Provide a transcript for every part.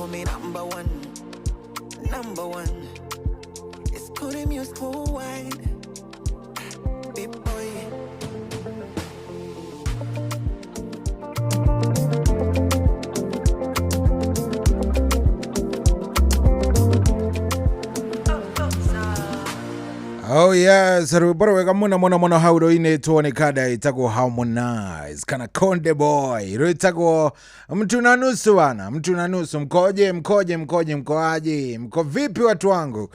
call me number one. Number one. It's Kodi Music worldwide. Big boy. Oh yes, rwimbo wega muno hauro-ini tuonekada itagwo Harmonize kana Konde Boy rwitagwo mtu na nusu bana, mtu na nusu. Mkoaje, mko vipi watu wangu?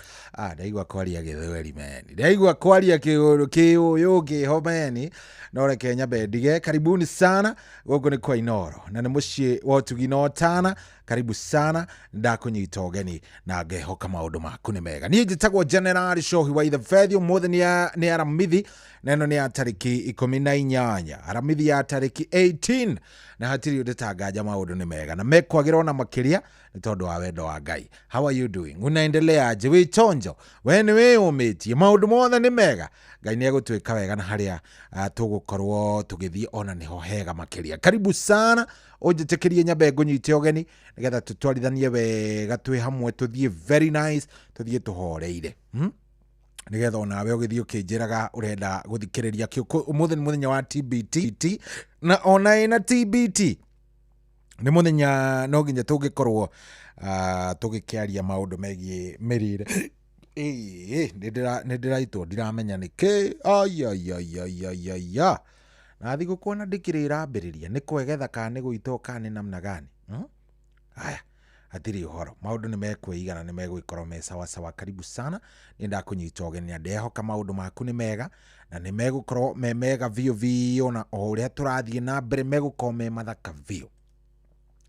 Ndaigwa kwaria githweri meni, ndaigwa kwaria kiuyu homeni nore Kenya bendige. Karibuni sana guku ni kwa Inoro na ni mucii wa Tugino Tana. Karibu sana, ndakunyita ugeni na ngehoka maundu maku ni mega. Niĩ njĩtagwo General Shohi wa Ithe Fethio. Mũthĩ nĩ aramithi na ĩno nĩ ya tarĩki 18, aramithi ya tarĩki 18, na hatirĩ ũndĩtangaja maũndũ nĩ mega na mekwagĩra ona makĩria nĩ tondũ wa wendo wa Ngai. How are you doing? Unaendelea aje? Wĩ chonjo? We nĩ wĩyũmĩtie? Maũndũ mothe nĩ mega? Ngai nĩ egũtwĩka wega na harĩa tũgũkorwo tũgĩthiĩ ona nĩho hega makĩria. Karibu sana, ũnjĩtĩkĩrie nyambe ngũnyite ũgeni nĩgetha tũtwarithanie wega twĩ hamwe, tũthiĩ very nice, tũthiĩ tũhoreire. Nĩgetha onawe ũgĩthiĩ ũkĩnjĩraga ũrenda gũthikĩrĩria ũmũthĩ nĩ mũthenya wa TBT, na ona ĩna TBT nĩ mũthenya no nginya tũngĩkorwo tũgĩkĩaria maũndũ megiĩ mĩrĩre. Nĩ ndĩraitwo ndiramenya nĩkĩ. Ayayayayaya, na thigũkũ ona ndĩkĩrĩ ĩrambĩrĩria, nĩ kwegetha kana nĩ gũitwo kana nĩ namna gani? Haya, hatirĩ ũhoro, maũndũ nĩ mekwĩigana, nĩ megũgĩkorwo me sawa sawa. Karibu sana, nĩ ndakũnyita ũgeni na ndehoka maũndũ maku nĩ mega na nĩ megũkorwo me mega biũ na o ũrĩa tũrathiĩ na mbere megũkorwo me mathaka biũ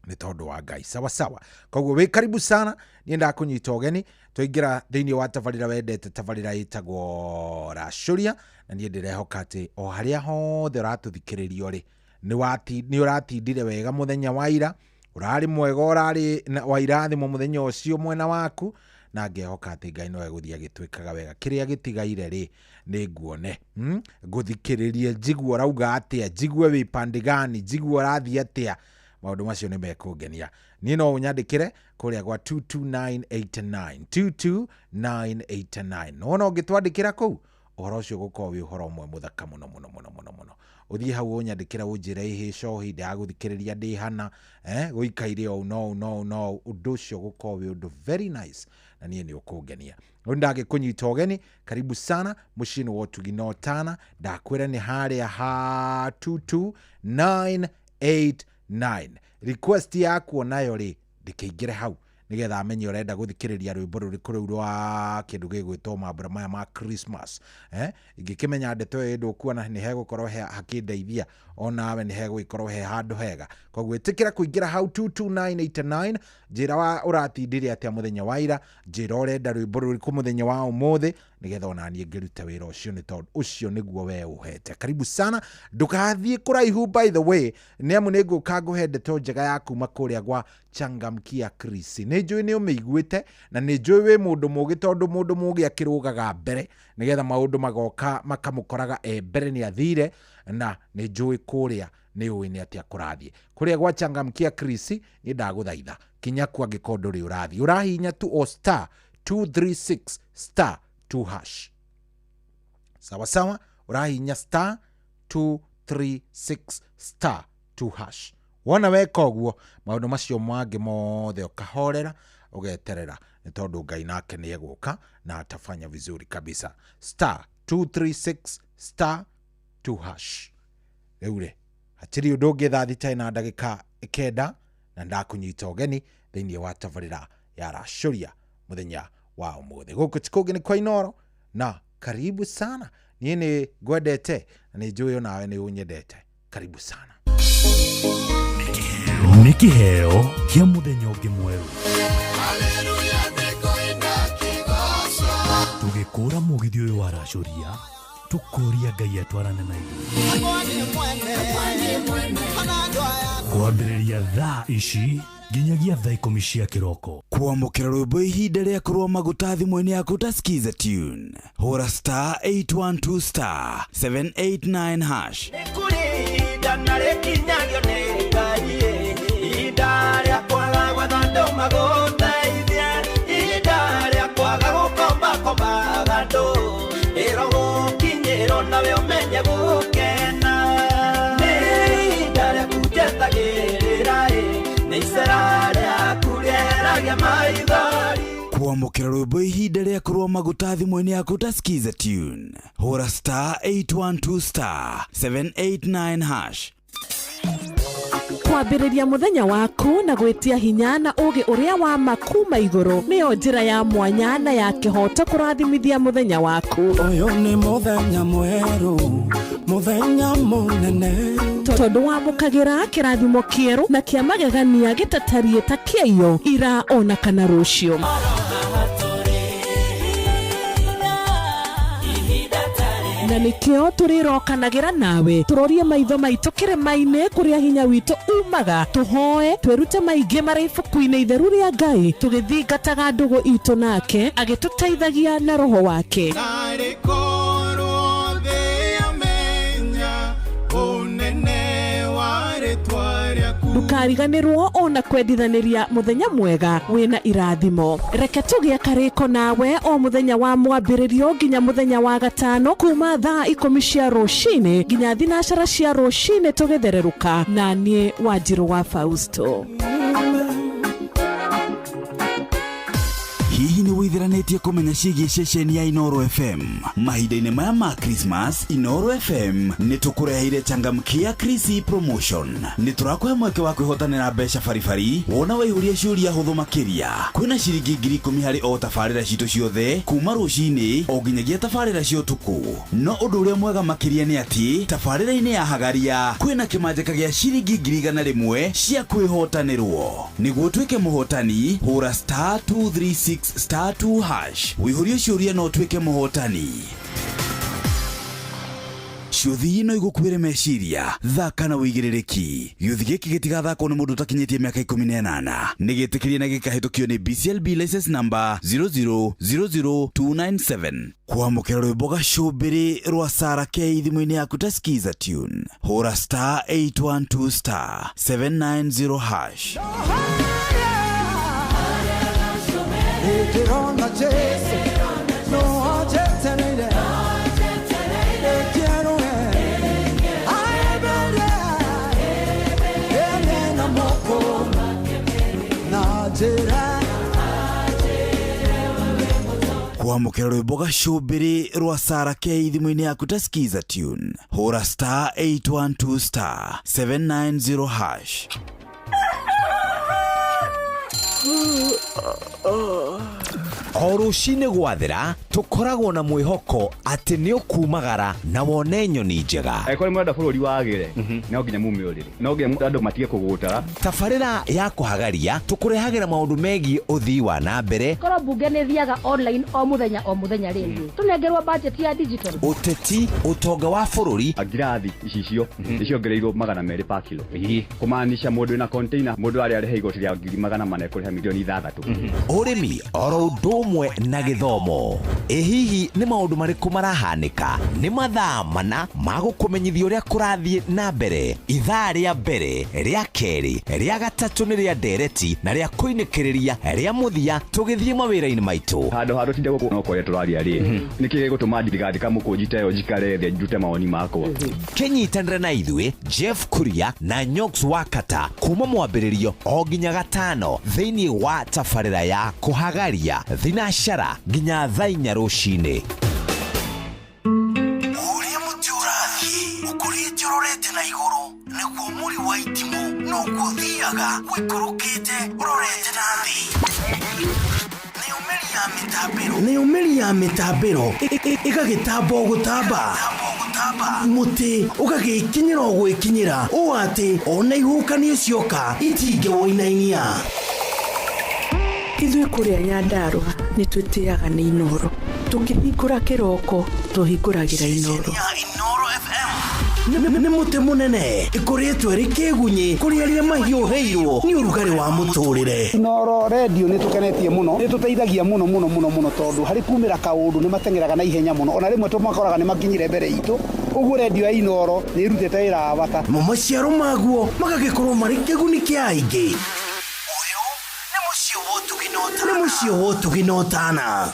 nĩ tondũ wa Ngai. Sawa sawa, koguo wĩ karibu sana, nĩ ndakũnyita ũgeni. Tũingĩra thĩinĩ wa tabarĩra wendete, tabarĩra ĩtagwo Racũria, na niĩ ndĩrehoka atĩ o harĩa hothe ũratũthikĩrĩria ũrĩ nĩ ũratindire wega mũthenya wa ira, ũrarĩ mwega, ũrarĩ wa irathimo mũthenya ũcio mwena waku, na ngehoka atĩ Ngai no egũthiĩ agĩtwĩkaga wega. Kĩrĩa gĩtigaire rĩ nĩ nguone, ngũthikĩrĩrie njigue ũrauga atĩa, njigue wĩ pande gani, njigue ũrathiĩ atĩa. Maũndũ macio nĩ mekũngenia. Niĩ no ũnyandĩkĩre kũrĩa gwa 22989 22989. No ũngĩtwandĩkĩra kũu, ũhoro ũcio gũkorwo wĩ ũhoro ũmwe mũthaka mũno. Ũthiĩ hau ũnyandĩkĩra ũnjĩre ĩhĩ Shohi ndagũthikĩrĩria ndĩ hana, gũikaire o no ũndũ ũcio gũkorwo wĩ ũndũ very nice, na niĩ nĩ ũkũngenia. Ndagĩkũnyita ũgeni, karibu sana mũciĩ-inĩ wa Tugino Tana. Ndakwĩra nĩ harĩa ha 22989. Request yaku onayo rĩ ndĩkĩingĩre hau nĩgetha amenye ũrenda gũthikĩrĩria rwĩmbo rũrĩkũ rũu rwa kĩndũ gĩgwĩtwo mambura maya ma Christmas. Ingĩkĩmenya ndeto ĩyo ndũkuona nĩ hegũkorwo hakĩndeithia, onawe nĩ hegũgĩkorwo he handũ hega. Koguo ĩtĩkĩra kũingĩra hau 22989, njĩra ũratindire atĩa mũthenya wa ira, njĩra ũrenda rwĩmbo rũrĩkũ mũthenya wa ũmũthĩ, nĩgetha ona niĩ ngĩruta wĩra ũcio nĩ tondũ ũcio nĩguo we ũhete. Karibu sana, ndũgathiĩ kũraihu by the way, nĩamu nĩ ngũka ngũhe ndeto njega ya kuma kũrĩa gwa Changamkia Chris. Nĩ njũĩ nĩ ũmĩiguĩte na nĩ njũĩ wĩ mũndũ mũgĩ, tondũ mũndũ mũgĩ akĩrũgaga mbere nĩgetha maũndũ magoka makamũkoraga mbere nĩ athire, na nĩ njũĩ kũrĩa nĩ ũĩ nĩ atĩa kũrathiĩ kũrĩa gwa Changamkia Chris. Nĩ ndagũthaitha kinya kwa angĩkorwo ndũrĩ ũrathiĩ, ũrahihinya tu o star 236 star 2 hash. Sawa sawa, ũrahihinya star 236 star 2 hash. Wona weka ũguo, maũndũ macio mangĩ mothe ũkahorera ũgeterera, nĩ tondũ Ngai nake nĩ egũka na atafanya vizuri kabisa. Star 236 star 2 hash. Rĩu hatirĩ ũndũ ũngĩ thaa thita na ndagĩka 9, na ndakũnyita ũgeni thĩinĩ wa tabarĩra ya Racũria mũthenya wa ũmũthĩ. Gũkũ ti kũngĩ nĩ kwa Inoro, na karibu sana. Niĩ nĩ ngwendete na nĩ njũĩ onawe nĩ ũnyendete. Karibu sana. Nĩ kĩheo kĩa mũthenya ũngĩ mwerũ. Tũgĩkũra mũgithi ũyũ wa Racũria, tũkũria Ngai atwarane na ithuĩ. Kwambĩrĩria thaa ici nginyagia thaa 10 cia kĩroko. Kwamũkĩra rwĩmbo ihinda rĩa kũrũa maguta thimũ-inĩ yaku ta skiza tune. Hũra star 812 star 789 hash. Mago Kuamukira rwimbo ihinda rĩa kũrũa maguta thimũ-inĩ yaku ta skiza tune. Hũra star 812 star 789 hash. Kwambĩrĩria mũthenya waku na gwĩtia hinya na ũgĩ ũrĩa wa makuma igũrũ nĩyo njĩra ya mwanya na ya kĩhoto kũrathimithia mũthenya waku. Ũyũ nĩ mũthenya mwerũ, mũthenya mũnene, tondũ wamũkagĩra kĩrathimo kĩerũ na kĩa magegania gĩtatarie ta kĩayo ira ona kana rũciũ. Na nĩkĩo tũrĩrokanagĩra nawe tũrorie maitho maitũ kĩrĩma-inĩ kũrĩa hinya witũ umaga, tũhoe twĩrute maingĩ marĩ ibuku-inĩ itheru rĩa Ngai, tũgĩthingataga ndũgũ itũ nake agĩtũteithagia na roho wake. Ndukariganĩrwo ona kwendithanĩria mũthenya mwega wĩna irathimo. Reke tũgĩe karĩko nawe o mũthenya wa mwambĩrĩrio nginya mũthenya wa gatano kuma thaa 10 cia rũcinĩ nginya thinacara cia rũcinĩ tũgĩthererũka na niĩ Wanjirũ wa Fausto. Hihi nĩ wĩtheranĩtie kũmenya ciĩgiĩ ceceni ya Inooro FM? Mahinda-inĩ maya ma Christmas, Inooro FM nĩ tũkũreheire changamkia Chrissy promotion. Nĩ tũrakũhe mweke wa kwĩhotanĩra mbeca baribari wona waihũria ciũria hũthũ makĩria. Kwĩna ciringi 10,000 harĩ o tabarĩra citũ ciothe kuma rũcinĩ o nginyagia tabarĩra cia ũtukũ. No ũndũ ũrĩa mwega makĩria nĩ atĩ tabarĩra-inĩ ya Hagaria kwĩna kĩmanjĩka gĩa ciringi 100,000 cia kwĩhotanĩrwo. Nĩguo tuĩke mũhotani, hũra star 236 star 2 hash. Wĩihũrie ciũria no tuĩke mũhotani. Ciũthi ino igũkuĩre meciria, thaka na wĩigĩrĩrĩki. Gĩũthi gĩkĩ gĩtigathakwo nĩ mũndũ ũtakinyĩtie mĩaka 18. Nĩ gĩtĩkĩrie na gĩkahĩtũkio nĩ BCLB license number 0000297. Kwamũkĩra rwĩmbo gacũmbĩrĩ rwa Sarah K thimũ-inĩ yaku ta skiza tune. Hũra star 812 star 790 hash. Tirona Jesu, no ajetenere, quiero na moko na jera. Kwamũkĩra rwĩmbo gacũmbĩrĩ rwa Sarah K thimũ-inĩ yaku ta skiza tune. Hũra star 812 star 790 hash. O rũcinĩ gwathĩra tũkoragwo na mwĩhoko atĩ nĩ ũkumagara na wone nyoni njega. Kũrĩ mwenda bũrũri wagĩre no nginya mume ũrĩrĩ, no nginya andũ matige kũgũtara. Tabarĩra ya kũhagaria tũkũrehagĩra maũndũ megiĩ ũthii wa na mbere. Korwo mbunge nĩ thiaga online o mũthenya rĩngĩ tũnengerwo budget ya digital. Ũteti, ũtonga wa bũrũri. Ngirathi icicio nĩciongereirwo 200 per kilo. Kũmaanisha mũndũ wĩna container, mũndũ arĩa arĩhe igoti rĩa 400 kũrĩha milioni 6. Ũrĩmi oro ũndũ ũmwe na gĩthomo. Hihi nĩ maũndũ marĩkũ marahanĩka? Nĩ mathaa mana ma gũkũmenyithia ũrĩa kũrathiĩ na mbere. Ithaa rĩa mbere, rĩa kerĩ, rĩa gatatũ nĩ rĩa ndereti na rĩa kũinĩkĩrĩria rĩa mũthia tũgĩthiĩ mawĩra-inĩ maitũ. Handũ tinde gũkũ no kũrĩa tũraria rĩ. Nĩkĩ gĩgũtũma thirikari mũkũnjita ĩyo njikare thĩ njute mawoni makwa. Kĩnyitanĩre na ithuĩ Jeff Kuria na Nyox Wakata kuma mwambĩrĩrio o nginya gatano thĩinĩ wa tabarĩra ya kũhagaria thinacara nginya thaa 4 rũcinĩ. Ũrĩa mũtĩ ũrathiĩ ũkũrĩte ũrorete na igũrũ, nĩguo mũri wa itimũ no gũthiaga wĩkũrũkĩte ũrorete na thĩ. Nĩ ũmĩri ya mĩtambĩro ĩgagĩtamba o gũtamba, mũtĩ ũgagĩkinyĩra o gwĩkinyĩra, ũũ atĩ ona ihukanio cioka itingĩwoinainia. Ithuĩ kũrĩa Nyandarua nĩ twĩtĩaga nĩ Inooro. Tũkĩhingũra kĩroko tũhingũragĩra Inooro. Nĩ mũtĩ mũnene ĩkoretwo ĩrĩ kĩgunyi kũrĩ arĩa mahiũhĩirwo nĩ ũrugarĩ wa mũtũrĩre. Inooro radio nĩ tũkenetie mũno, nĩ tũteithagia mũno tondũ harĩ kumĩra kaũndũ nĩ matengeraga na ihenya mũno, ona rĩmwe tũmakoraga nĩ makinyire mbere itũ. Ũguo radio ya Inooro nĩ ĩrutĩte wĩra wa bata. Maciaro maguo magagĩkorwo marĩ kĩguni kĩa aingĩ. Ũyũ nĩ mũciĩ wa Ũtugi na Ũtana.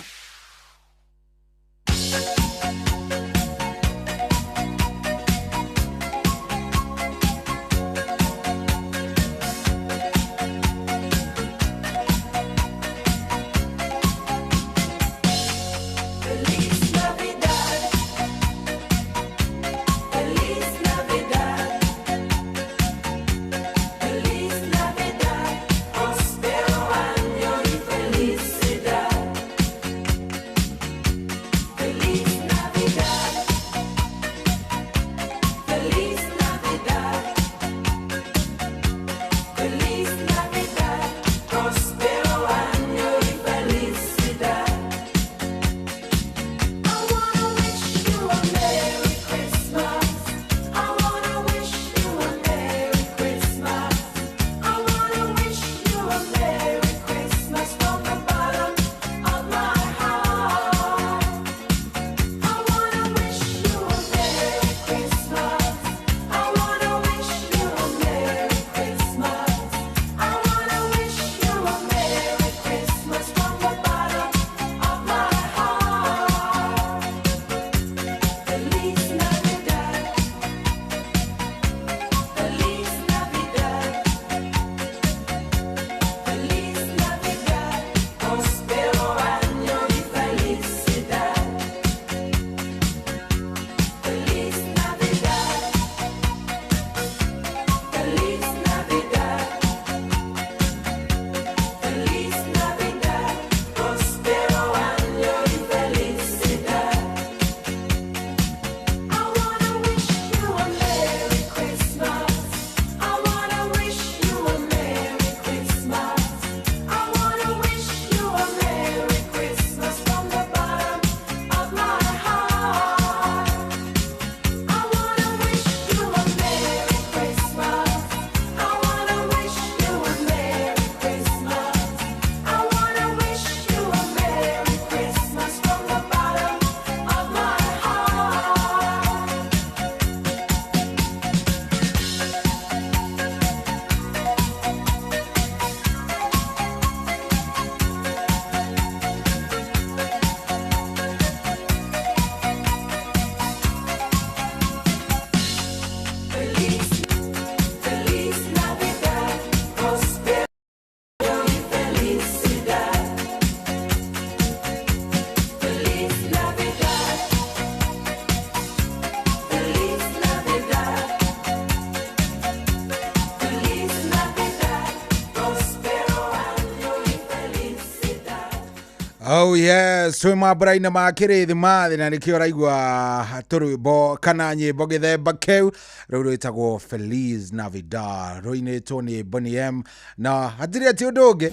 Oh yes, twi mambura-inĩ ma kĩrĩthi mathĩ na nĩkĩo raigua tũrwĩmbo kana nyĩmbo gĩthemba kĩu rũu rwĩtagwo Feliz Navidad rũinĩtwo nĩ Bonnie M na hatirĩ atĩ ũndũ ũngĩ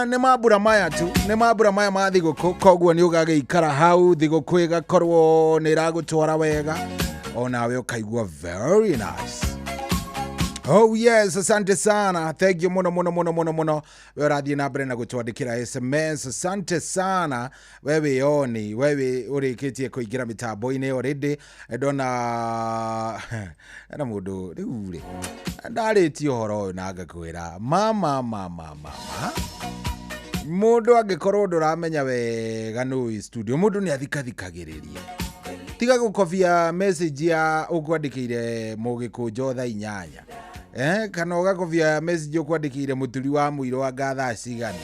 nĩ mambura maya tu, nĩ mambura maya ma thigũkũ, koguo nĩ ũgagĩikara hau thigũkũ ĩgakorwo nĩ ĩragũtwara wega onawe ũkaigua very nice. Oh yes, asante sana. Thank you muno. Wewe radhi na mbere na gũtwandĩkĩra SMS. Asante sana. Wewe oni, wewe ũrĩkĩtie kũingĩra mĩtambo-inĩ already. Ndona na mũndũ rĩu rĩ. Ndarĩtie ũhoro ũyũ na ngakwĩra. Mama. Mũndũ angĩkorwo ndũramenya wega nũĩ studio, mũndũ nĩ athikathikagĩrĩria. Tiga gũkobia message ya ũkwandĩkĩire Mũgĩkũnjo thaa 8. Kana ũgakobia message ũkwandĩkĩire mũturi wa mũiro wa gathaa cigana.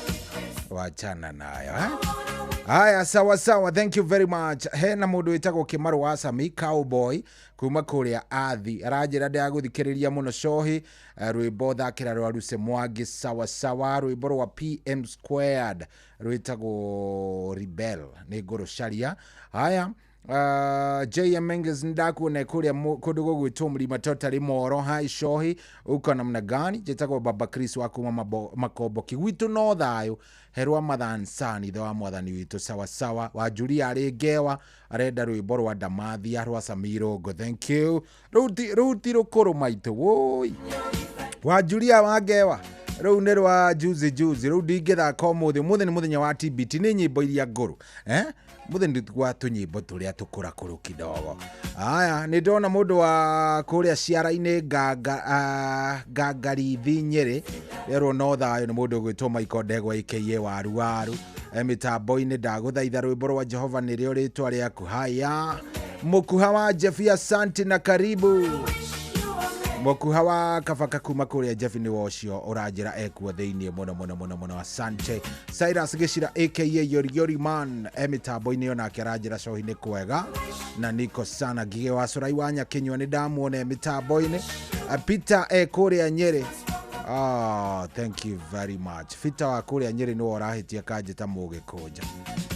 Wachana nayo, Haya, sawa. Thank you very much. Hena mũndũ wĩtagwo Kĩmaru wa Sami Cowboy kuma kũrĩa Athi. Aranjĩra ndagũthikĩrĩria mũno cohi. Rwĩmbo thakĩra rwa Lucy Mwangi sawa. Rwĩmbo rwa PM Squared rwĩtagwo Rebel nĩ ngũrũ caria. Haya. JM Menges ndakuone kuria kundu gugwitwo Mlima Totally Moro. Hai shohi uko namna gani? Jetagwo Baba Chris wa kuma Makomboki gwitu no thayo herwa mathansani tha wa mwathani witu sawa. Wa Julia Aregewa arenda rwimbo rwa Damathi arwa Samiro go. Thank you. Ruti rukuru maitu woi. Wa Julia Wagewa rau nĩ rwa juzi rau ndingĩthaka ũmũthĩ nĩ mũthenya wa TBT nĩ nyĩmbo iria ngũrũ mũthenya wa tũnyĩmbo tũrĩa tũkũrakũrũ kidogo. Haya, nĩ ndona mũndũ wa kũrĩa ciara-inĩ Ngangarithi Nyĩrĩ rerwo no thayũ nĩ mũndũ gwĩtwo Michael Ndegwa aka waru mĩtambo-inĩ. Ndagũthaitha rwĩmbo rwa Jehova nĩrĩo rĩtwa rĩaku. Haya, mũkuha wa Jeff asante na karibu. Mũkuha wa Kabaka kuma kũrĩa Jeff nĩ wocio ũranjĩra ekuo thĩinĩ mũno asante. Cyrus Gĩcira aka Yori Man mĩtambo-inĩ onake aranjĩra cohi nĩ kwega na niko sana. Ngigĩ wa Corai wa Nyakĩnyua nĩ ndamuone mĩtambo-inĩ. Peter kũrĩa Nyĩrĩ. Thank you very much. Peter wa kũrĩa Nyĩrĩ nĩwe ũrahĩtia kanjĩta Mũgĩkũnja.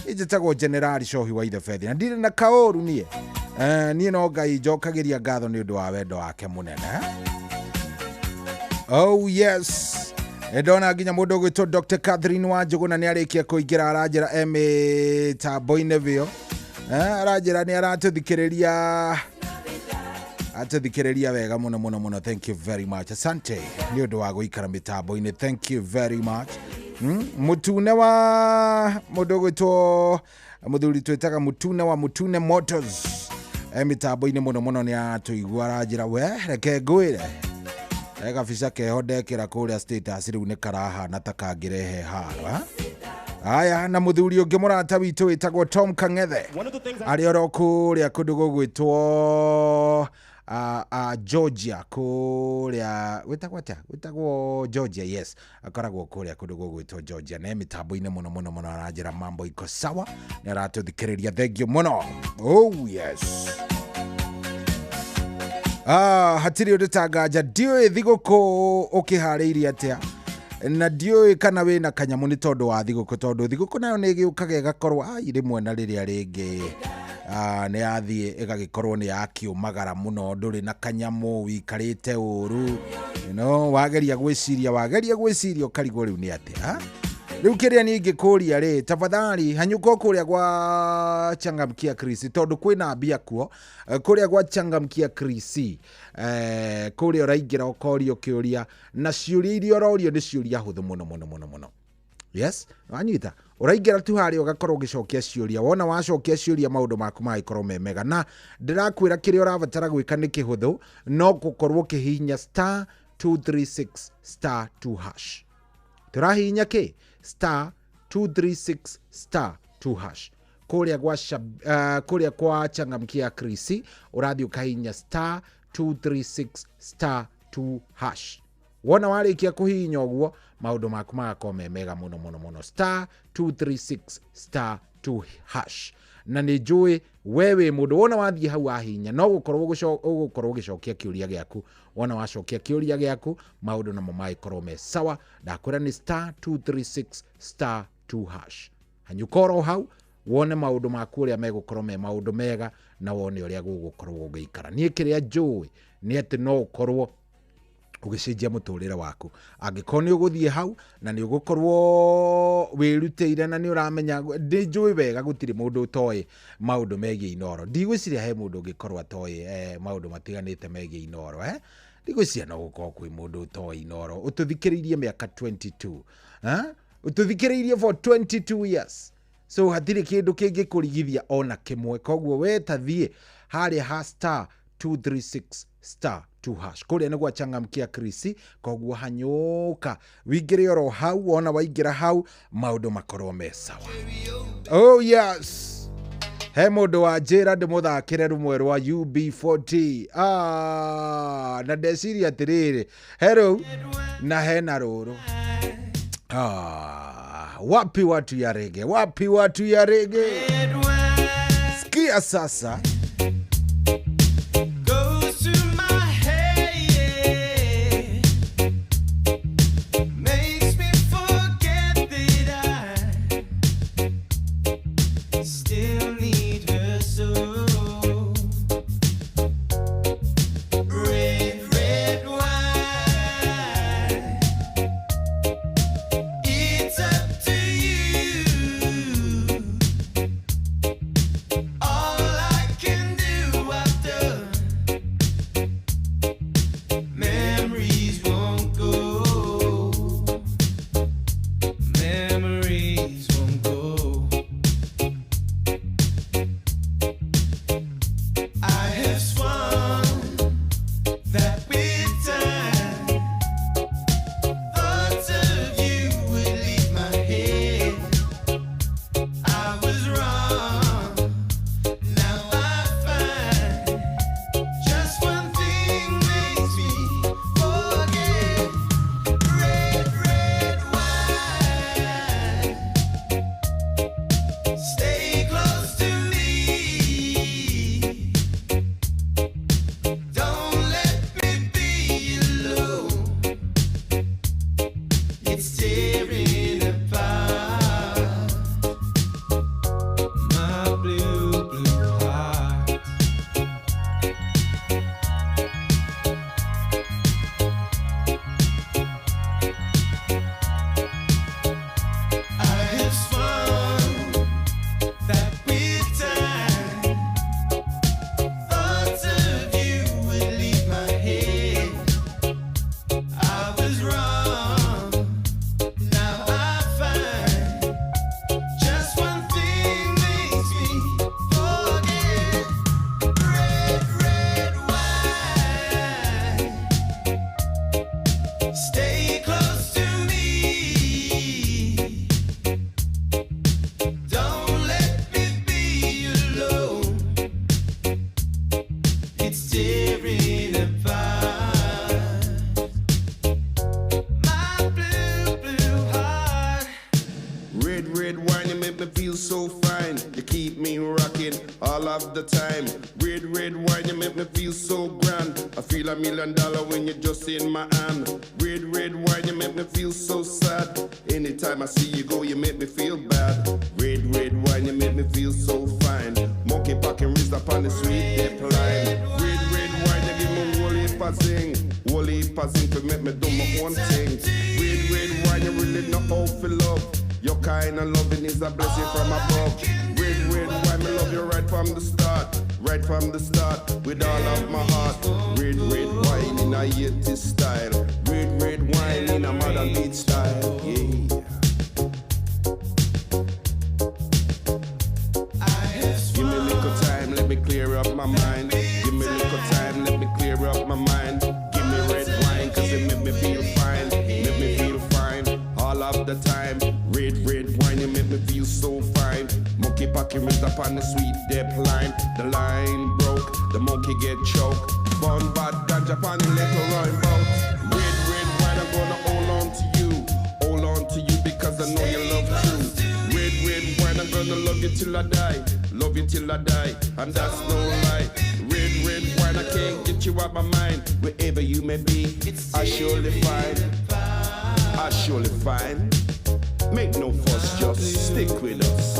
Ĩnjĩtagwo General Cohi wa Ithe Fethi na ndirĩ na kaũru niĩ. Niĩ no Ngai njokagĩria ngatho nĩ ũndũ wa wendo wake mũnene. Oh yes. Ndona nginya mũndũ gwĩtwo Dr. Catherine Wanjũgũ na nĩ arĩkia kũingĩra aranjĩra mĩtambo-inĩ biũ. Aranjĩra nĩ aratũthikĩrĩria wega mũno. Thank you very much. Asante nĩ ũndũ wa gũikara mĩtambo-inĩ. Thank you very much. Mũtune wa mũndũ gwĩtwo mũthuri twĩtaga Mũtune Motors mĩtambo-inĩ mũno nĩ atũigua aranjĩra we reke ngwĩre gabica keho ndekĩra kũrĩa status rĩu nĩ karahana ta kangĩrehe haro. Haya, na mũthuri ũngĩ mũrata witũ wĩtagwo Tom Kang'ethe arĩ oro kũrĩa kũndũ gũgwĩtwo Georgia kũrĩa wĩtagwo Georgia. Yes, akoragwo kũrĩa kũndũ gũgwĩtwo Georgia na mĩtambo-inĩ mũno aranjĩra mambo iko sawa nĩ aratũthikĩrĩria. Thank you mũno. Oh yes. Hatirĩ ũndũ tanganja ndiũĩ thigũkũ ũkĩharĩirie atĩa na ndiũĩ kana wĩna kanyamũ nĩ tondũ wa thigũkũ, tondũ thigũkũ nayo nĩ ĩgĩũkaga ĩgakorwo rĩmwe na rĩrĩa rĩngĩ nĩ yathiĩ ĩgagĩkorwo nĩ yakiumagara mũno, ndũrĩ na kanyamũ wikarĩte ũru wageria gwĩciria ũkarigwo rĩu nĩ atĩa. Rĩu kĩrĩa niĩ ingĩkũria rĩ, tafadhali hanyũka kũrĩa gwa Changamkia Chris tondũ kwĩna mbia kuo kũrĩa gwa Changamkia Chris kũrĩa ũraingĩra ũkorio kĩũria na ciũria iria ũrorio nĩ ciũria hũthũ mũno. Yes, wanyita ũraingĩra tu harĩa ũgakorwo ũgĩcokia ciũria, wona wacokia ciũria maũndũ maku magĩkorwo me mega na ndĩrakwĩra kĩrĩa ũrabatara gwĩka nĩ kĩhũthũ, no gũkorwo kĩhihinya *236*2#. Tũrahihinya kĩ? *236*2#. Kũrĩa kwa Changamkia Chris ũrathiĩ ũkahihinya *236*2#. Wona warĩkia kũhihinya ũguo maũndũ maku magakorwo me mega mũno *236*2#. Na nĩ njũĩ wewe mũndũ wona wathiĩ hau wahihinya no gũkorwo ũgĩcokia kĩũria gĩaku. Wona wacokia kĩũria gĩaku maũndũ namo magĩkorwo me sawa. Ndakwĩra nĩ *236*2#. hanyukoro hau wone maundu maku uria megukorwo me maundu mega na wone uria gugukorwo ugiikara nie kiria njui ni ati no ukorwo ugicenjia muturire waku angikorwo ni uguthie hau na ni ugukorwo wirutire na ni uramenya ndi njui wega gutiri mundu utoi maundu megie inoro ndigwiciria he mundu ungikorwo atoi maundu matiganite megie inoro ndigwiciria no gukorwo kwi mundu utoi inoro ututhikiririe miaka 22 ututhikiririe for 22 years so hatiri kindu kingi kurigithia ona kimwe koguo wetathie haria ha star 236 star 2 hash kuria ni gwachangamkia Krisi koguo hanyuka wingire oro hau ona waingira hau maundu makorwo me sawa. Oh yes, he mundu wa njira ndimuthakire rumwe rwa UB40 na ndeciria atiriri hello na hena ruru wapi watu ya rege, wapi watu ya rege, sikia sasa. The time. Red wine, you make me feel so grand. I feel $1 million when you're just in my hand. Red wine, you make me feel so sad. Anytime I see you go, you make me feel bad. Red wine, you make me feel so fine. Monkey packing wrist up on the sweet dip line. Red wine, you give me whole heap of zing to make me do my own thing. Red wine, you really know how to love. Your kind of loving is a blessing from above. Red wine, me love you right from the start. Right from the start, with all of my heart. Red wine in a 80s style. Red wine in a modern beat style. Yeah. Give me a little time, let me clear up my mind. Give me a little time, let me clear up my mind. Give me red wine, cause it make me feel fine. Make me feel fine all of the time. Red wine, it make me feel so fine. Monkey packing wrist up on the sweet dip line. The line broke, the monkey get choked. Bun bad ganja on the little rhyme bout. Red wine, I'm gonna hold on to you. Hold on to you because I know you love true. Red wine, I'm gonna love you till I die. Love you till I die, and that's no lie. Red wine, I can't get you out my mind. Wherever you may be, I surely find. I surely find. Make no fuss, just stick with us.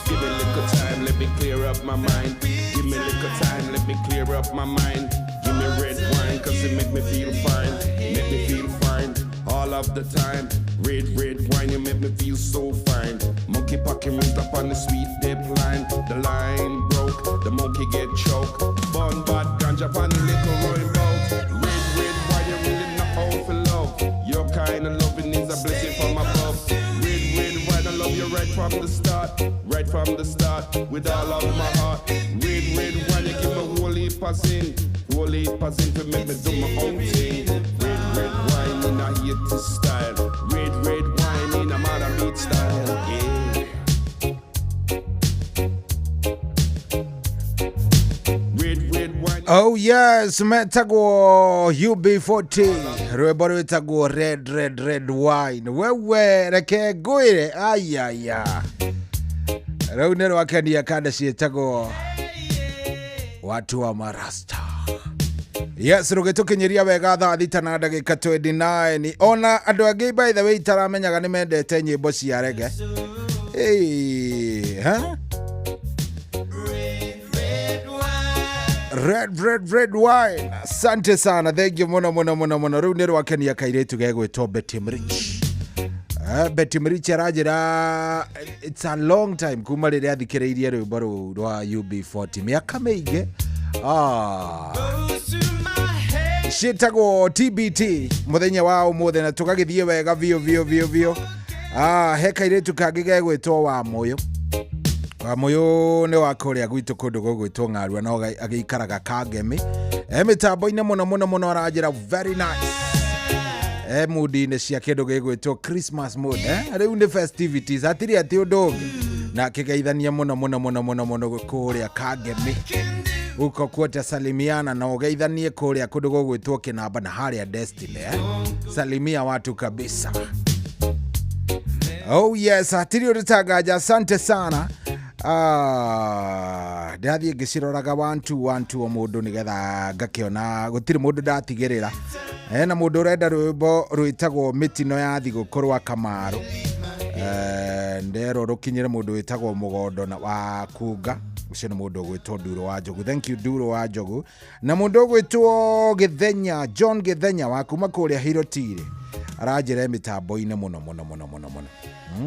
Give me a little time, let me clear up my mind. Give me a little time, let me clear up my mind. Give me red wine, cause it make me feel fine. Make me feel fine all of the time. Red wine, you make me feel so fine. Monkey pocket moved up on the sweet dip line. The line broke, the monkey get choked. Bun bad ganja on the little rolling boat. Red wine, you really not out for love. Your kind of loving is a blessing from above. Red wine, I love you right from the start. Right from the start, with all of my heart. Red wine, you give me whole heap of sin. Whole heap of sin to make me do my own thing. Red wine in a hate style. Red wine in a mother beat style. Yeah. Red wine. Oh yes, metagwo UB40. Rwebo rwetagwo red wine. Wewe reke ngwire ayaya. Rau nero wakania kanda cietagwo watu wa marasta. Yes, rugitukinyiria wega thaa thita na ndagika 29. Ona andu angi by the way itaramenyaga ni mendete nyimbo cia rege. Hey, huh? Red wine. Asante sana. Thank you muno. Riu nero wakania kairetu gegwitwo Betty Mrich. Betty Mrich arajira it's a long time kuma riria thikiriirie rwimbo rwa UB40 miaka mingi. Shitagwo TBT muthenya wa umuthe na tukagithie wega vio. He kairetu kangi gegwitwo wa moyo ni wa kuria gwitu kundu gugwitwo Ng'arua no agiikaraga Kangemi. Mitambo-ine muno arajira very nice. Mood-ine cia kindu gigwitwo Christmas mood. Riu ni festivities atiri ati undu na kigeithania muno kuria Kangemi. Uko kuota salimiana na ugeithanie kuria kundu gugwitwo Kinamba na haria Destiny. Salimia watu kabisa. Oh yes, atiri uritagaja. Asante sana. Ndathie ngiciroraga 1 o mundu nigetha ngakiona gutiri mundu ndatigirira. Na mundu urenda rwimbo rwitagwo mitino ya thigukorwa Kamaru. Ndero rukinyire mundu witagwo Mugondo na wa Kunga. Ucio ni mundu gwitwo Nduro wa Njogu. Thank you Nduro wa Njogu. Na mundu gwitwo Githenya, John Githenya wa kuma kuria Hirotire. Arajira mitambo-ine muno.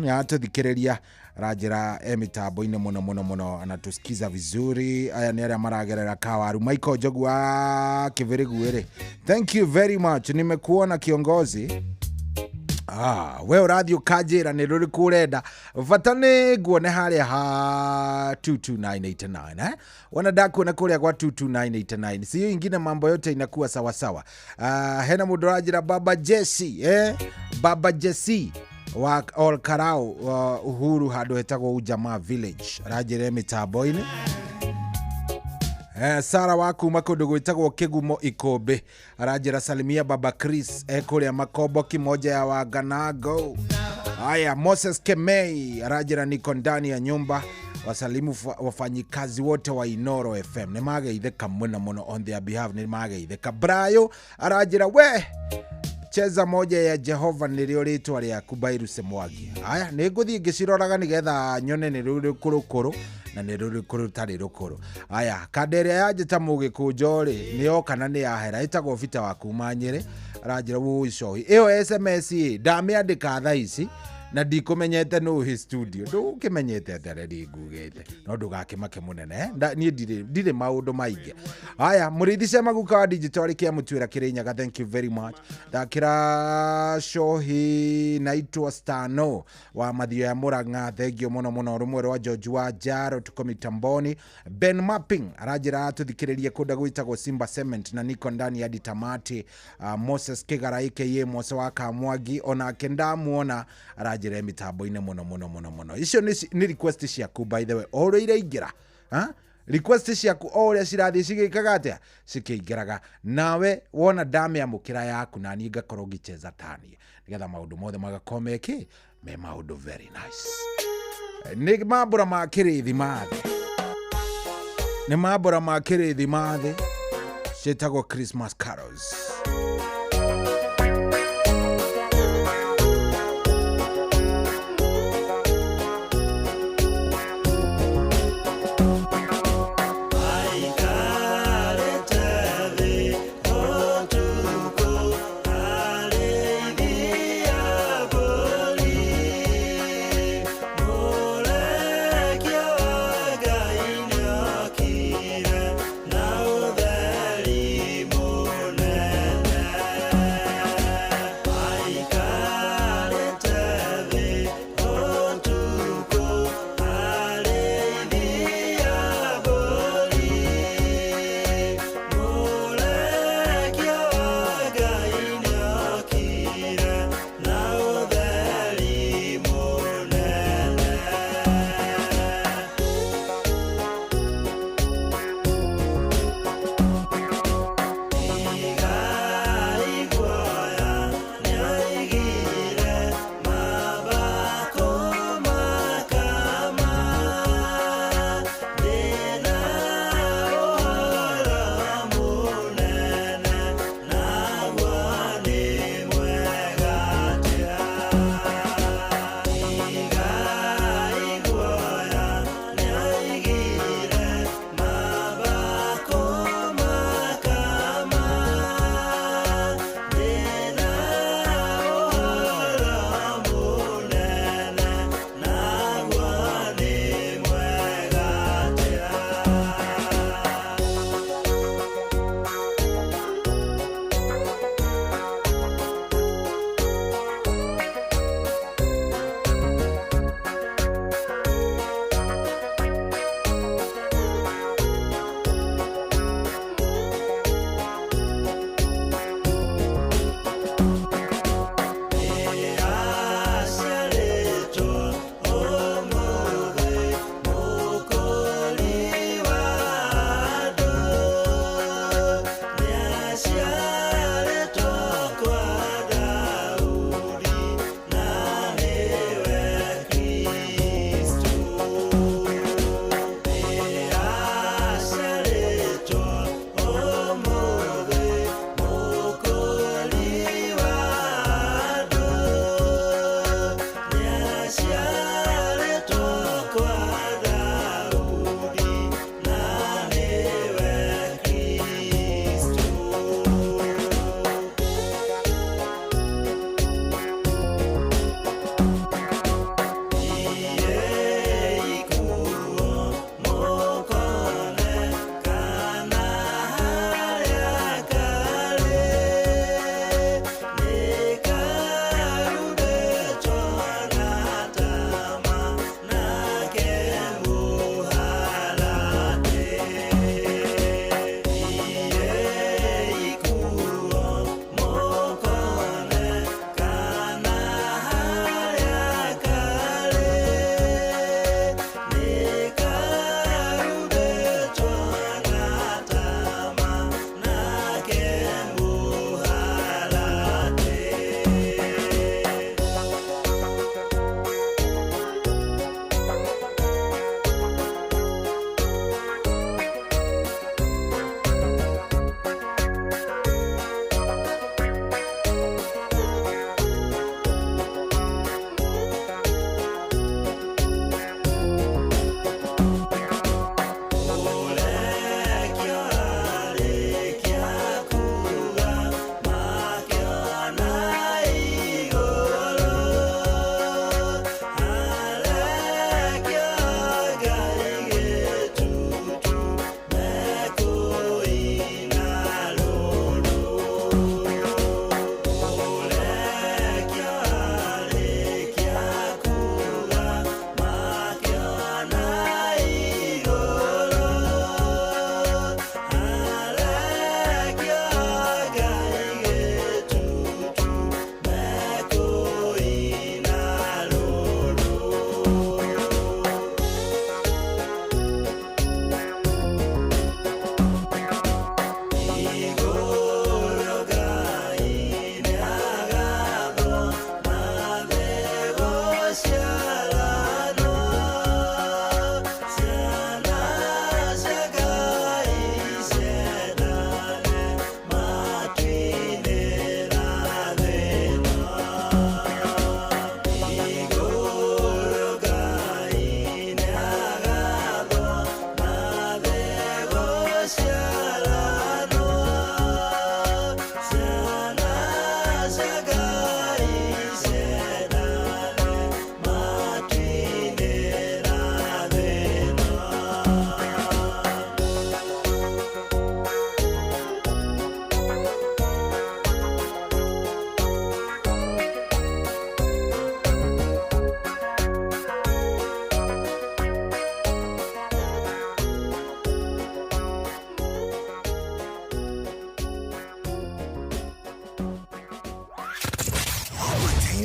Ya tuthikiriria rajira mitambo-ine muno anatusikiza vizuri. Aya ni aria maragerera Kawaru. Michael Njogu wa Kivirigu. Thank you very much. Nimekuona kiongozi. We urathio kajira ni ruri kurenda fatane guone haria ha 22989 wana dakuona kuria kwa 22989 sio ingine mambo yote inakuwa sawa. Hena mundu rajira Baba Jesse Baba Jesse wa All Karau Uhuru hado hetagwo Ujamaa Village rajira mitambo-ine. Sara waku makundu gwitagwo Kigumo Ikombe arajira salimia Baba Chris kuria Makobo kimoja ya Waganago. Haya Moses Kemei arajira niko ndani ya nyumba. Wasalimu wafanyikazi wote wa Inoro FM. Ni mageitheka muno on their behalf. Ni mageitheka. Brayo arajira we cheza moja ya Jehova nilio ritwa ria Kubairu Semwagi. Haya niguthie ngiciroraga nigetha nyone ni ruri kurukuru na ni ruri kurutari rukuru. Haya kadere yaje ta mugikunjori niyo kana ni yahera itagwo Vita wa kuma Nyeri arajira wuicoi iyo SMS ndamiandika thaa ici na ndikumenyete no hi studio ndukimenyete ataredi ngugete no ndugakimake munene ni ndire maundu maingi. Haya murithice maguka wa digital kia mutwira Kirinyaga. Thank you very much. Dakira shohi naitwa Stano wa Mathio ya Murang'a. Thank you muno rumwe rwa George wa Jaro tuko mitamboni. Ben Mapping arajira tuthikiririe kunda gwitagwo Simba Cement na niko ndani ya ditamati. Moses Kigaraike ye Mose wa Kamwagi ona kenda muona arajira mitambo-ine muno. Icio ni request ciaku by the way. Ore iraingira request ciaku ore cirathi cigikaga atia cikiingiraga nawe wona ndame amukira yaku na ni ngakorwo ngicheza tani nigetha maundu mothe magakomeki me maundu very nice. Ni mambura ma kirithi mathe nĩ mambura ma kĩrĩthimathĩ ciĩtagwo Christmas carols.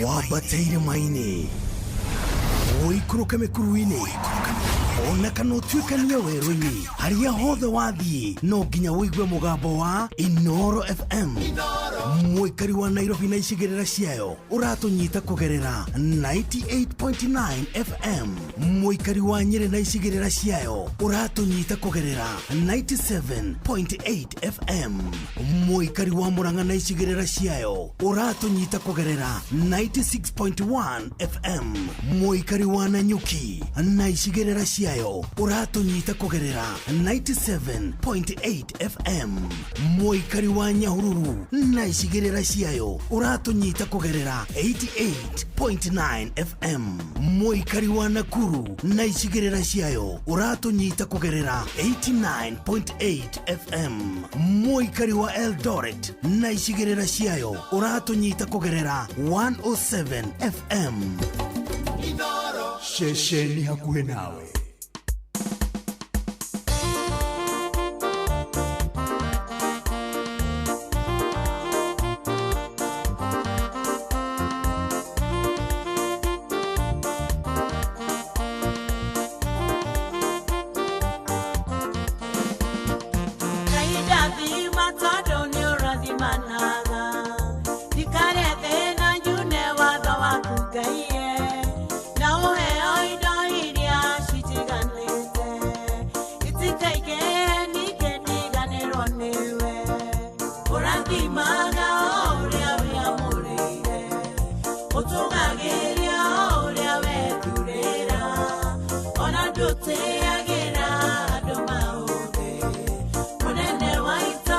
wabateire maini oikuruka mikuruini ona kana utuikania werũ-inĩ haria hothe wathiĩ no nginya wĩigue mũgambo wa Inoro FM mũikari wa Nairobi na icigĩrĩra ciayo ũratũnyita kũgerera 98.9 FM mũikari wa Nyĩrĩ na icigĩrĩra ciayo ũratũnyita kũgerera 97.8 FM mũikari wa Murang'a na icigĩrĩra ciayo ũratũnyita kũgerera 96.1 FM mũikari wa Nanyuki na icigĩrĩra ciayo uratunyita kugerera 97.8 FM mũikari wa Nyahururu na icigĩrĩra ciayo uratunyita kugerera 88.9 FM mũikari wa Nakuru na icigĩrĩra ciayo uratunyita kugerera 89.8 FM mũikari wa Eldoret na icigĩrĩra ciayo uratunyita kugerera 107 FM Shesheni hakuhe nawe. Munene waita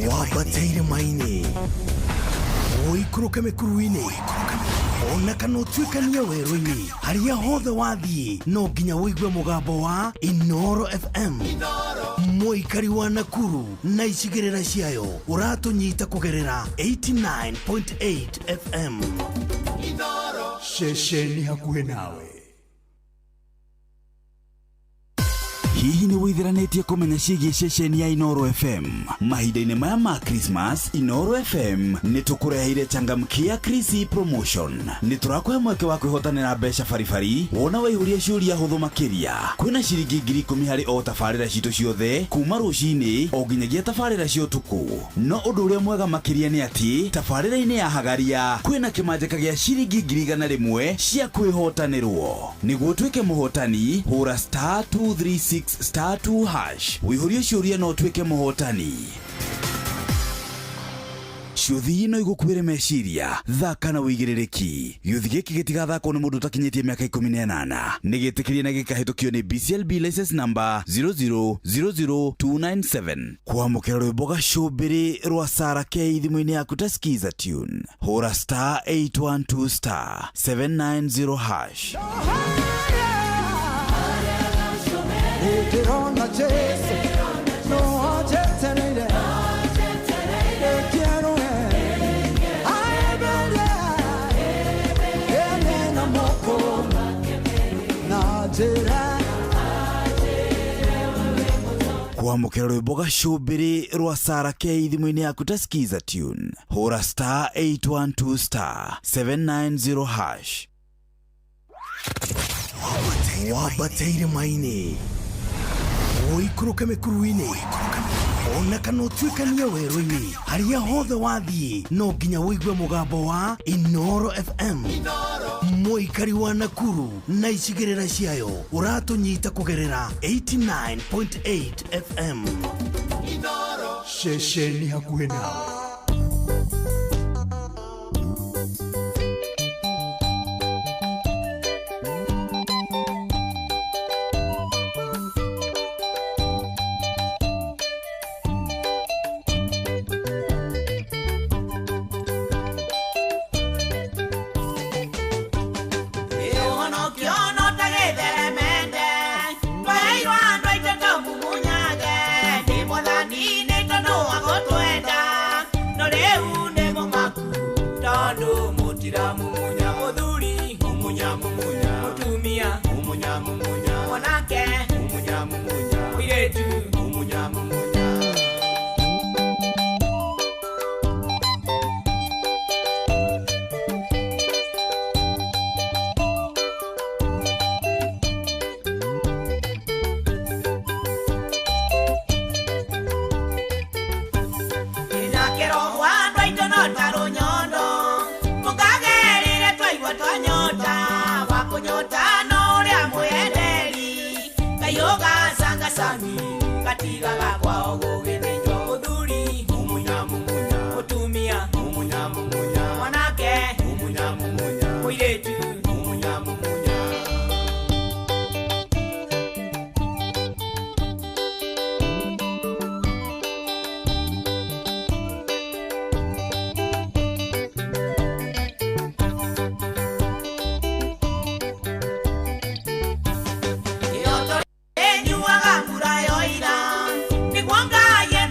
Wabateire maini Oikoroke mekuruini Ona kana utuikania werũ-inĩ harĩa hothe wathiĩ no nginya wĩigue mũgambo wa Inoro FM mũikari wa Nakuru na icigĩrĩra ciayo ũratũnyita kũgerera 89.8 FM Inoro ceceni hakuhĩ nawe. Hihi ni wĩthĩranĩtie kũmenya ciĩgiĩ ceceni ya Inoro FM? Mahinda-inĩ maya ma Christmas, Inoro FM nĩ tũkũreheire changamkia Chrissy promotion. Nĩ tũrakũhe mweke wa kwĩhotanĩra mbeca baribari wona waihũria ciũria hũthũ makĩria. Kwĩna ciringi 10,000 harĩ o tabarĩra citũ ciothe kuma rũcinĩ o nginyagia tabarĩra cia ũtukũ. No ũndũ ũrĩa mwega makĩria nĩ atĩ tabarĩra-inĩ ya Hagaria kwĩna kĩmanjĩka gĩa ciringi 100,000 cia kwĩhotanĩrwo. Nĩguo ũtuĩke mũhotani, hũra *236 *2 hash. Wĩihũrie ciũria no ũtuĩke mũhotani. Ciũthi ino igũkuĩre meciria, thaka na wĩigĩrĩrĩki. Gĩũthi gĩkĩ gĩtigathakwo nĩ mũndũ ũtakinyĩtie mĩaka 18. Nĩ gĩtĩkĩrie na gĩkahĩtũkio nĩ BCLB license number 0000297. Kwamũkĩra rwĩmbo gacũmbĩrĩ rwa Sarah K thimũ-inĩ yaku ta skiza tune. Hũra *812 *790 hash. Tirona Jesse, no ajetelele, quiero ay bele, na moko, na jera. Kwamũkĩra rwĩmbo gacũmbĩrĩ rwa Sarah K thimũ-inĩ yaku ta skiza tune. Hũra *812 *790 hash. Wabateire maini Oikoroke mekuruini Ona kana utuikania werũ-inĩ harĩa hothe wathiĩ no nginya wĩigue mũgambo wa Inoro FM mũikari wa Nakuru na icigĩrĩra ciayo ũratũnyita kũgerera 89.8 FM Inoro ceceni hakuhĩ nawe. Ni kwanga ye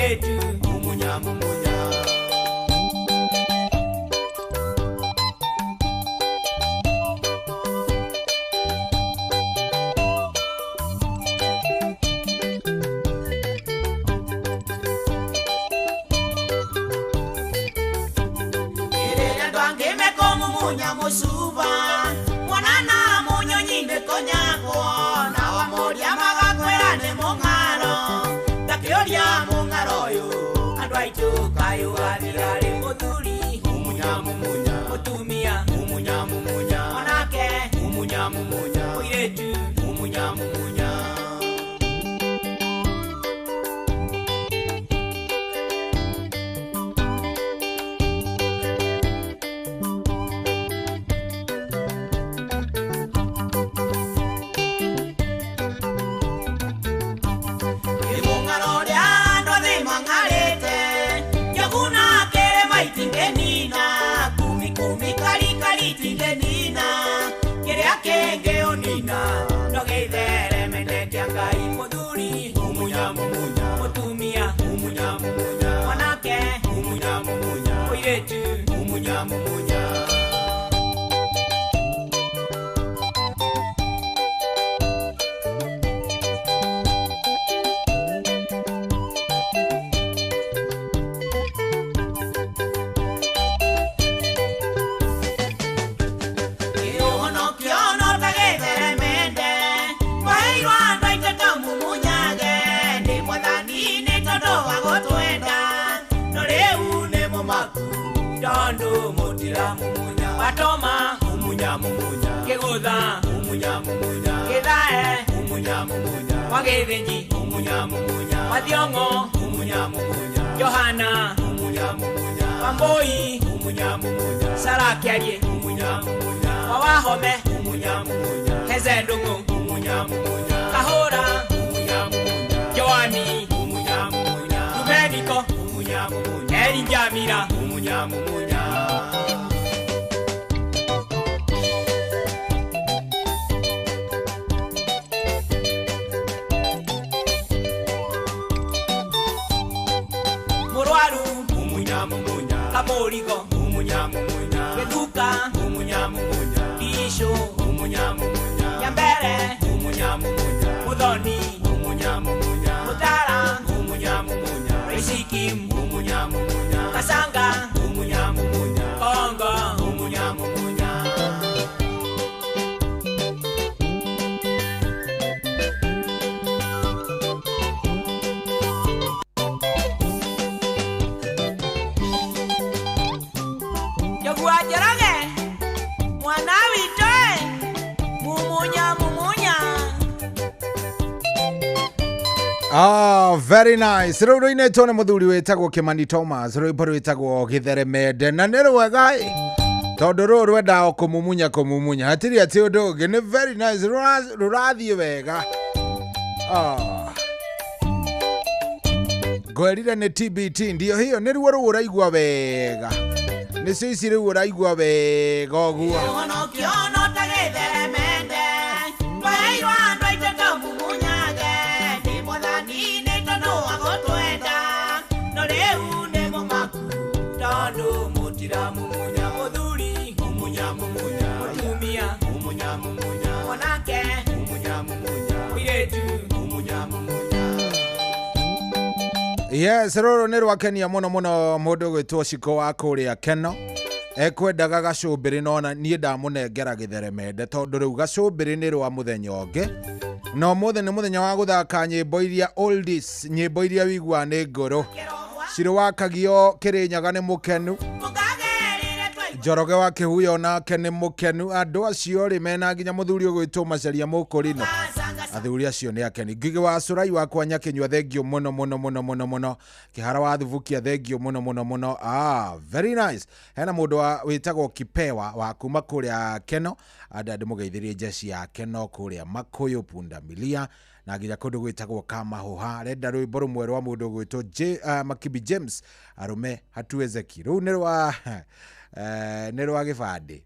Oiretu mumunya mumunya Musuba mwanana munyo nyinde konyako na wamoria magakwera ne mongaro takioria mongaro yo andwaitu kayo adirare muthuri mumunya mumunya mutumia mumunya mumunya manake mumunya mumunya oiretu mumunya mumunya Batoma mumunya mumunya kegoda mumunya mumunya kedae mumunya mumunya wagedenji mumunya mumunya wadiongo mumunya mumunya Johana mumunya mumunya Pamboi mumunya mumunya Sarakiarie mumunya mumunya Wawahome mumunya mumunya Hezendungu mumunya mumunya Kahora mumunya mumunya Joani mumunya mumunya Domenico mumunya mumunya Erinjamira mumunya mumunya Amorigo, mumunya mumunya, Keduka, mumunya mumunya, Isho, mumunya mumunya, Yambere, mumunya mumunya, Mudoni, mumunya mumunya, Mutara, mumunya mumunya, Risikim, mumunya mumunya, Kasanga, mumunya mumunya, Kongo, mumunya mumunya. Ah, very nice. Rũrũ inetwo nĩ mũthuri wĩtagwo Kimani Thomas, rwĩmbo rwĩtagwo Gĩtheremende, na nĩ rwega tondũ rũrũ rwendaga kũmumunya hatirĩ atĩ ũndũ ũngĩ. Nĩ very nice, rũrathiĩ wega. Ngwerire nĩ TBT, ndio hiyo nĩruo rũu ũraigua wega, nĩcio ici rĩu ũraigua wega ũguo. Yes, rũrũ nĩ rwakenia mũno mũno mũndũ gwĩtwo Ciko wa kũrĩa Keno. Ekwendaga gacũmbĩrĩ nona niĩ ndamũnengera Gĩtheremende tondũ rĩu gacũmbĩrĩ nĩ rwa mũthenya ũngĩ. Na ũmũthĩ nĩ mũthenya wa gũthaka nyĩmbo iria oldies, nyĩmbo iria wiguaga nĩ ngũrũ. Cirwakagio Kĩrĩnyaga nĩ mũkenu. Njoroge wa Kĩhuyo nake nĩ mũkenu. Andũ acio rĩ mena nginya mũthuri ũgwĩtwo Macharia Mũkũrino. Athuri acio nĩ akeni. Ngigĩ wa Surai wa Kwanya Kĩnyua thengio mũno. Kĩhara wa Thubukia thengio mũno. Very nice. Hena mũndũ wĩtagwo Kipewa wa kuma kũrĩa Keno. Andũ mũgeithĩrie jeshi ya Keno kũrĩa Makuyu Punda Milia. Na nginya kũndũ gwĩtagwo Kamahuha. Renda rwĩmbo rũmwe rwa mũndũ gwĩtwo Makibi James. Arume hatuwezeki. Rũu nĩ rwa nä rwa gä bandä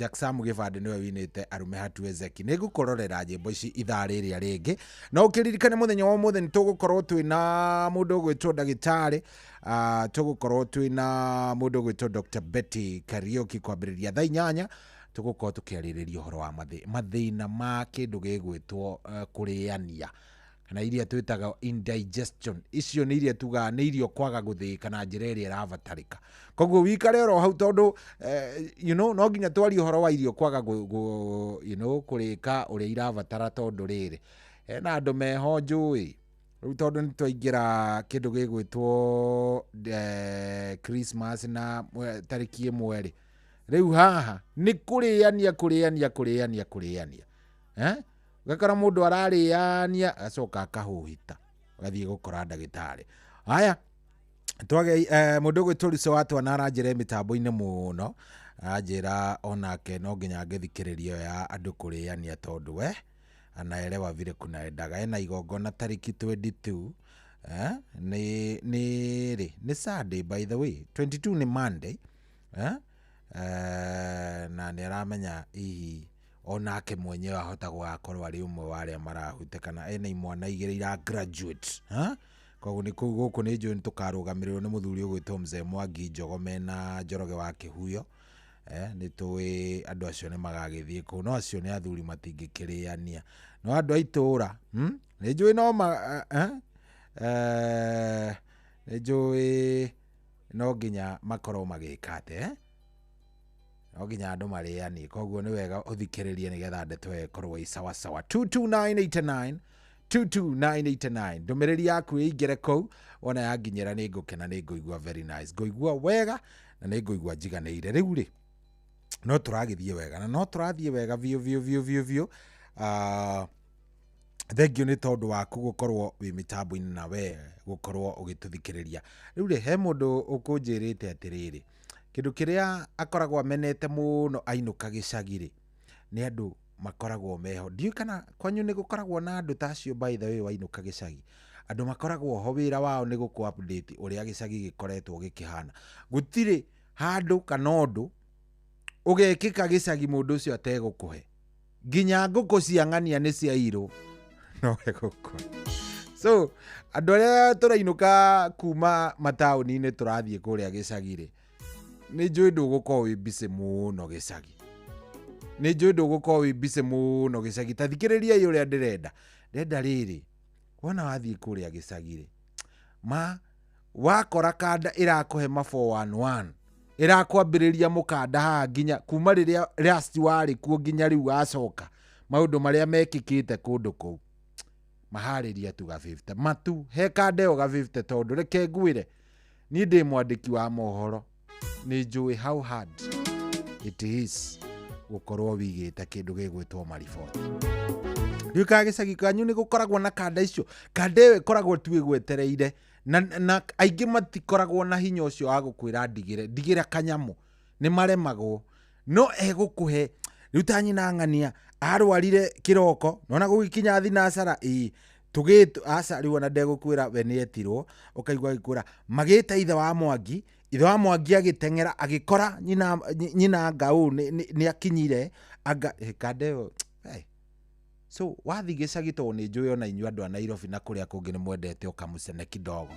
Jacksamu gä bandä nä we winä arume hatu Ezeki. Nä ngå kororera njä mbo ici ithaa rä rä a rä ngä na å kä ririkane må thenya wa må thä nä tå gå korwo twä na må ndå å gwä two ndagätarä tå gå korwo twä na må ndå å gwä two Dr. Betty Kariuki kwambä rä ria thaa 8 tå gå korwo tå kä arä rä ria å horo wa mathä na ma kä ndå gä gwä two kå rä ania kana iria twitaga indigestion. Icio nä iria tuga nä irio kwaga gå thä kana njä ra ä rä a ĩrabatarĩka. Koguo wikare oro hau tondå no nginya twari å horo wa irio kwaga kå rä ka å rä a irabatara tondå rä rä hena andå meho njũĩ rä u tondå nä twaingä ra kä ndå gä gwä two Christmas na tarĩki 1 rä rä u haha nä kå rä ania gakora må ndå ararä ania acoka akahuhita gathiä gå kora ndagätarä. Haya twage må ndå gwä two rico watwana aranjä ra mä tambo-inä må no anjä ra onake no nginya ngä thikä rä ria ya andå kå rä ania tondå we anaelewa vile kunaendaga. Ena igongona tarĩki 22 nĩ Sunday by the way, 22 nĩ Monday na nĩ aramenya hihi onake mwenyewe ahota gũgakorwo arĩ ũmwe wa arĩa marahute kana ena imwana igĩrĩ ira graduate koguo nĩ kũu gũkũ nĩ njũĩ nĩ tũkarũgamĩrĩrwo nĩ mũthuri ũgwĩtwo Mzee Mwangi Njogo mena Njoroge wa Kĩhuyo. Nĩ tũĩ andũ acio nĩ magagĩthiĩ kũu no acio nĩ athuri matingĩkĩrĩania no andũ a itũũra nĩ njũĩ no nĩ njũĩ no nginya makorwo magĩka atĩ no nginya andũ marĩanie. Koguo nĩ wega ũthikĩrĩrie nĩgetha ndeto ĩkorwo ĩ sawa sawa. 22989 ndũmĩrĩri yaku ĩingĩre kũu wona yanginyĩra nĩ ngũkena nĩ ngũigua very nice ngũigua wega na nĩ ngũigua njiganĩire. Rĩu rĩ no tũragĩthiĩ wega na no tũrathiĩ wega biũ thengio nĩ tondũ waku gũkorwo wĩ mĩtambo-inĩ na we gũkorwo ũgĩtũthikĩrĩria. Rĩu rĩ he mũndũ ũkũnjĩrĩte atĩrĩrĩ kĩndũ kĩrĩa akoragwo amenete mũno ainũka gĩcagi rĩ nĩ andũ makoragwo meho. Ndiũĩ kana kwanyu nĩ gũkoragwo na andũ ta acio by the way wainũka gĩcagi. Andũ makoragwo ho wĩra wao nĩ gũkũ update ũrĩa gĩcagi gĩkoretwo gĩkĩhana. Gũtirĩ handũ kana ũndũ ũgekĩka gĩcagi mũndũ ũcio ategũkũhe. Nginya ngũkũ cia ng'ania nĩ ciairwo no egũkũhe. So andũ arĩa tũrainũka kuma mataũni-inĩ tũrathiĩ kũrĩa gĩcagi rĩ nĩ njũĩ ndũgũkorwo wĩ busy mũno gĩcagi. Nĩ njũĩ ndũgũkorwo wĩ busy mũno gĩcagi. Ta thikĩrĩria ũrĩa ndĩrenda rĩrĩ wona wathiĩ kũrĩa gĩcagi rĩ wakora kanda ĩrakũhe ma 411 ĩrakwambĩrĩria mũkanda haha nginya kuma rĩrĩa last warĩ kuo nginya rĩu wacoka maũndũ marĩa mekĩkĩte kũndũ kũu maharĩria tu ga 50 matu he kanda ĩyo ga 50 tondũ reke ngwĩre niĩ ndĩ mwandĩki wa mohoro nĩ njũĩ how hard it is gũkorwo wigĩte kĩndũ gĩgwĩtwo mariboti. Rĩu ka gĩcagi kanyu nĩ gũkoragwo na kanda icio. Kanda ĩyo ĩkoragwo tu ĩgwetereire na aingĩ matikoragwo na hinya ũcio wa gũkwĩra ndigĩra kanyamũ nĩ maremagwo no egũkũhe. Rĩu ta nyina ng'ania arwarire kĩroko nona gũgĩkinya thinacara aca rĩu ona ndegũkwĩra we nĩ etirwo ũkaigua gĩkwĩra magĩta ithe wa Mwangi agĩteng'era agĩkora nyina ngaũ nĩ akinyire kanda ĩyo. So wathi gĩcagi tondũ nĩ njũĩ ona inyuĩ andũ a Nairobi na kũrĩa kũngĩ nĩ mwendete ũkamũcene kidogo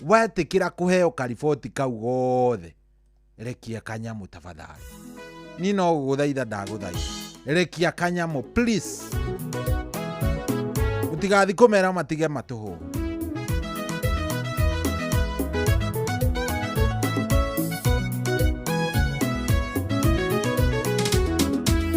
wetĩkĩra kũheo kariboti kau gothe rekia kanyamũ tafadhali. Ni no gũgũthaitha ndagũthaitha rekia kanyamũ please. Ũtigathi kũmera matige matũhũ.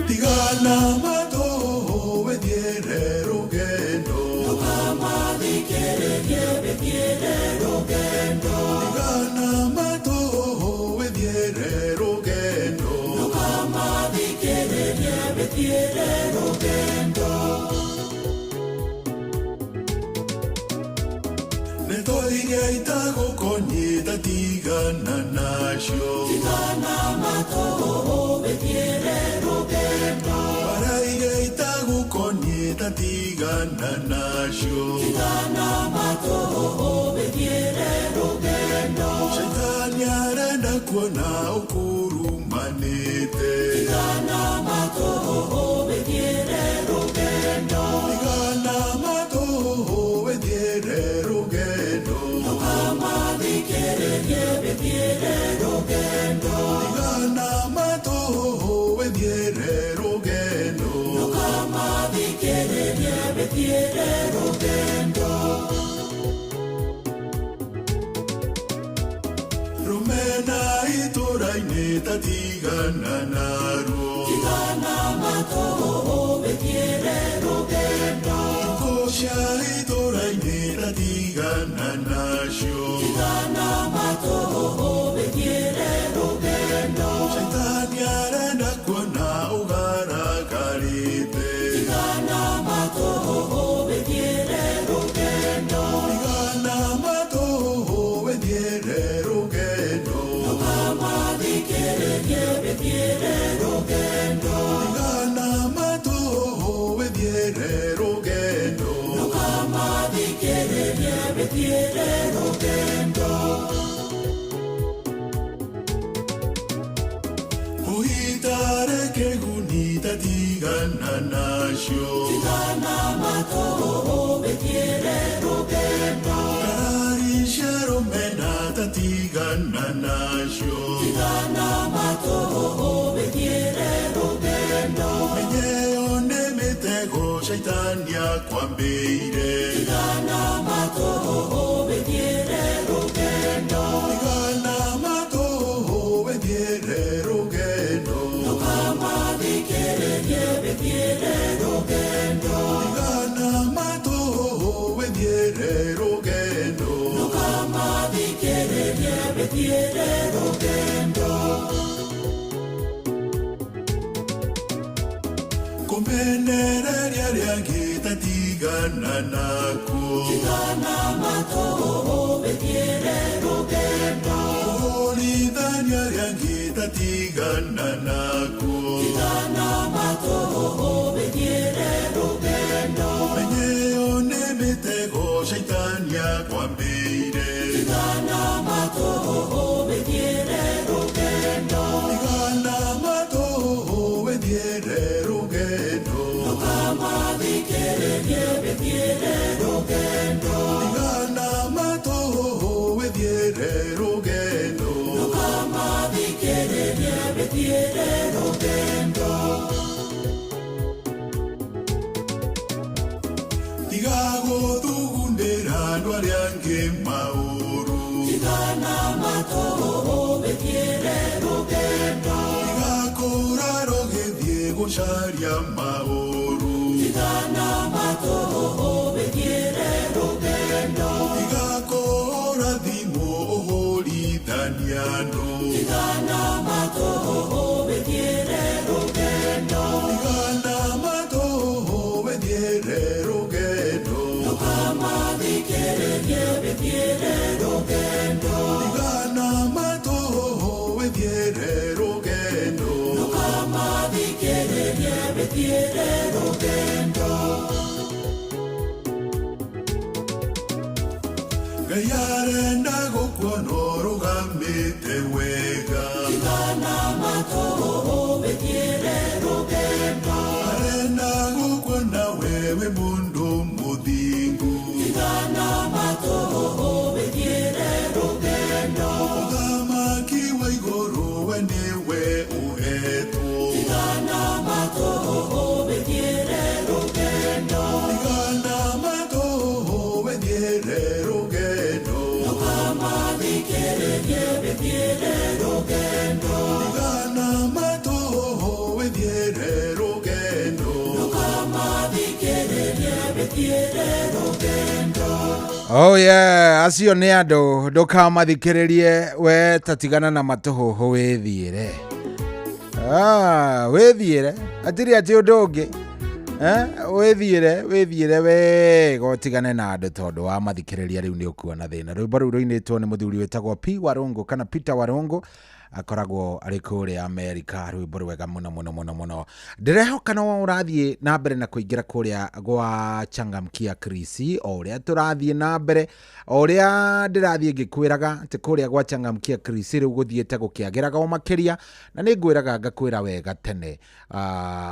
Tigana matũhũ wethiere rũgendo ndũkamathikĩrĩrie wethiere rũgendo. Tigana matũhũ wethiere rũgendo ndũkamathikĩrĩrie wethiere rũgendo. Nĩtũiria itagũkoniĩ tigana nacio. Tigana matũhũ wethiere rũgendo. Baraiga itagũkoniĩ tigana nacio. Tigana matũhũ wethiere rũgendo. Shaitani arenda kuona ukurumanite. Tigana matoho wethiere rugendo. Tigana matoho wethiere rugendo. Nukamathikiririe wethiere rugendo. Tigana matoho wethiere rugendo. Nukamathikiririe wethiere rugendo. Rumena ituraine tatigana naruo. Tigana matoho wethiere rugendo. Kosha ituraine tatigana nasho. Tigana matoho wethiere rugendo. Shaitani arenda kuona ugaragarite. Tigana matoho wethiere rugendo. Tigana matoho wethiere rugendo. Nukamathikiririe wethiere rugendo. Tigana matoho wethiere rugendo. Nukamathikiririe wethiere rugendo. Muhitare keguni tatigana nasho. Tigana matoho wethiere rugendo. Kararisha romena tatigana nasho. Tigana matoho wethiere rugendo. Menyeo nemetego shaitani akwambeire. Tigana matoho wethiere rugendo. Tigana matoho wethiere rugendo. Nukamathikiririe wethiere rugendo. Tigana matoho wethiere rugendo. Nukamathikiririe wethiere rugendo. Kumenereria riangi tatigana nakuo. Tigana matoho wethiere rugendo. Kuholithania riangi tatigana nakuo. Tigana matoho wethiere rugendo. Menyeo nemitego shaitani akwambeire. Tigana matoho wethiere rugendo. Tigana matoho wethiere rugendo. Nukamathikiririe wethiere rugendo. Tigana matoho wethiere rugendo. Nukamathikiririe wethiere rugendo. Tigaguthugundira andu aria angi mauru. Tigana matoho wethiere rugendo. Tigakura rugithie gucaria mauru. Tigana matoho wethiere rugendo. Tigakora thimu uhurithania andu. Tigana matoho wethiere rugendo. Tigana matoho wethiere rugendo. Nukamathikiririe wethiere rugendo. Tigana matoho wethiere rugendo. Nukamathikiririe wethiere rugendo. Ngai arenda gukuona urugamite wega. Tigana matoho wethiere rugendo. Arenda gukuona wewe mundu muthingu. Tigana matoho wethiere rugendo. Uthamaki wa iguru we niwe uhetwo. Tigana matoho wethiere rugendo. Tigana matoho wethiere rugendo. Nukamathikiririe wethiere rugendo. Tigana matoho wethiere rugendo. Nukamathikiririe wethiere rugendo. Oh yeah, acio nĩ andũ ndũkamathikĩrĩrie we tatigana na matũhũhũ wĩthiĩre. Wĩthiĩre atirĩ atĩ ũndũ ũngĩ. Wĩthiĩre wega ũtigane na andũ tondũ wa mathikĩrĩria rĩu nĩ ũkuona thĩna. Rwĩmbo rũu rũinĩtwo nĩ mũthuri wĩtagwo P Warungu kana Peter Warungu. akoragwo ari kuri America rwimbo rwega muno ndirehoka no urathie na mbere na kuingira kuria gwa Changamkia Chris oria turathie na mbere oria ndirathie ngikwiraga te kuria gwa Changamkia Chris riu guthiete gukiageraga o makiria na ningwiraga ngakwira wega tene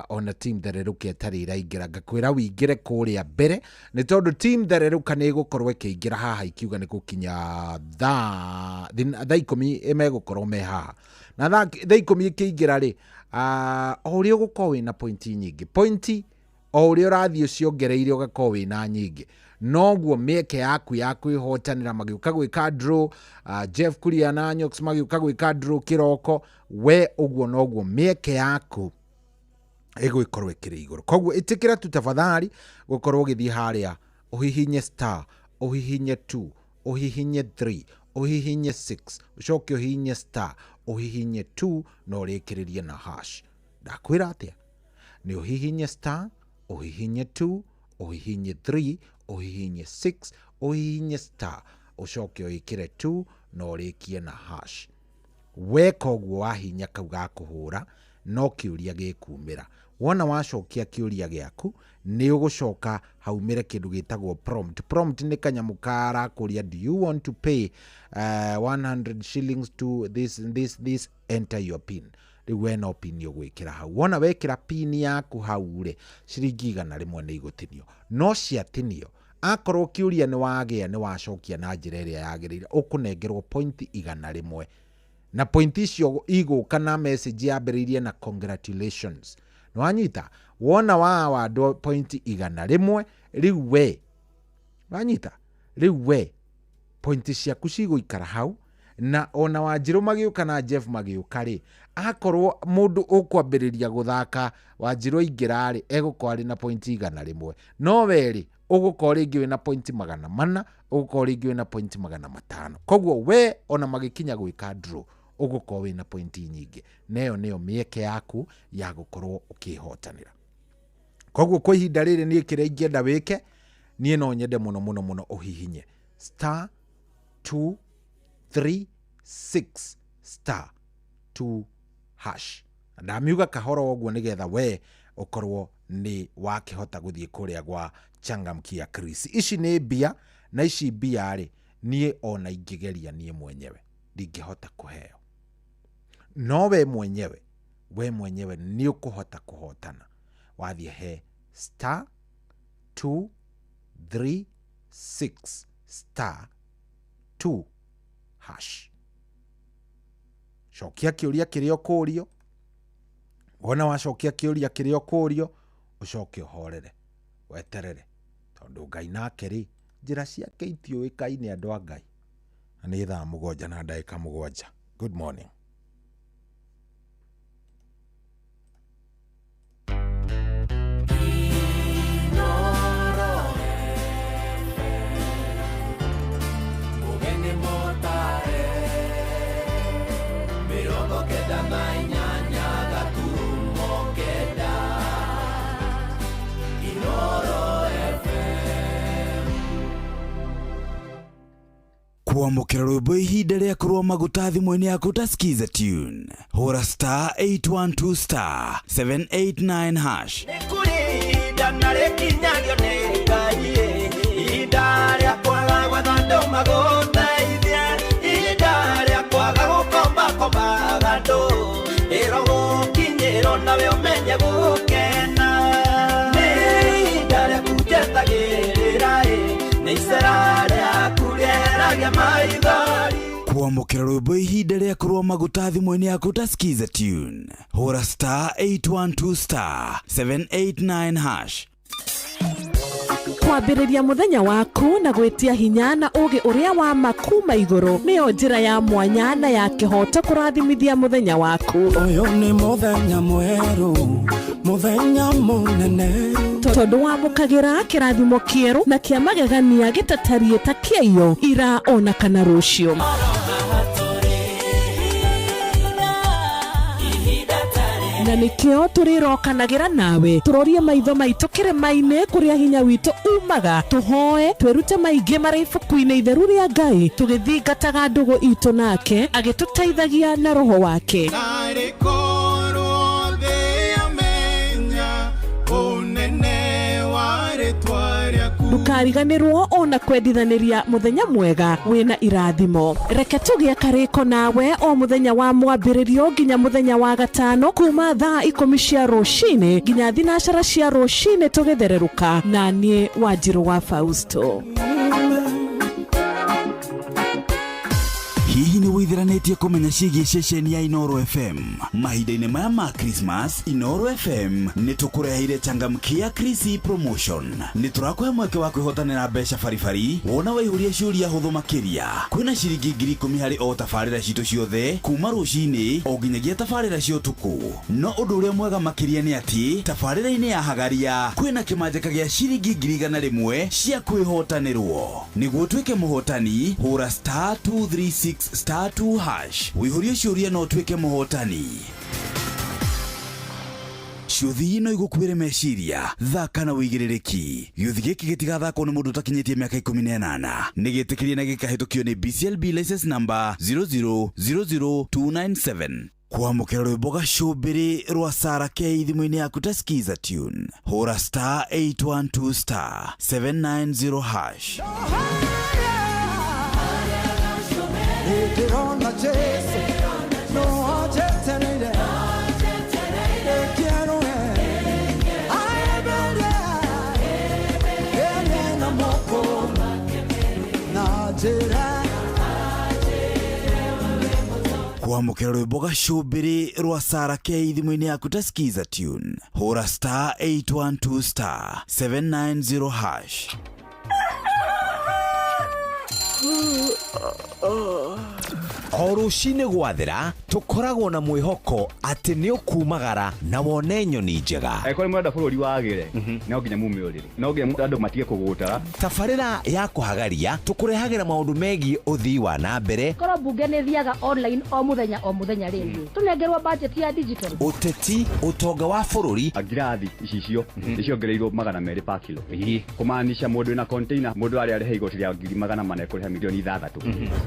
ona team thereruke tari raingira ngakwira wingire kuria mbere ni tondu team thereruka ni gukorwo ikiingira haha ikiuga ni gukinya thaa 10 emegukorwo me haha na thaa 10 ikiingira ri oria gukorwo wina pointi nyingi pointi oria urathie ciongereire ugakorwo wina nyingi noguo mieke yaku ihotanira magiuka gwika draw Jeff Kuria na Nyox magiuka gwika draw kiroko we uguo noguo mieke yaku igwikorwo ikiri iguru koguo itikira tu tafadhali gukorwo githii haria uhihinye star uhihinye 2 uhihinye 3 uhihinye 6 ucoke uhihinye star uhihinye 2 no urikiririe na hash ndakwira atia ni uhihinye star uhihinye 2 uhihinye 3 uhihinye 6 uhihinye star ucoke uikire 2 no urikie na hash weka uguo wahinya kau gakuhura no kiuria gikumira wona wacokia kiuria giaku ni ugucoka haumire kindu gitagwo prompt ni kanyamu kara kuria do you want to pay 100 shillings to this enter your pin riwe no pin yo gwikira hau wona wekira pin yaku hau ri ciringi 100 ni igutinio no ciatinio akorwo kiuria ni wagia ni wacokia na njira iria yagirire ukunengerwo point 100 na point icio iguka na message yambiririe na congratulations no wanyita wona wa point 100 riu we wanyita riu we point ciaku ciguikara hau na ona Wanjiru magiuka na Jeff magiuka ri akorwo mundu ukwambiriria guthaka Wanjiru ingira ri egukorwo na point 100 no weri ugukorwo ringi wina point 400 ugukorwo ringi wina point 500 koguo we ona magikinya gwika draw ugukorwo wina point nyingi neyo niyo mieke yaku ya gukorwo ukihotanira koguo kwa ihinda riri ni kire ingenda wike nie no nyende muno uhihinye star 236 star 2 hash ndamiuga kahoro oguo nigetha we ukorwo ni wakihota guthie kuria gwa Changamkia Chris ici ni bia na ici bia ri nie ona ingigeria nie mwenyewe ndingihota kuheo no we mwenyewe ni ukuhota kuhotana wathie he star 236 star 2 hash cokia kiuria kirio kurio wona wacokia kiuria kirio kurio ucoke uhorere weterere tondu Ngai nake ri njira ciake itiuikaine andu a Ngai ni thaa 7 na dakika 7 good morning kuamukira rwimbo ihinda ria kurwa maguta thimũ-inĩ yaku ta skiza tune hura star 812 star 789 hash Nikurinda na rekinyagio ni Ngai ihinda ria kwaga gwetha magũteithie ihinda ria kwaga gũkomba andũ ĩro gũkinyĩrwo nawe ũmenye gũkena nĩ ihinda ria kunjetagĩrĩra nĩ icera rĩaku rĩeragia maithori kuamukira rwimbo ihinda ria kurwa maguta thimũ-inĩ yaku ta skiza tune hura star 812 star 789 hash kwambĩrĩria mũthenya waku na gwĩtia hinya na ũgĩ ũrĩa wa makuma igũrũ nĩyo njĩra ya mwanya na ya kĩhoto kũrathimithia mũthenya waku ũyũ nĩ mũthenya mwerũ mũthenya mũnene tondũ wamũkagĩra kĩrathimo kĩerũ na kĩa magegania gĩtatariĩ ta kĩayo ira ona kana rũciũ na nikio turirokanagĩra nawe turorie maitho maitũ kĩrĩma-inĩ kũrĩa hinya witũ umaga tuhoe twĩrute maingĩ marĩ ibuku-inĩ itheru rĩa Ngai tũgĩthingataga ndũgũ itũ nake agĩtũteithagia na roho wake. Ndukariganĩrwo ona kwendithanĩria mũthenya mwega wĩna irathimo. Reke tũgĩe karĩko nawe o mũthenya wa mwambĩrĩrio nginya mũthenya wa gatano kuma thaa 10 cia rũcinĩ nginya thinacara cia rũcinĩ tũgĩthererũka na niĩ Wanjirũ wa Fausto. Hihi ni wĩthiranĩtie kũmenya ciĩgiĩ ceceni ya Inoro FM? Mahinda-inĩ maya ma Christmas, Inoro FM nĩ tũkũreheire changamkia Krisi Promotion. Nĩ tũrakũhe mweke wa kwĩhotanĩra mbeca baribari wona waihũria ciũria hũthũ makĩria. Kwĩna ciringi 10,000 harĩ o tabarĩra citũ ciothe kuma rũcinĩ o nginyagia tabarĩra cia ũtukũ. No ũndũ ũrĩa mwega makĩria nĩ atĩ tabarĩra-inĩ ya Hagaria kwĩna kĩmanjĩka gĩa ciringi 100,000 cia kwĩhotanĩrwo. Nĩguo tuĩke mũhotani, hũra *236*2# wĩihũrie ciũria no tuĩke mũhotani. Ciũthi ino igũkuĩre meciria, thaka na wĩigĩrĩrĩki. Gĩũthi gĩkĩ gĩtigathakwo nĩ mũndũ ũtakinyĩtie mĩaka 18. Nĩ gĩtĩkĩrie na gĩkahĩtũkio nĩ BCLB license number 0000297. Kwamũkĩra rwĩmbo gacũmbĩrĩ rwa Sarah K thimũ-inĩ yaku ta skiza tune. Hũra *812*790#. Kwamũkĩra rwĩmbo gacũmbĩrĩ rwa Sarah K thimũ-inĩ yaku ta skiza tune. Hũra *812*790#. O rũcinĩ gwathĩra tũkoragwo na mwĩhoko atĩ nĩ ũkumagara na wone nyoni njega. Angĩkorwo mũrenda bũrũri wagĩre no nginya mume ũrĩrĩ, no nginya andũ matige kũgũtara. Tabarĩra ya kũhagaria tũkũrehagĩra maũndũ megiĩ ũthii wa na mbere. Korwo mbunge nĩ thiaga online o mũthenya rĩngĩ tũnengerwo budget ya digital. Ũteti, ũtonga wa bũrũri. Ngirathi icicio nĩciongereirwo 200 per kilo. Kũmaanisha mũndũ wĩna container, mũndũ arĩa arĩhe igoti rĩa 400 kũrĩha milioni 6.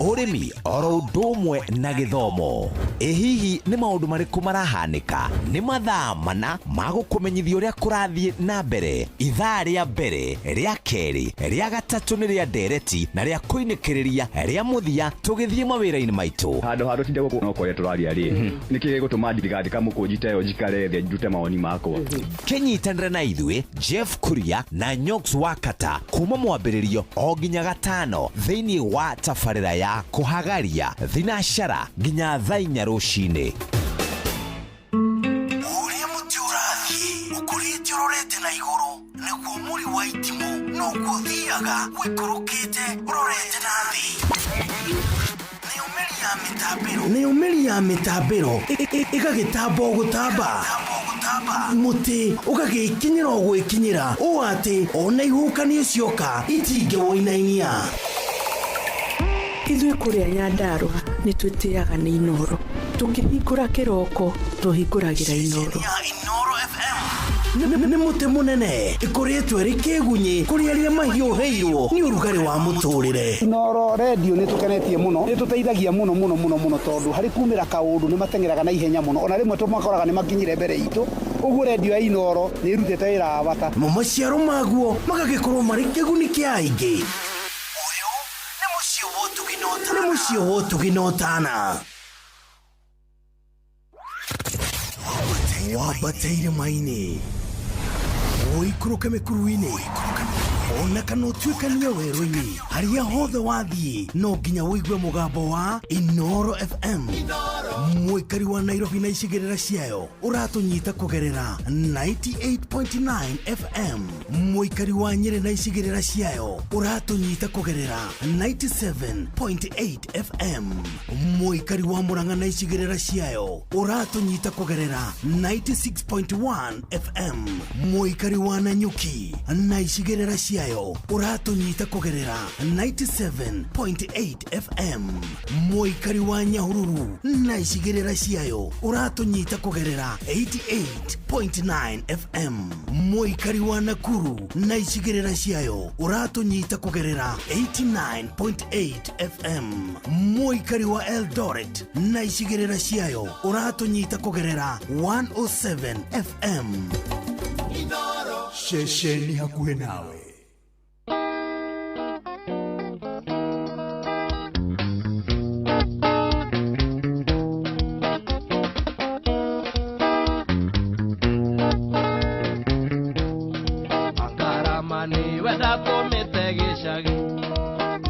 Ũrĩmi oro ũndũ ũmwe na gĩthomo. Hihi nĩ maũndũ marĩkũ marahanĩka? Nĩ mathaa mana ma gũkũmenyithia ũrĩa kũrathiĩ na mbere. Ithaa rĩa mbere, rĩa kerĩ, rĩa gatatũ nĩ rĩa ndereti na rĩa kũinĩkĩrĩria rĩa mũthia tũgĩthiĩ mawĩra-inĩ maitũ. Handũ tinde gũkũ no kũrĩa tũraria rĩ. Nĩkĩ gĩgũtũma ndirikati kamũkũnjita yo njikare thĩ njute mawoni makwa. Kĩnyitanĩre na ithuĩ Jeff Kuria na Nyox Wakata kuma mwambĩrĩrio o nginya gatano thĩinĩ wa tabarĩra ya kũhagaria thinacara nginya thaa 4 rũcinĩ. Ũrĩa mũtĩ ũrathiĩ ũkũrĩte ũrorete na igũrũ nĩguo mũri wa itimũ no gũthiaga wĩkũrũkĩte ũrorete na thĩ. Nĩ ũmĩri ya mĩtambĩro ĩgagĩtamba o gũtamba. Mũtĩ ũgagĩkinyĩra o gwĩkinyĩra ũũ atĩ ona ihukanio cioka itingĩwoinainia. Ithuĩ kũrĩa Nyandarua nĩ twĩtĩaga nĩ Inoro. Tũkĩhingũra kĩroko tũhingũragĩra Inoro. Nĩ mũtĩ mũnene ĩkoretwo ĩrĩ kĩgunyi kũrĩ arĩa mahiũhĩirwo nĩ ũrugarĩ wa mũtũrĩre. Inoro radio nĩ tũkenetie mũno, nĩ tũteithagia mũno tondũ harĩ kumĩra kaũndũ nĩ matengeraga na ihenya mũno, ona rĩmwe tũmakoraga nĩ makinyire mbere itũ. Ũguo radio ya Inoro nĩ irutĩte wĩra wa bata. Maciaro maguo magagĩkorwo marĩ kĩguni kĩa aingĩ. Nĩ mũciĩ wa ũtuginotana. Wambateire maini ũikũrũke mĩkuru-inĩ ona kana ũtuĩkania werũ-inĩ harĩa hothe wathiĩ no nginya wĩigue mũgambo wa Inoro FM. Mũikari wa Nairobi na icigĩrĩra ciayo ũratũnyita kũgerera 98.9 FM. Mũikari wa Nyĩrĩ na icigĩrĩra ciayo ũratũnyita kũgerera 97.8 FM. Mũikari wa Murang'a na icigĩrĩra ciayo ũratũnyita kũgerera 96.1 FM. Mũikari wa Nanyuki na icigĩrĩra ciayo ũratũnyita kũgerera 97.8 FM. Mũikari wa Nyahururu na icigĩrĩra ciayo ũratũnyita kũgerera 88.9 FM. Mũikari wa Nakuru na icigĩrĩra ciayo ũratũnyita kũgerera 89.8 FM. Mũikari wa Eldoret na icigĩrĩra ciayo ũratũnyita kũgerera 107 FM. Shesheni hakuhe nawe. Angaramani wenda komete gicagi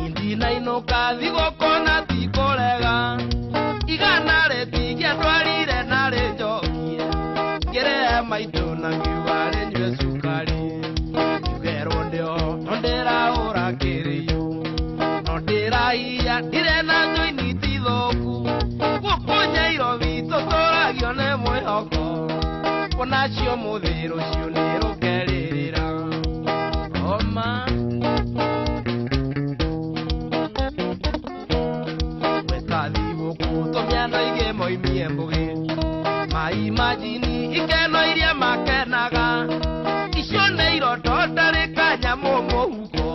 indina inoka thigo kona tikorega igana retigia ndwarire na rĩnjokie ngĩrehe maitũ na ngiuga rĩnyue cukari ngiugerwo ndio no ndĩraũra kĩrĩyo no ndĩrahia ndirĩ na njoini tithũku gũkũ Nyairobi tũtũragio nĩ mwĩhoko onacio mũthĩ rũciũ nĩ rũkerĩrĩra oma wetathi gũkũ tũmĩanda igĩ moimie mbũgĩ maimajini ikeno iria makenaga icio nĩ iroto ndarĩ kanyamũ mũhuko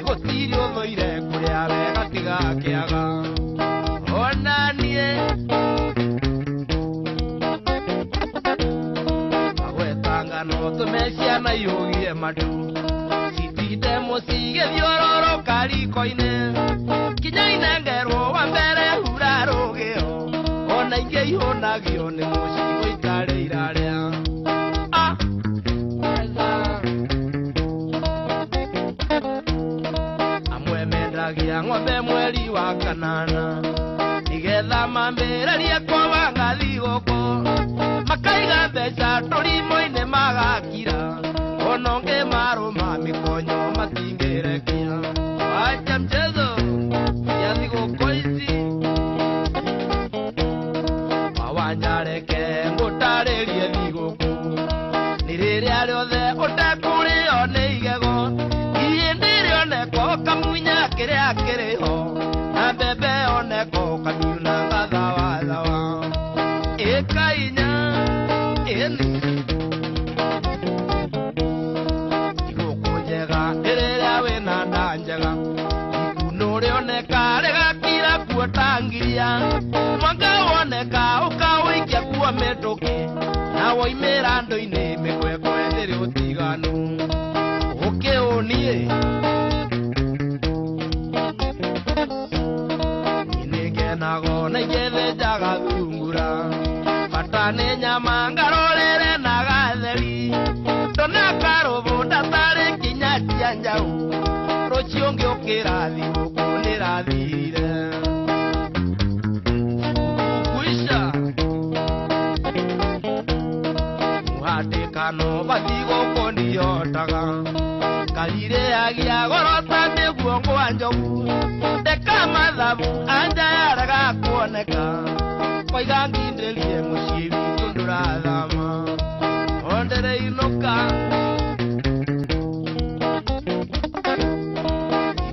gũtirĩ ũthũire kũrĩa wega tiga kĩaga ona niĩ agwetangano tũmeciana iyũgie matu citinde mũcige thiũrũrũka riko-inĩ kinya inengerwo wa mbere hura rũgĩo ona ingĩ ihũnagio nĩ mũcigo itarĩ irarĩa amwe mendagia ng'ombe mweri wa kanana nigetha mambĩrĩrie kwabanga thigũkũ makaiga mbeca tũrimo-inĩ magakira ona ũngĩ marũma mĩkonyo matingĩrekia wacha mchezo ya thigũkũ ici wawanjareke ngũtarĩrie thigũkũ nĩ rĩrĩa rĩothe ũtekũrĩo nĩ igego ihĩndĩ rĩoneko kamunya kĩrĩa kĩrĩho na mbembe oneko kamiuna gathawa ĩkainya ĩni thigũkũ njega nĩ rĩrĩa wĩna nda njega ikuno rĩoneka rĩgakira kuo tangiria mwanga woneka ũkawĩikia kuo mĩtũkĩ na woimĩra ndũ-inĩ mĩkwekwe ndĩrĩ ũtiganu ũkĩũniĩ nĩngenago na igĩthĩnjaga thungura bata nĩ nyama ngarorere na gatheri ndona karũbũ ndatarĩ kinya cia njaũ rũciũ ngĩũkĩra thigũkũ nĩrathirire kuisha mũhatĩkano bathigũkũ ndiyotaga karirĩagia gorota nĩguo ngwa njogu ndeka mathabu anja yaraga kuoneka koiga ngindĩrie mũciĩ witũ ndũrathama ondere inoka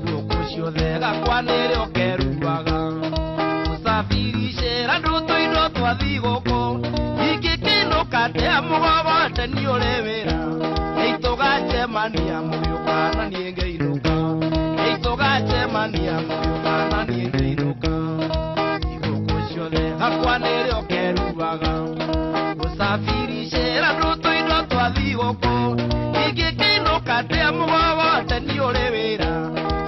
thigũkũ ciothe gakwa nĩrĩ ũkeruaga mũsafiricĩra ndũtũ-indo twa thigũkũ ingĩkĩinũka ndĩa mũgogote nĩ ũrĩ wĩra nĩitũgacemania mũgĩũkana niĩ ngĩinũka nĩitũgacemania mũgĩũkana niĩ ngĩinũka thigũkũ ciothe gakwa nĩrĩ ũkeruaga mũsafiricĩra ndũtũ-indo twa thigũkũ ingĩkĩinũka ndĩa mũgogote nĩ ũrĩ wĩra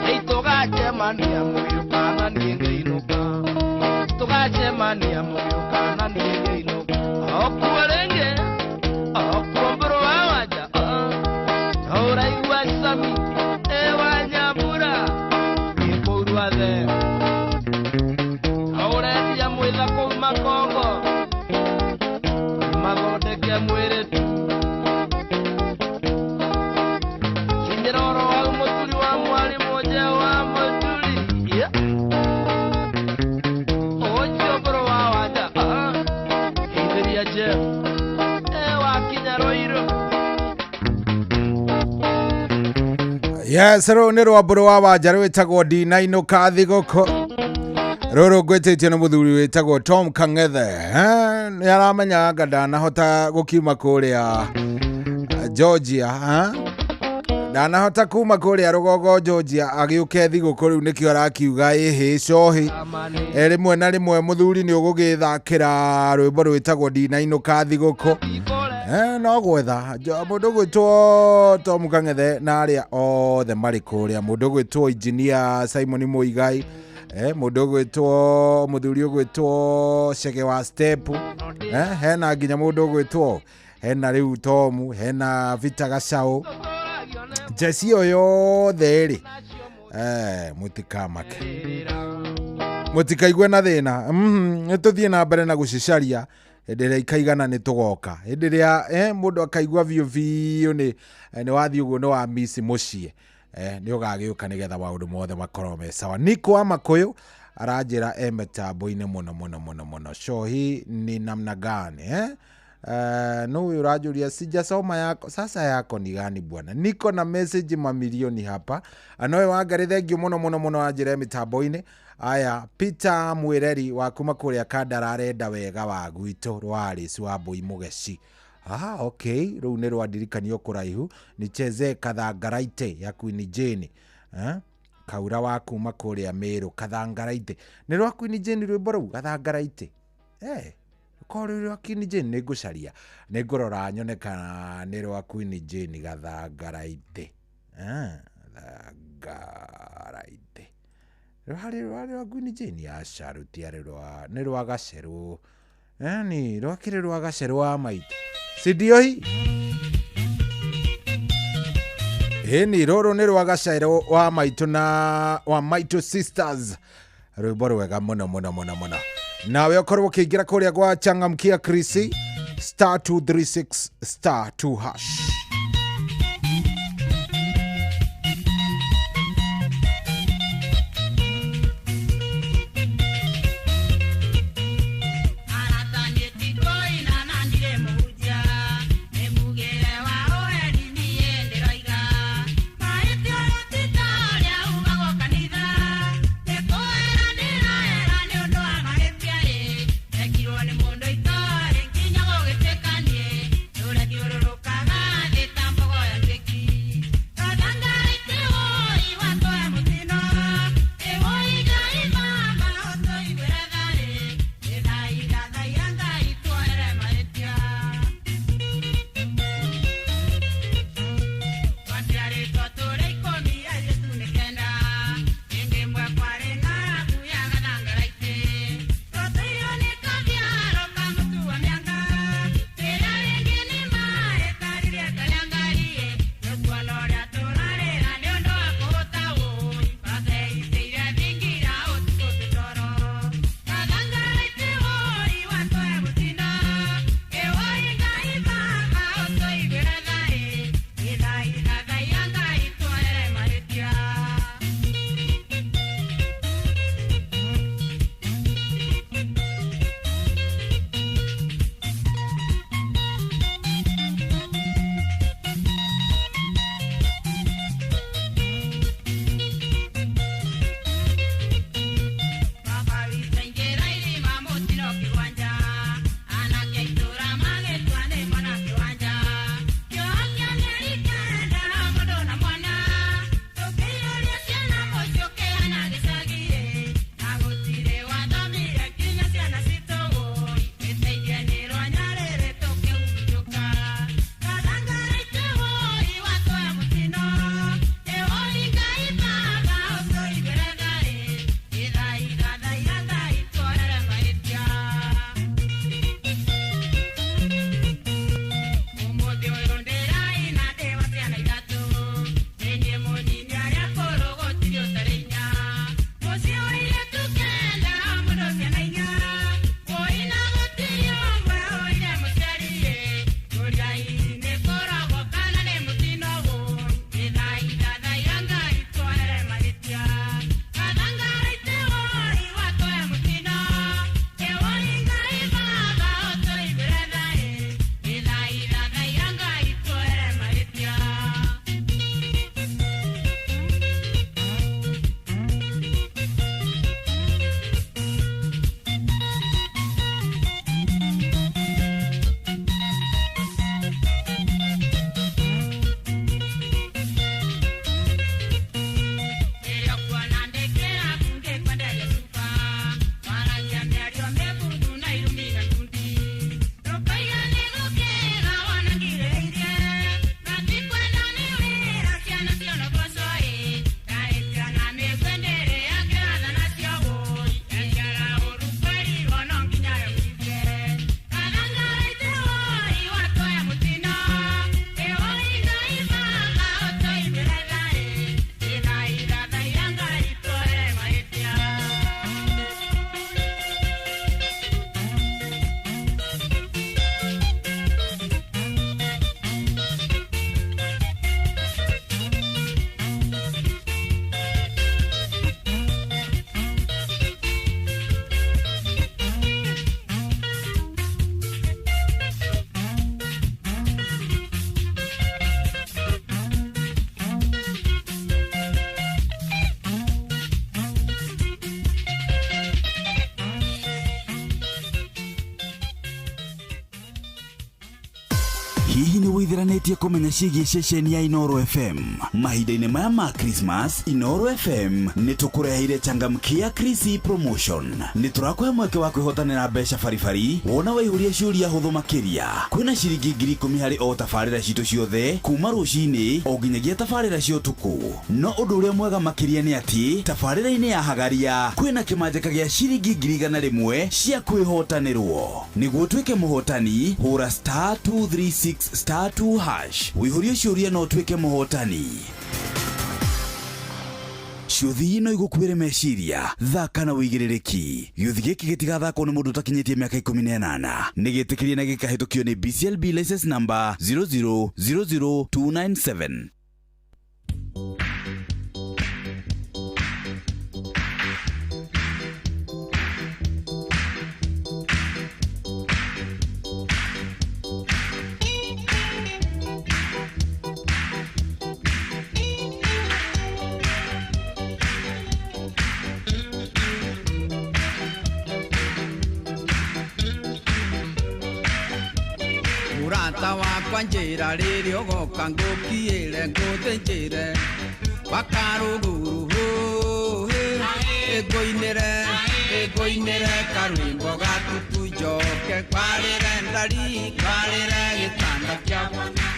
nĩitũgacemania mũgĩũkana niĩ ngĩinũka tũgacemania mũgĩũkana niĩ ngĩinũka okuo rĩngĩ okuo mbũrũ wa wanja ũraigua sami ewa nyambura gĩkũrua the ũrendia mwĩtha kũu makongo mathondeke mwĩrĩ tu kinyĩra oro wau mũturi wa mwarimũ nje wa mũturi ũcio mbũrũ wa wanja geithĩria Jeff ewa kinya Roiro. Yes, rũu nĩ rwambũrũ wa wanja rwĩtagwo ndinainũka thigũkũ Roro gwetete no muthuri wetagwo Tom Kang'ethe ni aramenya ngada hota gukiuma kuria Georgia ndanahota kuma kuria rugogo Georgia agiuke thigũkũ riu nikio arakiuga ihi cohi rimwe na rimwe muthuri ni ugugithakira rwimbo rwitagwo ndinainuka thigũkũ no gwetha mundu gwitwo Tom Kang'ethe na aria othe mari kuria mundu gwitwo engineer Simon Muigai mundu gwitwo muthuri gwitwo Chege wa Step hena nginya mundu gwitwo hena riu Tom hena Vita Gacau Jesi oyo theri mutikamake mutikaigwe na thina nituthie na mbere na gucicaria ndiria ikaigana ni tugoka ndiria mundu akaigwa biu ni wathi uguo no wa miss mucie ni ugagiuka nigetha maundu mothe makorwo me sawa. Niko Amakuyu aranjira metambo-ini muno shohi ni namna gani no urajuria sijasoma yako sasa yako ni gani bwana. Niko na message mamilioni hapa anoe wangari thengio muno anjira mitambo-ini. Aya Peter Mwireri wa kuma kuria Kandara arenda wega wa gwito rwarici wa Mbui Mugeci. Okay, rau ni rwandirikanio kuraihu nicheze Kathangaraite ya Queen Jane Kaura wa kuma kuria Meru. Kathangaraite ni rwa Queen Jane rwimbo rau Kathangaraite kore rwa Queen Jane ni ngucaria ni ngurora nyone kana ni rwa Queen Jane Kathangaraite Kathangaraite rwari rwa Queen Jane ya sharuti ari rwa ni rwa Gaceru ni rwa kire rwa Gaceru wa Maitu sidio hi ni roro ni rwa Gaceru wa Maitu na wa Maitu Sisters rwimbo rwega muno nawe ukorwo ukiingira kuria gwa Changamkia Krisi *236 *2#. Ni mundo itore, kinya gogitwekanie, ura kiururukaga hihi ni withiranetie kumenya ciĩgiĩ ceceni ya Inoro FM? Mahinda-inĩ maya ma Christmas, Inoro FM nĩ tũkũreheire changamkia Krisi Promotion. Nĩ tũrakũhe mweke wa kwĩhotanĩra mbeca baribari wona waihũria ciũria hũthũ makĩria. Kwĩna ciringi 10,000 harĩ o tabarĩra citũ ciothe kuma rũcinĩ o nginyagia tabarĩra cia ũtukũ. No ũndũ ũrĩa mwega makĩria nĩ atĩ tabarĩra-inĩ ya Hagaria kwĩna kĩmanjĩka gĩa ciringi 100,000 cia kwĩhotanĩrwo. Nĩguo tuĩke mũhotani, hũra *236*2# wĩihũrie ciũria no tuĩke mũhotani. Ciũthi no igũkuĩre meciria, thaka na wĩigĩrĩrĩki. Gĩũthi gĩkĩ gĩtigathakwo nĩ mũndũ ũtakinyĩtie mĩaka 18. Nĩ gĩtĩkĩrie na gĩkahĩtũkio nĩ BCLB license number 0000297. Murata wakwa njĩra rĩrĩa ũgoka ngũkiĩre ngũthĩnjĩre wakarũguru ĩngũinĩre karwĩmbo gatutu njoke kwarĩre ndari kwarĩre gĩtanda kĩa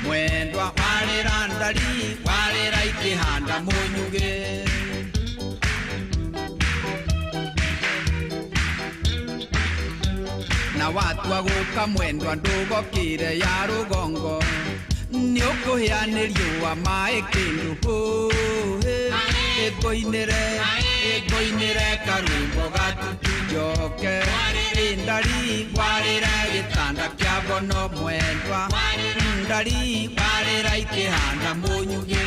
mwendwa kwarĩra ndari kwarĩra ikĩhanda mũnyugĩ. Na watua gũka mwendwa ndũgokĩre ya rũgongo nĩ ũkũhĩa nĩ riũa maĩ kĩndũ ĩngũinĩre karwĩmbo gatutu njoke ndari kwarĩra gĩtanda kĩa bono mwendwa ndari kwarĩra ikĩhanda mũnyugĩ.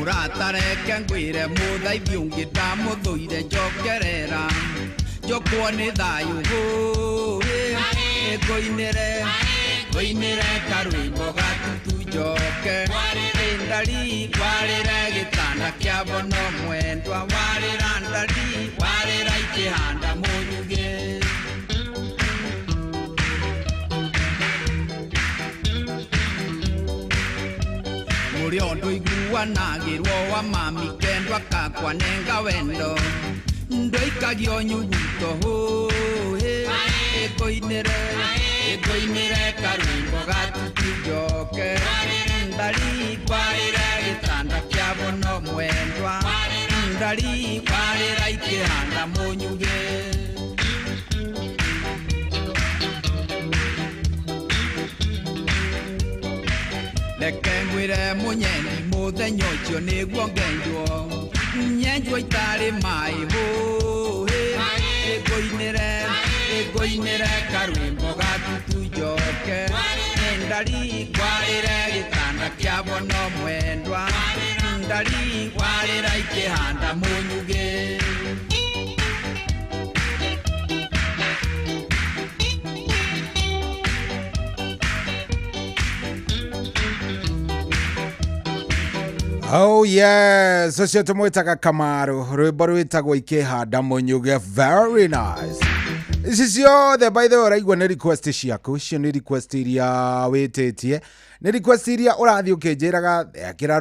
Muratareke ngwĩre mũthaithi ũngĩ ndamũthũire njokerera njokwo nĩ thayũ ĩngũinĩre karwĩmbo gatutu njoke ndari kwarĩra gĩtanda kĩa bono mwendwa warĩra ndari warĩra ikĩhanda mũnyugĩ. Mũrĩ o ndũiguanagĩrwo wa mami kendwa kakwa nenga wendo ndũikagio nyuguto ĩngũinĩre karwĩmbo gatutu njoke ndari kwarĩra gĩtanda kĩa bono mwendwa ndari kwarĩra ikĩhanda mũnyugĩ. Reke ngwĩre mũnyeni mũthenya ũcio nĩguo ngenjwo nyenjwo itarĩ maĩ ĩngũinĩre karwĩmbo gatutu njoke ndari kwarĩra gĩtanda kĩa bono mwendwa ndari kwarĩra ikĩhanda mũnyugĩ. Oh yes, ucio tumwitaga Kamaru, rwimbo rwitagwo ikĩhanda mũnyugĩ. Very nice. Ici ciothe by the way ũraigua nĩ request ciaku, icio nĩ request iria wĩtĩtie, nĩ request iria ũrathiĩ ũkĩnjĩraga thakĩra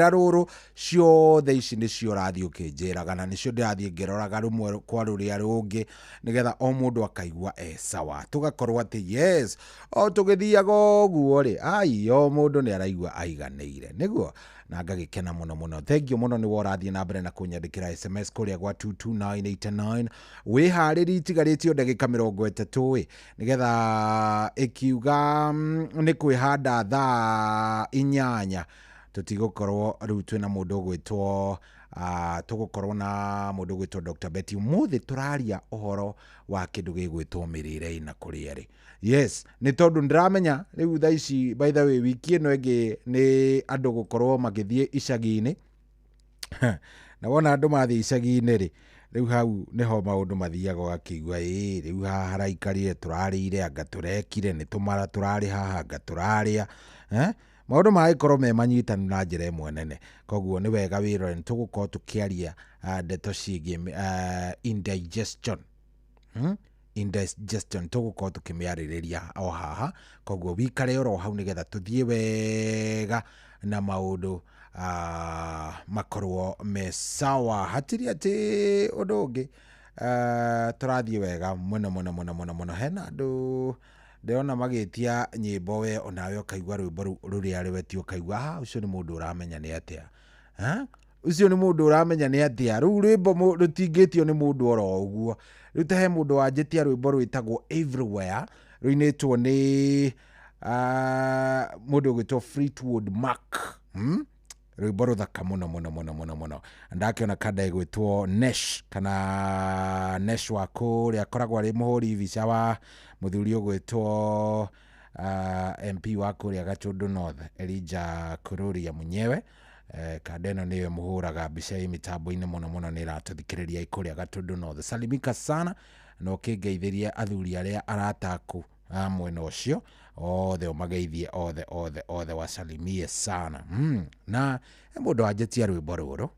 rũrũ, ciothe ici nĩcio ũrathiĩ ũkĩnjĩraga na nĩcio ndĩrathiĩ ngĩroraga rũmwe kwa rũrĩa rũngĩ nĩgetha o mũndũ akaigua sawa, tũgakorwo atĩ yes o tũgĩthiaga ũguo rĩ o mũndũ nĩ araigua aiganĩire nĩguo na ngagĩkena mũno. Thank you mũno nĩ worathiĩ na mbere na kũnyandĩkĩra SMS kũrĩa gwa 22989 wĩharĩri itigarĩtio ndagĩka 30 nĩgetha ĩkiuga nĩ kwĩhanda thaa 8 tũtigũkorwo rĩu twĩna mũndũ ũgwĩtwo tũgũkorwo na mũndũ ũgwĩtwo Dr. Betty. Mũthĩ tũraria ũhoro wa kĩndũ gĩgwĩtwo mĩrĩre na kũrĩa rĩ. Yes, nĩ tondũ ndĩramenya rĩu thaa ici by the way wiki ĩno ĩngĩ nĩ andũ gũkorwo magĩthiĩ icagi-inĩ na wona andũ mathiĩ icagi-inĩ rĩ riu hau niho maundu mathiaga gakigwa riu haha haraikarire turarire anga turekire ni tumara turari haha anga turaria maundu magikorwo me manyitanu na njira imwe nene koguo ni wega wirore ni tugukorwo tukiaria ndeto ciĩgiĩ indigestion tugukorwo tukimiarĩrĩria o haha koguo wikare oro hau nigetha tuthie wega na maundu makorwo me sawa hatiri ati undu ungi turathie wega muno hena andu ndirona magitia nyimbo we onawe ukaigua rwimbo ruria ari wetio ukaigua ucio ni mundu uramenya ni atia ucio ni mundu uramenya ni atia riu rwimbo rutingitio ni mundu oro uguo riu te he mundu wanjitia rwimbo rwitagwo Everywhere ruinitwo ni mundu gwitwo Fleetwood Mac rwimbo ruthaka muno ndakiona kada gwitwo Nesh kana Nesh wa kuria akoragwo ari muhuri bica wa muthuri ugwitwo MP wa kuria Gatundu North Elijah Kururia munyewe kada ino niwe muhuraga bica ya mitambo-ini muno ni iratuthikiriria ikuria Gatundu North. Salimika sana no kingeithirie athuri aria arataku mwena ucio othe umageithie othe wasalimie sana na mundu anjitia rwimbo ruru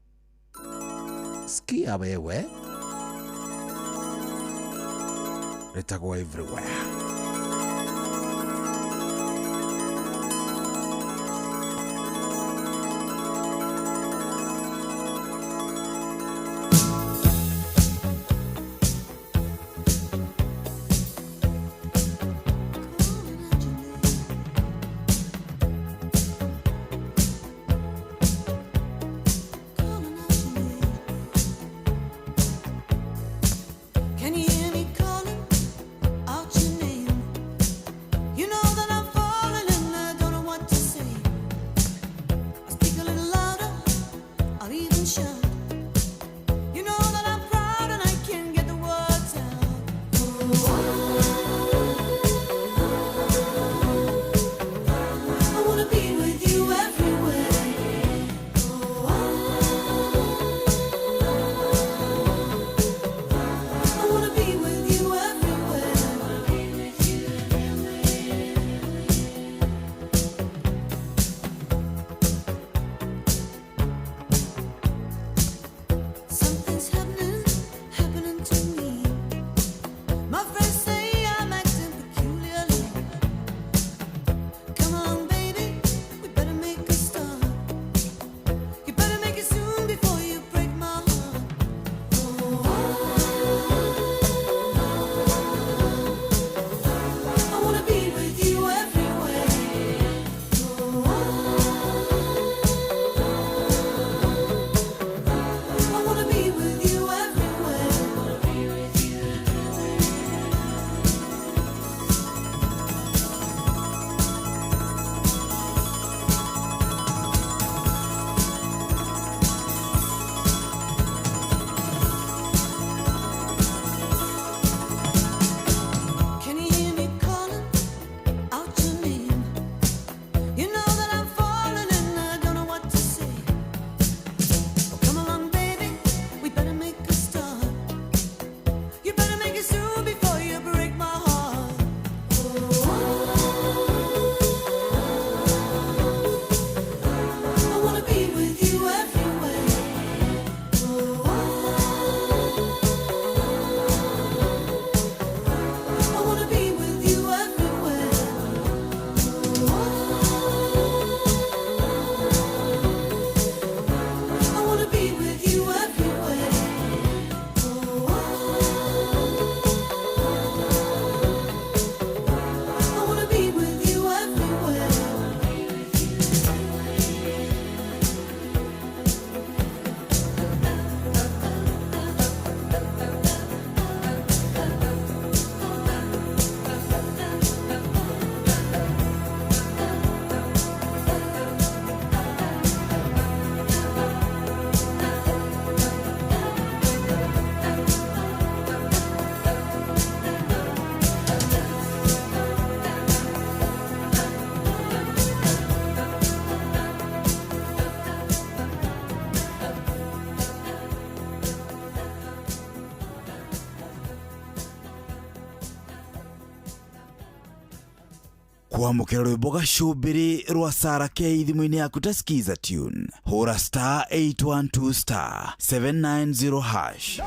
sikia wewe retagwo Everywhere. Can you hear me calling out your name? You know that I'm falling and I don't know what to say. I speak a little louder, I'll even shout. You know that I'm proud and I can't get the words out. I wanna be with you everywhere. I wanna be with kwamukira rwimbo gacumbiri rwa Sarah K thimu-ini yaku ta skiza tune hura star 812 star 790 hash.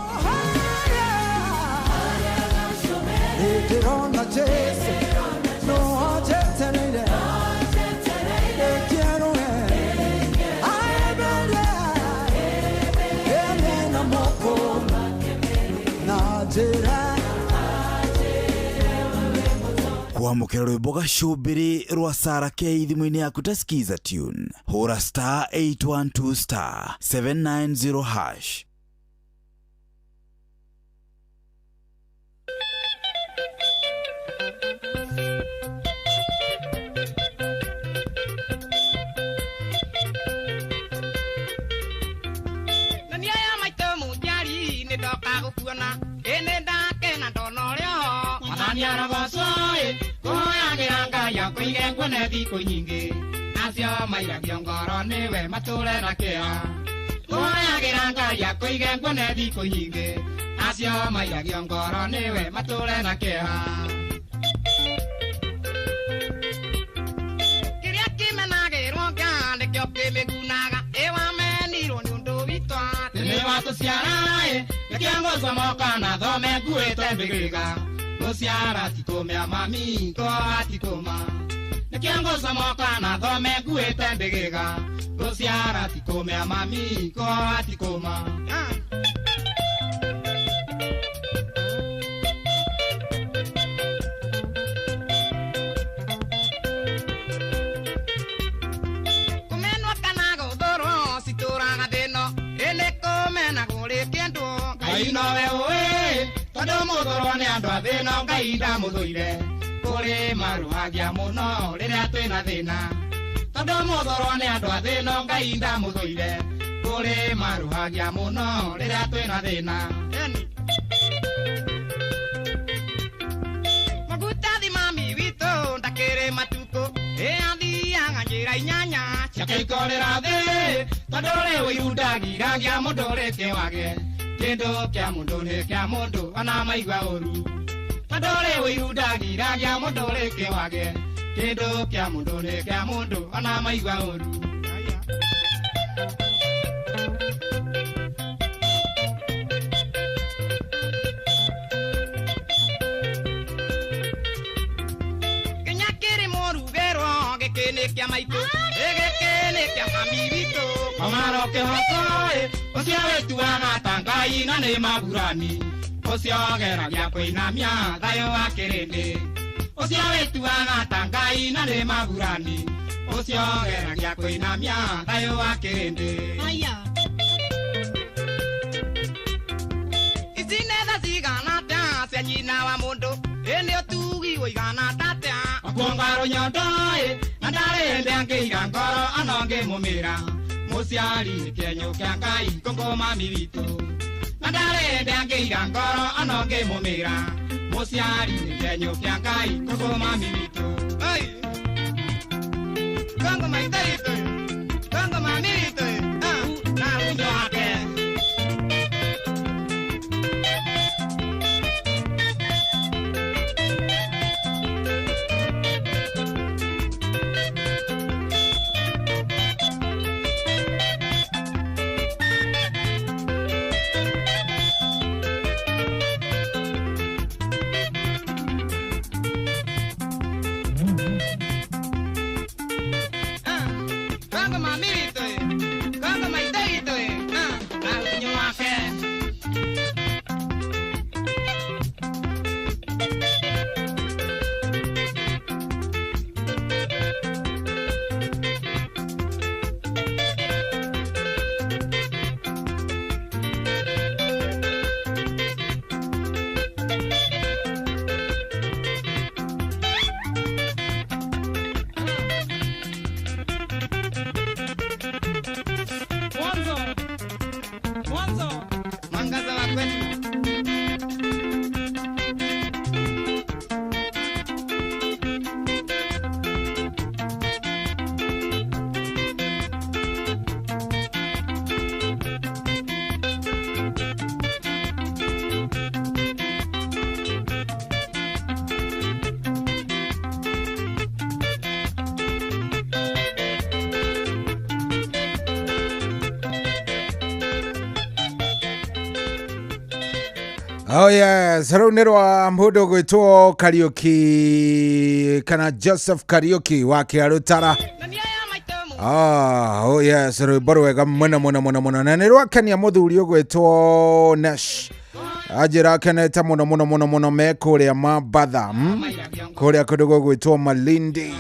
kwamukira rwimbo gacumbiri rwa Sarah K thimu-ini yaku ta skiza tune hura star 812 star 790 hash. Kwene thiko nyingi acio mairagia ngoro niwe mature na kia kuoyagira ngai akuige kwene thiko nyingi acio mairagia ngoro niwe mature na kia kiria kimenagirwo nga nikio kimigunaga iwamenirwo ni undu witwa tene watuciara nikiangozwa moka na thome nguite mbigiriga muciara tikumia mami ko atikuma Nikiangoza moka na thome nguite mbigiriga guciara tikumia mami ko atikuma kumenwa kana guthurwo cituraga thino ene kumena guri kindu ngai nowe uwi tondu muthurwo ni andu athino ngai ndamuthuire kuri maruhagia muno riria twina thina tondu muthurwo ni andu athino ngai ndamuthuire kuri maruhagia muno riria twina thina magutathi mami witu ndakiri matuko athiaga njira inyanya ciakaikorera thi tondu ri wirundagiragia mundu rike wage kindu kia mundu ni kia mundu ona maigua uru Adore wirundagiragia mundu rike wage kindu kia mundu ni kia mundu ona maigua uru Kinyakiri morugero gikini kia maitu gikini kia mami witu Omaro kihoko ucio wituaga tangai na ni maburani ucio geragia kwinamia thayo wa kirindi ucio wituaga tangai na ni maburani ucio geragia kwinamia thayo wa kirindi aya icinetha cigana ta cia nyina wa mundu ini utugi uigana tatia akwongaro nyondoi na ndarende angiiga ngoro anonge mumira muciari kenyo kia ngai kongo mami witu Mandare dangiga ngoro anonge mumira muciari kenyo kia ngai kongo mami witu hey kongo maitaito kongo mami witu na unjo hake Oh yes, rau nĩ rwa mũndũ gwĩtwo Kariuki kana Joseph Kariuki wa Kĩarũtara. Oh yes, rwĩmbo rwega mũno na nĩ rwakenia mũthuri ũgwĩtwo Nash. Ajira akenete mũno me kũrĩa Mambatha, kũrĩa kũndũ gwĩtwo Malindi.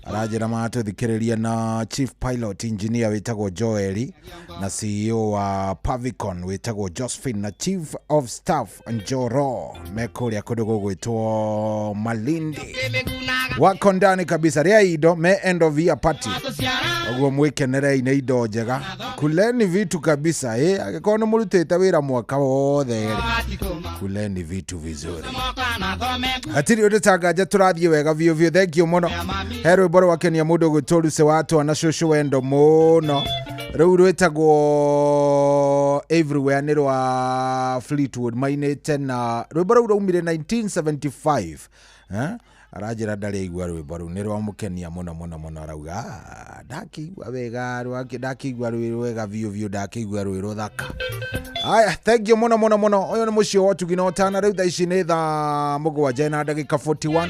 Arajira matũthikĩrĩria na Chief Pilot Engineer wĩtagwo Joeli na CEO wa Pavicon wĩtagwo Josephine na Chief of Staff Njoro me kũrĩa kũndũ gwĩtwo Malindi. Wako ndani kabisa ria indo me end of year party. Oguo mwĩkenerei indo njega. Kuleni vitu kabisa agĩkorwo nĩ mũrutĩte wĩra mwaka wothe kuleni vitu vizuri. Atiri ũndũtangaje tũrathiĩ wega biũ thank you mũno. Herwe bora wakenia mũndũ gwĩtwo Lucy watu na shushu wendo mũno. Rĩu rwĩtagwo Everywhere nĩ rwa Fleetwood mainĩte na rwĩmbo rũu raumire 1975. Arajira ndari igwa rwĩmbo rũu nĩ rwamũkenia mũno arauga ndakĩigua wega ndakĩigua wega biũ ndakĩigua rwĩ rũthaka. Aya thank you mũno ũyũ nĩ mũciĩ wa Tugina Otana. Rĩu thaa ici nĩ thaa 7 na ndagĩka 41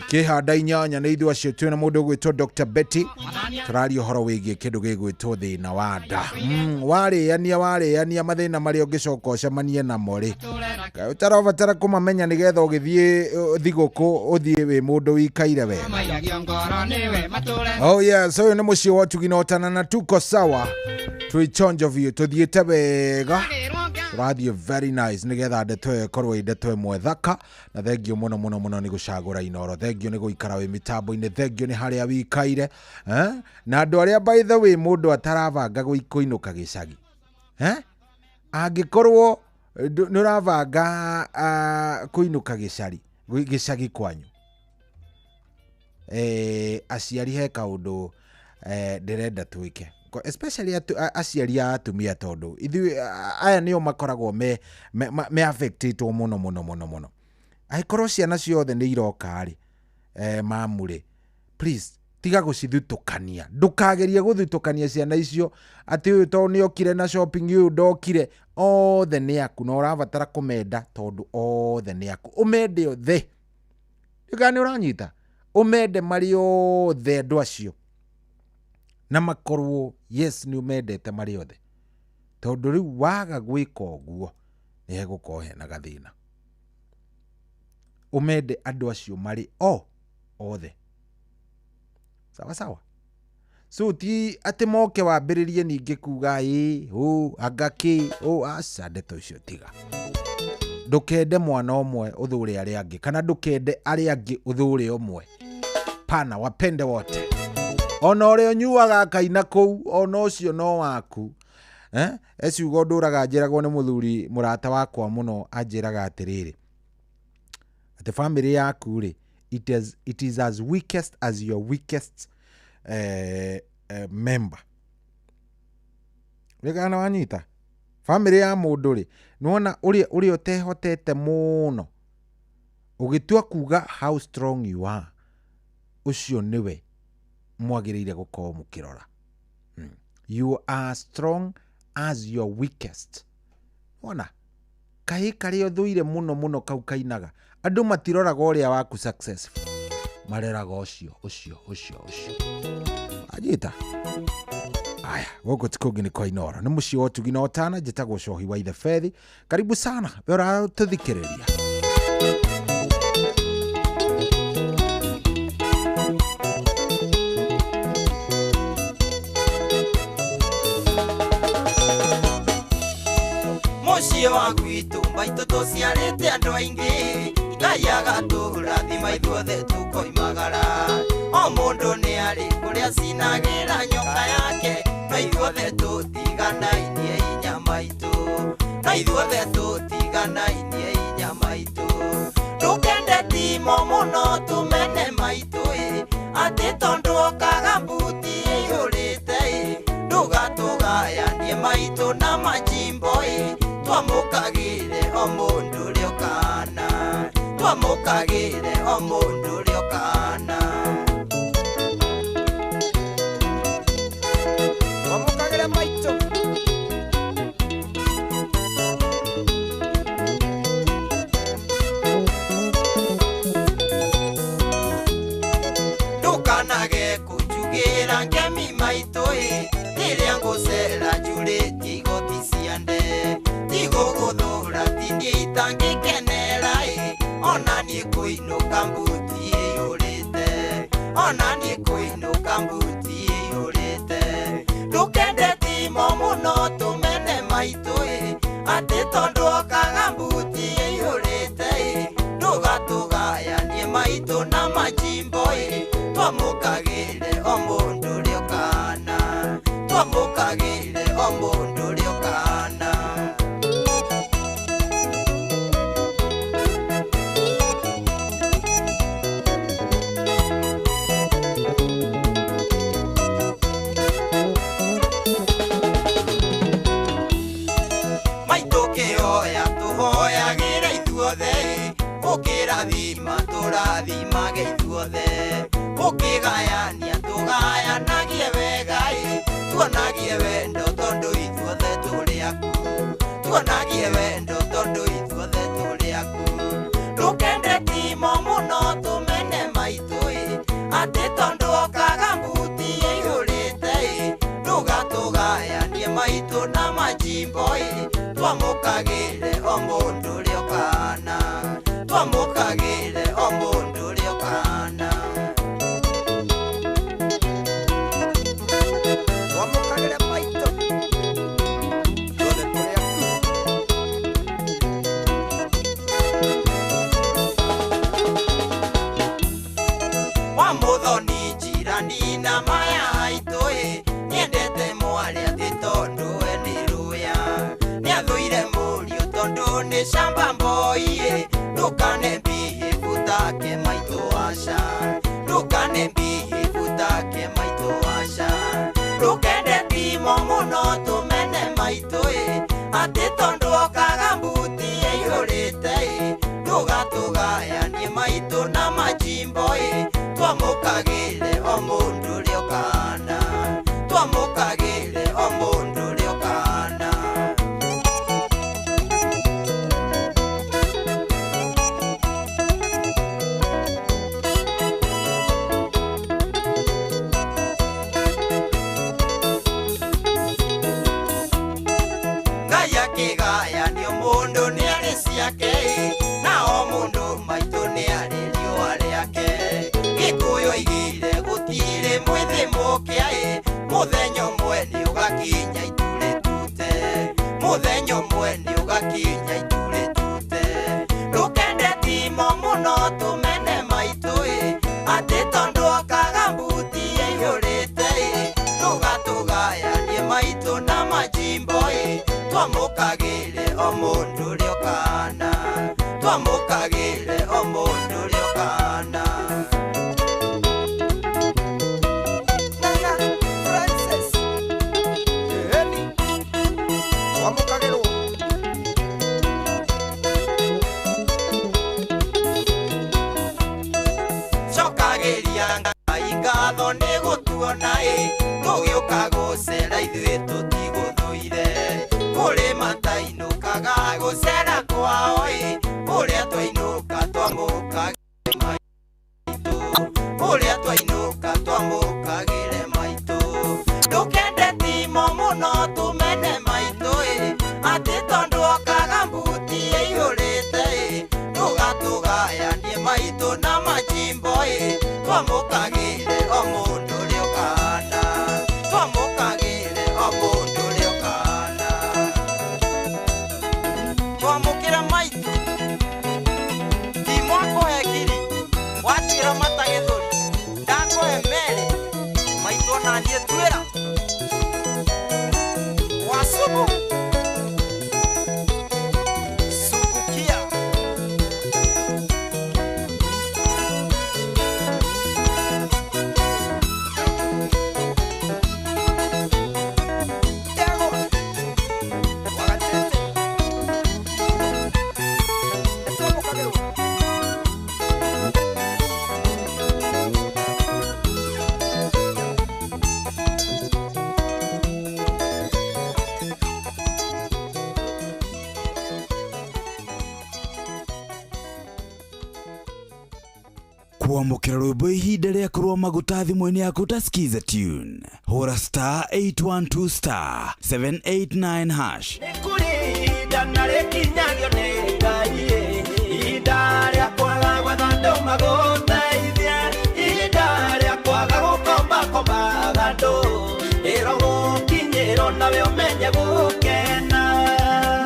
kĩhanda inyanya nĩ ithuĩ acio twĩna mũndũ gwĩtwo Dr. Betty. Tũraria ũhoro wĩgiĩ kĩndũ gĩgwĩtwo thĩna wa nda. Warĩania mathĩna marĩa ũngĩcoka ũcemanie namo rĩ ũtarabatara kũmamenya nĩgetha ũgĩthiĩ thigũkũ ũthiĩ wĩ mũndũ wikaire we. Oh yes, ũyũ nĩ mũciĩ wa Tugina Otana na tuko sawa twĩchonjo biũ tũthiĩte wega tũrathiĩ very nice nĩgetha ndeto ĩkorwo ndeto ĩmwe thaka na thengio mũno nĩ gũcagũra Inoro. Thengio nĩ gũikara wĩ mitambo-inĩ. Thengio nĩ harĩa wikaire na andũ arĩa by the way mũndũ atarabanga kũinũka gĩcagi angĩkorwo nĩ ũrabanga kũinũka gĩcagi kwanyu aciari he kaũndũ ndĩrenda twĩke, especially aciari a atumia tondũ ithuĩ aya nĩo makoragwo me affectĩtwo mũno. Angĩkorwo ciana ciothe nĩ iroka rĩ mamũrĩ please tiga gũcithutũkania. Ndũkagerie gũthutũkania ciana icio atĩ ũyũ tondũ nĩ okire na shopping ũyũ ndokire. Othe nĩ aku na ũrabatara kũmenda tondũ othe nĩ aku. Ũmende othe nĩ ũranyita ũmende marĩ othe andũ acio na makorwo yes nĩ ũmendete marĩ othe tondũ rĩu waga gwĩka ũguo nĩ hegũkorwo hena gathĩna. Ũmende andũ acio marĩ othe sawa. So ti atĩ moke wambĩrĩrie ningĩ kuga angaki aca ndeto icio tiga. Ndũkende mwana ũmwe ũthũre arĩa angĩ kana ndũkende arĩa angĩ ũthũre ũmwe. Pana wapende wote. Ona ũrĩa nyuaga kaina kũu ona ũcio no waku. Eciugo ndũraga njĩragwo nĩ mũthuri mũrata wakwa mũno anjĩraga atĩrĩrĩ atĩ family yaku rĩ it is as weakest as your weakest member. Wegana wanyita family ya mũndũ rĩ nĩwona ũrĩa ũtehotete mũno ũgĩtua kuga how strong you are ucio niwe mwagĩrĩire gũkorwo mũkĩrora. You are strong as your weakest. Wona kaĩ karĩa ũthũire mũno kau kainaga andũ matiroraga ũrĩa waku successful mareraga ũcio ajita. Aya gũkũ tikũngĩ nĩ kwa Inoro nĩ mũciĩ wa Tugina Otana. Njĩtagwo Cohi wa Ithefethi. Karibu sana wera tũthikĩrĩria. Mũciĩ wa gwitũ maitũ tũciarĩte andũ aingĩ Ngai agatũrathima ithuothe tũkoimagara. O mũndũ nĩ arĩ kũrĩa cinagĩra nyoka yake na ithuothe tũtiganainie inya maitũ ndũkende timo mũno tũmene maitũ atĩ tondũ okaga mbuti ĩihũrĩte ndũgatũgayanie maitũ na majimbo twamũkagĩre o mũndũ ũrĩa ũkana twamũkagĩre maitũ ona ni kuinuka mbuti yurite ona ni kuinuka mbuti yurite ndukende timo muno tumene maitui ati tondu okaga mbuti yurite ndugatugayanie maitu na majimbo twamukagire o mundu riokana twamukagire o mundu riokana ukirathima turathimage ithuothe ukigayania tugayanagie wega tuonagie wendo tondu ithuothe turi aku tuonagie wendo tondu ithuothe turi aku ndukende timo muno tumene maitui ati tondu okaga mbuti yurite ndugatugayanie maitu na majimbo twamukagire o mundu riokana twamukagire o mundu riokana twamukagire maitu tuothe turi aku wa muthoni njirani na maya haitui niendete mwaria ti tondu we ni ruya niathuire murio tondu ni shamba mboi ndukane behave utake maitu asha ndukane behave utake maitu asha ndukende timo muno tumene maitu ati tondu okaga mbuti yurite ndugatugayanie maitu na majimbo twamukagire o mundu riokana twamukagire o mundu riokana kigayania mundu ni ari ciake na o mundu maitu ni ari riua riake gikuyu igire gutire mwithi mukia muthenya umwe ni ugakinya iture tute muthenya umwe ni ugakinya iture tute ndukende timo muno tumene maitu ati tondu okaga mbuti yurite ndugatugayanie maitu na majimbo twamukagire o mundu riokana twamukagire o mundu riokana Francis Eni twamukagire cokagiria ngai ngatho ni gutuona tugiuka gucera ithuĩ tutiguthuire kuri matainukaga gucera kwao uria twainuka twamukagire maitu uria twainuka twamukagire maitu ndukende timo muno tumene maitu ati tondu okaga mbuti yurite ndugatugayanie maitu na majimbo twamukagire o mundu riokana twamukagire o mundu riokana twamukira maitu timwakohe ngiri watira matagithuri ndakohe mere maitu onanie twira wasubu subukia kwamukira rwimbo ihinda ria kurwa maguta thimũ-inĩ yaku ta skiza tune hura star 812 star 789 hash Kuri ihinda na rĩkinyagio nĩ Ngai, ihinda rĩa wanjia gukena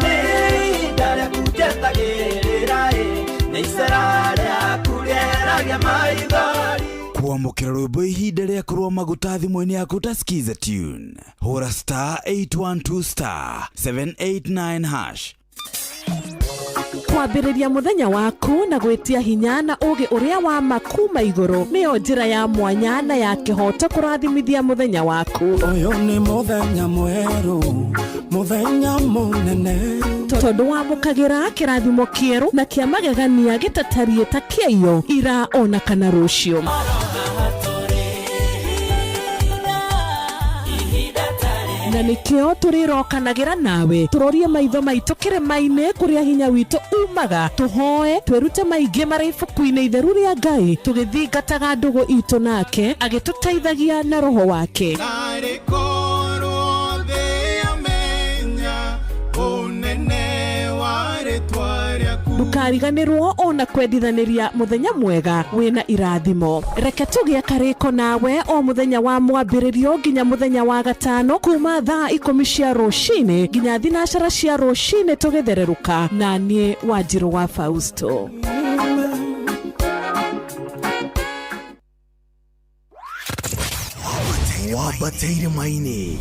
ni ndare kutetagirira ni isera rĩaku rĩeragia maithori. Kuamukira rwĩmbo ihinda rĩa kũrũa maguta thimũ-inĩ yaku ta skiza tune hũra star 812 star 789 hash. Kwambĩrĩria mũthenya waku na gwĩtia hinya na ũgĩ ũrĩa wa makuma igũrũ nĩyo njĩra ya mwanya na ya kĩhoto kũrathimithia mũthenya waku. Ũyũ nĩ mũthenya mwerũ, mũthenya mũnene, tondũ wamũkagĩra kĩrathimo kĩerũ na kĩa magegania gĩtatariĩ ta kĩayo ira ona kana rũciũ. Na nĩkĩo tũrĩrokanagĩra nawe tũrorie maitho maitũ kĩrĩma-inĩ kũrĩa hinya witũ umaga, tũhoe twĩrute maingĩ marĩ ibuku-inĩ itheru rĩa Ngai tũgĩthingataga ndũgũ itũ nake agĩtũteithagia na roho wake. Ndũkariganĩrwo ona kwendithanĩria mũthenya mwega wĩna irathimo. Reke tũgĩe karĩko nawe o mũthenya wa mwambĩrĩrio nginya mũthenya wa gatano kuma thaa 10 cia rũcinĩ nginya thinacara cia rũcinĩ tũgĩthererũka na niĩ Wanjirũ wa Fausto. Wabateire maini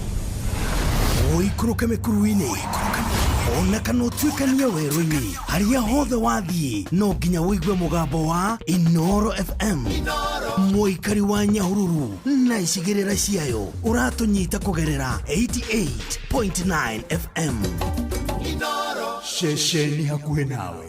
Oikũrũke mĩkuru-inĩ ona kana ũtuĩkanie werũ-inĩ harĩa hothe wathiĩ no nginya wĩigue mũgambo wa Inoro FM. Mũikari wa Nyahururu na icigĩrĩra ciayo ũratũnyita kũgerera 88.9 FM. Inoro ceceni hakuhĩ nawe.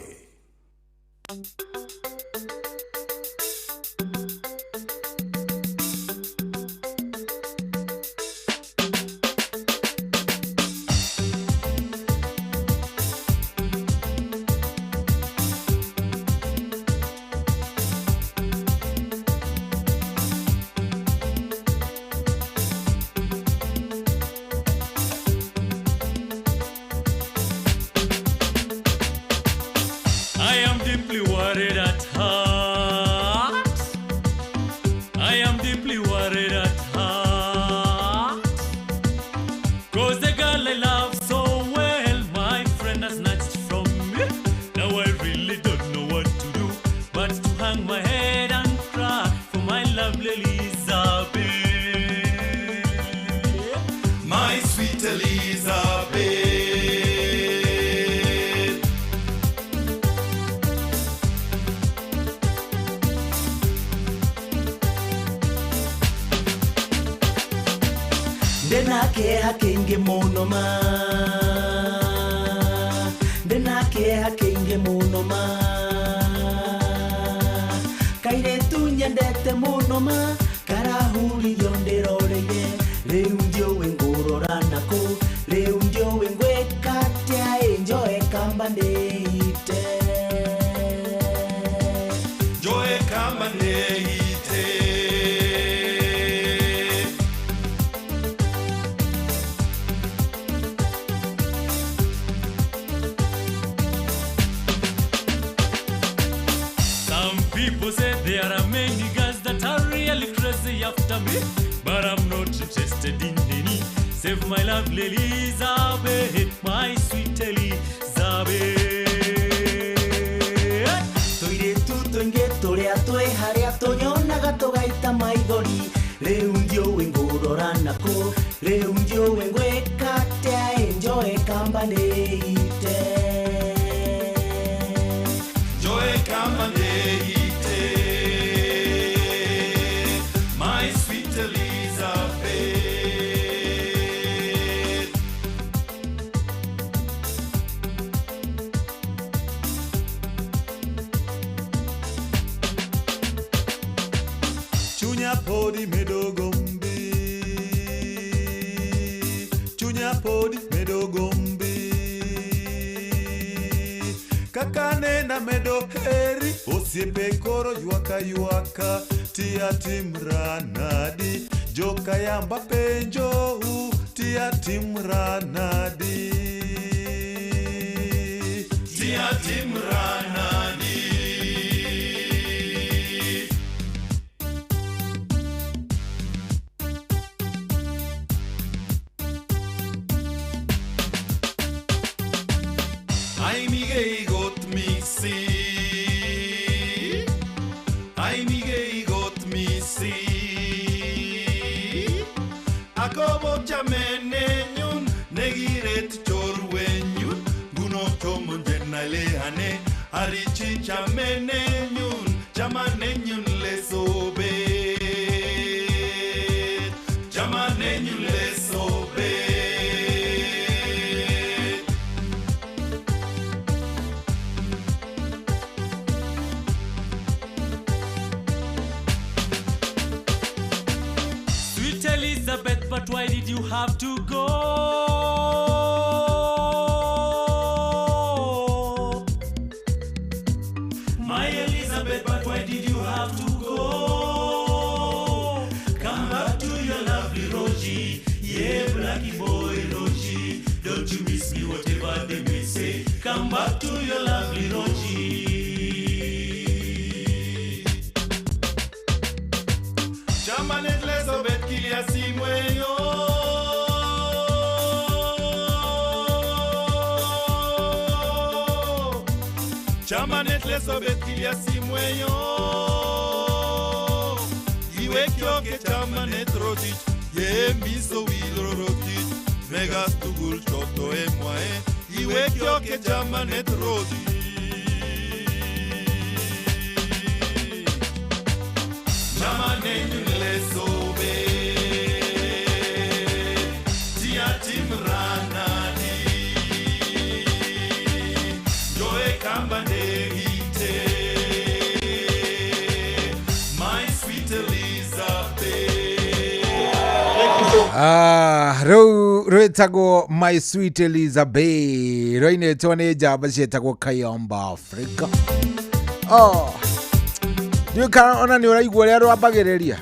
Ainige got misi Akobo chamene nyun Negiret chorwenyun Guno chomon jenale hane Arichi chamene nyun Chamane nyun lesobe Chamane nyun lesobe Sweet Elizabeth, but why did you have to go? My Elizabeth, but why did you have to go? Come back to your lovely Rogie, yeah, Blackie boy Rogie. Don't you miss me, whatever they may say. Come back to your lovely Rogie. Chamanet Elizabeth kilia simweyo Chamanet Elizabeth kilia simweyo Iwe kyoke chamanet rotich Ye miso widro rotich Megas tugul choto emwae Iwe kyoke chamanet rotich Chamane nyule sobe Tia timranadi Joe kamba negite My sweet Elizabeth Rwetagwo My Sweet Elizabeth Rwainetwo nĩ njamba cietagwo Kayomba Africa. Ndiũka ona nĩ ũraigua ũrĩa rwambagĩrĩria.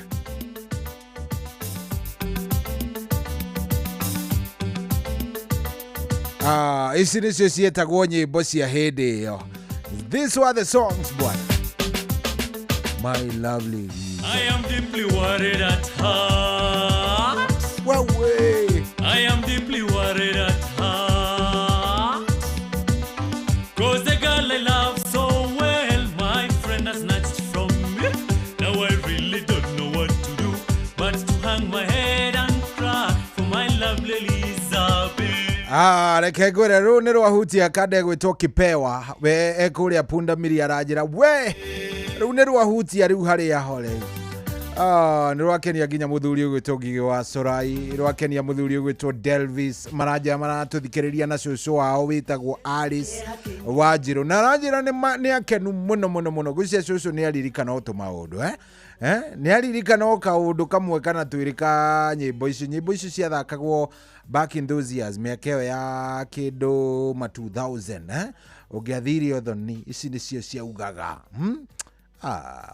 Ici nĩcio cietagwo nyĩmbo cia hĩndĩ ĩyo. These were the songs, bwana. My lovely I am deeply worried at heart. Well, way. I am deeply worried at heart. Cause the girl I love so well, my friend has snatched from me. Now I really don't know what to do, but to hang my head and cry for my lovely Elizabeth. Reke ngwĩre rũu nĩ rwahutia kande gwĩtwo Kipewa. We ekũrĩa punda miri aranjĩra we rũu nĩ rwahutia rĩu harĩa hore. Nĩ rwakenia nginya mũthuri ũgwĩtwo Ngigĩ wa Sorai, rwakenia mũthuri ũgwĩtwo Delvis, maranja maratũthikĩrĩria na cũcũ wao wĩtagwo Alice Wanjirũ. Na aranjĩra nĩ akenu mũno mũno mũno. Gwĩcia cũcũ nĩ aririkana o tũmaũndũ nĩ aririkana o kaũndũ kamwe kana twĩrĩ ka nyĩmbo ici ciathakagwo back in those years, mĩaka ĩyo ya kĩndũ ma 2000 ũngĩathire othoni ici nĩcio ciaugaga.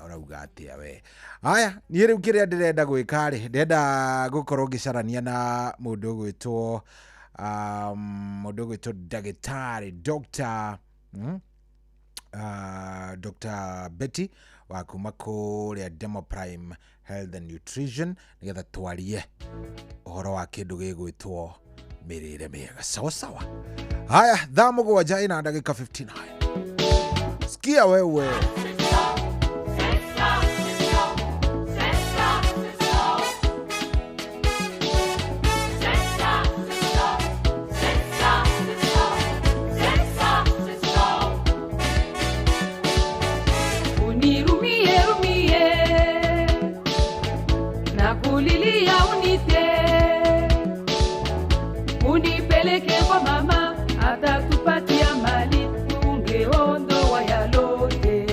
Urauga atia we. Haya, niĩ rĩu kĩrĩa ndĩrenda gwĩka rĩ, ndĩrenda gũkorwo ngĩcarania na mũndũ ũgwĩtwo ndagĩtarĩ Dr. Betty wa kuma kũrĩa Demo Prime Health and Nutrition nĩgetha twarie ũhoro wa kĩndũ gĩgwĩtwo mĩrĩre mĩega. Sawa sawa. Haya, thaa mũgwanja ina ndagĩka 59. Sikia wewe. Unipeleke kwa mama atatupatia mali ungeondoa yalote.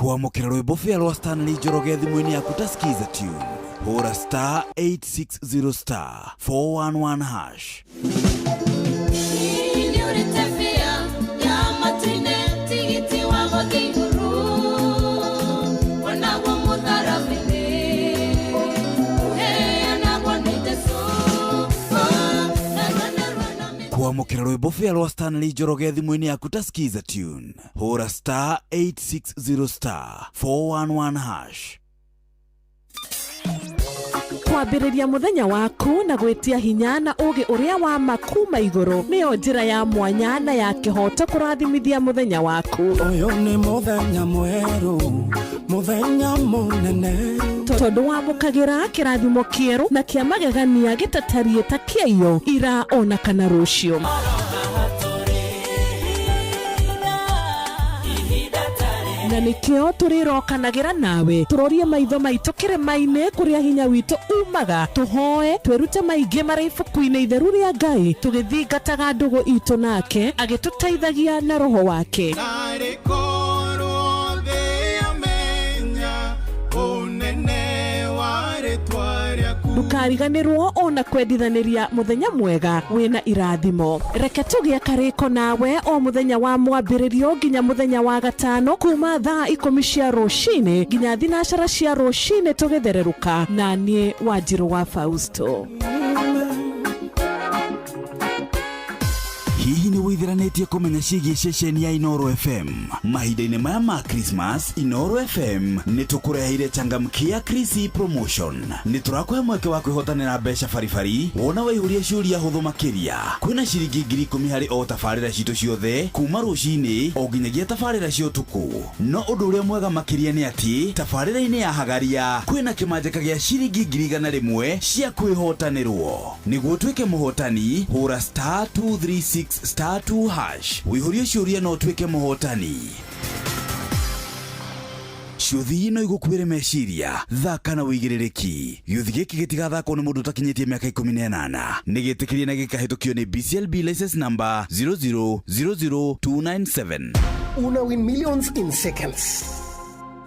kwamukira rwimbo fia rwa Stanley Njoroge thimũ-inĩ yaku ta skiza tune hũra star 860 star 411 hash. kwamukira rwimbo fia rwa Stanley Njoroge thimũ-inĩ yaku ta skiza tune hũra star 860 star 411 hash. kwambĩrĩria mũthenya waku na gwĩtia hinya na ũgĩ ũrĩa wa makuma igũrũ nĩyo njĩra ya mwanya na ya kĩhoto kũrathimithia mũthenya waku. Ũyũ nĩ mũthenya mwerũ, mũthenya mũnene, tondũ wamũkagĩra kĩrathimo kĩerũ na kĩa magegania gĩtatariĩ ta kĩayo ira ona kana rũciũ. Na nĩkĩo tũrĩrokanagĩra nawe tũrorie maitho maitũ kĩrĩma-inĩ kũrĩa hinya witũ umaga, tũhoe twĩrute maingĩ marĩ ibuku-inĩ itheru rĩa Ngai tũgĩthingataga ndũgũ itũ nake agĩtũteithagia na roho wake. Ndũkariganĩrwo ona kwendithanĩria mũthenya mwega wĩna irathimo. Reke tũgĩe karĩko nawe o mũthenya wa mwambĩrĩrio nginya mũthenya wa gatano kuma thaa 10 cia rũcinĩ nginya thinacara cia rũcinĩ tũgĩthererũka na niĩ Wanjirũ wa Fausto. Hihi nĩ wĩthiranĩtie kũmenya ciĩgiĩ ceceni ya Inoro FM? Mahinda-inĩ maya ma Christmas, Inoro FM nĩ tũkũreheire changamkia Chrissy promotion. Nĩ tũrakũhe mweke wa kwĩhotanĩra mbeca baribari wona waihũria ciũria hũthũ makĩria. Kwĩna ciringi 10,000 harĩ o tabarĩra citũ ciothe kuma rũcinĩ o nginyagia tabarĩra cia ũtukũ. No ũndũ ũrĩa mwega makĩria nĩ atĩ tabarĩra-inĩ ya Hagaria kwĩna kĩmanjĩka gĩa ciringi 100,000 cia kwĩhotanĩrwo. Nĩguo tuĩke mũhotani hũra star 236 star 2 hash wĩihũrie ciũria no tuĩke mũhotani. Ciũthi ino igũkuĩre meciria thaka na wĩigĩrĩrĩki. Gĩũthi gĩkĩ gĩtigathakwo nĩ mũndũ ũtakinyĩtie mĩaka 18. Nĩ gĩtĩkĩrie na gĩkahĩtũkio nĩ BCLB license number 0000297. Una win millions in seconds.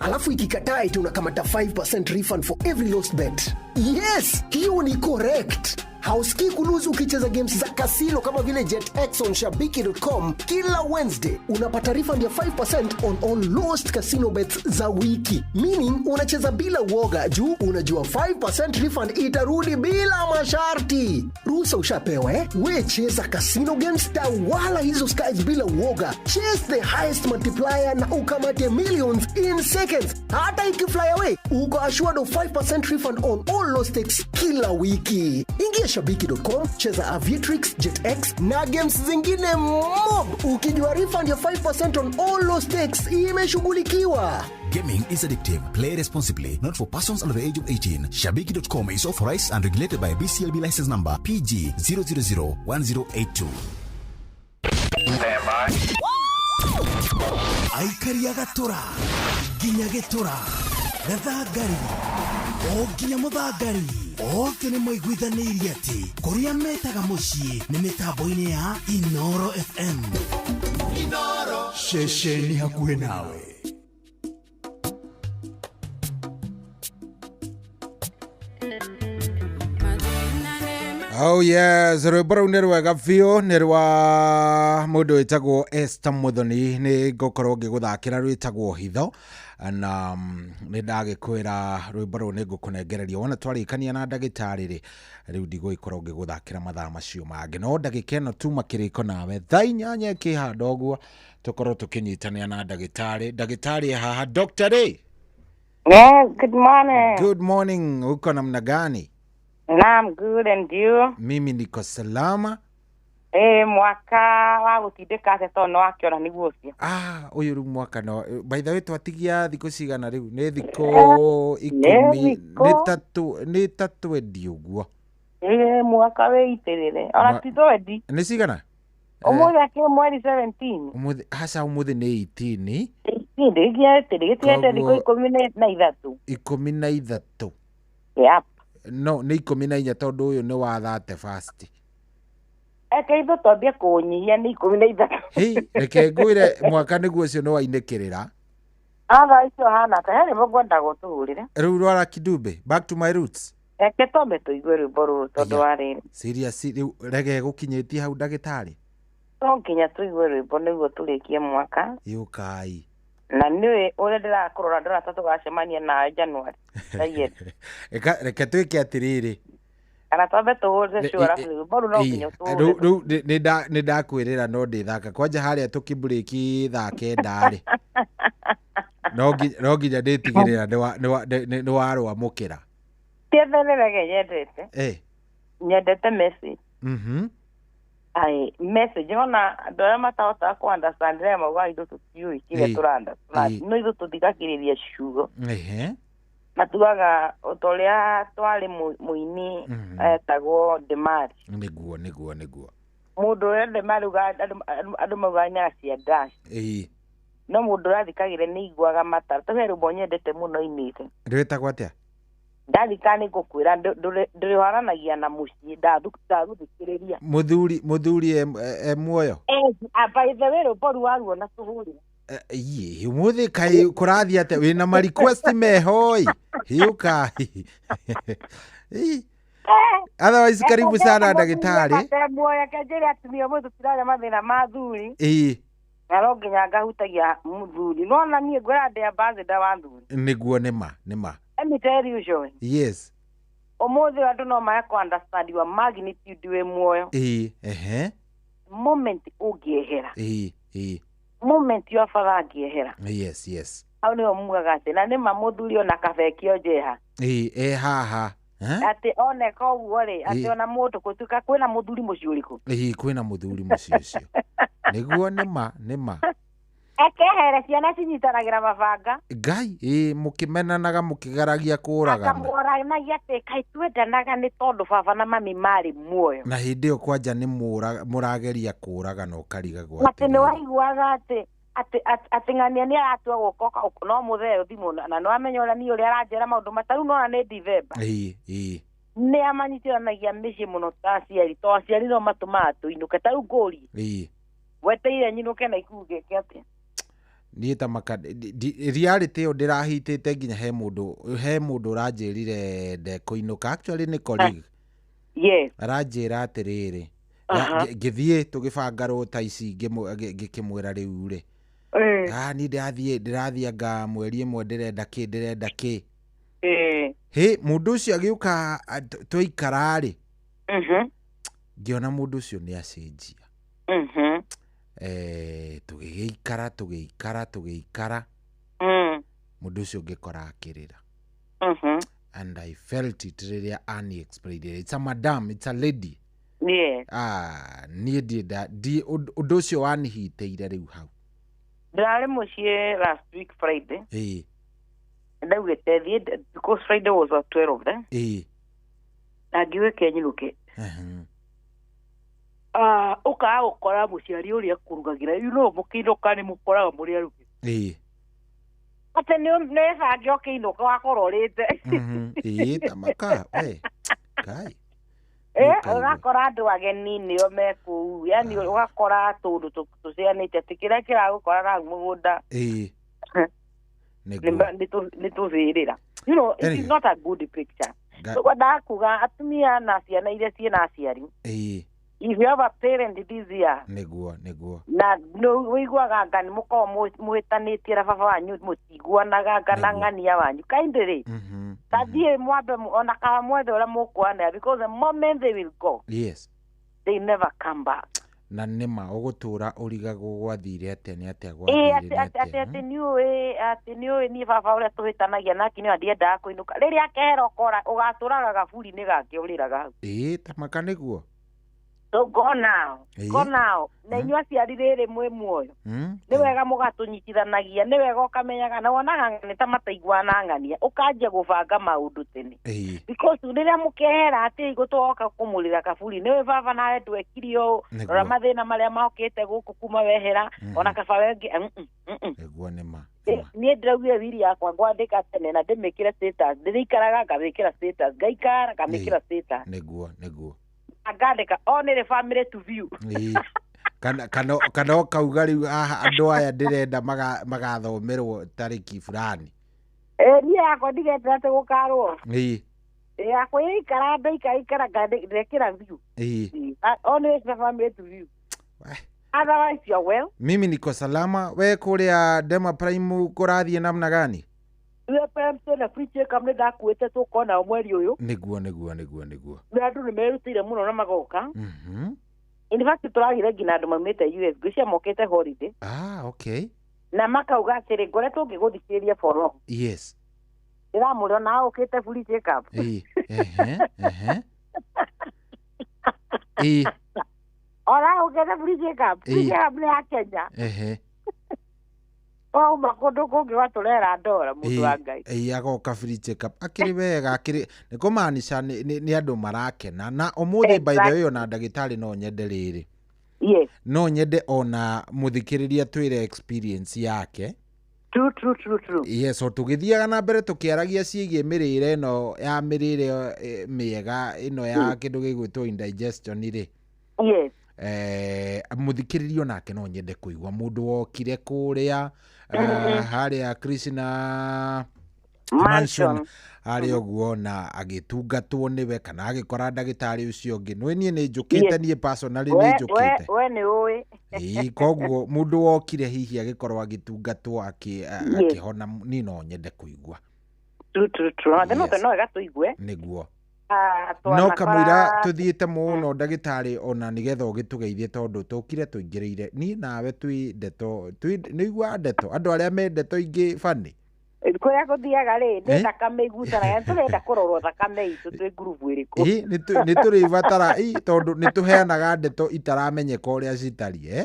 Alafu ikikataa eti unakamata 5% refund for every lost bet. Yes, hiyo ni correct. Hausikii kuluzu ukicheza games za kasino kama vile JetX on Shabiki.com. Kila Wednesday unapata refund ya 5% on all lost casino bets za wiki. Meaning unacheza bila uoga juu unajua 5% refund itarudi bila masharti. Ruhusa ushapewa we cheza casino games wala hizo skies bila uoga. Chase the highest multiplier na ukamate millions in seconds. Hata ikifly away uko assured of 5% refund on all lost stakes kila wiki. Ingia Shabiki.com, cheza Aviatrix, JetX na games zingine mob ukijua refund ya 5% on all lost stakes imeshughulikiwa. Gaming is addictive. Play responsibly. Not for persons under the age of 18. Shabiki.com is authorized and regulated by BCLB license number PG 0001082. Aikari agatura ginya getura gathangari o ginya muthangari othe nĩ moiguithanĩirie atĩ kũrĩa metaga mũciĩ nĩ mĩtambo-inĩ ya Inoro FM. Inoro ceceni hakuhĩ nawe. Oh yes, rwĩmbo rũu nĩ rwega biũ, nĩ rwa mũndũ wĩtagwo Esther Muthoni. Nĩ ngũkorwo ngĩgũthakĩra rwĩtagwo Hitho na nĩ ndagĩkwĩra rwĩmbo rũu nĩ ngũkũnengereria wona twarĩkania na ndagĩtarĩ rĩ rĩu ndigũgĩkorwo ngĩgũthakĩra mathaa macio mangĩ no ndagĩka ĩno tu makĩrĩko nawe thaa 8 ĩkĩhanda ũguo tũkorwo tũkĩnyitanĩra na ndagĩtarĩ haha. Dr. Ray. Yes, good morning. Good morning. Uko namna gani? I'm good, and you? Mimi niko salama. Mwaka wa gutindika ate to no akiona niguo cio. Uyu ru mwaka no. By the way twatigia thikũ cigana riu? Nĩ thikũ 10 nĩ tatu endi uguo. Mwaka we itirire. Ona tito endi. Nĩ cigana? Umuthi ake mweri 17. Umuthi hasa umuthi nĩ 18. Ndigĩte thikũ 13. 13. Yep. No nĩ 14 tondũ ũyũ nĩ wa 31st. Eke itho twambia kũnyihia nĩ 13. Reke ngwĩre mwaka nĩguo ũcio nĩ wainĩkĩrĩra. Ava icio hana ta heri mugwenda gutuhurire. Riu rwara Kidube, back to my roots. Eke tombe tuigue rwimbo ruru tondu wa riri. Serious riu rege gukinyitie hau ndagitari. No nginya tuigue rwimbo niguo turikie mwaka. Yukai. Na niwe ure ndirakurora ndorata tugacemania na January. Reke twike atiriri. Kana tombe tuhurire cio arafu rwimbo ruru no nginya tuhurire. Riu nĩ ndakwĩrĩra no ndĩthaka kwanja harĩa tũkĩburĩki thaa kenda rĩ no nginya ndĩtigĩrĩra nĩ warũamũkĩra. Tiethererege nyendete. Nyendete message. Ai message ona andũ arĩa matahotaga ku understand rĩrĩa mauga indo tũtiũĩ kĩrĩa tũranda. No ithu tũthikagĩrĩria ciugo. Na tugaga ũtorĩa twarĩ mũini etagwo Demari. Nĩguo. Mũndũ ũrĩa Demari andũ mauga nĩacia dash. No mũndũ ũrathikagĩrĩria nĩ iguaga matara. Tũhe rwĩmbo nyendete mũno inĩte. Rwĩtagwo atĩa? Ndathika nĩ ngũkwĩra ndĩrĩharanagia na mũciĩ ndagũthikĩrĩria. Mũthuri muoyo? By the way rwĩmbo rwaruona tũhũrĩra. Umuthi kai kũrathiĩ atĩa wĩna ma request mehoi hiukai. Otherwise karibu sana ndagĩtarĩ. Muoyo kanjĩre atumia mũndũ tiraria mathĩna ma thuri. Na no nginya ngahutagia mũthuri. No na niĩ ngwĩra ndĩ ambassador wa thuri. Nĩguo nĩma. Let me tell you Joy. Yes. Umuthi andũ no maya ku understand your magnitude wĩ muoyo. Moment ũngĩehera. Moment yo fara angĩehera. Yes. Au nĩo mugaga atĩ na nĩma mũthuri ona kabekio njeha. Haha. Ati oneka ũguo rĩ atĩ ona mũndũ gũtuĩka kwĩna mũthuri mũciĩ ũrĩkũ. Kwĩna mũthuri mũciĩ ũcio. Nĩguo nĩma. Ekehere ciana cinyitanagĩra mabanga. Ngai mũkĩmenanaga mũkĩgeragia kũũragana. Akamũranagia atĩ kaĩ twendanaga nĩ tondũ baba na mami marĩ muoyo. Na hĩndĩ ĩyo kwanja nĩ mũrageria kũũragana ũkarigagwo atĩ. Atĩ nĩ waiguaga atĩ ng'ania nĩ aratua gũka no mũthee thimũ na no amenya ũrĩa niĩ ũrĩa aranjĩra maũndũ mataru no na nĩ December. Nĩ amanyitithanagia mĩciĩ mũno ta aciari to aciari no matũmaga tũinũke ta rĩu ngũrie. Weteire nyinũke na ikugĩke atĩa? Niĩ ta maka reality ĩyo ndĩrahitĩte nginya he mũndũ ũranjĩrire ndekũinũka actually nĩ colleague. Yes. Aranjĩra atĩrĩrĩ ngĩthiĩ tũgĩbanga rũta ici ngĩkĩmwĩra rĩu rĩ niĩ ndĩrathianga mweri ĩmwe ndĩrenda kĩ. Mũndũ ũcio agĩũka twaikara rĩ ngĩona mũndũ ũcio nĩ acenjia. Tũgĩikara mũndũ ũcio ngĩkora akĩrĩra. And I felt it rĩrĩa Annie explained it. It's a madam, it's a lady. Yes. Niĩ ũndũ ũcio wanihitĩire rĩu hau. Ndĩrarĩ mũciĩ last week Friday. Ndaugĩte thiĩ because Friday was a 12 then. Na ngĩwĩke nyinũke. Ũkaga gũkora mũciari ũrĩa kũrugagĩra mũkĩinũka nĩ mũkoraga mũrĩ arugi. Atĩ nĩ bange ũkĩinũka wakorwo ũrĩte. Tamaka Ngai. Ũgakora andũ ageni nĩo me kũu yani ũgakora tũndũ tũcianĩte atĩ kĩrĩa kĩragũkora na mũgũnda nĩ tũthĩrĩra. You know, it is not a good picture. Ngwendaga kuga atumia na ciana iria ciĩna aciari. If you have a parent this year. Nĩguo. Na wĩiguaga ngani mũkorwo mũhĩtanĩtie na baba wanyu mũtiguanaga ngana ng'ania wanyu. Kaindĩrĩ. Tathiĩ mwambe ona kaba mwethe ũrĩa mũkwanĩra because the moment they will go. Yes. They never come back. Na nĩma ũgũtũra ũrigagwo gwathire atĩa nĩ atĩa gwathire atĩa. Atĩ nĩũĩ niĩ baba ũrĩa tũhĩtanagia nake nĩwe ndiendaga kũinũka. Rĩrĩa akehera ũkora ũgatũraga gaburi-inĩ gake ũrĩraga hau. Tamaka nĩguo. So go now. Na inyuĩ aciari rĩrĩ mwĩ muoyo. Nĩ wega mũgatũnyitithanagia, nĩ wega ũkamenyaga na wonaga nĩ ta mataiguana ng'ania. Ũkanjia gũbanga maũndũ tene. Because rĩrĩa mũkehera atĩ gũtũoka kũmũrĩra kaburi nĩ baba nawe twekire ũũ. Rora mathĩna marĩa mokĩte gũkũ kuma wehera ona kaba wengi. Nĩguo nĩma. Niĩ ndĩraugire wiri yakwa ngwandĩka tene na ndĩmĩkĩre status. Ndĩrĩikaraga ngamĩkĩra status. Ngaikara ngamĩkĩra status. Nĩguo. Ngandĩka only the family to view. kana kauga riu andu aya ndirenda magathomerwo tariki fulani ni yako ndigete ate gukarwo yako ikara andu ikara ndekira view always the family to view otherwise you're well. Mimi niko salama. We kuria Dema Prime kurathie namna gani? Ile pembe na free check amne da kuete to kona mweri uyu. Niguo. Na andu nimerutire muno na magoka. In fact turagire ngina andu mamete US gwicia mokete holiday. Okay. Na makauga atiri ngoretwo ngiguthikiriria for long. Yes. Ira murio na ukite free check up. Ora ukite free check up. Free check up ni ya Kenya. Makondo kungi waturera ndora mundu wa Ngai. Agoka free check up. Akiri wega akiri nikumanisha ni andu marakena na umuthi by the way na ndagitari no nyende riri. Yes. No nyende ona muthikiriria twire experience yake. True. Yes, o tugithiaga na mbere tukiaragia ciigie mirire no ya mirire miega ino ya kindu gigwitwo indigestion ri. Yes. Muthikiririo nake no nyende kuigwa mundu wokire kuria haria Krishna Mansion hari oguo na agitungatwo niwe kana agikora ndagitari ucio ngi no nie ni njukite nie personally ni njukite we ni uwi koguo mundu wokire hihi agikorwa agitungatwo akihona ni no nyende kuigwa true no igatuigwe niguo no kamwira tuthiite muno ndagitari ona nigetha ugitugeithie tondu tukire tuingiriire ni nawe twi ndeto nigwa ndeto andu aria me ndeto ingi fani kuria guthiaga ri ni thakame igutana turenda kurorwo thakame itu twi ngurubu iriku ni turi batara tondu ni tuheanaga ndeto itaramenyeka uria citari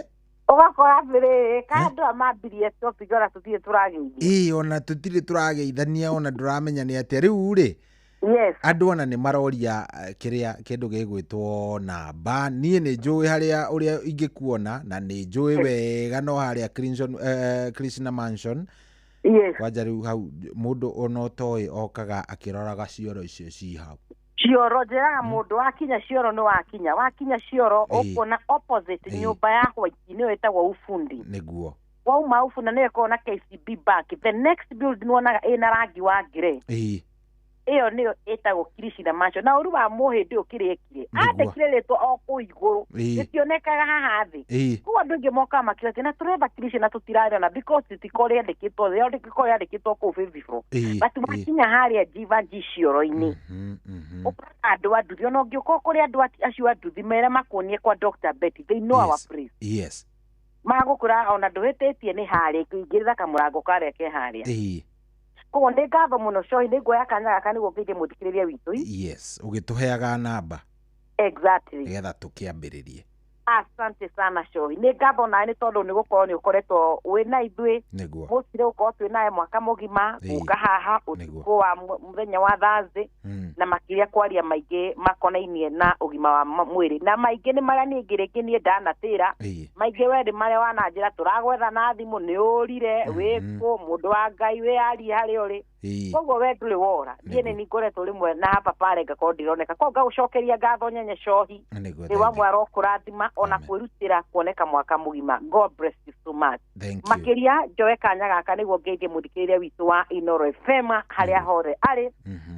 ugakora mbere kandu amambirie topic ora tuthie turageithia ona tutire turageithania ona nduramenya ni atia riu ri. Yes. Andu ona ni maroria kiria kindu gigwitwo namba nie ni njui haria uria ingikuona na ni njui wega no haria Krishna Mansion. Yes. Waja riu hau mundu ono toi okaga akiroraga cioro icio ci hau. Cioro njeraga mundu wakinya cioro no wakinya cioro ukona opposite nyumba ya white ni etagwo ufundi. Niguo. Wauma ufuna ni ekona KCB Bank. The next building wonaga ina rangi wa grey. Iyo niyo etagwo Krishna Mansion na uru wa muhindi ukiriekire andikire ritwa oku iguru gitionekaga haha thi kuwa ndungi moka makirete na tureba Krishna tutirare na because tikore andikitwo the ndikore andikitwo ku vivifro but makinya haria jiva jicioro-ini andu anduthi ona ngiuko kuri andu acio anduthi mere makonie kwa Dr. Betty they know our place. Yes. Magukura ona nduhititie ni haria kuingirira kamurango karia ke haria Kwa ndi ngatho muno cohi ni ngoya kanya gaka niguo ngige muthikiriria witu. Yes, ugituheaga namba. Exactly. Nigetha tukiambiririe. Asante sana cohi. Ni ngatho na ni tondu ni gukorwo ni ukoretwo wina ithui. Niguo. Mutire ukorwo twinae mwaka mugima uka haha utuko wa muthenya wa Thursday na makiria kwaria maingi makonainie na ugima wa mwiri na maingi ni maria ni ngiriki ni ndanatira maingi wendi maria wananjira turagwetha na thimu ni urire wiku mundu wa Ngai we ari hari uri koguo we nduri wora niene ni ngoretwo rimwe na hapa pale ngakorwo ndironeka koguo ngagucokeria ngatho nyenye cohi ni wa mwaro kurathima ona kwirutira kuoneka mwaka mugima. God bless you so much. Makiria njoe kanya gaka niguo ngeithie muthikiriria witu wa Inoro FM haria hore ari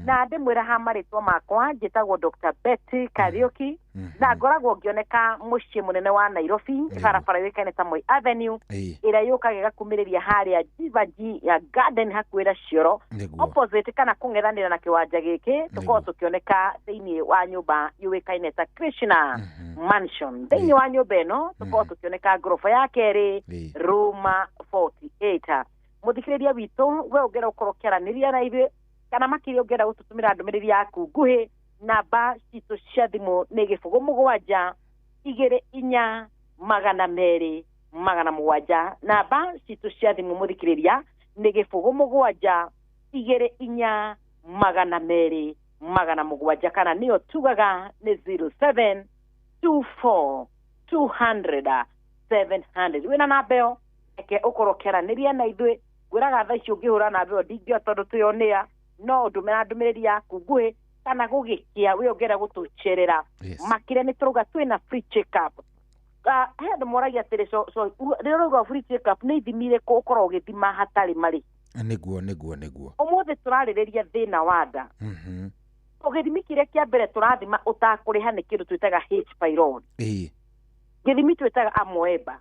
na ndimwira ha maritwa makwa njitagwo Dr. Betty Kariuki na ngoragwo ngioneka mucii munene wa Nairobi barabara wikane ta Moi Avenue ira yukaga kumiriria haria Jivaji ya Garden hakwira cioro opposite kana kungethanira na kiwanja giki tuko tukioneka thiini wa nyumba yuwikaine ta Krishna Mansion thiini wa nyumba ino tuko tukioneka gorofa ya keri room 48 muthikiriria witu we ugera ukorokera na ithuĩ kana makiri ungera gututumira ndumiriri yaku nguhi namba citu cia thimu ni 0724 namba citu cia thimu muthikiriria ni 0724 kana niyo tugaga ni 0724 200 700 wina nambeo eke ukorokera na ithuĩ gwiraga tha icio ngihura na mbeo ndingio tondu tuyonia no ndumira ndumiriri yaku nguhi kana gugikia we ongera gutucherera makire ni turuga twina free check up he andå moragia atä rä rä rauga free check up nä ithimire kå korwo å gä thima hatarä marä niguo å må thä tå rarä rä ria thä na wa nda å gä thimi kä rä a kä a mbere tå rathima å takå rä ha nä kä ndå twä taga pylori gä thimi twä taga amoeba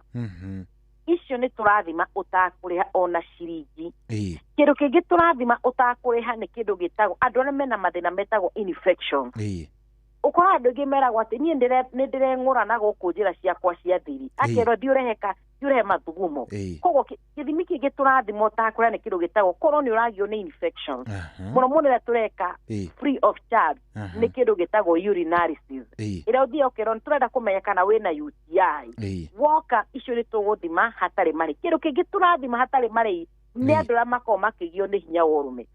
icio nä tå rathima å takå rä ha ona ciringi kä ndå kä ngä tå rathima å takå rä ha nä kä ndå gä tagwo andå arä a mena mathä na metagwo infection ukora andå ingä meragwo atä niä nä ndä reng'å na gå kå njä ra ciakwa cia thiri akerwo thiå mathugumo koguo gä thimi kä ngä tå rathima å takå rä ha nä kä ndå gä tagwo korwo nä å ragio nä infection må no må no rä a tå reka free of charge nä kä ndå gä tagwo urinalysis ä rä a å thiä okerwo nä tå renda kå menya kana wä na UTI woka icio nä tå gå thima hatarä marä kä ndå kä ngä tå rathima hatarä marä nä andå arä a makorwo makä gio nä hinya wa å rå me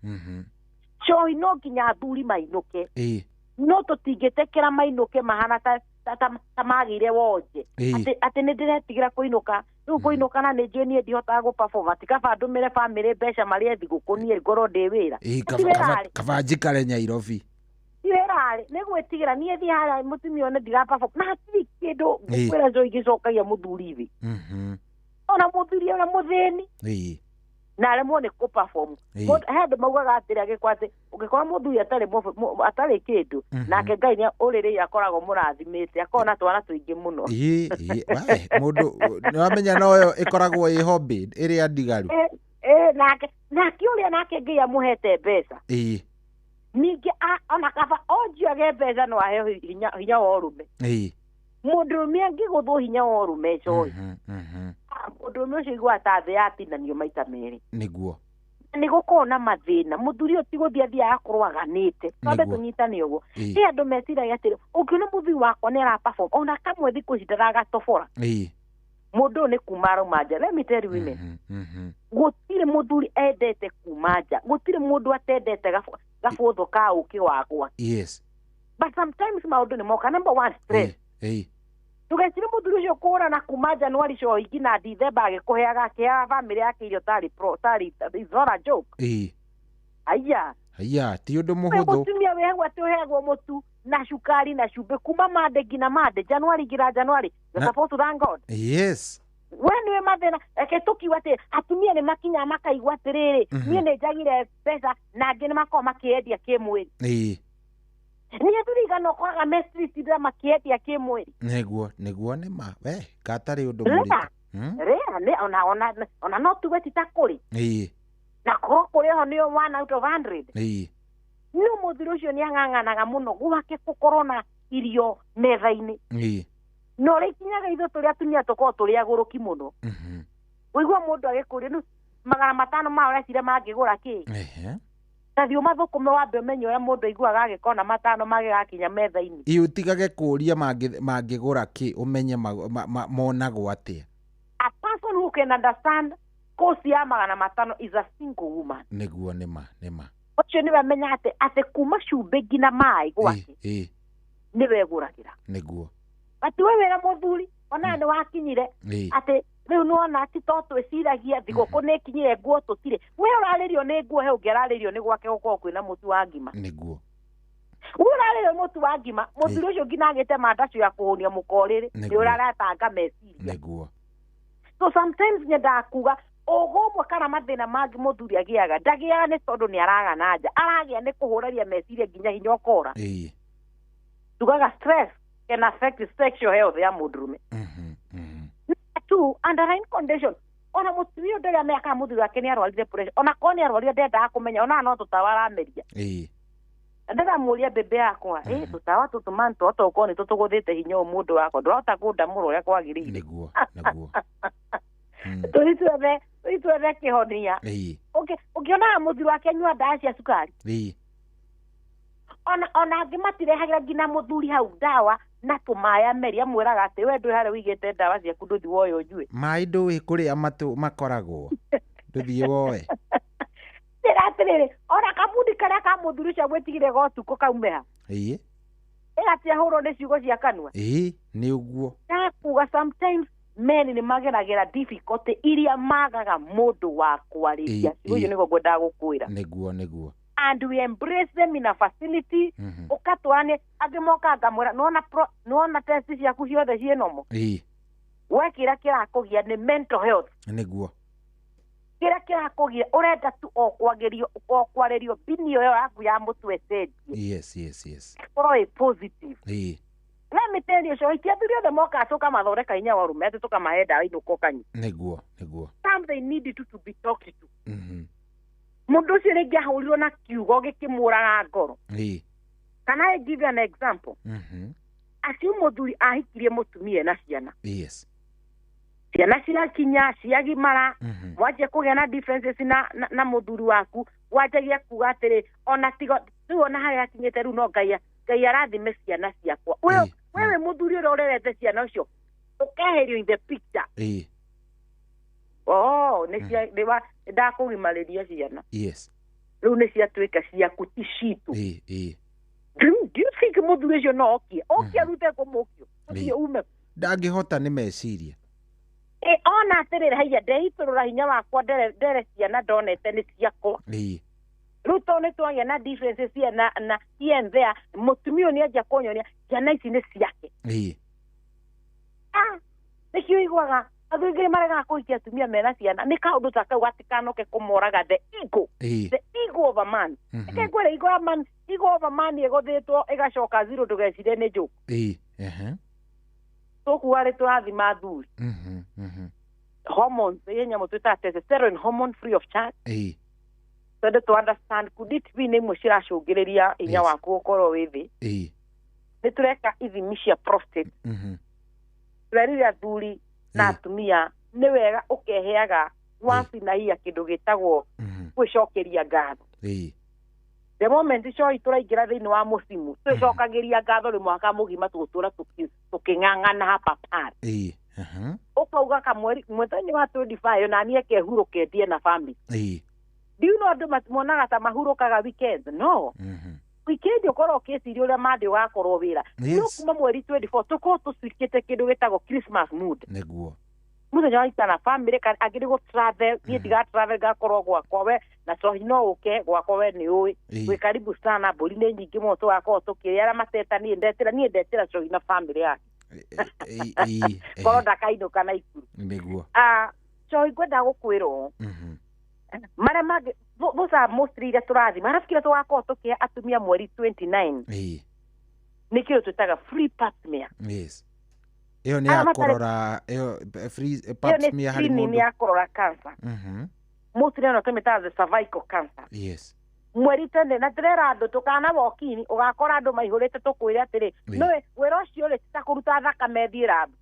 cohi no nginya athuri mainå ke no tå tingä tekera mainå ke mahana ta magä ire wonje atä nä ndä retigä ra kå inå ka rä u kå inå ka na nä njå niä ndihotaga gå perform atikaba ndå mä re bamä mbeca marä ethi gå kå niä ngorwo ndä wä ra kabanji kare Nyairobi irarä nä gwä tigä ra niä thi harä må tumia one ndiga perform na hatirä kä ndå ngwä ra njo ingä cokagia må thuri thä ona må thuri ona må thä ni na aremwo nä kå perform he andå maugaga atä rä agä kwa atä å gä korwo må thuri atarä kä ndå nake Ngai å rä rä akoragwo må rathimä te akorwo na twana tå ingä må no må ndå nä wamenya no yo ä koragwo ä hobby ä rä a ndigaru nake å rä a nake Ngai amå hete mbeca ningä ona kaba onjiage mbeca no aheo hinya wa å rå me må ndå rå me angä gå thwo hinya wa å rå me coä må ndå rå me å cio igua ta thä yatindanio maita merä niguo nä gå korwo na mathä na må thuri å ti gå thiä athiaga korwo aganä te twambe tå nyitane å guo he andå metiragia atä rä å kä ona må thuri wakwa nä araperform ona kamwe thikå cindagatobora må ndå å nä kuma arauma nja let me tell you women gå tirä må thuri endete kuma nja gå tirä må ndå atendete gabåthå ka å kä wa gwake but sometimes maå ndå nä moka number one stress tugecire må thuri å cio kå ra na kuma Januari cohingi na Dithemba agä kå heaga akä heaga bamä yake irio tarä joke aya ti å ndå må hå thå må tumia wehagwo atä å heagwo må tu na cukari na cumbä kuma mande ngina mande Januari ngira Januari supposed to thank God we nä mathä na reke tå kiuga atä atumia nä makinya makaigua atä rä rä niä nä njagire mbeca na angä nä makorwo makä endia kä mwä ri niä thurigana koraga mestritira makä endia kä mwä ri niguo nä ma gatarä å ndå må rä ona no tuge ti ta kå rä na korwo kå rä ho nä o 1 out of 100 no må thuri å cio nä ang'ang'anaga må no gwake gå korwo na irio metha-inä no rä ikinyaga ithuä tå rä atumia tå korwo tå rä agå rå ki må no å igua må ndå agä kå rä 500 mao recire mangä gå ra kä tathiå mathå kå me wambe å menye å rä a må ndå aiguaga agä kona 500 magä gakinya metha-inä iutigage kå ria mangä gå ra kä å menye monagwo atä a person who can understand kosi ya 500 is a single woman niguo nä ma å cio nä wamenya atä kuma cumbä ngina maä gwake nä wegå ragä ra niguo ati we wä ra må thuri ona nä wakinyire atä rä u nä wona ti to twä ciragia thigå kå nä kinyire nguo tå tirä we å rarä rio nä nguo he å ngä ararä rio nä gwake gå korwo kwä na må tu wa ngima niguo we å rarä rio må tu wa ngima må thuri å cio ngina agä te mandacu ya kå hå nia må korä rä nä å raratanga meciria niguo so sometimes nyendaga kuga ogomwe kana mathä na mangä må thuri agä aga ndagä aga nä tondå nä araga na nja aragä a nä kå hå raria meciria nginya hinya å kora tugaga stress can affect sexual health ya må ndå rå me underlying condition ona må tumia å ndå rä a meka må thuri wake nä arwarire pressure ona korwo nä arwarire ndendaga kå menya ona no tå tawa arameria ndĩramå ria mbembe yakwa tå tawa tå tå mani twa tokorwo nä tå tå gå thä te hinya å må ndå wakwa ndå rahota kå ndamå ra å rä a kwagä rä ire tå ituethe kä honia å ngä onaga må thuri wake nyua ndawa cia cukari ona angä matirehagä ra nginya må thuri hau ndawa na tå maä ameri amwä raga atä we ndå harä wigä te ndawa ciaku ndå thi woyo njue maä ndå ä kå rä a makoragwo ndå thiä woe nä ratä rä rä ona kabundi karä a ka må thuri å cio gwä tigire gotukå kaumeha ä gatia hå rwo nä ciugo cia kanua nä å guo nakuga sometimes men nä mageragä ra difficulty iria magaga må ndå wa kwarä ria ciugo icio nä guo ngwendaga gå kwä ra nä and we embrace them in a facility ukatwani angä moka ngamwä ra nona testi ciaku ciothe ciä nomo we kira kirakugia ni mental health niguo kira kirakugia urenda tu okwagerio bini yo yaku ya mutwe stage yes korwo positive let me tell you so itiathirio the moka atoka mathoreka inya warume ati tukamahe ndawa inukokanyi niguo sometimes they need to be talked to mundu ucio ringi ahurirwo na kiugo gikimuraga ngoro can I give you an example acio muthuri ahikirie mutumia na ciana ciana ciakinya ciagimara waje kugĩa na differences na muthuri waku wajagia kuga atiri ona tigo tuona harĩa akinyĩte rĩu no Ngai arathime ciana ciakwa wewe muthuri ũrĩa ũrerete ciana ũcio ũkeherio in the picture nĩwa ndakũgimarĩria ciana rĩu nĩ ciatuĩka ciaku ti citũ do you think muthuri ũcio no okie rute kũmũkio ũthiĩ ume ndangĩhota nĩ meciria ona atĩrĩrĩ haiya ndeitũrũra hinya wakwa ndere ciana ndonete nĩ ciakwa rĩu to nĩ twagĩa na differences na here and there mũtumia nĩ anjia kũnyonia ciana ici nĩ ciake nĩkĩo iguaga athũngĩrĩ maregaga kũhikia atumia mena ciana nĩ kaũndũ ta kau gatikanoke kũmoraga the ego of a man ĩkengwĩra ego of a man ĩgũthĩtwo ĩgacoka zero ndũgecire nĩ njũku tũkuga rĩ tũrathima athuri hormones nyamũ twĩtaga testosterone hormone free of charge tondũ to understand could it be nĩ imwe ciracũngĩrĩria hinya waku ũkorwo wĩ thĩ nĩ tũreka ithimi cia prostate tũrerire athuri na atumia nĩ wega ũkeheaga once in a year kĩndũ gĩtagwo gwĩcokeria ngatho the moment coi tũraingĩra thĩinĩ wa mũcimu twĩcokagĩria ngatho rĩ mwaka mũgima tũgũtũra tũkĩng'ang'ana hapapari ũkauga kamweri mweri-inĩ wa 25 na niĩ kehurũkĩtie na family do you know andũ matimonaga ta mahurũkaga weekend no weekend ũkorwo ũkĩciria ũrĩa mande ũgakorwo wĩra no kuma mweri 24 tũkorwo tũcikĩte kĩndũ gĩtagwo Christmas mood nĩguo mũthenya wa ita na family angĩrĩ gũ travel niĩ ndiga travel gakorwo gwakwa we na cohi no ũke gwakwa we nĩ ũĩ wĩ karibu sana mbũri nĩ nyingĩ mũno tũgakorwo tũkĩrĩa arĩa mateta niĩ ndetĩra cohi na family yake korwo ndakainũka na ikuru nĩguo cohi ngwenda gũkwĩrwo marĩa mangĩ those mostly iria tũrathima arafikire tũgakorwo tũkĩhe atumia mweri 29 nĩkĩo twĩtaga free pap smear iyo nĩ ya kũrora iyo free pap smear harĩ mũndũ nĩ ya kũrora cancer mostly no tũmĩtaga cervical cancer mweri tene na ndĩrera andũ tũkana wokini ũgakora andũ maihũrĩte tũkwĩre atĩrĩ nĩwe wĩra ũcio rĩ titakũruta thakame thiĩ rabu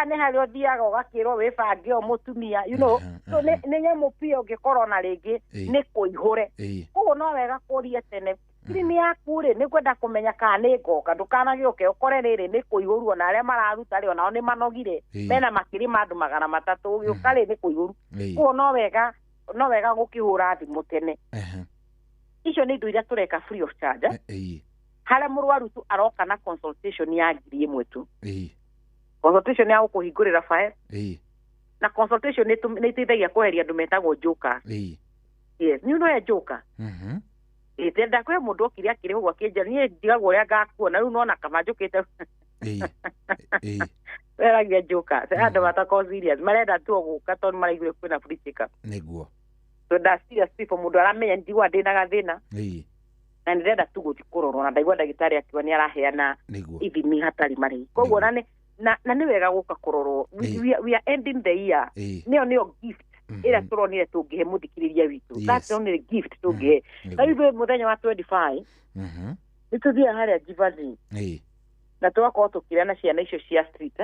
nĩ harĩa ũthiaga ũgakĩrwo wĩbange o mũtumia you know so nĩ nyamũ pia ũngĩkorwo na rĩngĩ nĩ kũihũre ũguo no wega kũria tene kirini yaku rĩ nĩ kwenda kũmenya kana nĩ ngoka ndũkanagĩũke ũkore rĩrĩ nĩ kũihũrwo na arĩa mararuta rĩ onao nĩ manogire mena makĩria ma andũ 300 ũgĩũka rĩ nĩ kũihũru ũguo no wega gũkĩhũra thimũ tene icio nĩ indo iria tũreka free of charge harĩa mũrwaru tu aroka na consultation ya 1,000 tu consultation ya gũkũhingũrĩra file na consultation nĩ iteithagia kweheria andũ metagwo njoka yes nĩ unoya njoka tenda kwĩ mũndũ okire akĩrĩ ũguo akĩnja niĩ ndigagwo ũrĩa ngakuona rĩu nona kama njũkĩte weragia njoka andũ matakorwo serious marenda tu gũka tondũ maraiguire kwĩna free check-up nĩguo so da serious people mũndũ aramenya ndigwa ndĩna gathĩna na nĩrenda tu gũthiĩ kũrorwo na ndaigua ndagĩtarĩ akiuga nĩ araheana ithimi hatarĩ marĩhi koguo na nĩ wega gũka kũrorwo we are ending the year nĩyo gift ĩrĩa tũronire tũngĩhe mũthikĩrĩria witũ that's only gift tũngĩhe na ithuĩ mũthenya wa 25 nĩ tũthiaga harĩa Jivazi na tũgakorwo tũkĩrĩa na ciana icio cia street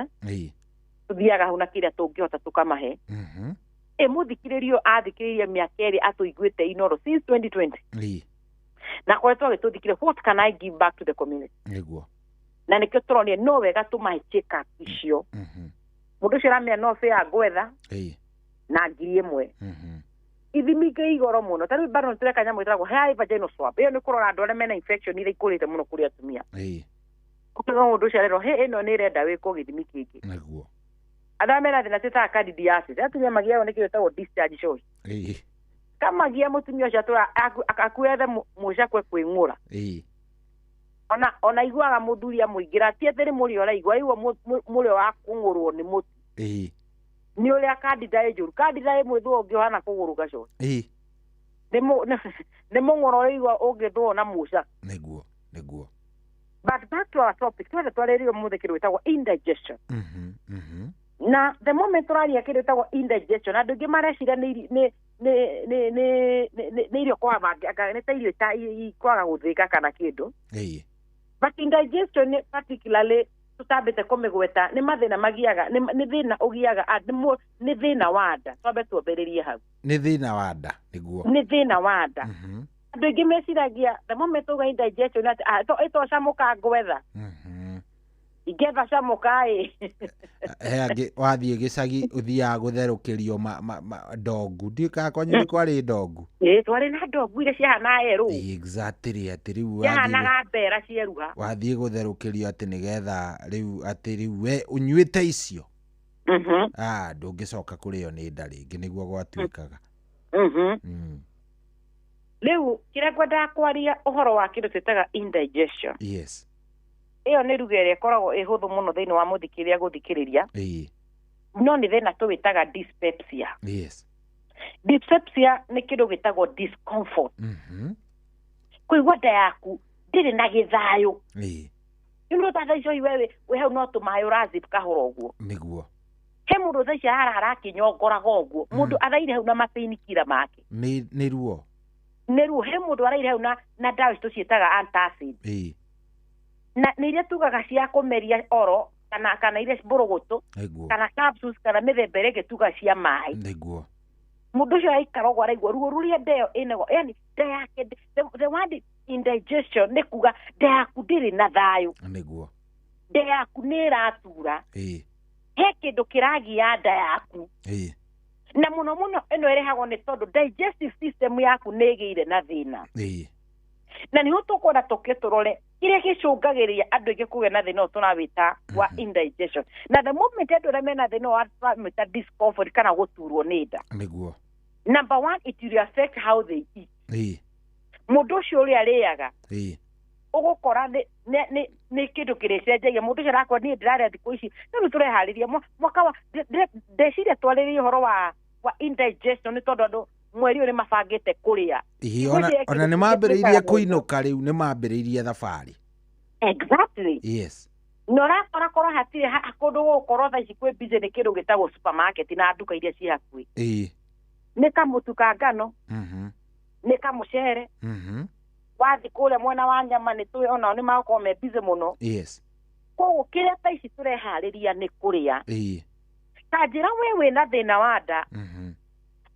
tũthiaga hau na kĩrĩa tũngĩhota tũkamahe mũthikĩrĩrio athikĩrĩria mĩaka ĩrĩ atũiguĩte Inooro since 2020 na koretwo agĩtũthikĩrĩria what can I give back to the community nĩguo na nĩkĩo tũronire no wega tũmahe check-up icio mũndũ ũcio aramenya no fare gwetha na 1,000 ithimi igoro mũno tarĩu bado nĩtũreka nyamũ ĩtagwo hair vaginal swab ĩyo nĩ kũrora andũ arĩa mena infection iria ikũrĩte mũno kũrĩ atumia ũkĩga mũndũ ũcio arerwo ĩno nĩ ĩrenda wĩkwo gĩthimi kĩngĩ nĩguo andũ arĩa mena thĩna twĩtaga candidiasis atumia magiayo nĩkĩo ĩtagwo discharge shows kamagia mũtumia ũcio akuethe mũcakwe kwĩng'ũra ona iguaga muthuri amuingira ti atiri muri oraigua igo muri wa kungurwo ni muti ni uria kandida ejuru kandida imwe thu ungihana kuguru gaco ni mungoro igwa ungithwo na muca niguo but back to our topic twende twaririo muthe kindu gitagwo indigestion na the moment turaria kindu gitagwo indigestion andu ingi marecira ni irio kwabanga ni ta irio kwaga guthika kana kindu but indigestion particularly tutambite kumigweta ni mathina magiaga ni thina ugiaga ni thina wa nda twambe tuambiririe hau ni thina wa nda niguo ni thina wa nda andu ingi meciragia the moment uga indigestion ito camuka ngwetha igetha camuka he wathie gicagi uthiaga gutherukirio ndongu ndika kwanyu ni kwari ndongu twari na ndongu ile ciahana eru exactly atiriu ciahana mbera cieruha wathie gutherukirio ati nigetha riu atiriu we unyuite icio ndungicoka kurio ni nda ringi niguo gwatuikaga riu kira ngwenda kwaria uhoro wa kindu twitaga indigestion yes iyo ni ruga iria ikoragwo ihuthu muno thiini wa muthikiria guthikiriria no ni thina tuwitaga dyspepsia yes dyspepsia ni kindu gitagwo discomfort kuigua nda yaku ndiri na githayo ndu tathaicwo iwewe we hau no tumayo razip kahora uguo niguo he mundu thaici harakinyongoraga uguo mundu athaire hau na mapainkiller make ni ruo he mundu araire hau na ndawa icio cietaga antacid na ni iria tugaga cia kumeria oro kana iria mborogoto kana capsules kana mithemba ĩrĩa tuga cia mai niguo mundu ucio aikara ũguo araigua ruo ruria ndeo ĩnego yani nda yake the word indigestion ni kuga nda yaku ndĩrĩ na thayo niguo nda yaku nĩ ĩratura he kĩndũ kĩragia nda yaku na muno ĩno ĩrehagwo nĩ tondũ digestive system yaku nĩ ĩgĩire na thĩna na niho tukwenda tukĩtũrore kĩrĩa gĩcũngagĩrĩria andũ aingĩ kũgĩa na thĩna ũyũ tũrawĩta wa indigestion na the moment andũ arĩa mena thĩna wa tũrawĩta discomfort kana gũturwo nĩ nda niguo number one it will affect how they eat mũndũ ũcio ũrĩa arĩaga ũgũkora nĩ kĩndũ kĩrĩcenjagia mũndũ ũcio arakora niĩ ndĩrarĩa thikũ ici rĩu tũreharĩria mwaka wa ndeciria twarĩrie ũhoro wa indigestion nĩ tondũ andũ mweri ũyũ nĩ mabangĩte kũrĩa ona nĩ mambĩrĩirie kũinũka rĩu nĩ mambĩrĩirie thabarĩ exactly yes na ũrakora korwo hatirĩ kũndũ gũgũkorwo thaa ici kwĩ busy nĩ kĩndũ gĩtagwo supermarket na nduka iria ciĩ hakuhĩ nĩ kamũtu ka ngano nĩ kamũcere wathi kũrĩa mwena wa nyama nĩ tũĩ onao nĩ magũkorwo me busy mũno koguo kĩrĩa thaa ici tũreharĩria nĩ kũrĩa ta njĩra we wĩna thĩna wa nda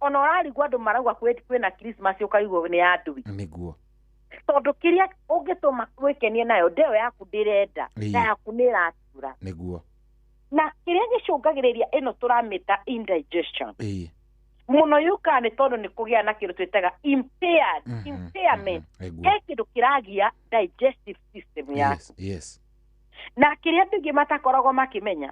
ona ũrarigwo andũ marauga kwĩna Christmas ũkaigwo nĩ ya ndui niguo tondũ kĩrĩa ũngĩtũma gwĩkenie nayo ndeo yaku ndĩrenda nda yaku nĩ ĩratura niguo na kĩrĩa gĩcũngagĩrĩria ĩno tũramĩta indigestion mũno yuka nĩ tondũ nĩ kũgĩa na kĩndũ twĩtaga impairment he kĩndũ kĩragia digestive system yaku na kĩrĩa andũ aingĩ matakoragwo makĩmenya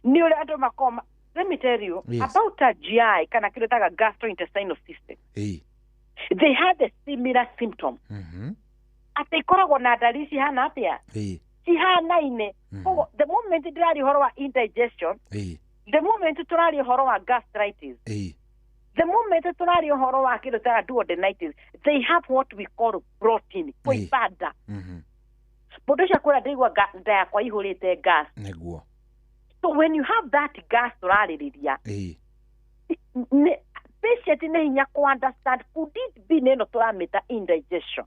nĩ ũrĩa andũ makoma. Let me tell you about a GI kana kile taga gastrointestinal system. They had a similar symptom. Ati ikoragwo na dalili hana atia. Hana ine. The moment turari horo wa indigestion. The moment turari horo wa gastritis. The moment turari horo wa kile taga duodenitis. They have what we call protein. Koibada. Bodosha kula digwa nda kwa ihurite gas. Neguo. So when you have that gas turaririria patient nĩ hinya ku understand could it be neno turamĩta indigestion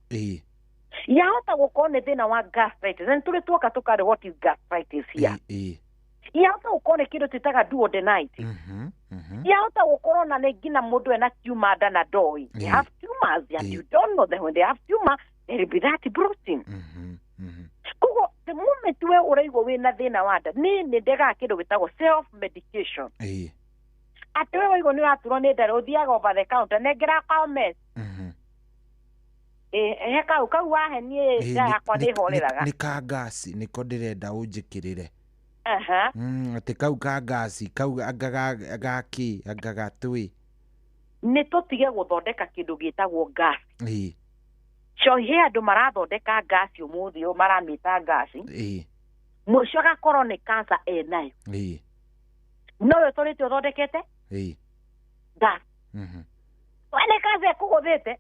yahota gũkorwo nĩ thĩna wa gastritis and tũrĩ tuoka tũkarĩ what is gastritis here yahota gũkorwo nĩ kĩndũ twĩtaga duodenitis yahota gũkorwo na nĩ nginya mũndũ ena tumor nda na ndoi they have tumors and you don't know that when they have tumor there will be that protein koguo the moment we ũraigwo wĩna thĩna wa nda nĩ ndegaga kĩndũ gĩtagwo self medication atĩ we waigwo nĩ ũraturwo nĩ nda ũthiaga over the counter nengera kao mess he kau wahe niĩ nda yakwa nĩ horeraga nĩ ka ngasi nĩko ndĩrenda ũnjĩkĩrĩre atĩ kau ka ngasi kau agaki agagatwĩ nĩ tũtige gũthondeka kĩndũ gĩtagwo gas cohi he andå marathondeka ngasi å må thä å maramä ta ngasi må cio agakorwo nä kanca enayo no we å tå rä te å thondekete ngasi we nä kanca ekå gå thä te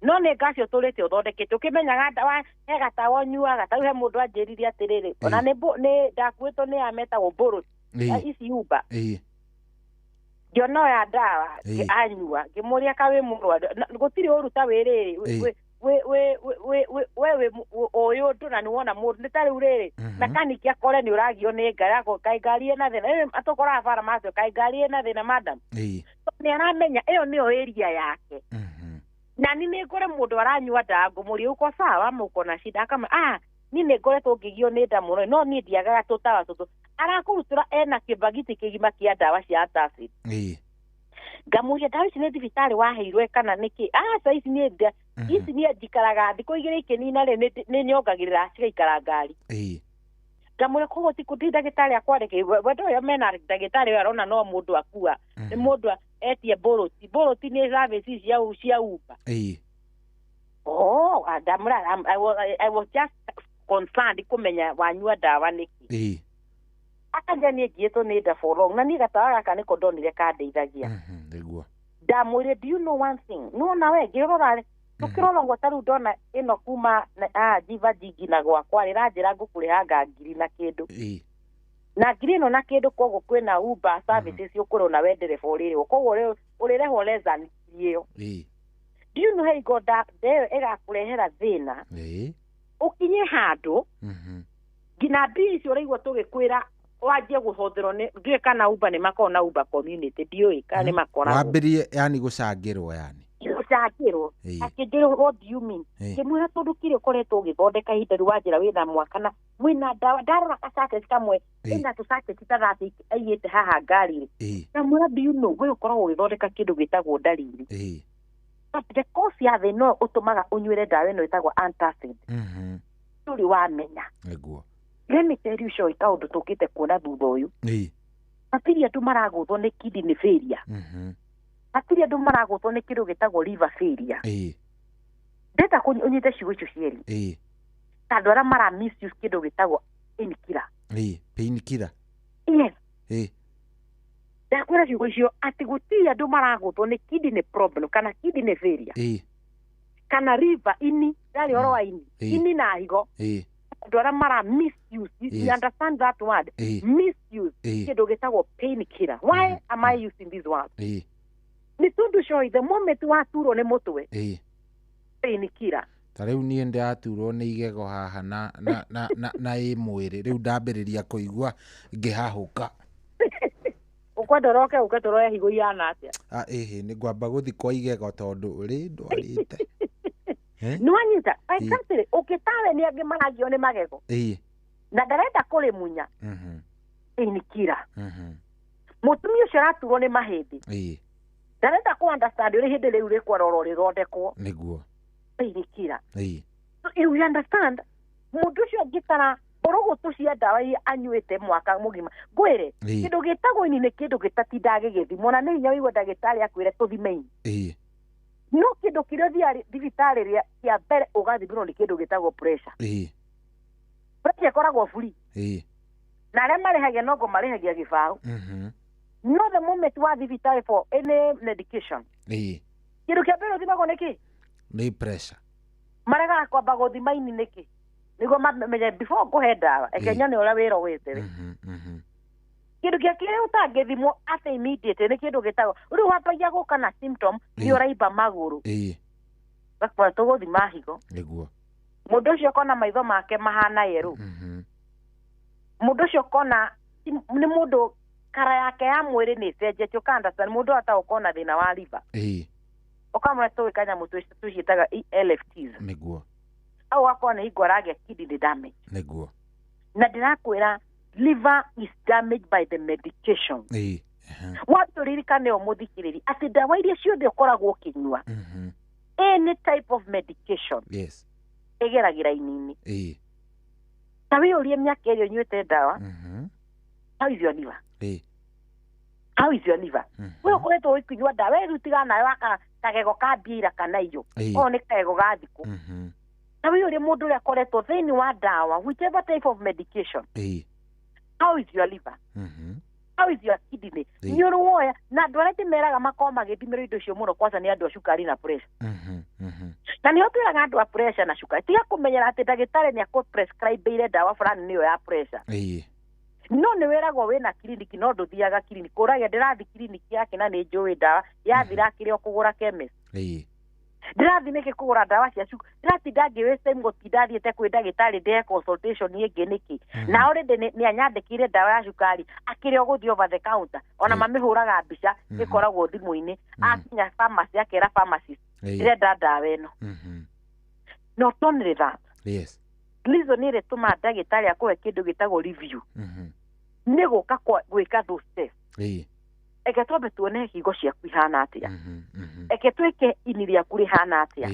no nä ngasi å tå rä te å thondekete å kä menyaga ndawa he gatawa nyuaga tarä u he må ndå anjä rire atä rä rä ona nä ndakuä two nä yametagwo mbå ici umba ngĩona ya ndawa anyua ngĩmũria ka wĩ mũrwaru gũtirĩ ũru ta wĩrĩ we ũyũ ũndũ na nĩwona mũndũ nĩ ta rĩu rĩrĩ mekaniki akore nĩ ũragio nĩ ngari ako kaĩ ngari ĩna thĩna atũkoraga bara macio kaĩ ngari ĩna thĩna madam nĩ aramenya ĩyo nĩyo area yake na ni nĩ ngore mũndũ aranyua ndawa ngũmũria uko sawa mũko na shida akama ni nĩ ngoretwo ngĩgio nĩ nda mũno no niĩ ndiagaga tũtawa tũtũ arakũrutĩra ena kĩmbagiti kĩgima kĩa ndawa cia antacid ngamuria ndawa ici nĩ thibitarĩ waheirwe kana nĩkĩ ca ici nĩ njikaraga thikũ igĩrĩ ikĩnina rĩ nĩ nyongagĩrĩra cigaikara ngari ngamwĩra koguo tikũ ndi ndagĩtarĩ akwandĩkĩire wendo ũyũ mena ndagĩtarĩ ũyũ arona no mũndũ akua nĩ mũndũ etie boroti nĩ service cia uba ndamwĩra I was just concerned kũmenya wanyua ndawa nĩkĩ akanja niĩ ngiĩtwo nĩ nda for long na niĩ gatawa gaka nĩko ndonire kandeithagia ndamwĩre do you know one thing nona we ngĩrora tũkĩrorongwo ta rĩu ndona ĩno kuma jiva jingi na gwakwa rĩranjĩra ngũkũrĩhanga ngiri na kĩndũ na ngiri ĩno na kĩndũ koguo kwĩna uber services ũkũrĩ na we ndereba ũrĩrĩhwo koguo ũrĩrĩhwo less than ĩyo do you know hey god ndeyo ĩgakũrehera thĩna ũkinye handũ nginya mbia icio ũraigua tũgĩkwĩra wanjie gũhũthĩrwo nĩ ndiũĩ kana uber nĩ makoragwo na uber community ndiũĩ kana nĩ makoragwo wambĩrie yani gũcangĩrwo yani gũcangĩrwo akĩnjĩra what do you mean ngĩmwĩra tondũ kĩrĩa ũkoretwo ũgĩthondeka ihinda rĩu wanjĩra wĩna mwaka na mwĩna ndawa ndarora kasaketi kamwe ĩna tũsaketi tathati aigĩte haha ngari-rĩ ndamwĩra do you know we ũkoragwo ũgĩthondeka kĩndũ gĩtagwo ndariri but the cause ya thĩna ũyũ ũtũmaga ũnyuĩre ndawa ĩno ĩtagwo antacid ndũrĩ wamenya let me tell you show kaundu tukite kuona thutha uyu matiri andu maragũthwo nĩ kidney failure matiri andu maragũthwo nĩ kĩndũ gĩtagwo liver failure ndeta kunyite ciugo icio cierĩ andũ arĩa mara misuse kĩndũ gĩtagwo painkiller yes ndakwĩra ciugo icio atĩ gũtirĩ andũ maragũthwo nĩ kidney problem kana kidney failure kana liver ini yarĩ oro wa ini na higo andũ arĩa mara misuse you understand that word misuse kĩndũ gĩtagwo painkiller why am I using this word nĩ tondũ coĩ the moment waturwo nĩ mũtwe painkiller ta rĩu niĩ ndaturwo nĩ igego haha na ĩ mwĩrĩ rĩu ndambĩrĩria kũigua ngĩhahũka ũkwenda roke ũke tũroe higo ihana atĩa nĩ ngwamba gũthi kwa igego tondũ ũrĩ ndwarĩte nĩwanyita exactly ũkĩtawe nĩ angĩ maragio nĩ magego na ndarenda kũrĩmunya painkiller mũtumia ũcio araturwo nĩ mahĩndĩ ndarenda kũ understand ũrĩ hĩndĩ rĩu rĩkwarorwo rĩthondekwo nĩguo painkiller you understand mũndũ ũcio angĩtara mbũrũgũtũ cia ndawa iria anyuĩte mwaka mũgima ngwĩre kĩndũ gĩtagwo ini nĩ kĩndũ gĩtatindaga gĩgĩthimwo na nĩ hinya wĩigua ndagĩtarĩ akwĩre tũthime ini no kĩndũ kĩrĩa ũthiaga thibitarĩ cia mbere ũgathimĩrwo nĩ kĩndũ gĩtagwo pressure pressure ĩkoragwo free na arĩa marĩhagia nogo marĩhagia gĩbaũ no the moment wa thibitarĩ for any medication kĩndũ kĩa mbere ũthimagwo nĩkĩ nĩ pressure maregaga kwamba gũthima ini nĩkĩ nĩguo mamenye before ngũhe ndawa ekenya nĩ ũrĩa wĩra ũgĩte kĩndũ gĩa kĩrĩa ũtangĩthimwo atĩ immediate nĩ kĩndũ gĩtagwo rĩu wambagia gũka na symptom nĩ ũraimba magũrũ gakora tũgũthima higo nĩguo mũndũ ũcio kona maitho make mahana yerũ mũndũ ũcio kona nĩ mũndũ kara yake ya mwĩrĩ nĩ cenjetie ũkandasa mũndũ ataũkona thĩna wa liver ũkamũra tũĩ kanyamũ tũciĩtaga LFTs nĩguo au akona higo aragia kidney damage nĩguo na ndĩrakwĩra liver is damaged by the medication watũririkane ũmũthikĩrĩri atĩ ndawa iria ciothe ũkoragwo ũkĩnyua any type of medication ĩgeragĩra ini-inĩ ta wĩyũrie mĩaka ĩrĩa ũnyuĩte ndawa how is your liver we ũkoretwo ũkĩnyua ndawa rĩu tigana nayo kagego ka mbira kana iyo Ĩĩ. o nĩ kagego ga thikũ na wĩ ũrĩ mũndũ ũrĩa akoretwo thĩinĩ wa ndawa whichever type of medication how is your liver how is your kidney Ĩĩ. nĩ ũrũoya na andũ arĩa ndĩmeraga makorwo magĩthimĩrwo indo icio mũno kwanza nĩ andũ a cukari na pressure na nĩ twĩraga andũ a pressure na cukari tiga kũmenyera atĩ ndagĩtarĩ nĩ akũprescribe ndawa fulani nĩyo ya pressure no nĩ wĩragwo wĩna kiriniki no ndũthiaga kiriniki ũrage ndĩrathi kiriniki yake na nĩ njũĩ ndawa yathira kĩrĩa ũkũgũra chemist ndĩrathi nĩkĩ kũgũra ndawa cia cukari ndĩratinda ngĩwaste time gũtinda thiĩte kwĩ ndagĩtarĩ ndĩhe consultation ĩngĩ nĩkĩ na already nĩ anyandĩkĩire ndawa ya cukari akĩrĩ ũgũthiĩ over the counter ona mamĩhũraga mbica ĩkoragwo thimũ-inĩ akinya pharmacy akera pharmacist ndĩrenda ndawa ĩno not only that reason ĩrĩa tũma ndagĩtarĩ akũhe kĩndũ gĩtagwo review nĩ gũka gwĩka those tests eke twambe tuone higo ciaku ihana atĩa eke twĩke ini rĩaku rĩhana atĩa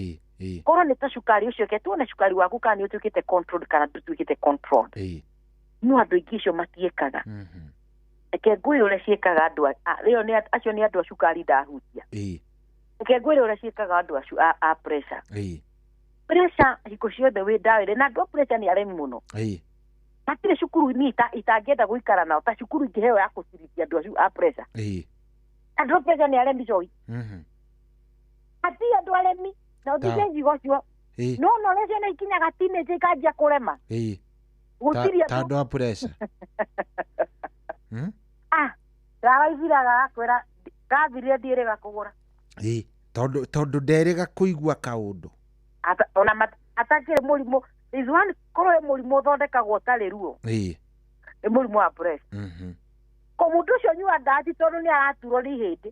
korwo nĩ ta cukari ũcio eke tuone cukari waku kana nĩ ũtuĩkĩte controlled kana ndũtuĩkĩte controlled no andũ aingĩ icio matiĩkaga eke ngwĩre ũrĩa ciĩkaga andũ acio nĩ andũ a cukari ndahutia eke ngwĩre ũrĩa ciĩkaga andũ a pressure pressure hiko ciothe wĩ ndawa-inĩ na andũ a pressure nĩ aremi mũno matirĩ cukuru ni itangĩenda gũikara nao ta cukuru ingĩheo ya kũcirithia andũ a pressure andũ a pressure nĩ aremi coyi ati andũ aremi na ũthige njigo cio no ũrĩa ciana ikinyaga teenage ikanjia kũrema gũtirĩ andũ a pressure ndawa ithiraga gakwĩra gathirire ndirĩga kũgũra tondũ nderĩga kũigua kaũndũ ona atakĩrĩ mũrimũ is one korwo ĩ mũrimũ ũthondekagwo ũtarĩ ruo nĩ mũrimũ wa pressure ko mũndũ ũcio nyua ndawa ti tondũ nĩ araturwo nĩ ihĩndĩ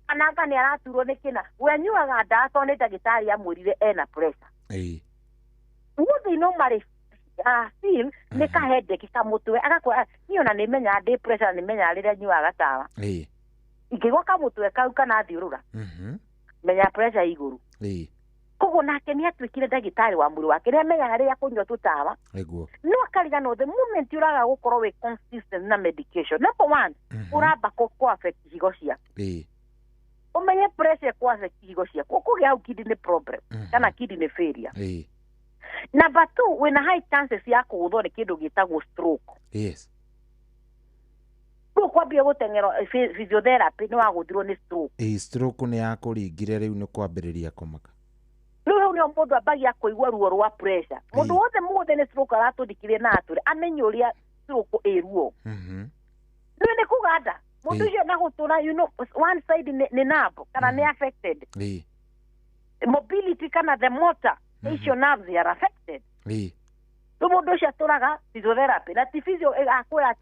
kana anga nĩ araturwo nĩ kĩna we nyuaga ndawa tondũ nĩ ndagĩtarĩ amwĩrire ena pressure mũthĩ no marĩ feel nĩ kahedeki kamũtwe agakwĩra niĩ ona nĩ menyaga ndĩ pressure nĩ menyaga rĩrĩa nyuaga tawa ingĩgwa kamũtwe kau kana thiũrũra menya pressure igũrũ koguo nake nĩ atuĩkire ndagĩtarĩ wa mwĩrĩ wake rĩrĩa menyaga rĩrĩa kũnyua tũtawa no akarigana the moment ũraga gũkorwo wĩ consistent na medication number one ũramba kũ-affect higo ciaku ũmenye pressure kũ-affect higo ciaku ũkũgĩa hau kidney problem kana kidney failure number two wĩna high chances ya kũgũthwo nĩ kĩndũ gĩtagwo stroke rĩu kwambia gũteng'erwo physiotherapy nĩ wagũthirwo nĩ stroke stroke nĩ yakũringire rĩu nĩ kwambĩrĩria kũmaka rĩu nĩ mũndũ ambagia kũigua ruo rwa pressure mũndũ wothe mũthĩ nĩ stroke aratũthikĩria na atũre amenye ũrĩa stroke ĩ ruo rĩu nĩ kũganda mũndũ ũcio na gũtũra you know one side nĩ nerve kana nĩ affected mobility kana the motor icio nerves are affected rĩu mũndũ ũcio atũraga physiotherapy na ti physio akwĩra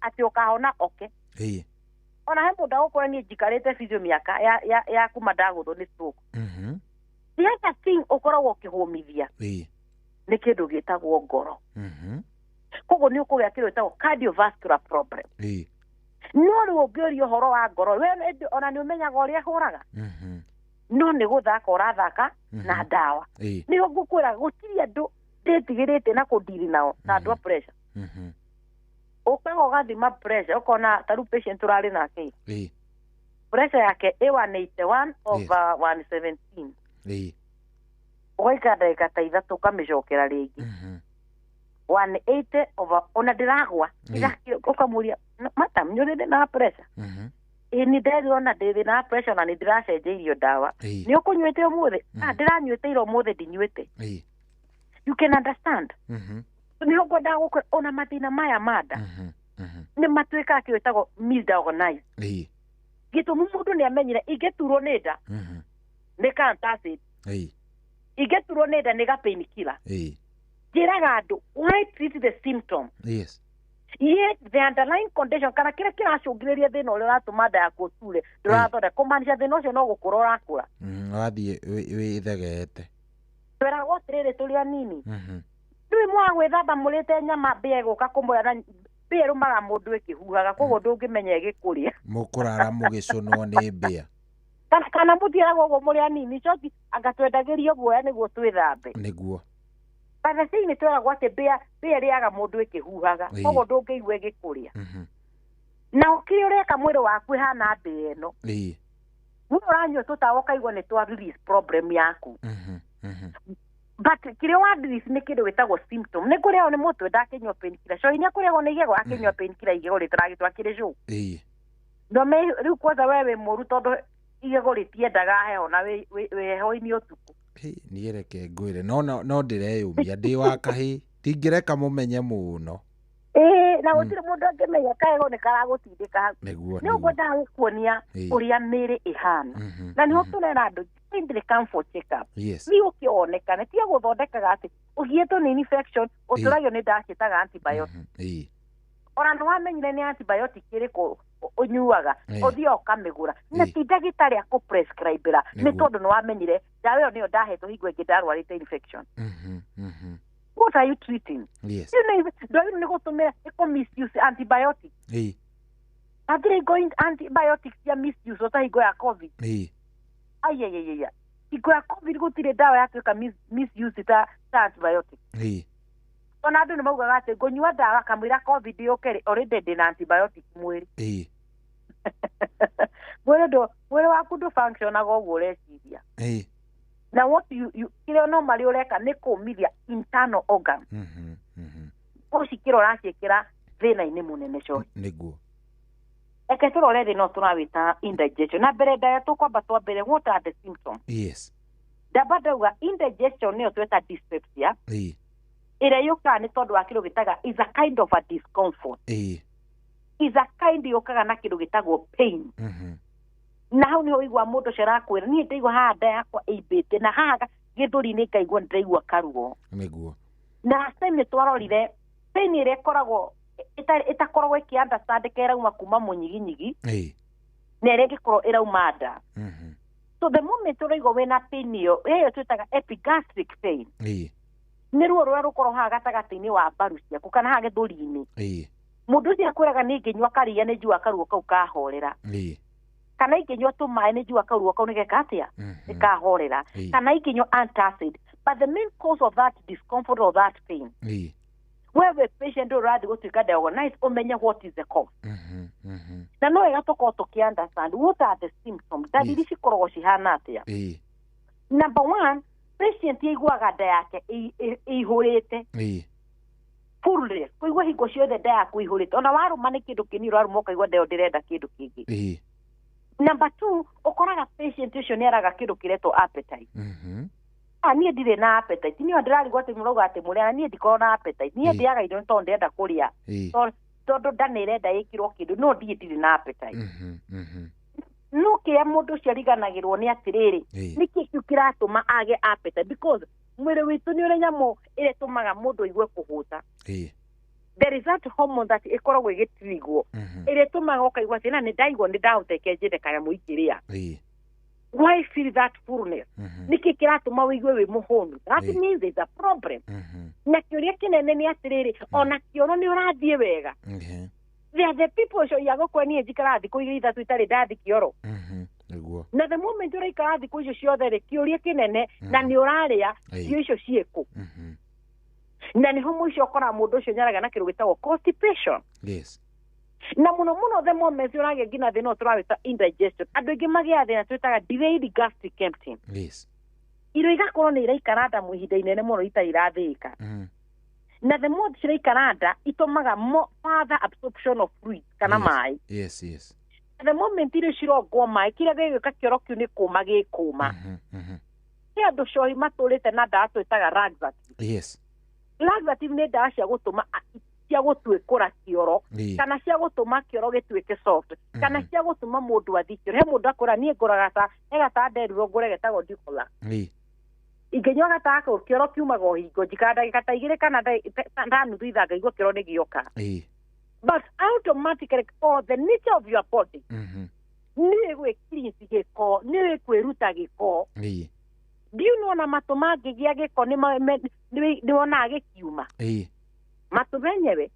atĩ ũkahona oke ona he mũndũ agũkora niĩ njikarĩte physio mĩaka ya kuma ndagũthwo nĩ stroke the other thing ũkoragwo ũkĩhũmithia nĩ kĩndũ gĩtagwo ngoro koguo nĩ ũkũgĩa kĩndũ gĩtagwo cardiovascular problem no rĩu ũngĩũria ũhoro wa ngoro we ona nĩ ũmenyaga ũrĩa hũraga no nĩ gũthaka ũrathaka na ndawa nĩho ngũkwĩra gũtirĩ andũ ndĩtigĩrĩte na kũndiri nao na andũ a pressure ũkaga ũgathima pressure ũkona ta rĩu patient ũrarĩ nake pressure yake ĩ 181 over 117 ũgaikara ndagĩka ta ithatũ ũkamĩcokera rĩngĩ 180 over ona ndĩragwa ũkamũria madam nĩũrĩ na pressure nĩ ndĩrona ndĩ na pressure na nĩ ndĩracenjeirio ndawa nĩ ũkũnyuĩte ũmũthĩ ndĩranyuĩte ira ũmũthĩ ndinyuĩte you can understand nĩ ũkwendaga gũkwĩra ona mathĩna maya manda nĩ matuĩkaga kĩndũ gĩtagwo misdiagnosed gĩtũmi mũndũ nĩ amenyire ingĩturwo nĩ nda nĩ antacid ingĩturwo nĩ nda nĩ gapainkiller njĩraga andũ why treat the symptom yet the underlying condition kana kĩrĩa kĩracũngĩrĩria thĩna ũrĩa ũratũma nda yaku ũture ndũrathondeka kũmaanisha thĩna ũcio no gũkũra ũrakũra wathiĩ wĩthegete twĩragwo atĩrĩrĩ tũrĩ anini rĩu mwaga gwĩthamba mũrĩte nyama mbĩa ĩgũka kũmũrĩa na mbĩa ĩrũmaga mũndũ ĩkĩhuhaga koguo ndũngĩmenya ĩgĩkũrĩa mũkũrara mũgĩcũnwo nĩ mbĩa kana mũthiaga ũguo mũrĩ anini coki angatwendagĩrio guoya nĩguo twĩthambe nĩguo Banaci-inĩ twĩragwo atĩ mbĩa ĩrĩaga mũndũ ĩkĩhuhaga koguo ndũngĩigua ĩgĩkũrĩa na ũkĩrĩ ũreka mwĩrĩ waku ĩhana mbĩa ĩno uranyua tutawa kaigwa nĩ twa release problem yaku but kile wa release nĩ kĩndũ gĩtagwo symptom nĩ kũrĩo nĩ mũtwe ndakenywa painkiller so hinya kũrĩo nĩ igego akenywa painkiller igego rĩtaragĩtwa kĩrĩ show no me rĩu kwanza wewe mũru tondũ igego rĩtiendaga heho na weho-inĩ ũtukũ niĩ reke ngwĩre no ndĩreyũmia ndĩ wa kahĩ tingĩreka mũmenye mũno na gũtirĩ mũndũ angĩmenya kaego nĩ karagũtindĩka hau nĩ ũkwendaga gũkuonia ũrĩa mĩĩrĩ ĩhana na nĩho tũrera andũ kindly come for check up nĩ ũkĩonekane tiga gũthondekaga atĩ ũgiĩtwo nĩ infection ũtũragio nĩ ndawa ciĩtaga antibiotic ona nĩ wamenyire nĩ antibiotic ĩrĩkũ ũnyuaga ũthiĩ ũkamĩgũra na ti ndagĩtarĩ akũprescribera nĩ tondũ nĩ wamenyire ndawa ĩyo nĩyo ndahetwo hingo ĩngĩ ndarwarĩte infection what are you treating? Yes. Ndawa ĩno nĩ gũtũmĩra ĩko misuse antibiotic atirĩ going antibiotics cia misuse ota hingo ya covid ayayayaya hingo ya covid gũtirĩ ndawa yatuĩka misuse ta antibiotic ona andũ nĩ maugaga atĩ ngũnyua ndawa kamũira covid yũke already ndĩna antibiotic mwĩrĩ mwĩrĩ waku ndũfunctionaga ũguo ũreciria na what kĩrĩa normally ũreka nĩ kũmithia internal organ ũcikĩra ũraciĩkĩra thĩna-inĩ mũnene cohi nĩguo eke tũrore thĩna tũrawĩta indigestion na mbere ndaya tũkwamba twambere what are the symptoms ndamba ndauga indigestion nĩyo tweta dyspepsia ĩrĩa yũkaga nĩ tondũ wa kĩndũ gĩtaga is a kind of a discomfort is a kind yũkaga na kĩndũ gĩtagwo pain na hau nĩho ũigua mũndũ ũcio arakwĩra niĩ ndaigua haha nda yakwa ĩimbĩte na haha gĩthũri-inĩ ngaigua nĩndĩraigua karuo nĩguo na last time nĩ twarorire pain ĩrĩa ĩkoragwo ĩtakoragwo ĩkĩandastandĩka ĩrauma kuma mũnyiginyigi na ĩrĩa ĩngĩkorwo ĩrauma nda so the moment ũraigua wĩna pain ĩyo twĩtaga epigastric pain nĩ ruo rũrĩa rũkorwo haha gatagatĩ-inĩ wa mbaru ciaku kana haha gĩthũri-inĩ mũndũ ũcio akwĩraga nĩ ingĩnyua karia nĩ njua karuo kau kahorera kana ingĩnyua tũmaĩ nĩ njua karuo kau nĩgeka atĩa nĩ kahorera kana ingĩnyua antacid but the main cause of that discomfort or that pain wewe patient ũrathiĩ gũtuĩka diagnosed ũmenye what is the cause na no wega tũkorwo tũkĩ-understand what are the symptoms dalili cikoragwo cihana atĩa number one patient aiguaga nda yake ĩihũrĩte fullness kũigua hingo ciothe nda yaku ĩihũrĩte ona warũma nĩ kĩndũ kĩnini ũrarũma ũkaigua nda ĩyo ndĩrenda kĩndũ kĩngĩ number two ũkoraga patient ũcio nĩ araga kĩndũ kĩretwo appetite niĩ ndirĩ na appetite niĩ ndĩrarigwo atĩ mũrauga atĩ mũrĩa niĩ ndikorwo na appetite niĩ ndĩaga indo tondũ ndĩrenda kũrĩa tondũ nda nĩ ĩrenda ĩkĩrwo kĩndũ no ndiĩ ndirĩ na appetite no kĩrĩa mũndũ ũcio ariganagĩrwo nĩ atĩrĩrĩ nĩkĩ kĩu kĩratũma age appetite because mwĩrĩ witũ nĩ ũrĩ nyamũ ĩrĩa ĩtũmaga mũndũ aigue kũhũta there is that hormone that ĩkoragwo ĩgĩtirigwo ĩrĩa ĩtũmaga ũkaigua atĩ na nĩ ndaigua nĩ ndahũteke njĩre kanyamũ ikĩrĩa why feel that fullness nĩkĩ kĩratũma wĩigue wĩ mũhũnu that means there is a problem na kĩũria kĩnene nĩ atĩrĩrĩ ona kĩoro nĩ ũrathiĩ wega there are the people show ya gũkwa niĩ njikara thikũ igĩrĩ ithatũ itarĩ ndathi kĩoro na the moment ũraikara thikũ icio ciothe rĩ kĩũria kĩnene na nĩ ũrarĩa irio icio ciĩkũ na nĩho mũico ũkora mũndũ ũcio nyaraga na kĩndũ gĩtagwo constipation na mũno mũno the moment ũragĩa nginya thĩna tũrawĩta indigestion andũ aingĩ magĩa thĩna twĩtaga delayed gastric emptying irio igakorwo nĩ iraikara nda ihinda inene mũno itarĩ irathĩĩka na the more ciraikara nda itũmaga further absorption of fluid kana maĩ the moment irio cirongwo maĩ kĩrĩa gĩgwĩka kĩoro kĩu nĩ kũma gĩkũma nĩ andũ cohi matũrĩte na ndawa twĩtaga laxative laxative nĩ ndawa cia gũtũma cia gũtwĩkũra kĩoro kana cia gũtũma kĩoro gĩtuĩke soft kana cia gũtũma mũndũ athiĩ kĩoro he mũndũ akũra niĩ ngũraga ta egata nderirwo ngũre getagwo Dicola ingĩnyua gata gaka kĩoro kiumaga o hingo njikara ndagĩka ta igĩrĩ kana nda nuthu ithaa ngaigua kĩoro nĩ gĩoka but automatically for the nature of your body nĩ gwĩcleanse gĩko nĩ kwĩruta gĩko ndiunona matũ mangĩgĩa gĩko nĩ wonaga gĩkiuma matũ menyewe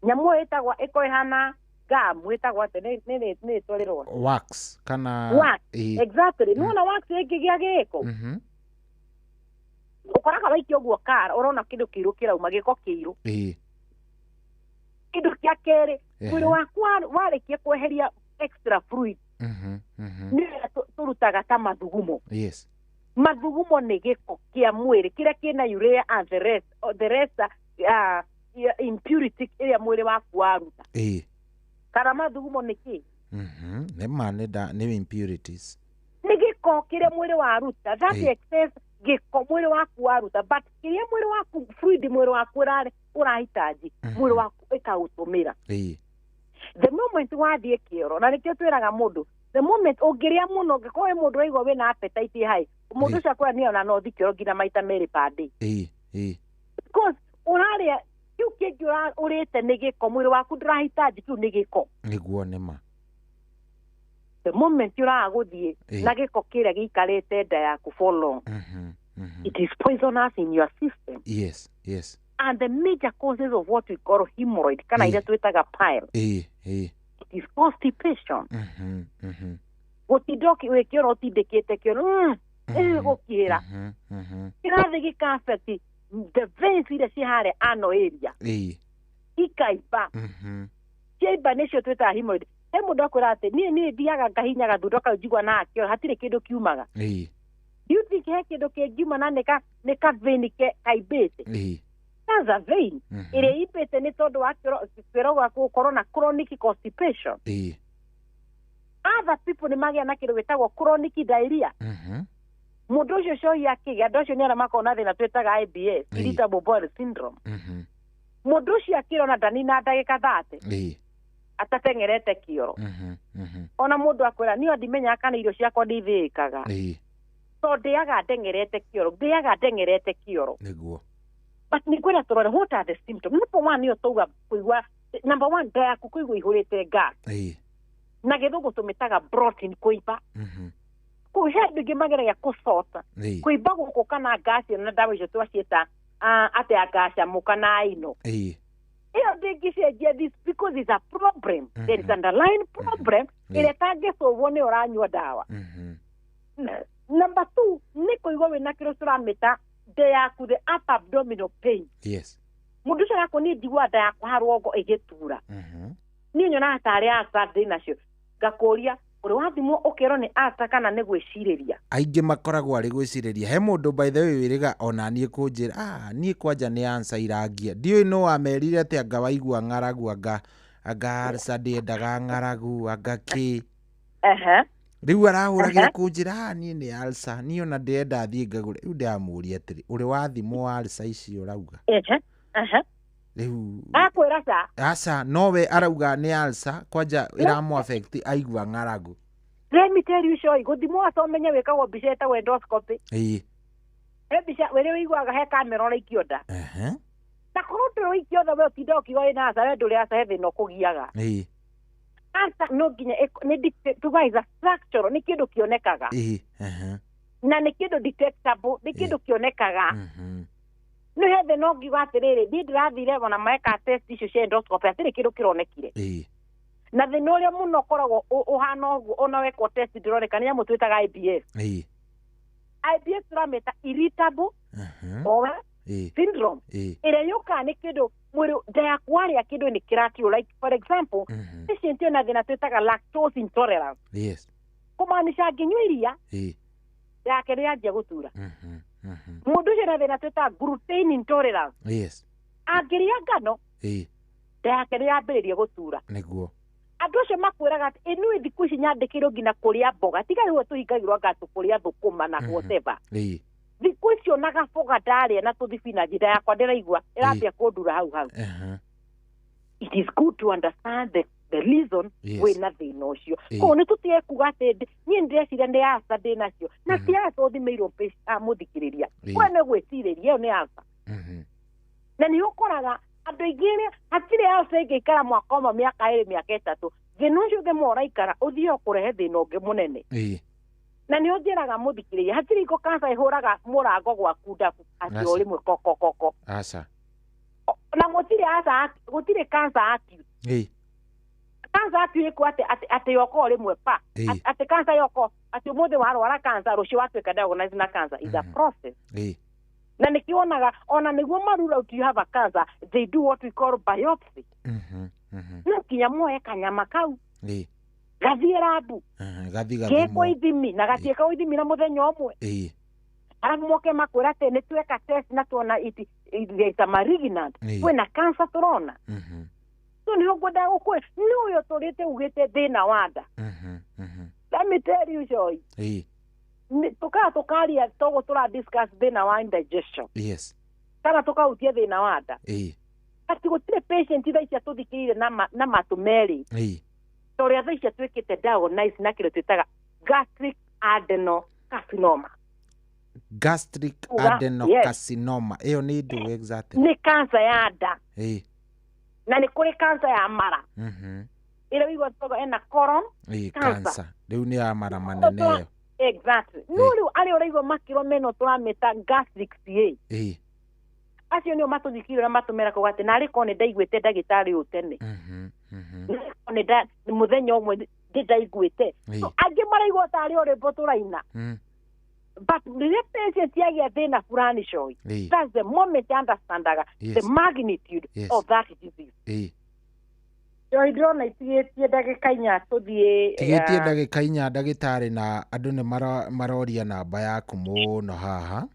nyamũ ĩtagwo ĩko ĩhana gamu ĩtagwo atĩ nĩ ĩtwarĩrwo wax kana wax exactly nĩ wona wax ĩngĩgĩa gĩko ũkoraga waikio ũguo kara ũrona kĩndũ kĩirũ kĩrauma gĩko kĩirũ kĩndũ kĩa kerĩ mwĩrĩ waku warĩkia kweheria extra fluid nĩ tũrutaga ta mathugumo. Yes. Mathugumo nĩ gĩko kĩa mwĩrĩ kĩrĩa kĩna urea and the rest impurity ĩrĩa mwĩrĩ waku waruta. Kana mathugumo nĩ kĩ? Nĩ impurities. Nĩ gĩko kĩrĩa mwĩrĩ waruta. That excess gĩko mwĩrĩ waku waruta, but kĩrĩa mwĩrĩ waku fluid mwĩrĩ waku ũrahitaji mwĩrĩ waku ĩkaũtũmĩra. The moment wathiĩ kĩoro, na nĩkĩo twĩraga mũndũ, the moment ũngĩrĩa mũno ũngĩkorwo mũndũ waigua wĩna appetite high, mũndũ ũcio akora nĩ ona no thi kĩoro nginya maita merĩ per day. Because ũrarĩa kĩu kĩngĩ ũrĩte nĩ gĩko, mwĩrĩ waku ndũrahitaji kĩu nĩ gĩko. Nĩguo nĩma. The moment ũraga gũthiĩ na gĩko kĩrĩa gĩikarĩte nda yaku for long, it is poisonous in your system. Yes. And the major causes of what we call hemorrhoid, kana ile twitaga pile, it is constipation. Gũtindoki wĩkĩora ũtindĩkĩte kĩoro gũkĩra kĩrathi gĩka-affect the veins iria ciĩ harĩa ano area ikaiba. Ciaiba nĩcio twĩtaga hemorrhoid. He mũndũ akwĩra atĩ niĩ thiaga ngahinya gathundo kau njigua na akĩora hatirĩ kĩndũ kiumaga. You think he kĩndũ kĩngiuma na nĩ ka vein kaibĩte? That's a vein. Ĩrĩa ĩibĩte nĩ tondũ wa kĩoro gwaku gũkorwo na chronic constipation. Other people nĩ magĩa na kĩndũ gĩtagwo chronic diarrhea. Mũndũ ũcio cohi akĩgĩa, andũ acio nĩ arĩa makoragwo na thĩna twĩtaga IBS, irritable bowel syndrome. Mũndũ ũcio akĩrona ndanina ndagĩka 30 atateng'erete kĩoro. Ona mũndũ akwĩra niĩ ndimenyaga kana irio ciakwa ndithĩĩkaga. So ndĩaga ndengerete kĩoro. Nĩguo. But nĩ kwĩra tũrore, what are the symptoms? Number one nĩyo tauga kũigua, number one nda yaku kũigua ihũrĩte gas. Na gĩthũngũ tũmĩtaga bloating kũimba. Kũhe andũ aingĩ mageragia kũcota. Kũimba gũkũ kana gas na ndawa icio twaciĩta atĩ agacamu kana ino. Ĩyo ndĩngĩcenjia this because it's a problem. There is underlying problem ĩrĩa ĩtangĩsolvwo nĩ ũranyua ndawa. Number two, nĩ kũigua wĩna kĩrĩa tũramĩta nda yaku, the upper abdominal pain. Yes. Mũndũ ũcio yakwo nĩ ndigua nda yakwa harũngo ĩgĩtura. Niĩ nyonaga tarĩ asa ndĩ nacio. Ngakũria, ũrĩ wathimwo ũkerwo nĩ asa kana nĩ gwĩcirĩria? Aingĩ makoragwo arĩ gwĩcirĩria. He mũndũ by the way wĩrĩga ona niĩ kũnjĩra, niĩ kwanja nĩ ansa irangia. Ndiũĩ no amerire atĩ anga waigua ng'aragu, anga arsa ndĩendaga ng'aragu, anga kĩ. Rĩu arahũragĩra kũnjĩra niĩ nĩ alsa, niĩ ona ndĩrenda thiĩ ngagũre. Rĩu ndĩramũria atĩrĩ, ũrĩ wathimwo alsa icio ũrauga? Rĩu akwĩra sa aca nowe arauga nĩ alsa, kwanja ĩramũ affect aigua ng'aragu. Let me tell you show, gũthimwo atomenye wĩkagwo mbica ĩtagwo endoscopy. He mbica wĩrĩ wĩiguaga he kamera ũraikio nda. Na korwo ndũraikio nda we ũtinda ũkiuga wĩna aca, we ndũrĩ aca, he thĩna ũkũgiaga. Asa no nginya nĩ tuvaiza structural, nĩ kĩndũ kĩonekaga. Na nĩ kĩndũ detectable, nĩ kĩndũ kĩonekaga. Nĩ he thĩna ũngiuga atĩrĩrĩ, niĩ ndĩrathire ona meka test icio cia endoscopy, hatirĩ kĩndũ kĩronekire. Na thĩna ũrĩa mũno ũkoragwo ũhana ũguo ona wekwo test ndĩroneka nĩ nyamũ twĩtaga IBS. IBS tũramĩta irritable bowel syndrome. Ĩrĩa yũkaga nĩ kĩndũ mwĩrĩ nda yaku warĩa kĩndũ nĩ kĩrakĩũra. Like for example, patient ĩyo na thĩna twĩtaga lactose intolerance. Kũmaanisha angĩnyua iria yake nĩ yanjia gũtura. Mũndũ ũcio na thĩna twĩtaga gluten intolerance. Angĩrĩa ngano nda yake nĩ yambĩrĩria gũtura. Nĩguo. Andũ acio makwĩraga atĩ ĩnuĩ thikũ ici nyandĩkĩrwo nginya kũrĩa mboga, tiga rĩu tũhingagĩrwo anga tũkũrĩa thũkũma na whatever. Thikũ icio na gaboga ndarĩa na tũthibinaji nda yakwa ndĩraigua ĩrambia kũndura hau. It is good to understand the reason wĩna thĩna ũcio. Koguo nĩ tũtige kuga atĩ niĩ ndĩreciria nĩ asa ndĩ nacio, na ti asa ũthimĩirwo mũthikĩrĩria. We nĩ gwĩcirĩria ĩyo nĩ asa. Na nĩ ũkoraga andũ aingĩ hatirĩ asa ĩngĩikara mwaka ũmwe, mĩaka ĩrĩ, mĩaka ĩtatũ. Thĩna ũcio thĩmwe ũraikara ũthiĩ kũrehe thĩna ũngĩ mũnene. Na nĩ ũnjĩraga mũthikĩrĩria, hatirĩ iko kanca ĩhũraga mũrango gwaku ndaku atĩ o rĩmwe kokokoko. Na gũtirĩ kanca acute. Kanca acute ĩkwo atĩ yoko o rĩmwe pa. Atĩ kanca yoko, atĩ ũmũthĩ warwara kanca rũciũ watuĩka diagnosed na cancer. Is a process. Na nĩkĩonaga ona nĩguo marura out you have a cancer, they do what we call biopsy. No nginya muoye kanyama kau gathie rabu gathi geko ithimi na gatieka ithimi na muthenya umwe arabu moke makwira ati ni tweka test na tuona ita malignant kwina cancer turona so ni ngwenda gukwe ni uyo turite ugite thina wanda let me tell you joy tukaria togo tura discuss thina wa indigestion kana tukautie thina wanda ati gutire patient ithaicia tuthikirire na matumeri toria thaicia twikite diagnosis na kile twitaga gastric adenocarcinoma. Gastric adenocarcinoma iyo ni ndu exactly ni cancer ya nda na ni kuri cancer ya mara ile wigo togo ena colon cancer riu ni ya mara manene yo exactly no ali urigo makiro meno turameta gastric CA acio nio matuthikire na matumera kugate na ari kone ndaigwete ndagitari utene one da muthenya umwe ndaigwete angi maraigwa tari ore boturaina but the patient yagia thina fulani shoy that's the moment you understand the magnitude of that disease yo idrona itie ndagika inya tuthie tigetie ndagika inya ndagitari na andu ni maroria namba yaku muno haha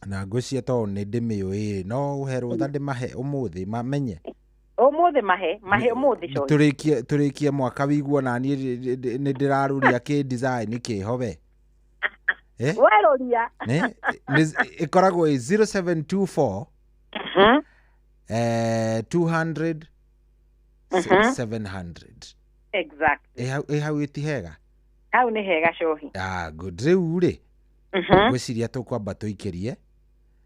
na ngũcia to nĩ ndĩmĩũĩ no ũherwo tha ndĩmahe ũmũthĩ mamenye mahe ũmũthĩ coy tũrĩkie mwaka wiguo na niĩ nĩ ndĩraruria kĩ design kĩhobe weroria ĩkoragwo 0724 200 700 exactly hau ĩtihega hau nĩ hega cohi good rĩu rĩ ngwĩciria tũkwamba tũikĩrie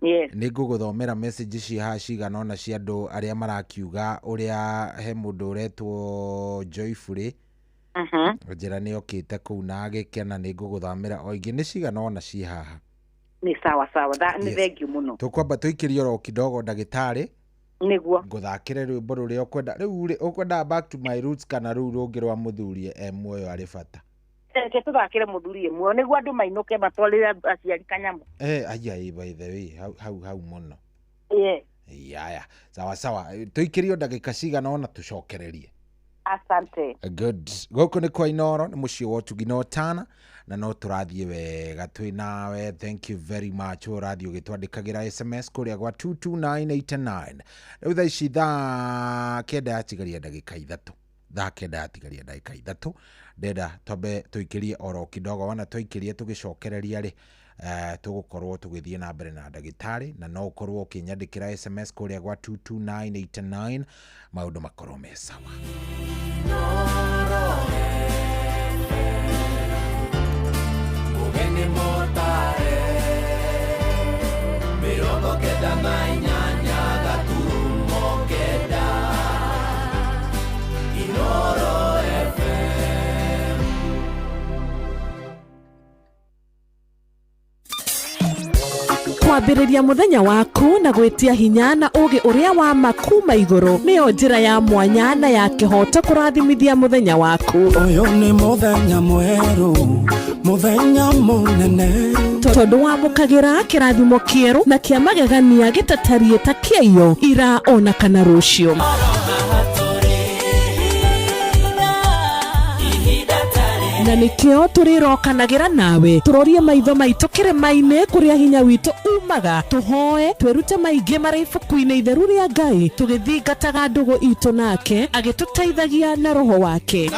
nĩ ngũgũthomera message cia cigana ona cia andũ arĩa marakiuga ũrĩa he mũndũ ũretwo Joyfully njĩra nĩ okĩte kũu na agĩkena nĩ ngũgũthomera o ingĩ nĩ cigana ona ci haha ni sawa nĩ thengiũ mũno tũkwamba tũikĩrie oro kidogo ndagĩtarĩ nĩguo ngũthakĩre rwĩmbo rũrĩa ũkwenda rĩu ũkwenda back to my roots kana rũu rũngĩ rwa mũthuri muoyo arĩ bata ke tuthakire muthuri imwe niguo andu mainuke matwarire aciari kanyamu ayai by the way hau muno yaya sawa tuikirio ndagika cigana ona tucokererie asante good goko ni kwa Inoro ni muciĩ wa Ũtugi na Ũtana na no tũrathiĩ wega twĩ nawe thank you very much ũrathiĩ ũgĩtwandĩkagĩra SMS kũrĩa gwa 22989 rĩu thaa ici thaa kenda yatigaria ndagika ithatũ ndenda tobe tuikirie oro kidogo wana tuikirie tugicokereria ri tugukorwo tugithie na mbere na ndagitari na no ukorwo ukinyandikira SMS kuria gwa 22989 maundu makorwo me sawa Ugeni motare mirongo kenda na inyanya gaturumo kenda Inoro kwambĩrĩria mũthenya waku na gwĩtia hinya na ũgĩ ũrĩa wa makuma igũrũ nĩyo njĩra ya mwanya na ya kĩhoto kũrathimithia mũthenya waku ũyũ nĩ mũthenya mwerũ mũthenya mũnene tondũ wamũkagĩra kĩrathimo kĩerũ na kĩa magegania gĩtatariĩ ta kĩayo ira ona kana rũciũ na nikio turirokanagĩra nawe turorie maitho maitũ kĩrĩma-inĩ kũrĩa hinya witũ umaga tuhoe twĩrute maingĩ marĩ ibuku-inĩ itheru rĩa Ngai tũgĩthingataga ndũgũ itũ nake agĩtũteithagia na roho wake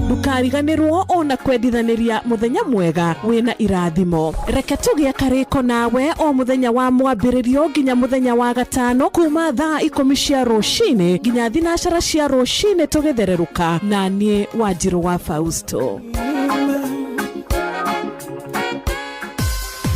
ndukariganĩrwo ona kwendithanĩria mũthenya mwega wĩna irathimo reke tũgĩe karĩko nawe o mũthenya wa mwambĩrĩrio nginya mũthenya wa gatano kuma thaa 10 cia rũcinĩ nginya thinacara cia rũcinĩ tũgĩthererũka na niĩ Wanjirũ wa Fausto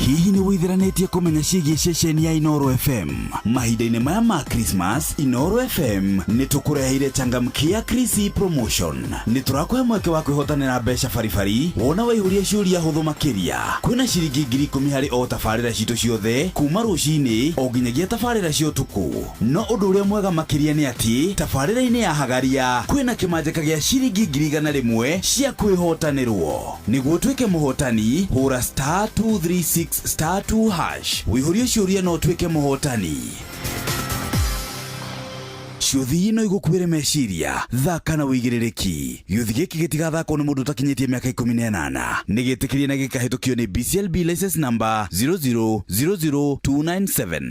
hihi nĩ wĩtheranĩtie kũmenya ciĩgiĩ ceceni ya Inoro FM mahinda-inĩ maya ma Christmas Inoro FM nĩ tũkũreheire changamkia Chrissy promotion nĩ tũrakũhe mweke wa kwĩhotanĩra mbeca baribari wona waihũria ciũria hũthũ makĩria kwĩna ciringi 10,000 harĩ o tabarĩra citũ ciothe kuma rũcinĩ o nginyagia tabarĩra cia ũtukũ no ũndũ ũrĩa mwega makĩria nĩ atĩ tabarĩra-inĩ ya Hagaria kwĩna kĩmanjĩka gĩa ciringi 100,000 cia kwĩhotanĩrwo nĩguo tuĩke mũhotani hũra *236*2 #2 wihurie ciuria no twike muhotani. Ciuthi ino igukwire meciria thaka na wigirereki. Yuthi giki gitigathakwo ni mundu utakinyitie miaka 18 nigitikirie na gikahitukio ni BCLB license number 0000297.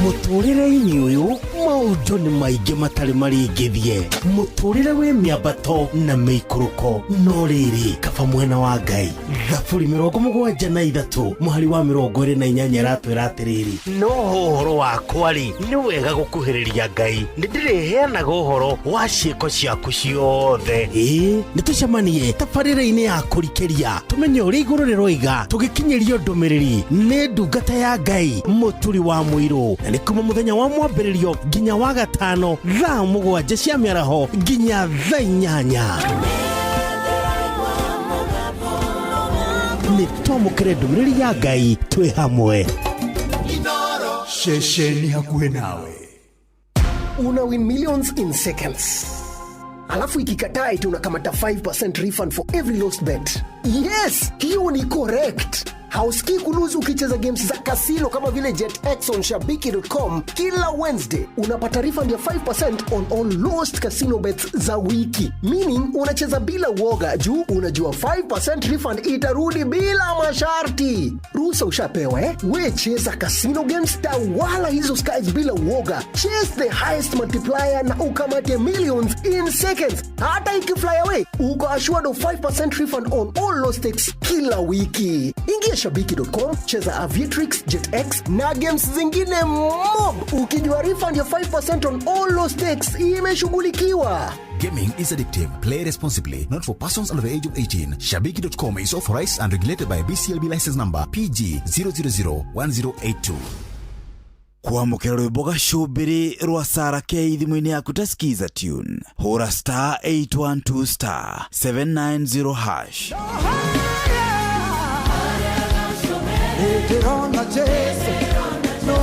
muturire-ini uyu maundu ni maingi matari maringithie muturire wi miambato na meikuruko no riri kaba mwena wa Ngai thaburi 73 muhari wa 28 ratwira atiriri no horo wakwa ri ni wega gukuhiriria Ngai ndiriheanaga uhoro wa ciiko ciaku ciothe nitucemanie tabarĩra-inĩ ya kũrikĩria tumenye ũrĩa igũrũ rĩroiga tũgĩkinyĩrio ndũmĩrĩri nĩ ndungata ya Ngai mũturi wa mũirũ na nĩ kuma mũthenya wa mwambĩrĩrio nginya wa gatano thaa 7 cia mĩaraho nginya thaa 8 nĩ twamũkĩre ndũmĩrĩri ya Ngai twĩ hamwe Shesheni hakuhe nawe. Una win millions in seconds. Alafu ikikataa eti unakamata 5% refund for every lost bet. Yes, hiyo ni correct. Hausikii kuluzu ukicheza games za casino kama vile JetX on Shabiki.com. Kila Wednesday unapata refund ya 5% on all lost casino bets za wiki. Meaning unacheza bila uoga juu unajua 5% refund itarudi bila masharti. Ruhusa ushapewa We cheza casino games wala hizo skies bila uoga. Chase the highest multiplier na ukamate millions in seconds. Hata ikifly away, uko assured of 5% refund on all lost stakes kila wiki. Ingia Shabiki.com, cheza Aviatrix, JetX na games zingine mob. Ukijua refund ya 5% on all lost stakes imeshughulikiwa. Gaming is addictive. Play responsibly. Not for persons under the age of 18. Shabiki.com is authorized and regulated by BCLB license number PG 0001082. kwamukira rwimbo gacumbiri rwa Sarah K thimu-ini yaku ta skiza tune hura *812*790#. Quiero Jesu, no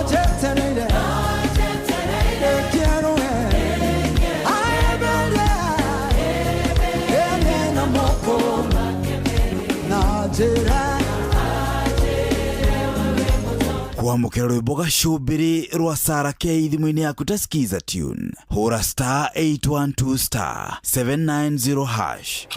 jeterere, quiero na moko na jera. kwamukira rwimbo gacumbiri rwa Sarah K thimu-ini yaku ta skiza tune hura *812*790#.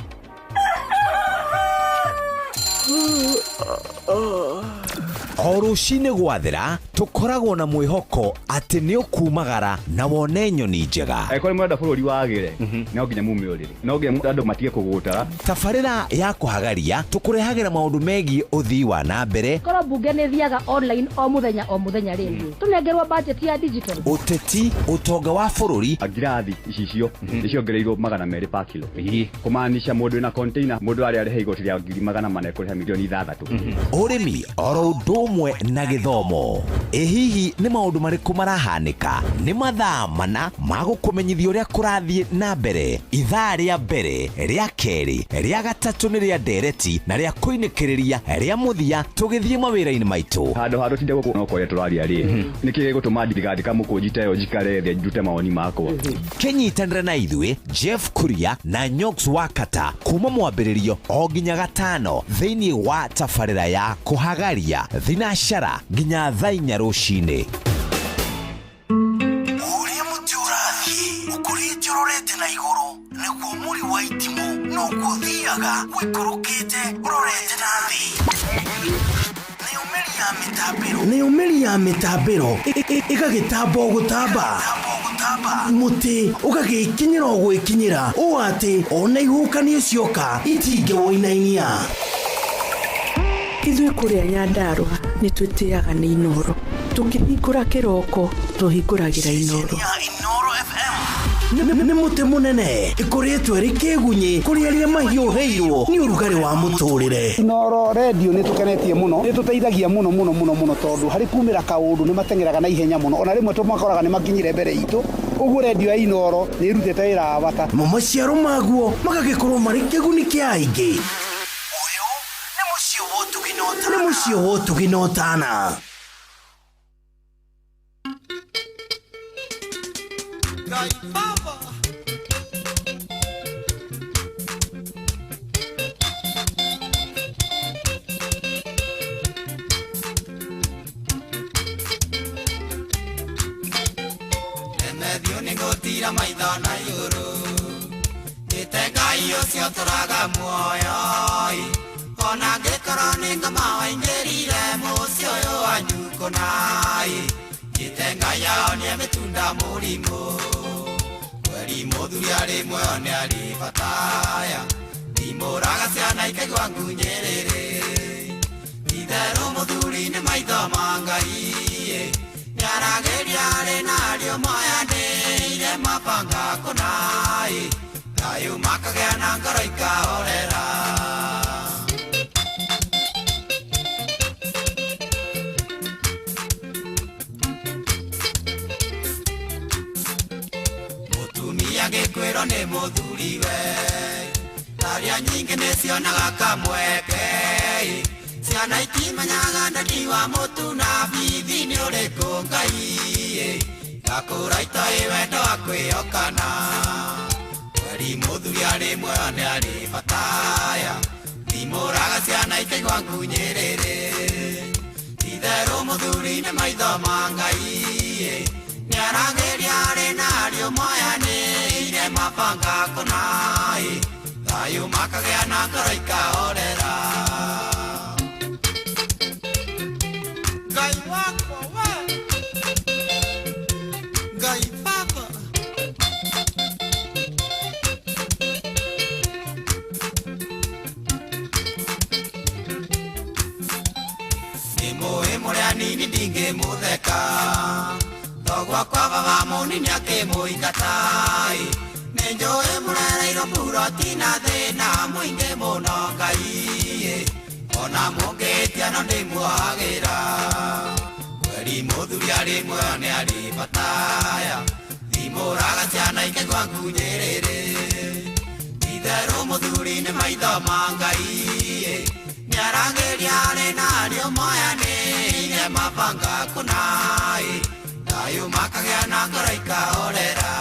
O rũcinĩ gwathĩra tũkoragwo na mwĩhoko atĩ nĩ ũkumagara na wone nyoni njega. Kũrĩ mwenda bũrũri wagĩre no nginya mume ũrĩrĩ no nginya andũ matige kũgũtara. Tabarĩra ya kũhagaria tũkũrehagĩra maũndũ megiĩ ũthii wa na mbere. Korwo mbunge nĩ thiaga online o mũthenya rĩngĩ tũnengerwo budget ya digital. Ũteti ũtonga wa bũrũri ngirathi icio nĩciongereirwo 200 per kilo. Kũmaanisha mũndũ na container mũndũ arĩa arĩhe igoti rĩa 400 kũrĩha milioni 6. Ũrĩmi oro ũndũ ũmwe na gĩthomo. Hihi nĩ maũndũ marĩkũ marahanĩka? Nĩ mathaa mana ma gũkũmenyithia ũrĩa kũrathiĩ na mbere. Ithaa rĩa mbere, rĩa kerĩ, rĩa gatatũ nĩ rĩa ndereti na rĩa kũinĩkĩrĩria rĩa mũthia tũgĩthiĩ mawĩra-inĩ maitũ. Handũ tinde gũkũ no kũrĩa tũraria rĩ. Nĩkĩ gũtũma thirikari kamũkũnjita ĩyo njikare thĩ njute mawoni makwa. Kĩnyitanĩre na ithuĩ Jeff Kuria na Nyox Wakata kuma mwambĩrĩrio o nginya gatano thĩinĩ wa tabarĩra ya kũhagaria thinashara nginya thaa 4 rũcinĩ. Ũrĩa mũtĩ ũrathiĩ ũkũrĩte ũrorete na igũrũ nĩguo mũri wa itimũ no gũthiaga wĩkũrũkĩte ũrorete na thĩ. Nĩũmĩri ya mĩtambĩro ĩgagĩtamba o gũtamba mũtĩ ũgagĩkinyĩra o gwĩkinyĩra ũũ atĩ ona ihukanio cioka itingĩwoinainia. Ithuĩ kũrĩa Nyandarua nĩ twĩtĩaga nĩ Inoro. Tũkĩhingũra kĩroko tũhingũragĩra Inoro. Nĩ mũtĩ mũnene ĩkoretwo ĩrĩ kĩgunyi kũrĩ arĩa mahiũhĩirwo nĩ ũrugarĩ wa mũtũrĩre. Inoro radio nĩ tũkenetie mũno nĩ tũteithagia mũno tondũ harĩ kumĩra kaũndũ nĩ matengeraga na ihenya mũno ona rĩmwe tũmakoraga nĩ makinyire mbere itũ. Ũguo radio ya Inoro nĩ ĩrutĩte wĩra wa bata. Maciaro maguo magagĩkorwo marĩ kĩguni kĩa aingĩ. Nĩ mũciĩ wa ũtugi na ũtana. gutira maitho na iguru Ngai ucio turaga muoyo ona ngikora ni ngama waingirire mucio uyu wanyu kunai Njite Ngai aonie mitunda murimu Kweri muthuri ari muoyo ni ari bataya Ndimuraga ciana ikaigua ngunyiriri Itherũ muthuri ni maitho ma Ngai Niarageria ari nario moyanĩire mabanga kunai Thayũ makagĩa na ngoro ikahorera Mũtumia ngĩkwĩrwo nĩ mũthuriwe Tharia nyingĩ nĩcionaga kamweke Ciana itimenyaga ndani wa mũtu na bithi nĩ ũrĩkũ Ngai Gakũra itoĩ wendo wa kwĩhokana Kweri muthuri ari muoyo ni ari bataya Ndimũraga ciana ikaigua ngunyĩrĩrĩ Itherũ muthuri ni maitho ma Ngai Niarageria ari nario moyanĩire mabanga kunai Thayũ makagĩa na ngoro ikahorera Ngai wakwa we Ngai baba Nimũĩ mũrĩa nini ndingĩmũtheka Togwa kwa baba mũnini akĩmũingatai Nĩnjũĩ mũrereirwo buroti na thĩna mũingĩ mũno Ngai Ona mũngĩtia no ndĩmuohagĩra Kweri mũthuri arĩ muoyo nĩ arĩ bataya Ndimũraga ciana ikaigua ngunyĩrĩrĩ Itherũ muthuri nĩ maitho ma Ngai Niarageria ari nario moyanĩire mabanga kunai Thayũ makagĩa na ngoro ikahorera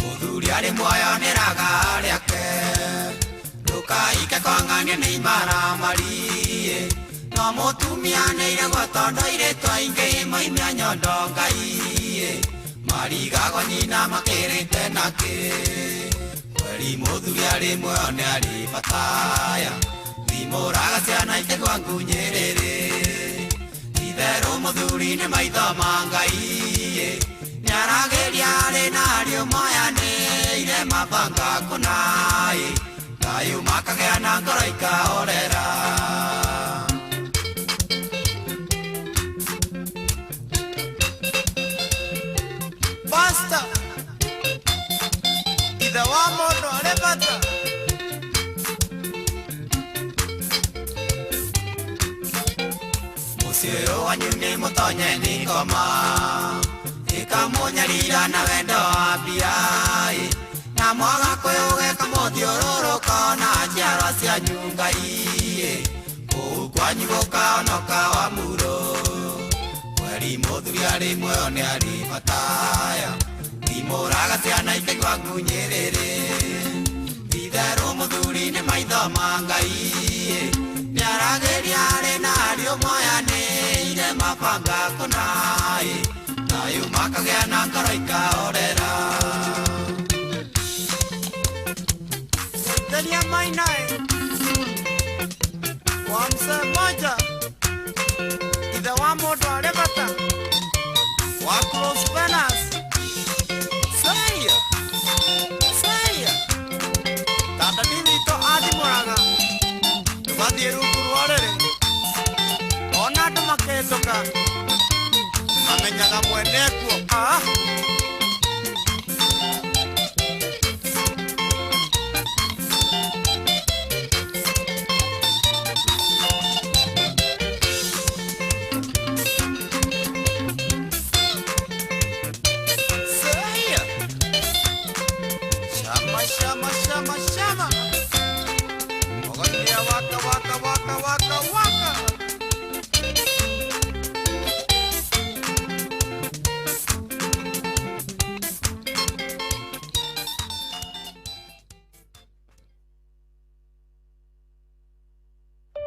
Mũthuri arĩ muoyo nĩraga rĩake Ndũkaike kwang'ania nĩ imaramari No mũtumia nĩiregwo tondũ airĩtu aingĩ moimia nyondo Ngai Marigagwo nyina makĩrĩte nakĩ Kweri mũthuri arĩ muoyo nĩ arĩ bataya Ndimũraga ciana ikaigua ngunyĩrĩrĩ Itherũ muthuri nĩ maitho ma Ngai Niarageria ari nario moyanĩire mabanga kunai Thayũ makagĩa na ngoro ikahorera Basta Ithe wa mũndũ arĩ bata Mũciĩ ũyũ wanyu nĩ mũtonye nĩ ngoma Ĩkamũnyarira na wendo wa mbia Na mwaga kwĩhũgĩka mũthiũrũrũka na njiarwa cianyu Ngai Kũu kwanyu gũkaonoka wa muro Kweri mũthuri arĩ muoyo nĩ arĩ bataya Ndimũraga ciana ikaigua ngunyĩrĩrĩ Itherũ muthuri nĩ maitho ma Ngai Niarageria ari nario moyanĩire mabanga kunai Thayũ makagĩa na ngoro ikahorera Tenia mainae Kwa mzee mmoja Ithe wa mũndũ arĩ bata Wa close penas Saya Tata nĩwitũ athimũraga Tũgathiĩ rungu rwa rĩrĩ Ona andũ makĩhĩtũka Mamenyaga mwene kuo Shama Ogonia waka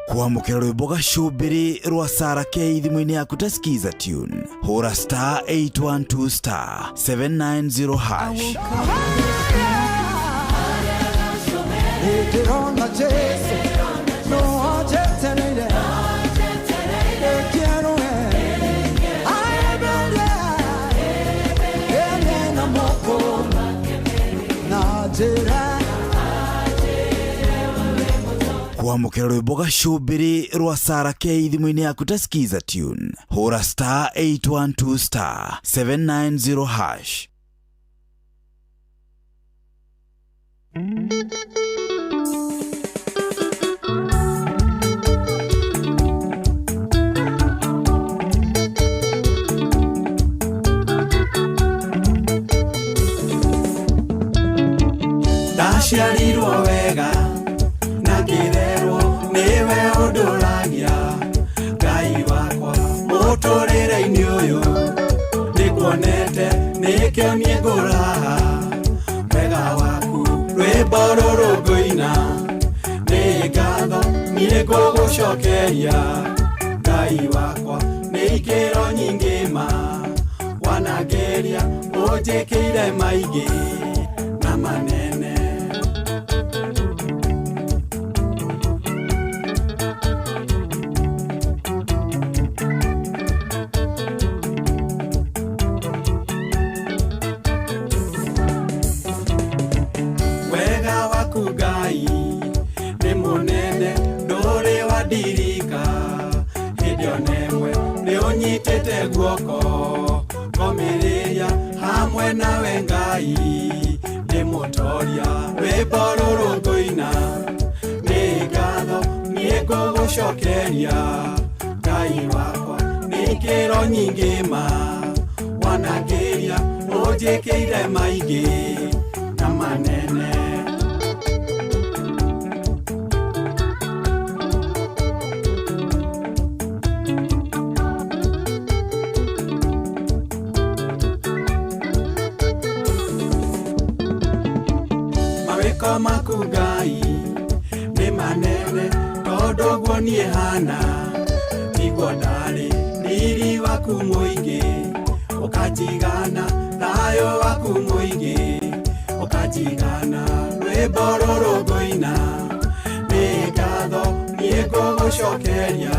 kwamukira rwimbo gacumbiri rwa Sara K thimũ-inĩ yaku ta skiza tune hũra star 812 star 790 hash. kwamukira rwimbo gacumbiri rwa Sara K thimũ-inĩ yaku ta skiza tune hũra star 812 star 790 hash. Ndaciarirwo wega na ngĩrerwo nĩwe ũndũragia Ngai wakwa mũtũrĩre-inĩ ũyũ nĩkuonete nĩkĩo niĩ ngũraha wega waku rwĩmbo rũrũ ngũina nĩ ngatho niĩ ngũgũcokeria Ngai wakwa nĩ ikĩro nyingĩ ma wanangeria ũnjĩkĩire maingĩ na manene. Nyitete guoko komereria hamwe nawe Ngai nĩ mũtoria rwĩmbo rũrũ ngũina nĩ ngatho niĩ ngũgũcokeria Ngai wakwa nĩ ikĩro nyingĩ ma wanangeria ũnjĩkĩire maingĩ na manene. Maku Ngai nĩ manene tondũ guo niĩ hana niguo ndarĩ riri waku mũingĩ ũkanjigana thayũ waku mũingĩ ũkanjigana rwĩmbo rũrũ ngũina nĩ ngatho niĩ ngũgũcokeria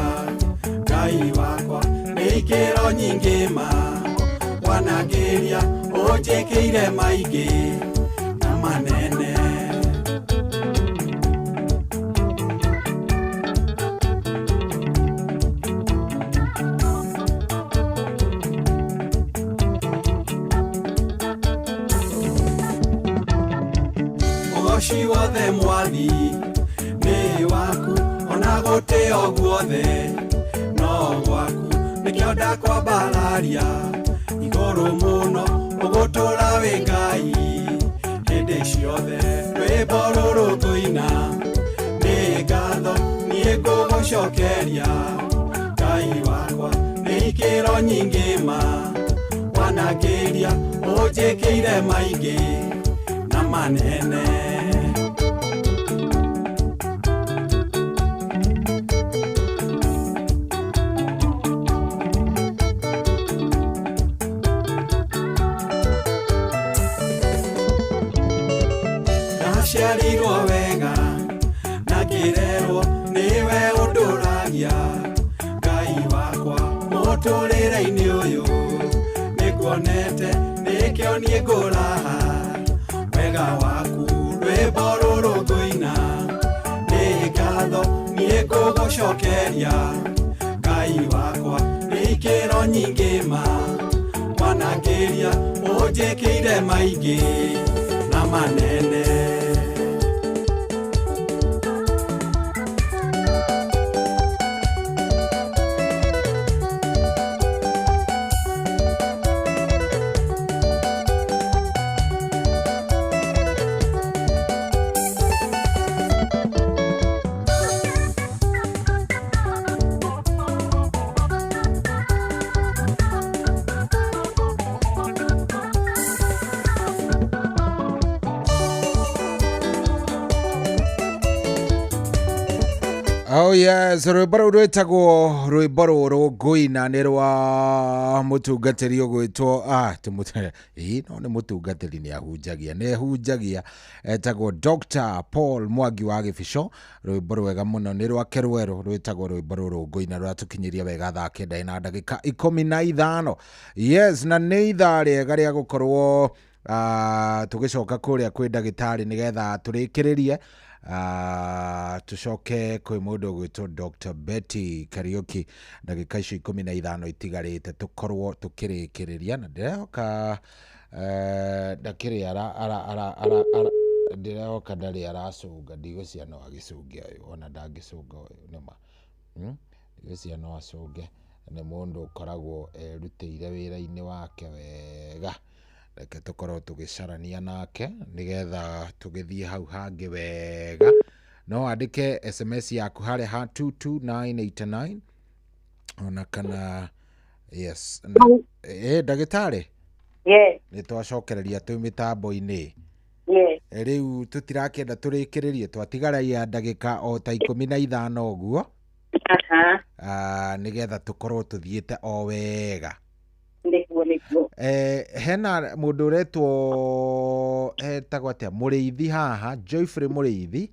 Ngai wakwa nĩ ikĩro nyingĩ ma wanangeria ũnjĩkĩire maingĩ na manene. Ũgoci wothe mwathi nĩ waku ona gũtĩo guothe no gwaku nĩkĩo ndakwambararia igũrũ mũno ũgũtũra wĩ Ngai hĩndĩ ciothe rwĩmbo rũrũ ngũina nĩ ngatho niĩ ngũgũcokeria Ngai wakwa nĩ ikĩro nyingĩ ma wanangeria ũnjĩkĩire maingĩ na manene. Ndaciarirwo wega na ngĩrerwo nĩwe ũndũragia Ngai wakwa mũtũrĩre-inĩ ũyũ nĩkuonete nĩkĩo niĩ ngũraha wega waku rwĩmbo rũrũ ngũina nĩ ngatho niĩ ngũgũcokeria Ngai wakwa nĩ ikĩro nyingĩ ma wanangeria ũnjĩkĩire maingĩ na manene. Oh yes, rwimbo rũu rwĩtagwo rwimbo rũrũ ngũina nĩ rwa mũtungatĩri ũgwĩtwo no nĩ mũtungatĩri nĩ ahunjagia etagwo Dr. Paul Mwangi wa Gĩbico. Rwimbo rwega mũno nĩ rwake rwerũ rwĩtagwo rwimbo rũrũ ngũina rwatũkinyĩria wega thaa 9 na ndagĩka 15. Yes, na nĩ ithaa rĩega rĩa gũkorwo tũgĩcoka kũrĩa kwĩ ndagĩtarĩ nĩgetha tũrĩkĩrĩrie tucoke kwĩ mũndũ gwĩtwo Dr. Betty Kariuki ndagĩka icio 15 itigarĩte tũkorwo tũkĩrĩkĩrĩria na ndĩrehoka ndakĩrĩ ndĩrehoka ndarĩ aracũnga ndigũcia no agĩcũnge ũyũ ona ndangĩcũnga ũyũ nĩma ndigũcia no acũnge nĩ mũndũ ũkoragwo erutĩire wĩra-inĩ wake wega. Reke tũkorwo tũgĩcarania nake nĩgetha tũgĩthiĩ hau hangĩ wega. No andĩke SMS yaku harĩa ha 22989 ona kana yes. Ndagĩtarĩ nĩ twacokereria twĩ mĩtambo-inĩ rĩu tũtirakĩenda tũrĩkĩrĩrie twatigaragia ndagĩka o ta 15 ũguo nĩgetha tũkorwo tũthiĩte o wega. Hena mũndũ ũretwo etagwo atĩa mũrĩithi haha Joyfrey mũrĩithi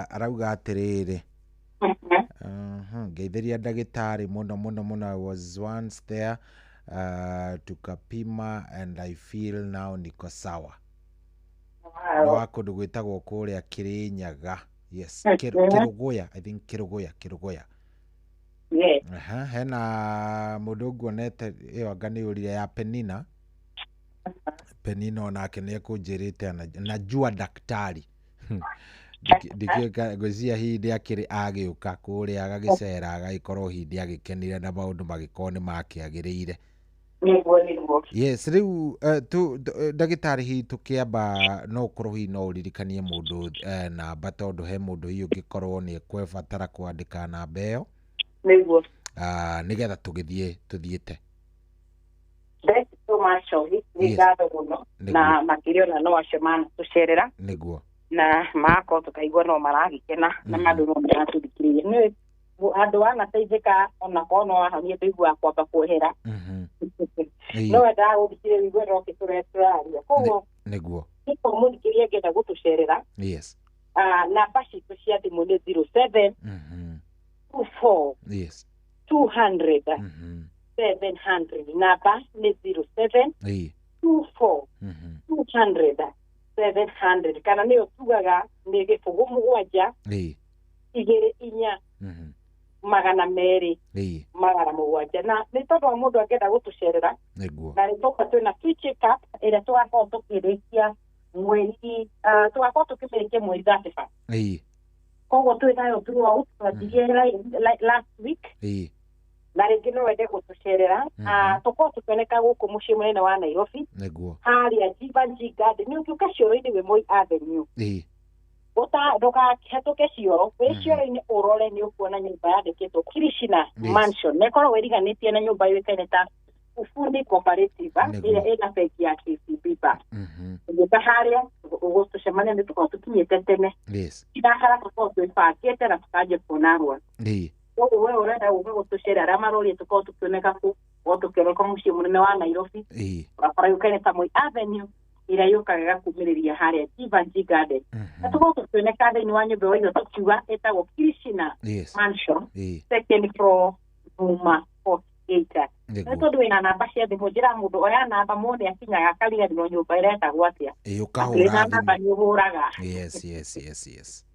arauga atĩrĩrĩ ngeithĩria ndagĩtarĩ mũno I was once there tukapima and I feel now niko sawa. Nĩ wa kũndũ gwĩtagwo kũrĩa Kĩrĩnyaga. Yes, Kĩrũgũya, I think Kĩrũgũya. Hena mũndũ nguonete ĩyo anga nĩ ũrire ya Penina. Penina onake nĩ ekũnjĩrĩte najua daktari. Ngwĩciria hĩndĩ akĩrĩ agĩũka kũrĩa agagĩcera agagĩkorwo hĩndĩ agĩkenire na maũndũ magĩkorwo nĩ makĩagĩrĩire. Yes, rĩu ndagĩtarĩ hihi tũkĩamba no ũkorwo hihi no ũririkanie mũndũ namba tondũ he mũndũ hihi ũngĩkorwo nĩ ekwebatara kwandĩka namba ĩyo nĩgetha tũthiĩte. Nĩ ngatho mũno na makĩria ona no acio manatũcerera nĩguo na makorwo tũkaigua no maragĩkena na mandũ no maratũthikĩrĩria. Nĩ andũ wanateithĩka ona korwo no wahonia tũiguaga kwamba kwehera no wendaga gũthikĩrĩria wĩigue no tũraria koguo nĩguo mũthikĩria ngenda gũtũcerera namba citũ cia thimũ nĩ 07 24 200 700 namba nĩ 07 24 200 700 kana nĩyo tugaga nĩ gĩbũgũ 7 2 4 magana merĩ magana mũgwanja. Na nĩ tondũ wa mũndũ angĩenda gũtũcerera na nĩ tũka twĩna free check-up ĩrĩa tũgakorwo tũkĩrĩkia mweri tũgakorwo tũkĩmĩrĩkia mweri 35. Koguo twĩ nayo throughout twathirie last week na rĩngĩ no wende gũtũcerera tũkorwo tũkĩoneka gũkũ mũciĩ mũnene wa Nairobi harĩa Jivanji Garden nĩ ũkiuka cioro-inĩ wĩ Moi Avenue ndũgahĩtũke cioro wĩ cioro-inĩ ũrore nĩ ũkuona nyũmba yandĩkĩtwo Kirishina Mansion na ĩkorwo ĩriganĩtie na nyũmba yũĩkaine ta Ufundi Cooperative ĩrĩa ĩna bengi ya KCB Bank. Ũgĩũka harĩa ũgũtũcemania nĩ tũkorwo tũkinyĩte tene ndakara tũkorwo twĩbangĩte na tũkanjia kuona arũaru. Koguo we ũrenda gũka gũtũcerera arĩa marorie tũkorwo tũkĩoneka kũ o tũkĩoneka mũciĩ mũnene wa Nairobi ũrakora yũĩkaine ta Moi Avenue ĩrĩa yũkaga kumĩrĩria harĩa Jivanji Garden na tũkorwo tũkĩoneka thĩinĩ wa nyũmba ĩyo tũkiuga ĩtagwo Kirishina Mansion second floor Numa 48. Nĩ tondũ wĩna namba cia thimũ njĩra mũndũ oya namba mone akinyaga akariganĩrwo nyũmba ĩrĩa ĩtagwo atĩa ũkahũra namba nĩ ũhũraga.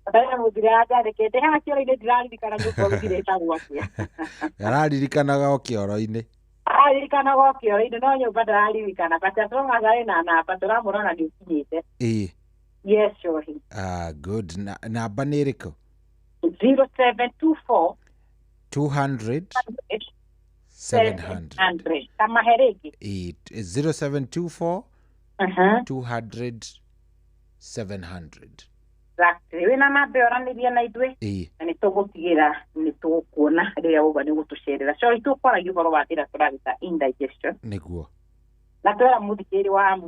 Ndagĩtarĩ mũthire anjandĩkĩte haha kĩoro-inĩ ndiraririkana nyũmba ũthire ĩtagwo atĩa araririkanaga o kĩoro-inĩ aririkanaga o kĩoro-inĩ no nyũmba ndararirikana but as long as arĩ na namba tũramũra na nĩ ũkinyĩte. Yes, sure. Good. Namba nĩ ĩrĩkũ? 0724 200 700 kama heregi 0724 200 700. Exactly. Wĩna namba oranĩria na ithuĩ na nĩ tũgũtigĩra nĩ tũkuona rĩrĩa ũga nĩ gũtũcerera. Sorry tũkwaragia ũhoro wa thĩna tũragĩta indigestion nĩguo na twĩra mũthikĩri wa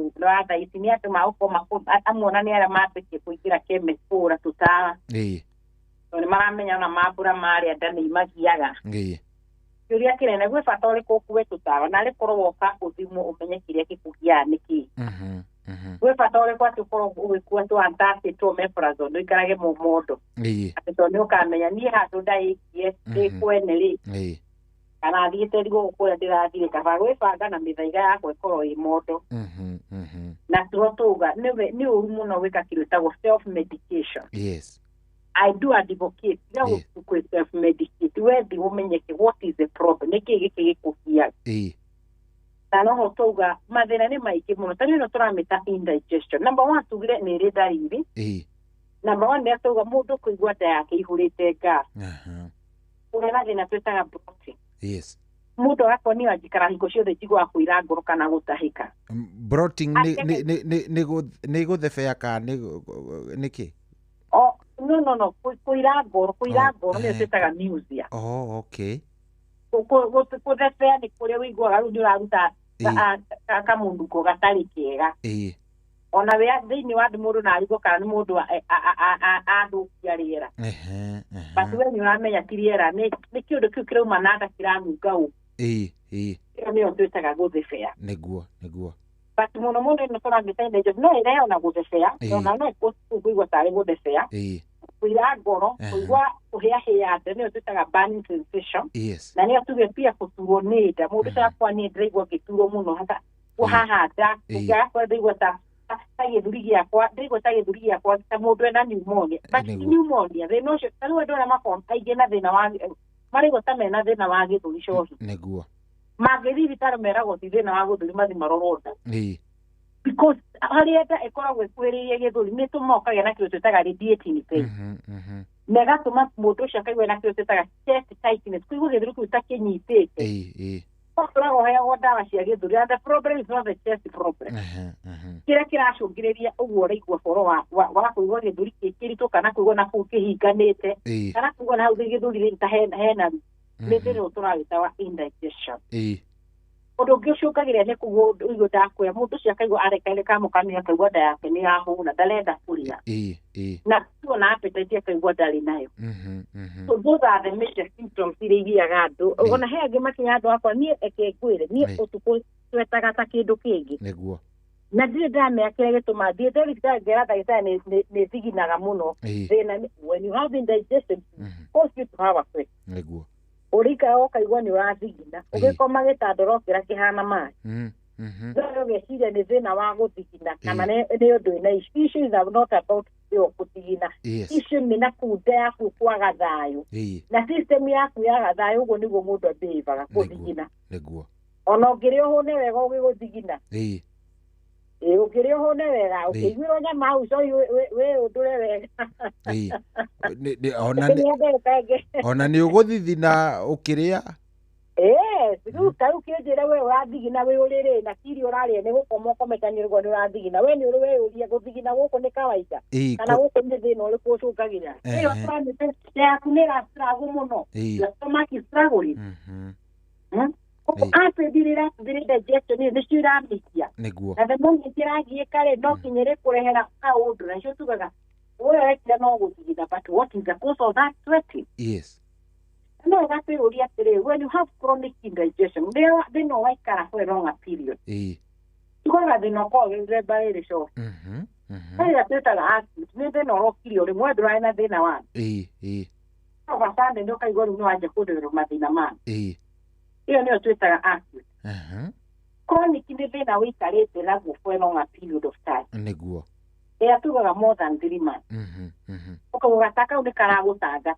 thaa ici nĩ andũ magũkorwo amuona nĩ arĩa mambĩtie kũingĩra chemist kũgũra tũtawa Tone maramenya na mabura mari andani magiaga. Ngi. Yuria kinene gwe bata uriko kuwe tutawa na ri korwo woka uthimu umenye kiria gikugia niki. Gwe bata uriko atukorwo ugikuwa tu antasi tu meprazone ikarage mu mondo. Ngi. Ati tone ukamenya ni hatu ndaikie ikwene ri. Ngi. Kana thiite rigo gukura ndirathire kaba gwe banga na mithaiga yakwe ikorwo i mondo. Na tuotuga ni uru muno wika kiru tago self medication. Yes. I do advocate that was to self medicate where the woman what is the problem niki gikugia tano hotoga mathina ni maiki muno tani no turamita indigestion. Number 1 tugire ni ridari number 1 ni atoga mundu kuigwa nda yake ihurite gas urena thina twetaga bloating. Yes. Mundu akwa ni ajikara hingo ciothe jigwa kuira ngoro kana gutahika. Bloating ni guthebea ka niki No. Kuira ngoro ni twetaga nausea. Oh, okay. Kuthebea ni kuria wiguaga riu ndiraruta kamundu ko gatari kiega. Ona wea thiini wa mundu na arigo kana ni mundu athukia riera. Basi we ni uramenya ti riera ni kiundu kiu kirauma na nda kiranunga u. Iyo ni twetaga guthebea. Niguo. Basi muno mundu no turangita ndejo no ire ona guthebea ona no kuigwa tari guthebea. Kuira ngoro kuigwa kuhia nda ni twetaga burning sensation. Na ni atuge pia kuturwo ni nda mundu takwa ni ndiraigwa giturwo muno hata kuhahata kuigwa ndiraigwa ta tagithurigia kwa ta mundu ena pneumonia. Basi pneumonia thina ucio tariwe ndona makom aingĩ na thina wa marigwo ta mena thina wa gĩthũri cohi. Niguo. Magĩthiĩ thibitarĩ meragwo ti thĩna wa gũthũri mathi marorwo nda. Because harĩa nda ĩkoragwo ĩkuhĩrĩirie gĩthũri nĩ ĩtũmaga ũkagĩa na kĩndũ twĩtaga radiating pain. Na ĩgatũma mũndũ ũcio akaigua na kĩndũ twĩtaga chest tightness kũigua gĩthũri kĩu takĩnyitĩte. Ũkoragwo ũheagwo ndawa cia gĩthũri and the problem is not the chest problem. Kĩrĩa kĩracũngĩrĩria ũguo ũraigua boro wa kũigua gĩthũri kĩritũ kana kũigua na kũu kĩhinganĩte kana kũigua na hau gĩthũri ta hena nĩ thĩna ũtũragĩta wa indigestion. Ũndũ ũngĩ ũcũngagĩrĩria nĩ kũigua ũigua ndakwĩa mũndũ ũcio akaigua arekaine kamũkamia akaigua nda yake nĩ yahũna ndarenda kũrĩa na tuona appetite akaigua ndarĩ nayo. So those are the major symptoms iria igiaga andũ. Ona he angĩ makinya andũ akwa niĩ ekengwĩre niĩ ũtukũ twetaga ta kĩndũ kĩngĩ. Nĩguo. Na ndirĩ ndamenya kĩrĩa gĩtũma thiĩte thibitarĩ ngera ndagĩtarĩ nĩ thiginaga mũno thĩna when you have indigestion cause you to have a sweat. Nĩguo. Urika ukaigua ni urathigina ugikoma gitandorokera kihana mai ndio geciria ni thina wa guthigina kana ni undu ina issue is not about your kuthigina issue ni na kude yaku kwaga thayo na system yaku yaga thayo uguo niguo mundu ambivaga kuthigina niguo ona ngire hone wega ugiguthigina ukire hone wega ukiguira nyama au so we udure wega ona ni uguthithina ukiria siku kau kinjira we wathigina we urire na kiri uraria ni gukoma ukometania rwo ni urathigina we ni uri we uria guthigina guku ni kawaida kana guku ni thina uri kucungagira iyo tramite yaku ni rastragu muno stomach struggle apedirira digestion ni ciramikia niguo na mungu kiragie kare no kinyere kurehera kaundu na cio tugaga wewe kira no guthigina but what is the cause of that sweating? Yes. No, that's really after when you have chronic indigestion, they know why cara for a longer period. You got the no call in the by show. Hey, I said that they know kill the more dry na na one. No, bastante no kai go no aje kude madina man. Hiyo ndio tuita acute. Chronic independent we carry the lago for a longer period of time. Niguo. Tugaga more than 3 months. Ukagataka unekara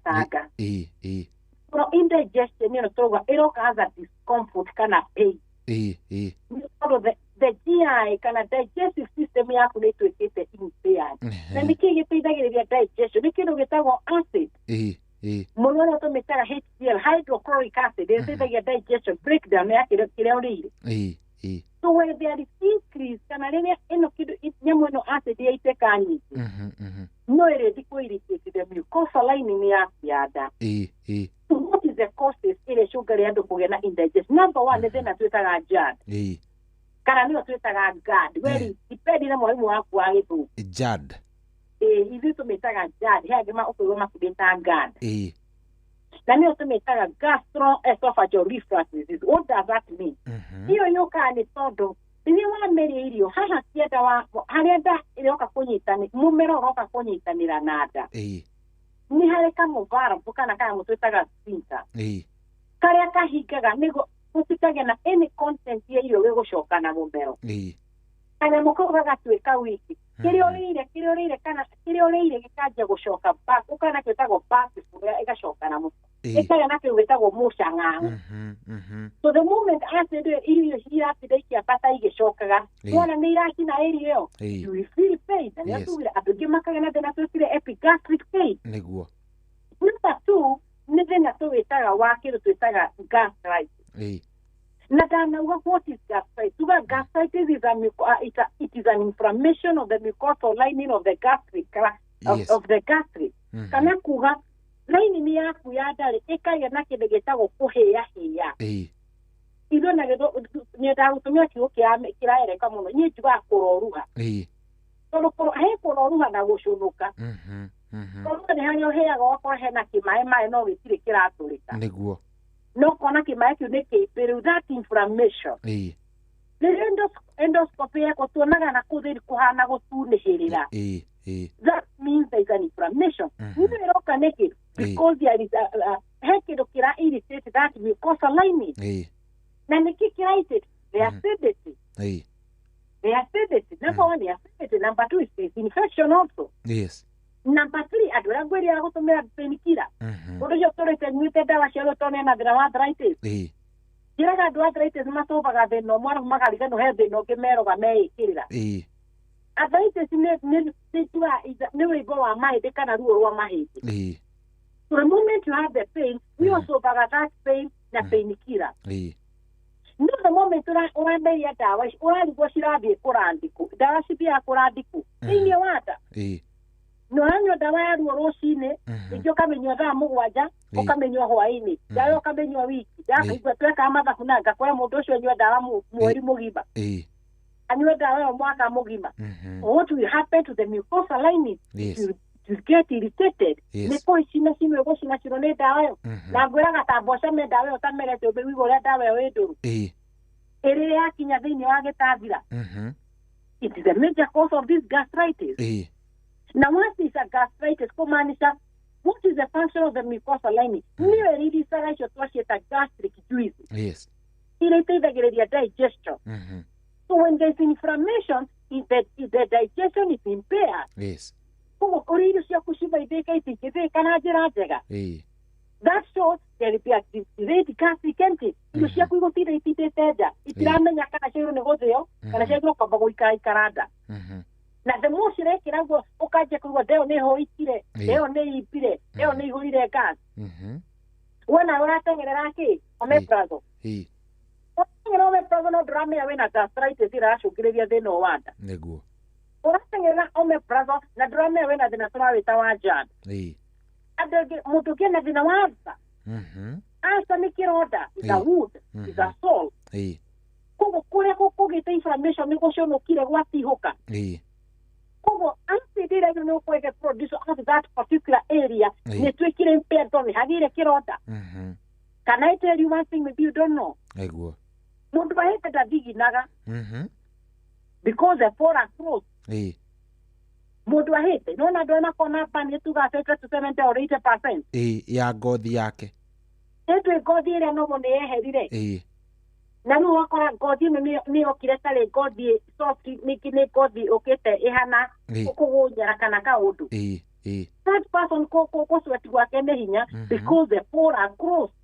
tanga. No, indigestion, it has a discomfort, kind of pain. The GI, kind of digestive system, you have to get the impaired. Then the key is the digestion. You can get acid. Monoatomic HCl, hydrochloric acid. They say that your digestion breakdown. So when there is increase, can I no acid? They take on it. No, it is irritated the mucosal lining in the So what is the causes ile sugar yando kugena indigestion? Number 1 is na twetaga GERD. Kana niyo twetaga GERD. Where depending na mwalimu wako agitu. GERD. ithuĩ tũmĩtaga GERD he angĩ ũkũigua makĩmĩta GERD na nĩyo tũmĩtaga gastroesophageal reflux disease. What does that mean? Hiyo yũkaga nĩ tondũ rĩrĩa wameria irio haha kĩenda harĩa nda ĩroka kũnyitanĩra mũmera ũroka kũnyitanĩra na nda nĩ harĩ kamũvalve kana kanyamũ twĩtaga sphincter karĩa kahingaga nĩguo gũtikagĩa na any content ya irio gĩgũcoka na mũmero. Kanyamũ kau gagatuĩka wiki kĩrĩa ũrĩire gĩkanjia gũcoka back ũkana gĩtagwo back kũrĩa ĩgacoka na mũmero ĩkagĩa na kĩu gĩtagwo mũcang'ang'u. So the moment acid irio cirathiĩ ikĩambata igĩcokaga wona nĩ iracina ĩrio ĩyo you will feel pain na nĩatugire andũ aingĩ makagĩa na thĩna twĩtire epigastric pain. Nĩguo. Number 2 nĩ thĩna tũwĩtaga wa kĩndũ twĩtaga gastritis. Na danauga what is gastritis? Gastritis is it is an inflammation of the mucosal lining of the gastric of the gastric. Kana kuga lining yaku ya nda ĩkagĩa na kĩndũ gĩtagwo kũhĩahĩa. Ithuĩ na nyendaga gũtũmĩra kiugo kĩraereka mũno niĩ njugaga kũroruha. Tondũ he kũroruha na gũcũnũka. Tondũ nĩ harĩa ũhĩaga ũgakora hena kĩmaĩ no gĩtirĩ kĩratũrĩka. Nĩguo. No kona kĩmaĩ kĩu nĩ kĩmbĩrũ that inflammation. Rĩrĩa endoscopy yako tuonaga na kũthĩri kũhana gũtunĩhĩrĩra. That means there is an inflammation. Nĩ ĩroka nĩkĩ because there is he kĩndũ kĩra irritate that mucosal lining. Na nĩkĩ kĩra irritate the acidity. The acidity. Number 1 is acidity. Number 2 is infection also. Yes. Number 3 andũ arĩa ngwĩrĩga gũtũmĩra painkiller. Ũndũ ũcio tũrĩte nyuĩte ndawa cia gũtonea na thĩna wa arthritis. Njĩraga andũ arthritis macobaga thĩna ũmwe arabu makariganĩrwo he thĩna ũngĩ meroga meĩkĩrĩra. Arthritis nĩ wĩimbo wa mahĩndĩ kana ruo rwa mahĩndĩ. So the moment you have the pain, we also cover that pain na painkiller. No the moment ũrameria ndawa ũrarigwo cirathiĩ kũrandĩkwo ndawa cithiaga kũrandĩkwo thĩinĩ wa nda. No anyua dawa ya ruo rũcinĩ ningĩ ũkamĩnyua thaa 7 ũkamĩnyua hwaĩ-inĩ ndawa ũkamĩnyua wiki ndawa tweka mathabu na ngakora mũndũ ũcio anyua dawa mweri mũgima anyua dawa ĩyo mwaka mũgima. What will happen to the mucosal lining? To get irritated nĩ kũicina cino gũcina cino nĩ dawa ĩyo na ngwĩraga ta mboco me dawa ĩyo tamerete ũbĩigua ũrĩa dawa ĩyo ĩ ndũru ĩrĩa yakinya thĩinĩ wa gĩtathira. It is a major cause of this gastritis. Now, once it's a gastritis, what is the function of the mucosal lining? Niyo ĩriricaga icio twaciĩta gastric juice. Yes. Ĩrĩteithagĩrĩria digestion. So when there's inflammation, the digestion is impaired. Yes. Koguo kũrĩa irio ciaku cibaithĩka itingĩthĩka na njĩra njega. That shows there will be a delayed gastric empty. Irio ciaku igũtinda itindĩte nja itiramenya kana ciagĩrĩirwo nĩ gũthĩo kana ciagĩrĩirwo kwamba gũikara nda. Na the more cirekĩra guo ũkanjia kũigua ndeo nĩ hũitire ndeo nĩ imbire ndeo nĩ ihũrire gas. Wona ũrateng'erera kĩ omeprazole. Ũrateng'erera omeprazole no ndũramenya wĩna gastritis ĩracũngĩrĩria thĩna wa nda. Nĩguo. Ũrateng'erera omeprazole na ndũramenya wĩna thĩna tũrawĩta wa GERD. Andũ aingĩ mũndũ ũngĩ na thĩna wa ulcer. Ulcer nĩ kĩronda is a wound is a sore. Koguo kũrĩa kũgĩte inflammation nĩ gũconokire gwatihũka. Koguo acid ĩrĩa nĩ ũkwege produce of that particular area nĩ twĩkire impaired nĩ hagĩire kĩronda. Can I tell you one thing maybe you don't know? Nĩguo. Mũndũ ahĩte ndathiginaga. Because the foreign close. Mũndũ ahĩte nona ndona kona pani tuga 70 or 80%. Ya ngothi yake. Ĩtwe ngothi ĩrĩa no nĩ yeherire. Na no wakora ngothi nĩ okire tarĩ ngothi soft nĩ ngothi ũkĩte ihana ũkũgũnyara kana kaũndũ. That person kũsweat gwake nĩ hinya because the pores are closed.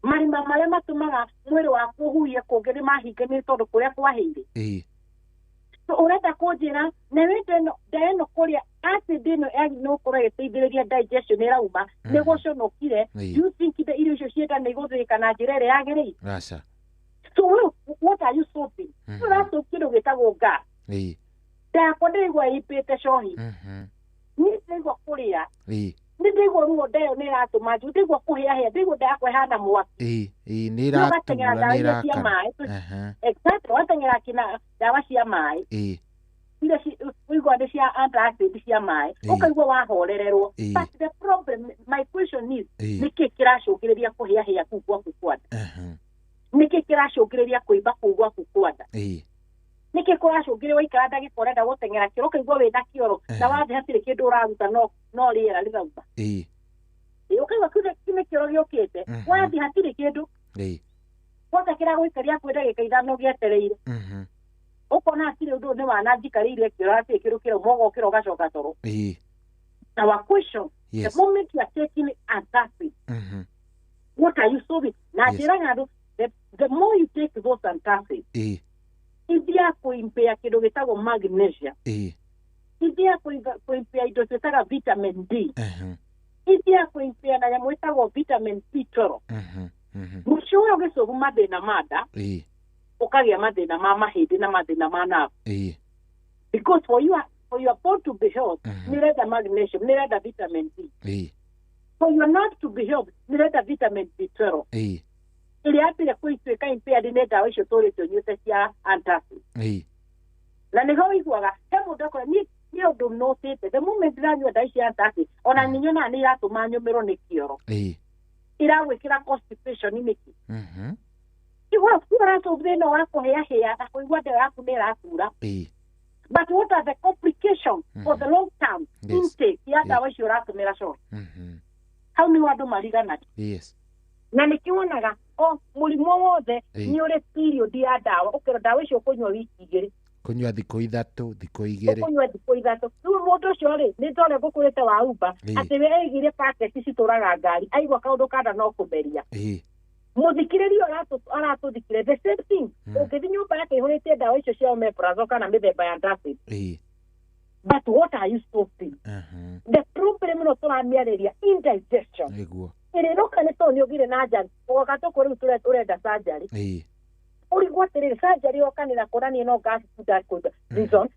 Marima marĩa matũmaga mwĩrĩ waku ũhuhie kũngĩ nĩ mahinge nĩ tondũ kũrĩa kwahĩire. So ũrenda kũnjĩra na wĩte ĩno kũrĩa acid ĩno no ũkorwo ĩgĩteithĩrĩria digestion ĩrauma nĩ gũconokire. You think the irio icio cienda nĩ igũthĩka na njĩra ĩrĩa yagĩrĩire? Aca. So what are you solving? Ũracoka kĩndũ gĩtagwo gas. Ndakwa ndĩigua ĩmbĩte cohi. Niĩ ndĩigua kũrĩa. Nĩ ndĩigua ruo ndeo nĩ ĩratũma nju ndĩigua kũhĩahĩa ndĩigua ndakwa ĩhana mwaki. Nĩ ĩratura nĩ ĩrakana. Exactly wateng'era kina dawa cia maĩ. Iria ũigua ukaigua nĩ cia antacid cia maĩ ukaigua wahorererwo but the problem my question is nĩkĩ kĩracũngĩrĩria kũhĩahĩa kũu gwaku kwa nda nĩkĩ kĩracũngĩrĩria kũimba kũu gwaku kwa nda nĩkĩ kũracũngĩrĩria waikara ndagĩka ũrenda gũteng'era kĩoro ũkaigua wĩna kĩoro na wathiĩ hatirĩ kĩndũ ũraruta no rĩera rĩrauma ukaigua kĩu nĩ kĩoro gĩũkĩte wathiĩ hatirĩ kĩndũ wota kĩragũikaria kwĩ ndagĩka ithano gĩetereire ukona hatirĩ ũndũ nĩ wananjikarĩire kĩoro hatirĩ kĩndũ kĩrauma ũgokĩra ũgacoka toro our question the moment you are taking antacid what are you solving na njĩraga andũ the more you take those antacids ithia kuimpea kĩndũ gĩtagwo magnesium ithia kuimpea indo ciĩtaga vitamin D ithia kuimpea na nyamũ ĩtagwo vitamin B12 mũico ũyũ ũgĩcobu mathĩna ma nda ũkagĩa mathĩna ma mahĩndĩ na mathĩna ma navu because for your bone to be healthy nĩrenda magnesium nĩrenda vitamin D for your nerve to be healthy nĩrenda vitamin B12 ĩrĩa yambire kũituĩka impaired nĩ ndawa icio tũrĩtwo nyuĩte cia antacid na nĩho ũiguaga he mũndũ akora nĩ ũndũ notĩte the moment ndĩranyua ndawa cia antacid ona nĩnyonaga nĩ iratũma nyũmĩrwo nĩ kĩoro iragwĩkĩra constipation nĩkĩ igũracobu thĩna wa kũhĩahĩa na kũigua nda yaku nĩ ĩratura but what are the complications for the long term intake ya ndawa icio ũratũmĩra coci hau nĩho andũ mariganaga na nĩkĩwonaga mũrimũ wothe nĩ ũrĩ period ya ndawa ũkĩra ndawa icio kũnyua wiki igĩrĩ kũnyua thikũ ithatũ thikũ igĩrĩ kũnyua thikũ ithatũ rĩu mũndũ ũcio rĩ nĩ tondũ ngũkũrĩte wa uba atĩ we aigire packet citũraga ngari aigua kaũndũ kada no kũmeria mũthikĩrĩria aratũthikĩre the same thing ũngĩthiĩ nyũmba yake ĩhũrĩtie ndawa icio cia omeprazole kana mĩthemba ya antacid but what are you stopping the problem no tũramĩarĩria indigestion ĩrĩroka nĩ tondũ nĩũgire na njari ũgoka tũkũ rĩu ũrenda surgery ũrigwo atĩrĩrĩ surgery yokanĩra kũrania no gas reason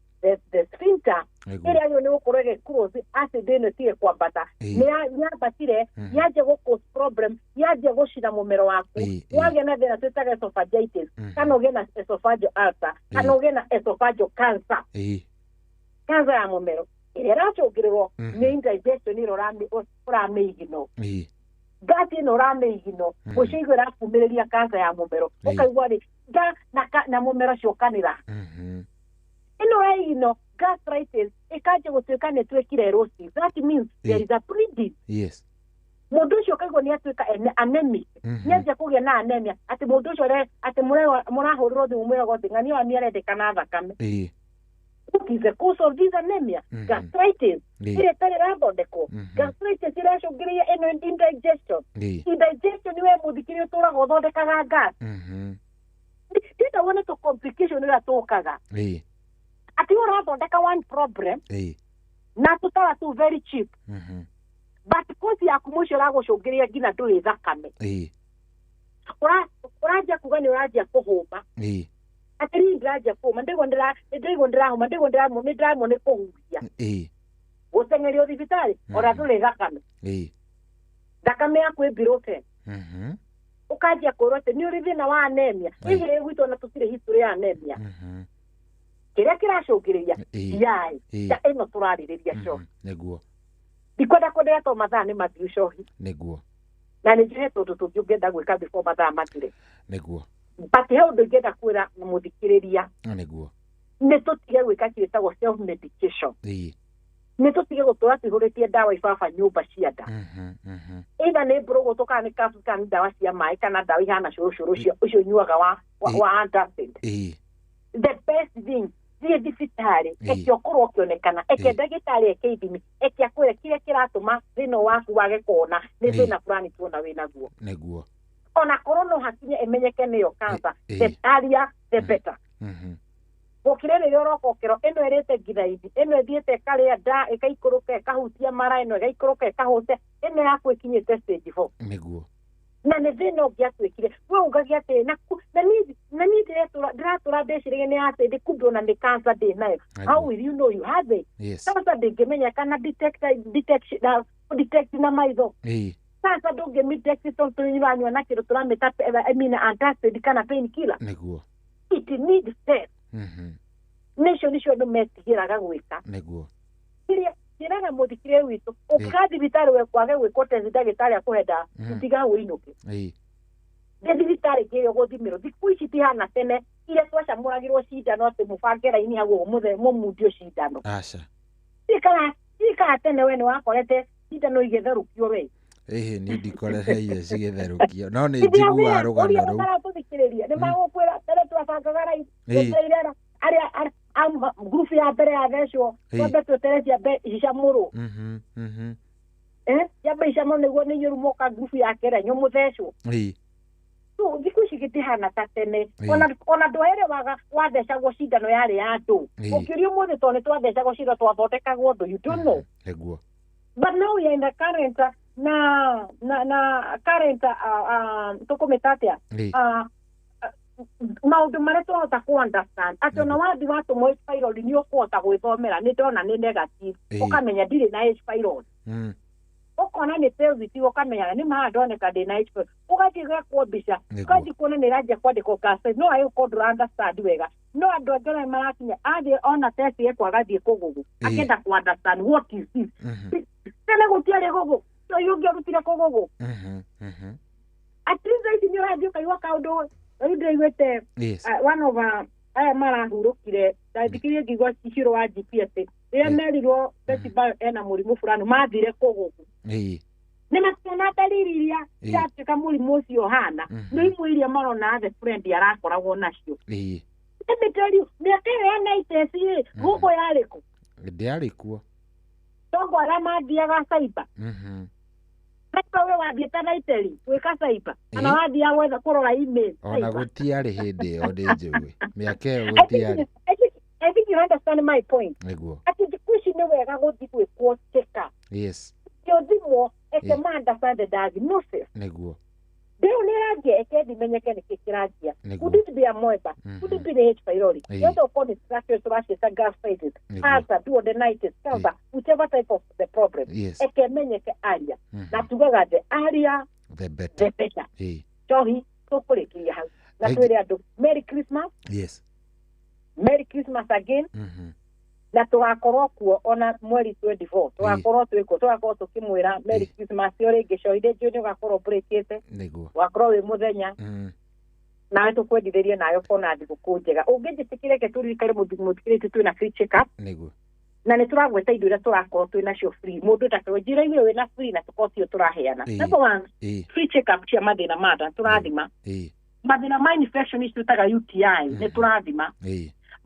the sphincter ĩrĩa yo nĩ gũkorwo ĩgĩclose acid ĩno tige kwambata nĩyambatire yanjie gũcause problem yanjie gũcina mũmero waku wagĩa na thĩna twĩtaga esophagitis kana ũgĩe na esophageal ulcer kana ũgĩe na esophageal cancer cancer ya mũmero ĩrĩa ĩracũngĩrĩrwo nĩ indigestion ĩrĩa ũramĩigino gati ĩno ũramĩigino mũico igua ĩrakumĩrĩria cancer ya mũmero ũkaigua rĩ na mũmero ciokanĩra ĩno raigino gastritis ĩkanjia gũtuĩka nĩ twĩkire erosive that means there is a prejudice mũndũ ũcio ũkaigua nĩ atuĩka anemic nĩanjia kũgĩa na anemia atĩ mũndũ ũcio atĩ mũrahũrĩrwo thimũ mwĩragwo atĩ ng'ani ĩyo nĩarendekana thakame what is the cause of this anemia gastritis ĩrĩa ĩtarĩ ĩrathondekwo gastritis ĩracũngĩrĩria ĩno indigestion indigestion we mũthikĩria ũtũraga ũthondekaga gas ndĩta wone tũ complication ĩrĩa tũkaga ati ũrathondeka one problem na tũtara tu very cheap but kosi yaku mũico ũragũcũngĩrĩria nginya ndũrĩ thakame ũranjia kuga nĩ ũranjia kũhũma atĩ niĩ ndĩranjia kũhũma ndĩraigua ndĩrahũma nĩndĩramwo nĩ kũhuhia gũteng'erio thibitarĩ ona ndũrĩ thakame thakame yaku ĩ below 10 ũkanjia kwĩrwo atĩ nĩ ũrĩ thĩna wa anemia hihi gwitũ ona tũtirĩ history ya anemia kĩrĩa kĩracũngĩrĩria yaĩ ta ĩno tũrarĩrĩria cohi nĩguo ndikwenda kwenderea to mathaa nĩ mathiu cohi nĩguo na nĩ njuhe tũndũ tũngĩ ũngĩenda gwĩka before mathaa mathire nĩguo but he ũndũ ingĩenda kwĩra mũthikĩrĩria nĩguo nĩ tũtige gwĩka kĩrĩa gĩtagwo self medication nĩ tũtige gũtũra twĩhũrĩtie ndawa ibaba nyũmba cia nda ĩna nĩ mbũrũgũtũ kana nĩ kapsu kana nĩ ndawa cia maĩ kana ndawa ihana cũrũcũrũ ũcio nyuaga wa antacid the best thing thiĩ thibitarĩ eke ũkorwo ũkĩonekana eke ndagĩtarĩ eke ithimi eke akwĩre kĩrĩa kĩratũma thĩna waku wage kuona nĩ thĩna fulani tuona wĩ naguo nĩguo ona korwo no hakinye ĩmenyeke nĩyo cancer the earlier the better gũkĩra rĩrĩa ũroka ũkĩro ĩno ĩrĩte ngithaidi ĩno ĩthiĩte ĩkarĩa nda ĩkaikũrũka ĩkahutia mara ĩno ĩgaikũrũka ĩkahũte ĩno yaku ĩkinyĩte stage 4 nĩguo na nĩ thĩna ũngĩ atwĩkire we ugagia atĩ na niĩ ndĩratũra ndĩcirĩge nĩ acid kumbe ona nĩ cancer ndĩ nayo how will you know you have it cancer ndĩngĩmenya kana detect na maitho cancer ndũngĩmĩdetect tondũ tũranyua na kĩndũ tũramĩta antacid kana pain killer nĩguo it needs test nicio andå metigäraga gwĩka nĩguo iria njĩraga mũthikire witũ ũka thibitarĩ we kwage gwĩkwo test ndagĩtarĩ akũhenda utiga ũinũke nĩ thibitarĩ kĩrĩa ũgũthimĩrwo thikũ ici tihana tene iria twacamũragĩrwo cindano atĩ mũbange raini hagwo mũmundio cindano aca ikara tene we nĩ wakorete cindano igĩtherũkio we nĩ ndikorereire cigĩtherũkio no nĩ njiguaga rũgano rũu maratũthikĩrĩria nĩ magũkwĩra tene twabangaga raini arĩa grupu ya mbere yathecwo twambe tweterecia icamũrũ yambe icamũrũ nĩguo nĩ inyũrumoka grupu ya kerĩ nyũmũthecwo thikũ ici gĩtihana ta tene ona ndũerĩ wathecagwo cindano yarĩ ya andũ ũkĩũria ũmũthĩ tondũ nĩ twathecagwo cindano twathondekagwo ũndũ you don't know but now we are in the current na current tũkũmĩta atĩa maũndũ marĩa tũrahota ku understand atĩ ona wathi watũmwo H pylori nĩ ũkũhota gwĩthomera nĩ ndona nĩ negative ũkamenya ndirĩ na H pylori ũkona nĩ pelvic ũkamenya nĩ maha ndoneka ndĩ na H pylori ũgathiĩ gakwo mbica ũgathiĩ kuona nĩ ranjia kwandĩkwo cassette no agĩkorwo ndũra understand wega no andũ angĩ ona marakinya athiĩ ona test yekwo agathiĩ kũgũgũ akenda ku understand what is this tene gũtiarĩ gũgũ ũyũ ũngĩ arutire kũgũgũ at least ici nĩ ũrathiĩ ũkaigua kaũndũ rĩu ndĩiguĩte one of aya marahurũkire ndathikirie ngigua Ciciro wa GPS rĩrĩa merirwo Betty ena mũrimũ fulani mathire kũgũgũ nĩ makiona dalili iria ciatuĩka mũrimũ ũcio hana nĩ imwe iria marona the friend arakoragwo nacio mĩaka ĩyo ya 90s gũkũ yarĩ kũ ndĩarĩ kuo tongo arĩa mathiaga cyber we wathiĩte na iteri gwĩka cyber kana wathiaga gwetha kũrora email ona gũtiarĩ hĩndĩ ĩyo ndĩ njũĩ mĩaka ĩyo gũtiarĩ I think you understand my point nĩguo atĩ thikũ ici nĩ wega gũthiĩ gwĩkwo check-up kĩothimwo eke understand the diagnosis nĩguo rĩu nĩ rangia eke ndimenyeke nĩkĩ kĩrangia could it be a moeba could it be the H pylori yothe ũkorwo nĩ structure tũraciĩta gastritis cancer duodenitis cancer whichever type of the problem eke menyeke aria na tugaga the earlier the better Johi tũkũrĩkĩria hau na twĩre andũ Merry Christmas Merry Christmas again na tũgakorwo kuo ona mweri 24 tũgakorwo twĩkuo tũgakorwo tũkĩmwĩra Merry Christmas yo rĩngĩ cohinde nĩ ũgakorwo breakĩte wakorwo wĩ mũthenya nawe tũkwendithĩrie nayo kona thigũkũ njega ũngĩnjĩtĩkĩre ke tũririkane mũthikĩrĩti twĩna free check up na nĩ tũragweta indo iria tũrakorwo twĩnacio free mũndũ ndakagwe njĩra-inĩ wĩna free na tũkorwo tio tũraheana number one free check up cia mathĩna ma nda tũrathima mathĩna ma infection ici twĩtaga UTI nĩ tũrathima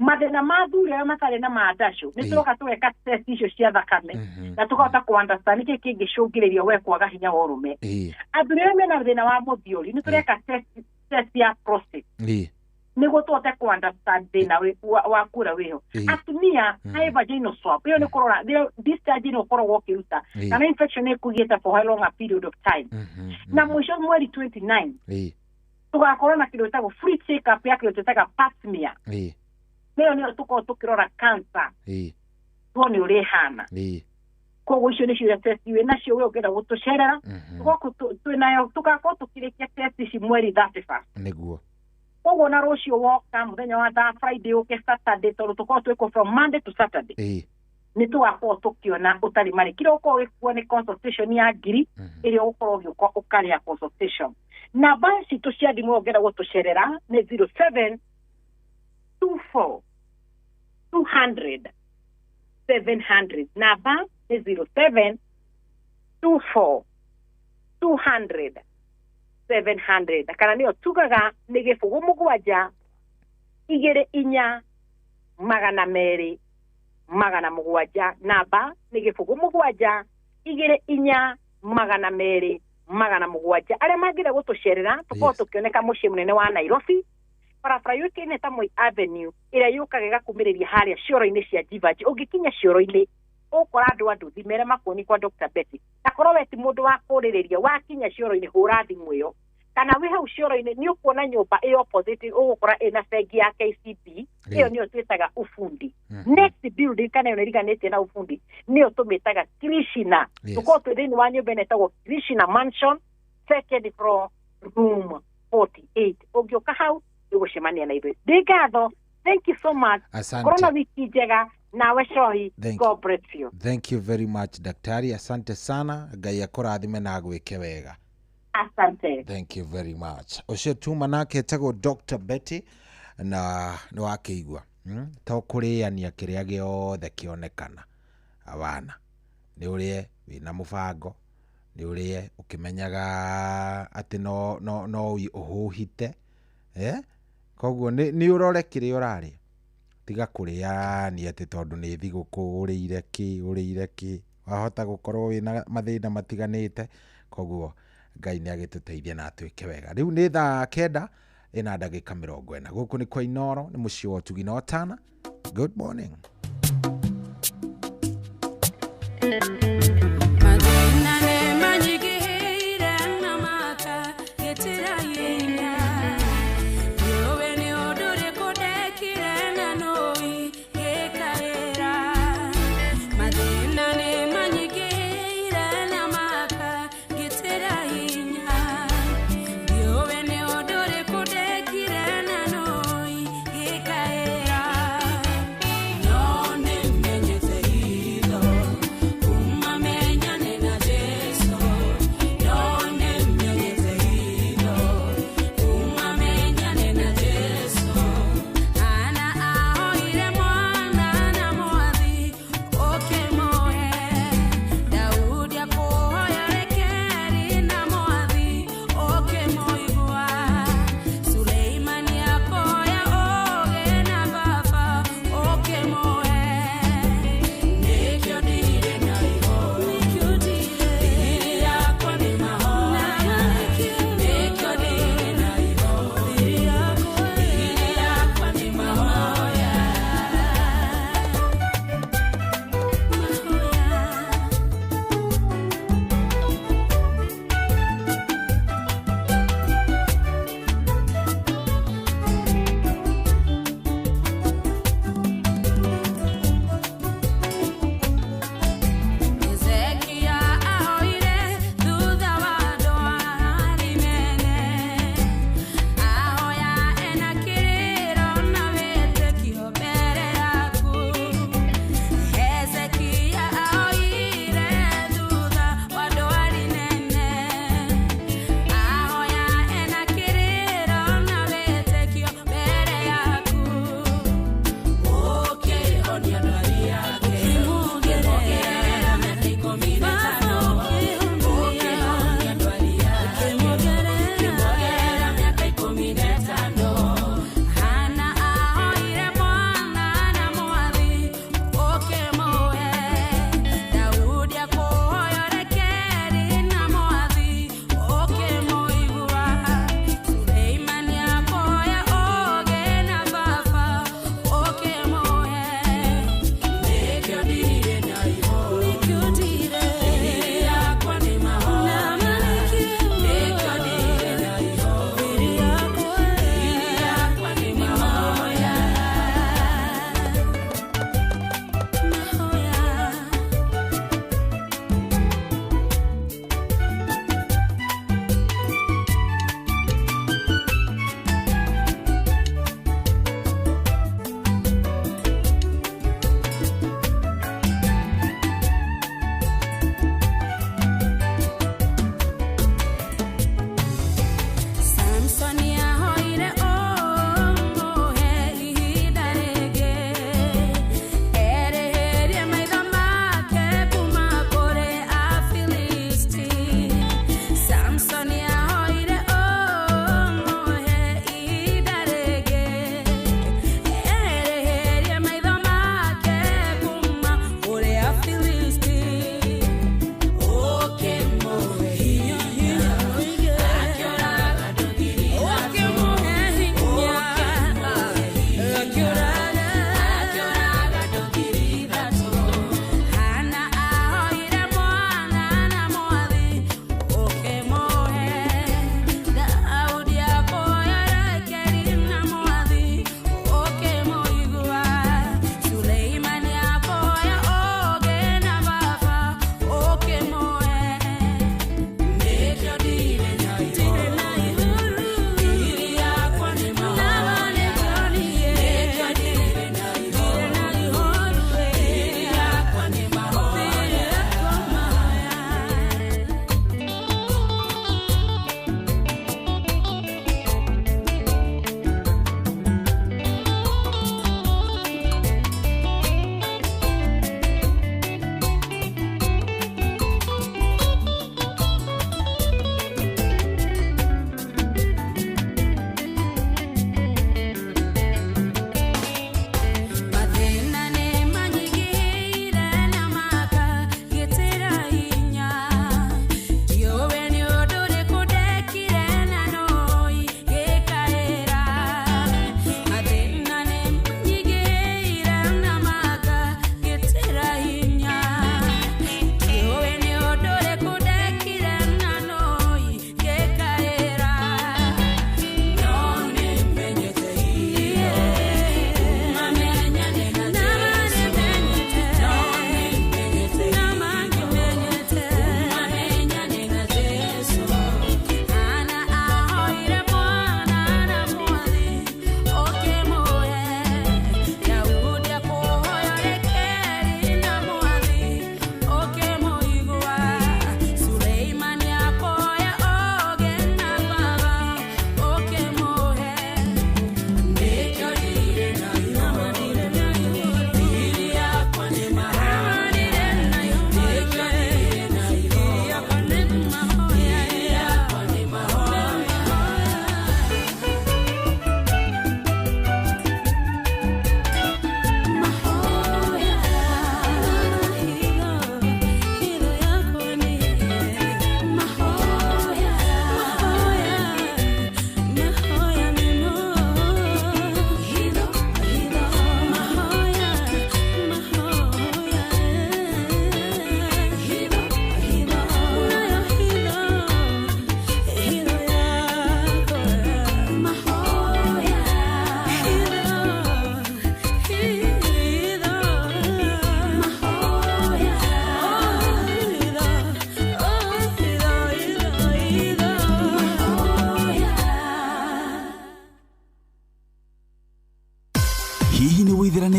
mathĩna ma thuri arĩa matarĩ na mandacũ nĩ tũroka tũgeka test icio cia thakame na tũkahota ku understand nĩkĩ kĩngĩcũngĩrĩria we kwaga hinya wa ũrũme athuri arĩa mena thĩna wa mũthiũri nĩ tũreka test ya prostate nĩguo tũhote ku understand thĩna wa kũra wĩho atumia high vaginal swab ĩyo nĩ kũrora discharge nĩ ũkoragwo ũkĩruta kana infection nĩ ĩkũigĩte for how long a period of time na mũico mweri 29 tũgakorwo na kĩndũ gĩtagwo free check up ya kĩndũ gĩtagwo pap smear nĩyo nĩyo tũkorwo tũkĩrora cancer tuone ũrĩa ĩhana koguo icio nĩcio iria test wĩ nacio we ũngĩenda gũtũcerera twĩnayo tũgakorwo tũkĩrĩkia test ici mweri 31 nĩguo koguo na rũciũ woka mũthenya wa Friday ũke Saturday tondũ tũkorwo twĩkuo from Monday to Saturday nĩ tũgakorwo tũkĩona ũtarĩ marĩ kĩrĩa ũkorwo wĩkuo nĩ consultation ya ngiri ĩrĩa ũgũkorwo ũgĩũka ũkarĩha consultation namba citũ cia thimũ ũngĩenda gũtũcerera nĩ 0724 200 700 namba nĩ 0724 200 700 kana nĩyo tugaga nĩ gĩbũgũ mũgwanja 24 200 700 namba nĩ gĩbũgũ mũgwanja 24 200 700 arĩa mangĩenda gũtũcerera tũkorwo tũkĩoneka mũciĩ mũnene wa Nairobi barabara yũĩkaine ta Moi Avenue ĩrĩa yũkaga ĩgakumĩrĩria harĩa cioro-inĩ cia Jivaji ũngĩkinya cioro-inĩ ũkora andũ thimere makoni kwa Dr. Betty na korwo we ti mũndũ wa kũrĩrĩria wakinya cioro-inĩ hũra thimũ ĩyo kana wĩ hau cioro-inĩ nĩ ũkuona nyũmba ĩ opposite ũgũkora ĩna bengi ya KCB ĩyo nĩyo twĩtaga ufundi next building kana ĩyo nĩ ĩriganĩtie na ufundi nĩyo tũmĩtaga Krishna tũkorwo twĩ thĩinĩ wa nyũmba ĩno ĩtagwo Krishna Mansion second floor room 48 ũngĩũka hau ũgũcemania na ithuĩ ndĩ ngatho Thank you so much. Asante. Korona wiki njega nawe Shohi. God bless you. Thank you very much daktari, asante sana, Ngai akũrathime na agwĩke wega. Asante. Thank you very much. Ucio tu manake etagwo Dr. Betty na nĩ wakĩigua to kũrĩania kĩrĩa gĩothe kĩonekana abana nĩ ũrĩe wĩna mũbango, nĩ ũrĩe ũkĩmenyaga atĩ no ũhũhite koguo nĩ ũrore kĩrĩa ũrarĩa, tiga kũrĩania atĩ tondũ nĩ thigũkũ ũrĩire kĩ wahota gũkorwo wĩna mathĩna matiganĩte. Koguo Ngai nĩ agĩtũteithia na atuĩke wega. Rĩu nĩ thaa 9 ĩna ndagĩka 40 gũkũ nĩ kwa Inoro, nĩ mũciĩ wa Ũtugi na Otana. Good morning.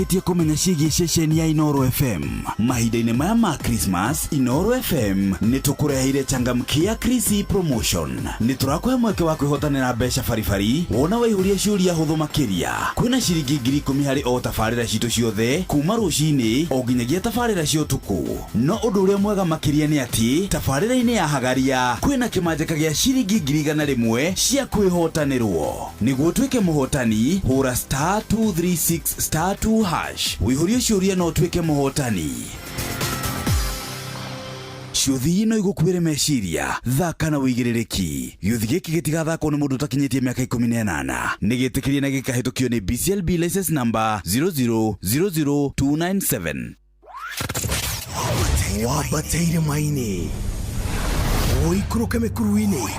wĩtĩkĩtie kũmenya ciĩgiĩ ceceni ya Inoro FM. Mahinda-inĩ maya ma Christmas, Inoro FM nĩ tũkũreheire changamkia Krisi Promotion. Nĩ tũrakũhe mweke wa kwĩhotanĩra mbeca baribari wona waihũria ciũria hũthũ makĩria. Kwĩna ciringi 10,000 harĩ o tabarĩra citũ ciothe kuma rũcinĩ o nginyagia tabarĩra cia ũtukũ. No ũndũ ũrĩa mwega makĩria nĩ atĩ tabarĩra-inĩ ya Hagaria kwĩna kĩmanjĩka gĩa ciringi 100,000 cia kwĩhotanĩrwo. Nĩguo tuĩke mũhotani, hũra *236*2# wĩihũrie ciũria no tuĩke mũhotani. Ciũthi ino igũkuĩre meciria, thaka na wĩigĩrĩrĩki. Gĩũthi gĩkĩ gĩtigathakwo nĩ mũndũ ũtakinyĩtie mĩaka 18. Nĩ gĩtĩkĩrie na gĩkahĩtũkio nĩ BCLB license number 0000297. Wambateire maini, ũikũrũke mĩkuru-inĩ,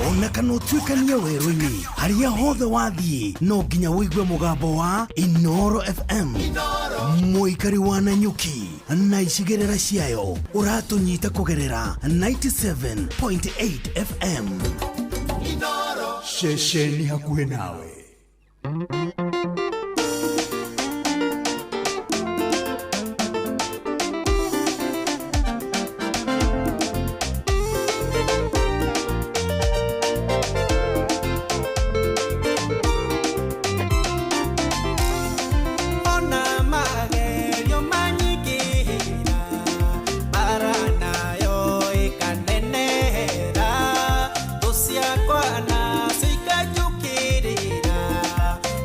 ona kana ũtuĩkanie werũ-inĩ. Harĩa hothe wathiĩ no nginya wĩigue mũgambo wa Inoro FM. Mũikari wa Nanyuki na icigĩrĩra ciayo ũratũnyita kũgerera 97.8 FM. Ceceni hakuhĩ nawe.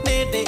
Nende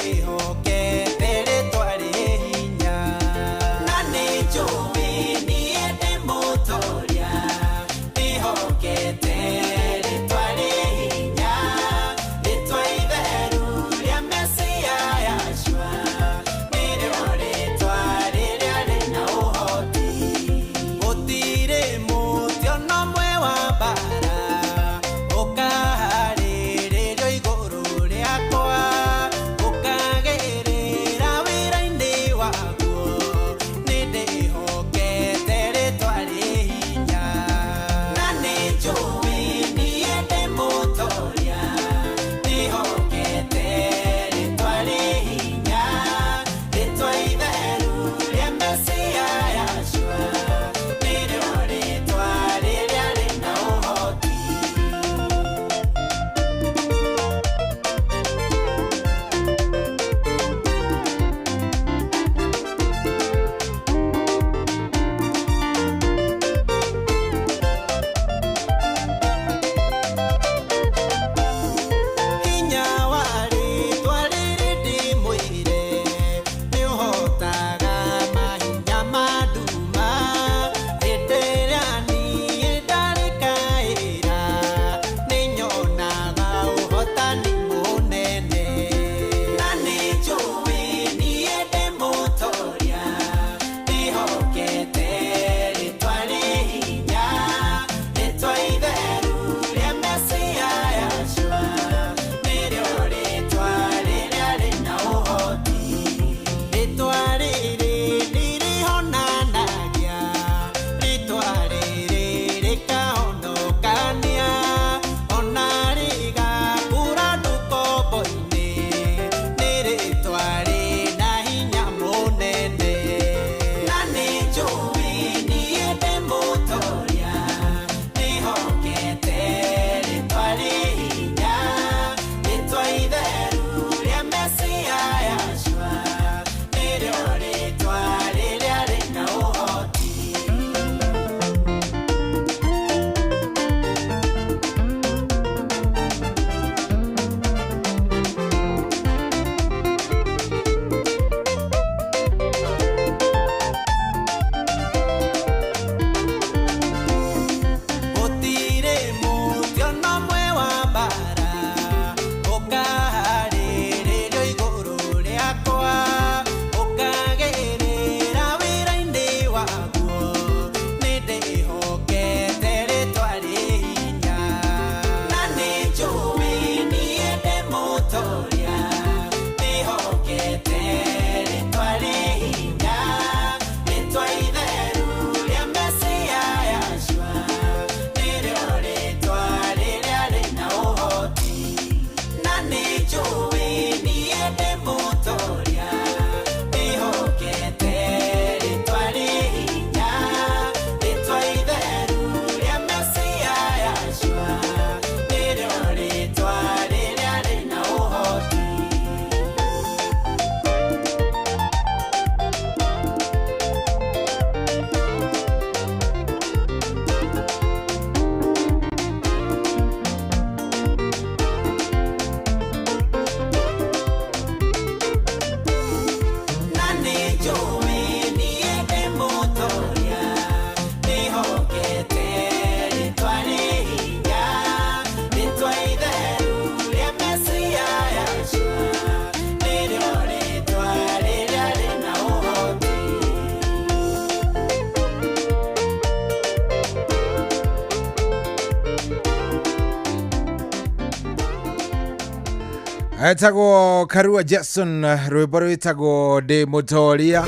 Etago Karua Jason rwimbo rwitagwo ndi mutoria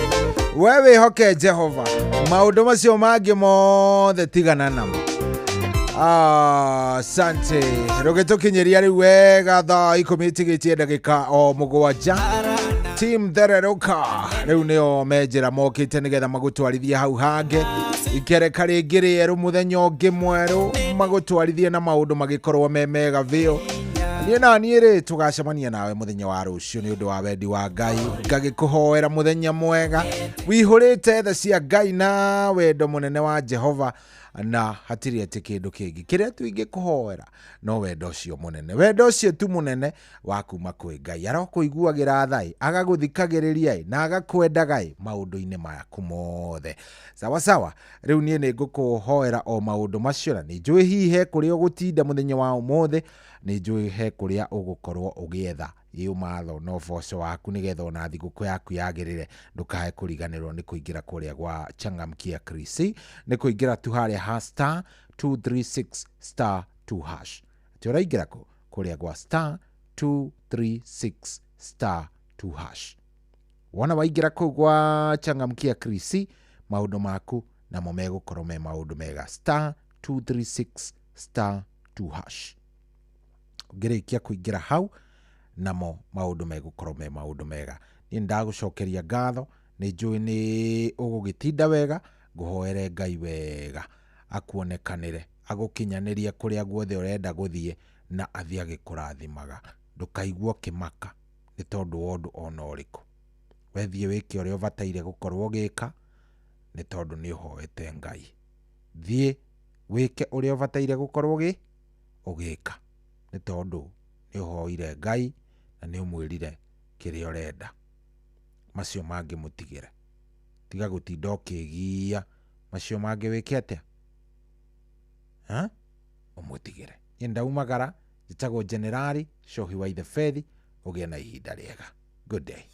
wewe hoke Jehova maundu macio mangi mothe tigana namo. Asante rugitukinyeria riu wega thaa 10 ndagika o mugwanja team thereruka riu nio menjera mokite nigetha magutwarithia hau hange ikereka ringi rieru muthenya ungi mweru magutwarithie na maundu magikorwo memega vio. Niĩ na niĩ rĩ tugacemania nawe muthenya wa rũciũ nĩ ũndũ wa wendi wa Ngai ngagĩkũhoera muthenya mwega wihũrĩte tha cia Ngai na wendo munene wa Jehova na hatirĩ ati kĩndũ kĩngĩ kĩrĩa tũingĩkũhoera no wendo ũcio munene, wendo ũcio tu munene wa kuma kwĩ Ngai arokũiguagĩra tha agagũthikagĩrĩria na agakwendaga maũndũ-inĩ maku mothe. Sawa sawa, rĩu niĩ nĩ ngũkũhoera o maũndũ macio na nĩ njũĩ hihi kũrĩa ũgũtinda muthenya wa ũmũthĩ, nĩ njũĩ he kũrĩa ũgũkorwo ũgĩetha iumatho no voco waku nigetha ona thigũkũ yaku yagĩrĩre ndũkae kũriganĩrwo nĩ kũingĩra kũrĩa gwa Changamkia Krisi, nĩ kũingĩra tu harĩa *236*2#. Atĩ ũraingĩra kũrĩa gwa *236*2#. Wona waingĩra kũu gwa Changamkia Krisi, maũndũ maku namo megũkorwo me maũndũ mega. *236*2#. Ngĩrĩkia kũingĩra hau namo maũndũ megũkorwo me maũndũ mega. Niĩ ndagũcokeria ngatho, nĩ njũĩ nĩ ũgũgĩtinda wega, ngũhoere Ngai wega akuonekanĩre agũkinyanĩrie kũrĩa guothe ũrenda gũthiĩ na athiĩ agĩkũrathimaga. Ndũkaigua kĩmaka nĩ tondũ wa ũndũ ona ũrĩkũ. Wethiĩ wĩke ũrĩa ũbataire gũkorwo ũgĩka nĩ tondũ nĩ ũhoete Ngai. Thiĩ wĩke ũrĩa ũbataire gũkorwo ũgĩka nĩ tondũ nĩ ũhoire Ngai na nĩ ũmwĩrire kĩrĩa ũrenda. Macio mangĩ mũtigĩre, tiga gũtinda ũkĩgia. Macio mangĩ wĩke atĩa? Ũmũtigĩre. Niĩ ndaumagara, njĩtagwo Generali Cohi wa Ithe Faith. Ũgĩe na ihinda rĩega. Good day.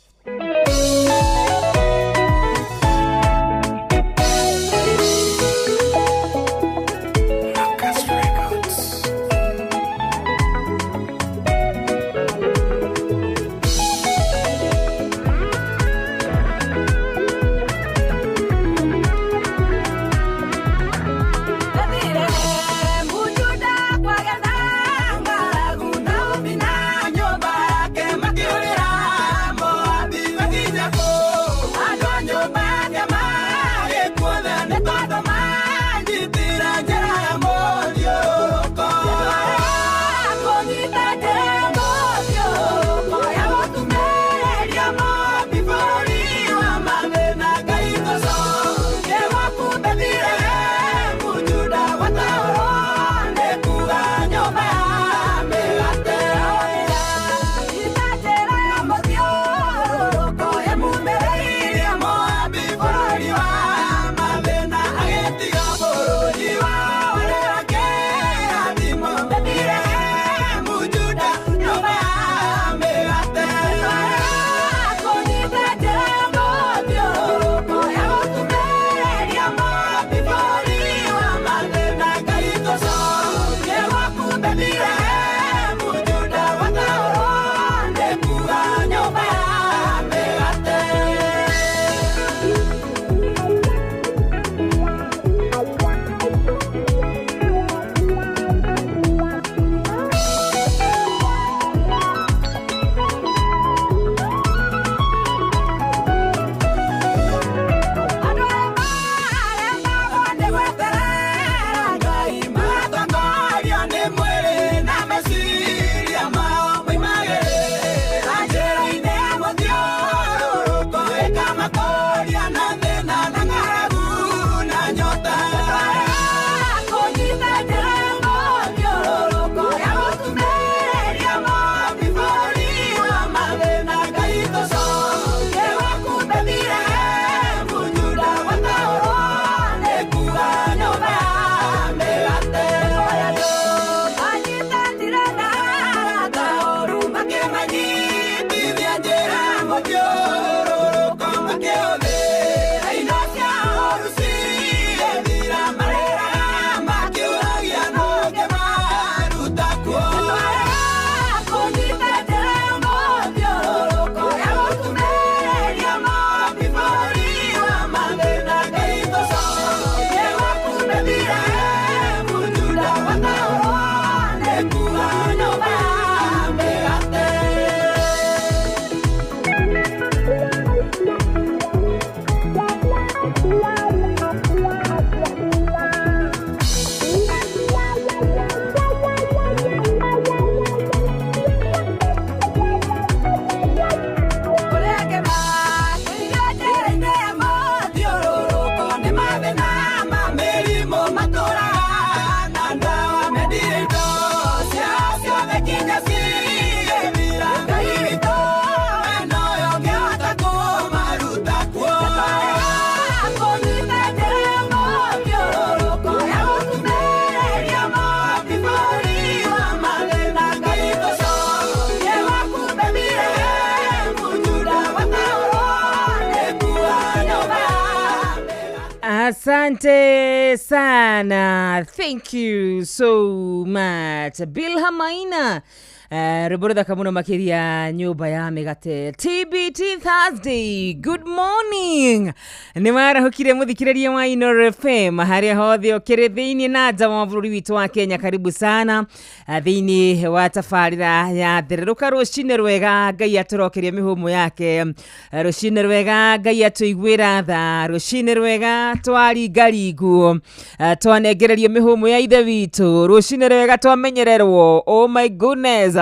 Asante sana. Thank you so much. Bill Hamaina. Roborda kamuno makiria nyumba ya migate. TBT Thursday. Good morning. Nimara hukire muthikiriria wa Inooro FM. Haria hothe ukire thiini na nja wa bururi witu wa Kenya. Karibu sana. Thiini wa tafarira ya thereruka rucine rwega Ngai aturokeria mihumu yake. Rucine rwega Ngai atuigwira tha. Rucine rwega twaringaringu. Twanengererio mihumu ya ithe witu. Rucine rwega twamenyererwo. Oh my goodness.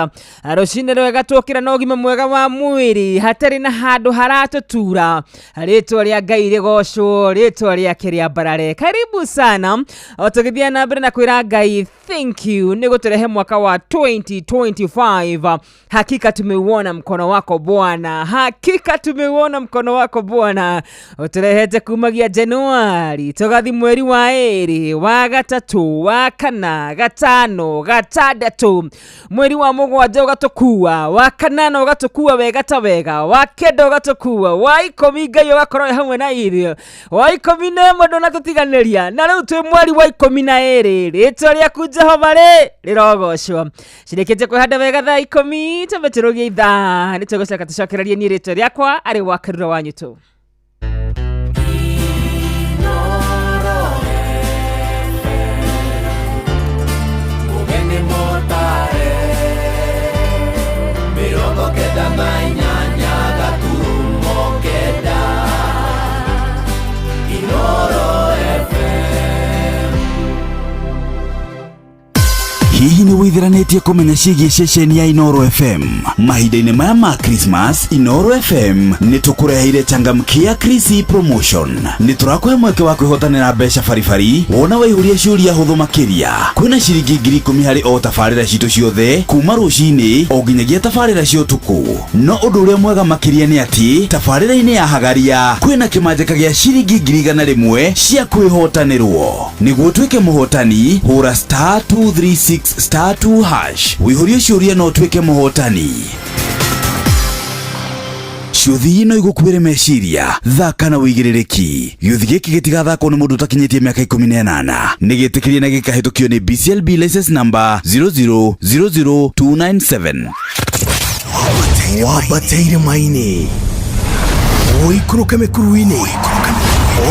Rucine rwega tukira na ugima mwega wa mwiri hatari na handu haratutura ritwa ria Ngai rigocwo ritwa ria kiria barare. Karibu sana otugithia na mbere na kwira Ngai thank you ni guturehe mwaka wa 2025. Hakika tumeuona mkono wako Bwana, hakika tumeuona mkono wako Bwana. Uturehete kumagia Januari tugathi mweri wa eri wa gatatu wa kana gatano gatandatu mweri wa mugwanja ugatukua wa kanana ugatukua wega ta wega wa kenda ugatukua wa ikomi Ngai ugakorwo hamwe na irio wa ikomi na mundu na tutiganiria na riu twi mweri wa ikomi na eri ritwa ria ku Jehova rirogocwo cirikite kwihanda wega tha ikomi tabetirogia itha nitugoceka tucokererie ni ritwa riakwa ari wakarura wanyu tu Hihi ni withiranetie kumenya ciĩgiĩ ceceni ya Inooro FM. Mahinda-inĩ maya ma Christmas, Inooro FM nĩ tũkũreheire changamkia Chrissy promotion. Nĩ tũrakũhe mweke wa kwĩhotanĩra mbeca baribari wona waihũria ciũria hũthũ makĩria. Kwĩna ciringi 10,000 harĩ o tabarĩra citũ ciothe kuma rũcinĩ o nginyagia tabarĩra cia ũtukũ. No ũndũ ũrĩa mwega makĩria nĩ atĩ tabarĩra-inĩ ya Hagaria kwĩna kĩmanjĩka gĩa ciringi 100,000 cia kwĩhotanĩrwo. Nĩguo ũtuĩke mũhotani hũra *236*2# wĩihũrie ciũria no ũtuĩke mũhotani. Ciuthi ino igukuire meciria thaka na wigirĩrĩki. Gĩuthi gĩkĩ gĩtigathakwo nĩ mũndũ utakinyĩtie mĩaka 18 nĩgĩtĩkĩrie na gĩkahĩtũkio nĩ BCLB license number 00297. Wabateire maini oikũrũke mĩkuru-inĩ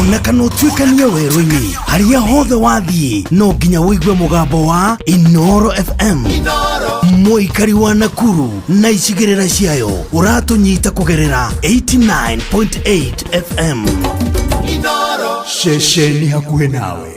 ona kana ũtuĩkanie werũ-inĩ harĩa hothe wathiĩ no nginya wĩigue mũgambo wa Inooro FM. Mũikari wa Nakuru na icigĩrĩra ciayo ũratũnyita kũgerera 89.8 FM. Ceceni hakuhĩ nawe.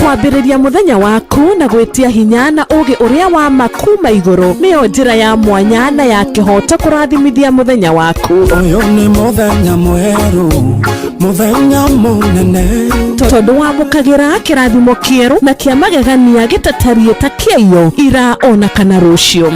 Kwambĩrĩria muthenya waku na gwitia hinya na ugi uria wa makuma iguru nĩyo njĩra ya mwanya na ya kĩhoto kũrathimithia muthenya waku. Uyu ni muthenya mweru, muthenya munene, tondũ wamũkagĩra kĩrathimo kĩerũ na kĩa magegania gĩtatarie ta kĩayo ira ona kana rũciũ.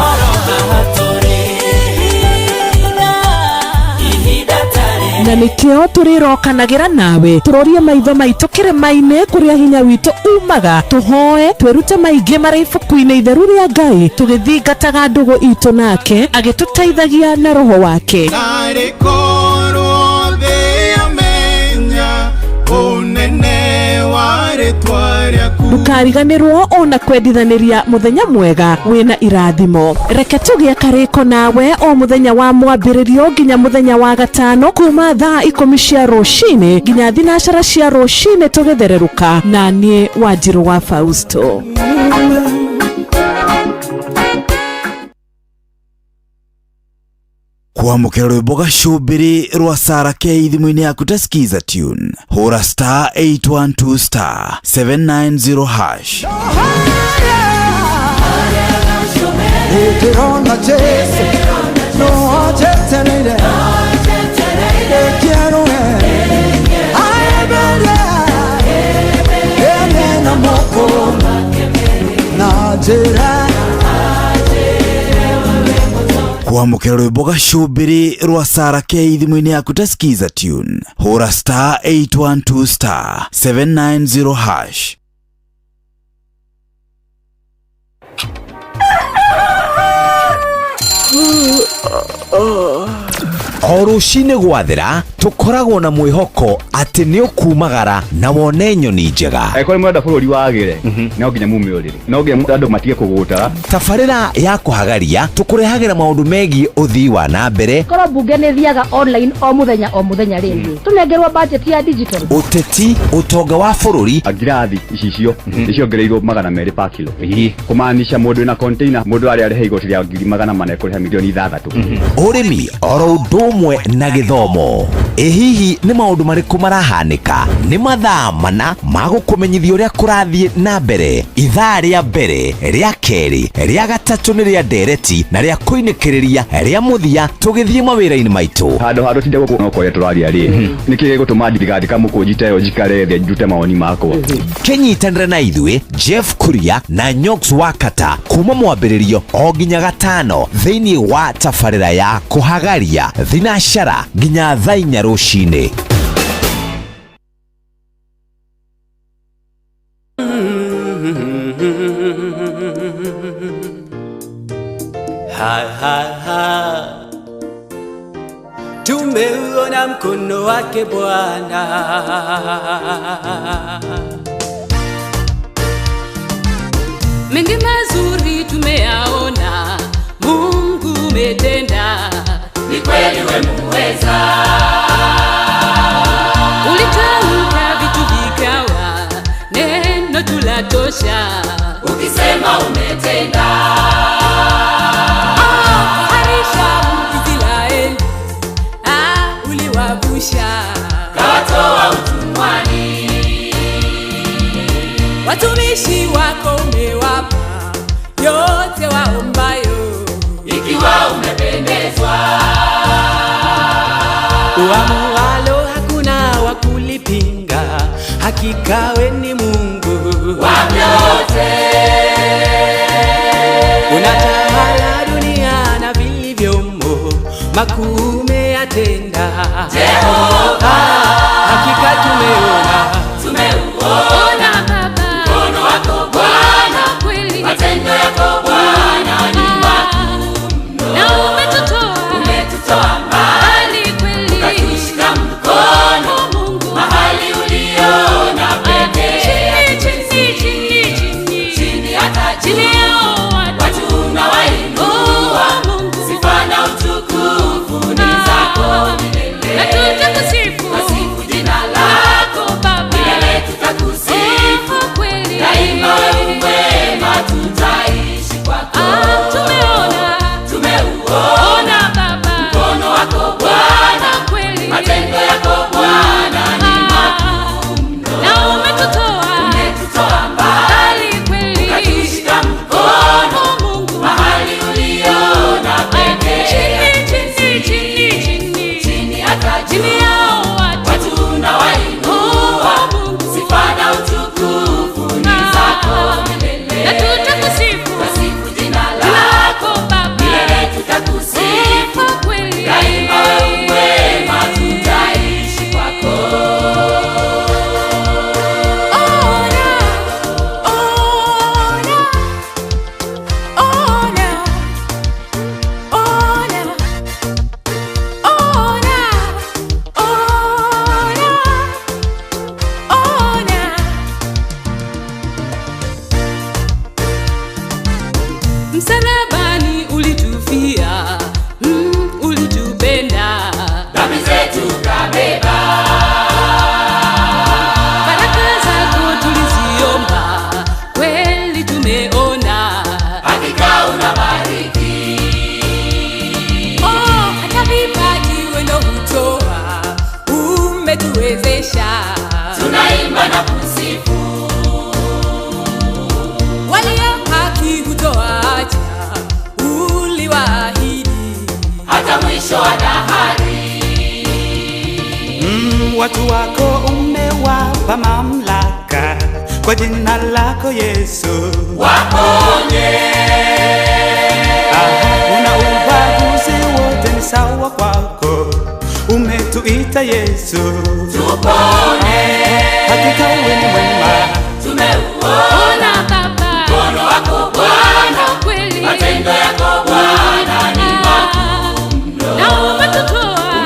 Na nikio turirokanagĩra nawe turorie maitho maitũ kĩrĩma-inĩ kũrĩa hinya witũ umaga tuhoe twĩrute maingĩ marĩ ibuku-inĩ itheru rĩa Ngai tũgĩthingataga ndũgũ itũ nake agĩtũteithagia na roho wake. Ndukariganĩrwo ona kwendithanĩria muthenya mwega wĩna irathimo. Reke tũgĩe karĩko nawe o muthenya wa mwambĩrĩrio nginya muthenya wa gatano kuma thaa 10 cia rũcinĩ nginya thinacara cia rũcinĩ tũgĩthererũka na niĩ Wanjirũ wa Fausto. Kwamũkĩra rwĩmbo gacumbĩrĩ rwa Sarah K thimũ-inĩ yaku ta skiza tune hũra *812*790#. Ndĩrona Jesu no ajetereire ndĩkĩarũhe aebere ene na moko na njĩra. Kwamũkĩra rwĩmbo gacumbĩrĩ rwa Sarah K thimũ-inĩ yaku ta skiza tune hũra *812*790#. o rũcinĩ gwathĩra tũkoragwo na mwĩhoko atĩ nĩ ũkumagara na wone nyoni njega. Ekore mwenda bũrũri wagĩre no nginya mume ũrĩrĩ, no nginya andũ matige kũgũta. Tabarĩra ya kũhagaria tũkũrehagĩra maũndũ megiĩ ũthii wa na mbere. Korwo bunge nĩ thiaga online o mũthenya rĩngĩ tũnengerwo budget ya digital. Ũteti, ũtonga wa bũrũri, ngirathi icicio nĩciongereirwo 200 per kilo. Kũmaanisha mũndũ wĩna container, mũndũ arĩa arĩhe igoti rĩa 400 kũrĩha milioni 6. ũrĩmi oro ũndũ ũmwe na gĩthomo. Hihi nĩ maũndũ marĩkũ marahanĩka? Nĩ mathaa mana ma gũkũmenyithia ũrĩa kũrathiĩ na mbere. Ithaa rĩa mbere, rĩa kerĩ, rĩa gatatũ nĩ rĩa ndereti na rĩa kũinĩkĩrĩria rĩa mũthia tũgĩthiĩ mawĩra-inĩ maitũ. Handũ tinde gũkũnokoria tũraria rĩ. Nĩkĩ gĩgũtũma thirikari kamũkũnjita ĩyo njikare thĩ njute mawoni makwa. Kĩnyitanĩre na ithuĩ Jeff Kuria na Nyox Wakata kuma mwambĩrĩrio o nginya gatano thĩinĩ wa tabarĩra ya kũhagaria thinacara nginya thaa 4 rũcinĩ. Tumeuona mkono wake Bwana, mengi mazuri tumeyaona, Mungu umetenda, ni kweli wewe muweza. Ulitamka vitu vikawa, neno tulatosha, ukisema umetenda. Kawatoa utumwani, watumishi wako umewapa yote waombayo, ikiwa umependezwa. Uamualo hakuna wa kulipinga, hakika wewe ni Mungu wa vyote. Unatawala dunia na vilivyomo, makuu umeyatenda Jehova. Hakika tumeuona Baba, mkono wako Bwana, kweli matendo yako Bwana ni makuu, na umetutoa mbali kweli, ukatushika mkono Mungu mahali uliona pekee. Chini hata chini yao watu unawainua Mungu, sifa na utukufu ni zako milele, na tutakusifu jina lako Baba, milele tutakusifu kweli, daima wewe mwema, tutaishi kwako. Tumeuona Baba, mkono wako Bwana, kweli matendo yako Bwana ni makuu mno, na umetutoa mbali kweli, ukatushika mkono Mungu mahali uliona pekee. Chini hata chini yao watu unawainua Mungu, sifa na utukufu ni zako milele, na tutakusifu jina lako Baba, milele tutakusifu kweli, daima wewe mwema, tutaishi kwako. Msalabani ulitufia, ulitupenda, dhambi zetu kabeba, baraka zako tuliziomba, kweli tumeona, hakika unabariki. Hata vipaji wendo hutoa, umetuwezesha, tunaimba na kusifu. Walio haki hutoacha, uliwaahidi hata mwisho wa dahari. Watu wako umewapa mamlaka, kwa jina lako Yesu waponye. Una ubaguzi wote ni sawa kwako, umetuita Yesu tupone. Hakika wewe ni mwema, tumeuona Baba, mkono wako Bwana, kweli matendo yako Bwana ni makuu mno, na umetutoa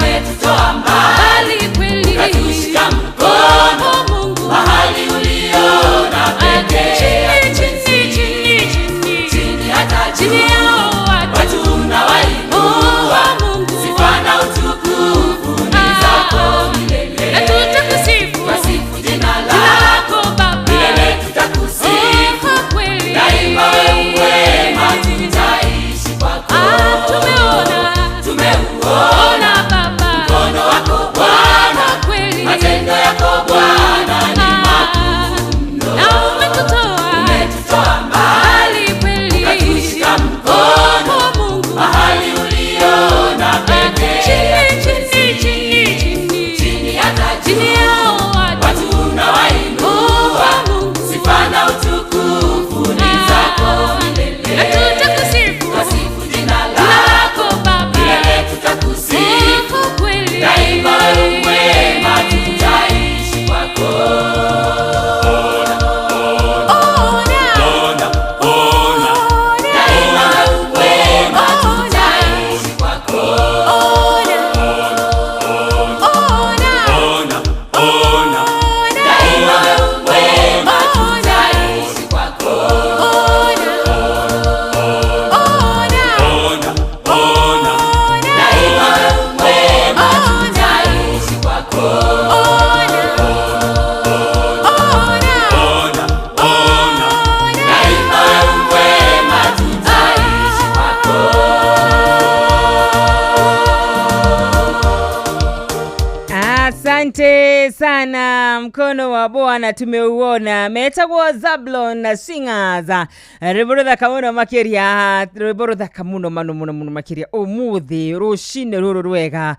Asante sana, mkono wa Bwana tumeuona. Metagwo Zablon na Singers. Reborotha kamuno makiria, reborotha kamuno mano makiria. Umuthi rushine ruru rwega.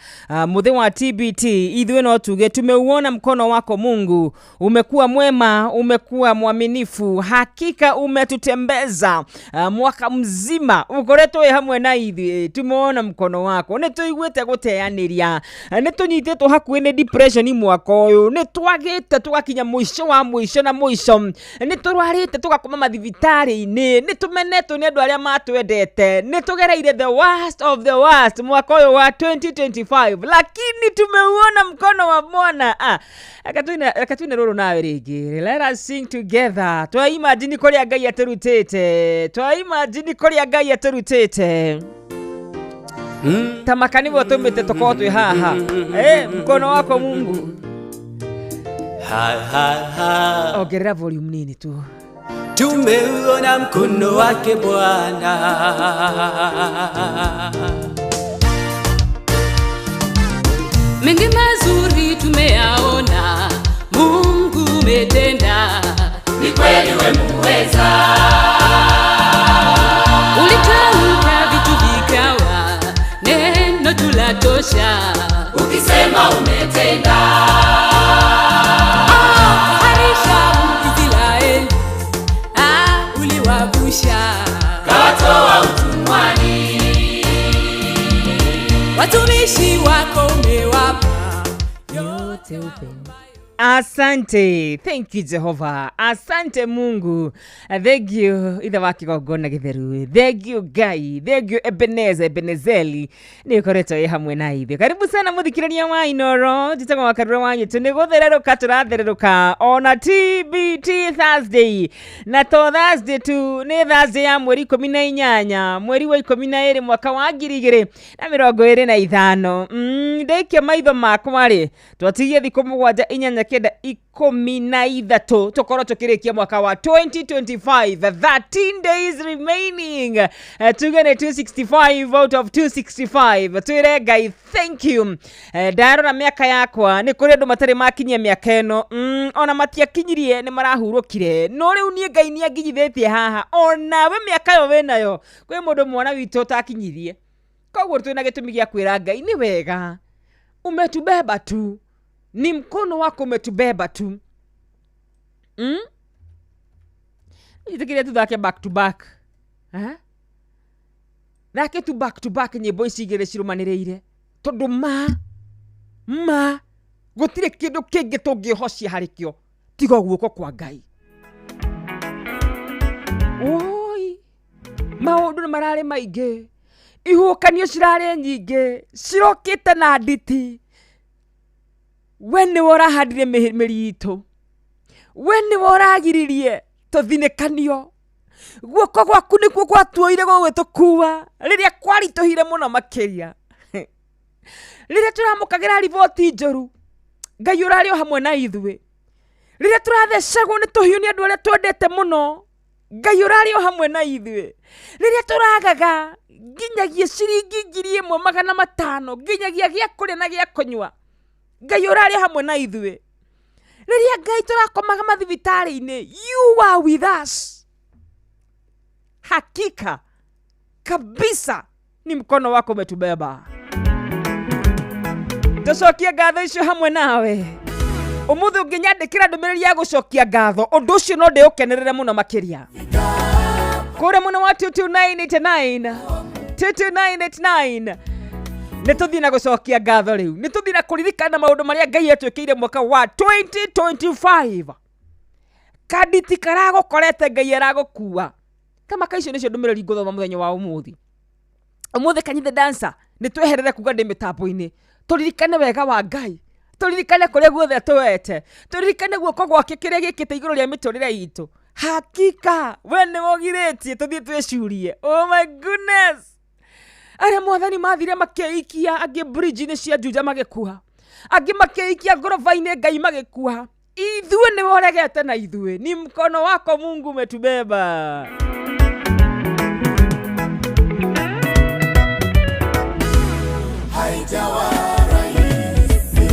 Muthi wa TBT idhwe no tuge tumeuona mkono wako Mungu. Umekuwa mwema, umekuwa mwaminifu. Hakika umetutembeza mwaka mzima. Ukoretwo hamwe na idhi. Tumeona mkono wako. Netuigwete guteaniria. Netunyitete hakuhi ni depression mwaka uyu. Netwagite tugakinya mwisho wa mwisho na mwisho. Neturwarite tugakoma mathibitari-ini. Netumenetwo ni andu aria matwendete. Netugereire the worst of the worst mwaka uyu wa 2025. Lakini tumeuona mkono wa Bwana. Akatwine ruru nawe ringi. Let us sing together. Twa imagine kuria Ngai aturutite. Twa imagine kuria Ngai aturutite. Tamakani bo tumite toko twi haha. Mkono wako Mungu. Ongerera volume nini tu. Tumeuona mkono wake Bwana. Mengi mazuri tumeyaona, Mungu umetenda. Ni kweli wewe muweza. Ulitamka vitu vikawa, neno tulatosha. Ukisema umetenda. Harisha Israeli, uliwavusha. Kawatoa utumwani. Watumishi wako umewapa yote upendo. Asante. Thank you Jehovah. Asante Mungu. Thank you itha wakigongona githeru. Thank you Ngai. Thank you Ebenezeli. Ni koreto ye hamwe na ithe. Karibu sana muthikirania wa Inoro. Jitagwo wakarura wanyu tuni guthereruka turathereruka ona TBT Thursday. Na to Thursday tu ni Thursday ya mweri 18 mweri wa 12 mwaka wa 2025. Ndeke maitho makwa ri twatigie thikũ 7 inyanya kenda 13 tokoro tukirikia mwaka wa 2025. 13 days remaining. Tugene 265 out of 265. Twire Ngai thank you. Ndaro na miaka yakwa ni kuri andu matari makinyia miaka eno ona matiakinyirie ni marahurukire no riu nie Ngai ni anginyithitie haha ona we miaka yo we nayo kwi mundu mwana witu takinyirie koguo twina gitumi gia kwira Ngai ni wega umetubeba tu. Ni mkono wako umetubeba tu. Nitikiria tu thake back to back. Thake tu back to back nyimbo ici igire cirumaniriire. Tondu ma gutire kindu kingi tungihocia harikio tiga guoko kwa Ngai. Oi maundu marare maingi. Ihukanio cirare nyingi. Cirokite na nditi. Wene wora hadire miriito. Wene wora giririe tuthinekanio. Guoko gwaku nikuo gwatuoire gwitukuwa. Riria kwaritohire muno makiria. Riria turamukagira riboti njoru. Ngai urari o hamwe na ithwe. Riria turathecagwo ni tuhiu ni andu aria twendete muno. Ngai urari o hamwe na ithwe. Riria turagaga nginyagia ciringi 1,500 nginyagia gia kuria na gia kunywa. Ngai urari hamwe na ithwe. Riria Ngai turakomaga mathibitari-ini, you are with us. Hakika kabisa ni mkono wako umetubeba. Tucokia ngatho icio hamwe nawe. Umuthi unginyandikira ndumiriri ya gucokia ngatho undu ucio no ndiukenerere muno makiria. Kure muno wa 22989 22989. Nituthina gucokia ngatho riu. Nituthina kuririkana maundu maria Ngai atwikire mwaka wa 2025. Kaditi karago korete Ngai aragokuwa. Kama kaicio nicio ndumiriri nguthoma muthenya wa umuthi. Umuthi kanyithe dancer nitweherere kuga ndi mitambo-ini. Turirikane wega wa Ngai. Turirikane kuria guothe twete. Turirikane guoko gwake kiria gikite iguru ria miturire itu. Hakika we ni mogiritie tuthie twiciurie. Oh my goodness. Aria mwathani mathire makeikia angi bridge ni cia Juja magikuha. Angi makeikia gorofa-ini Ngai magikuha. Ithue ni woregete na ithue. Ni mkono wako Mungu umetubeba. Haijawa rahisi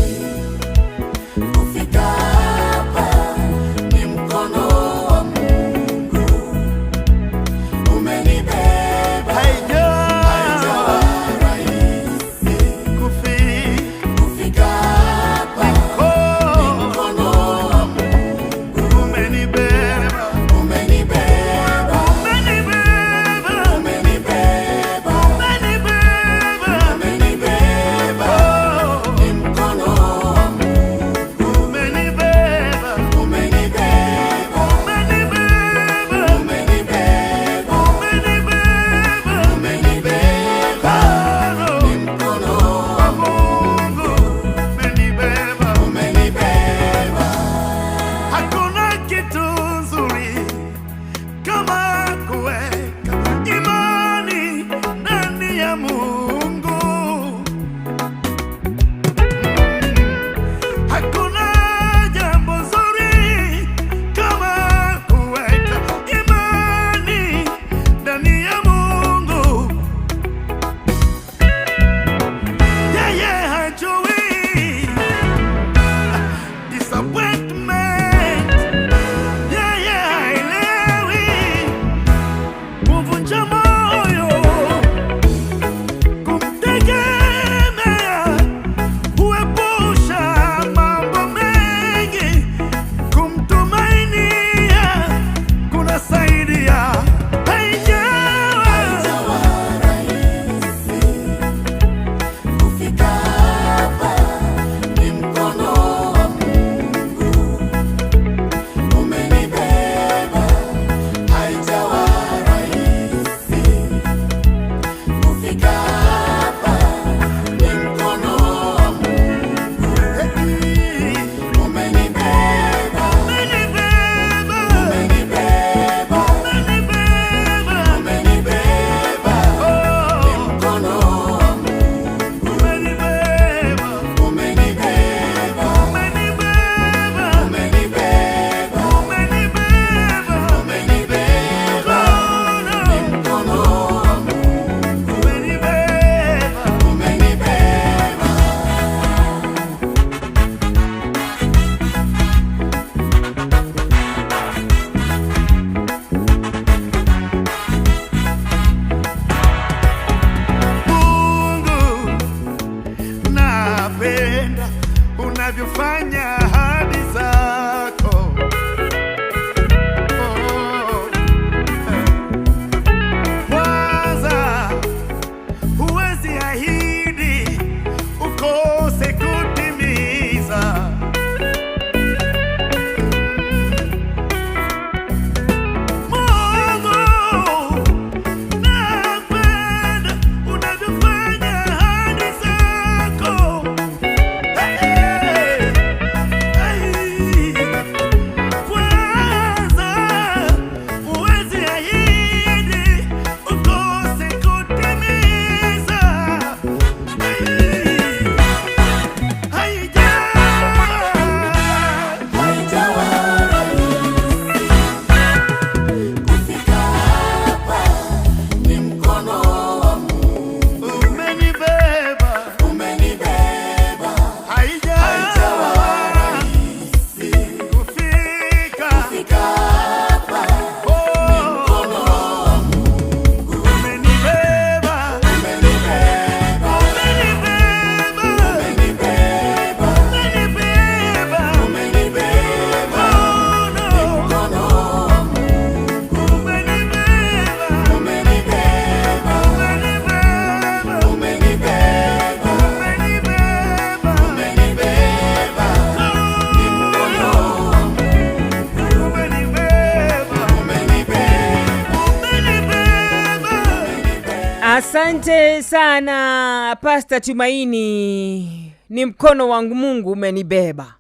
Asante sana Pastor Tumaini. Ni mkono wangu Mungu umenibeba.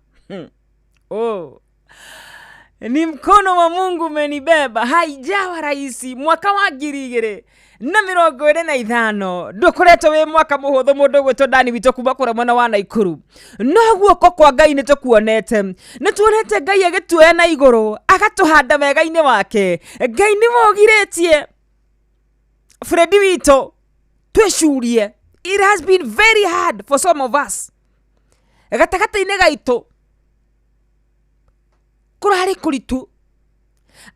Oh. Ni mkono wa Mungu umenibeba. Haijawa rahisi. Mwaka wa 2025 ndukoretwo wi mwaka muhuthu mundu gwitwo Dani witũ kuma kũrĩa mwena wa Naikuru. No guoko kwa Ngai nĩtũkuonete. Nĩtuonete Ngai agĩtuoya na igũrũ agatuhanda wega-inĩ wake. Ngai nĩmũgirĩtie Fredi witũ twĩcurie. It has been very hard for some of us. Gatagata-inĩ gaitũ kurari kuritu.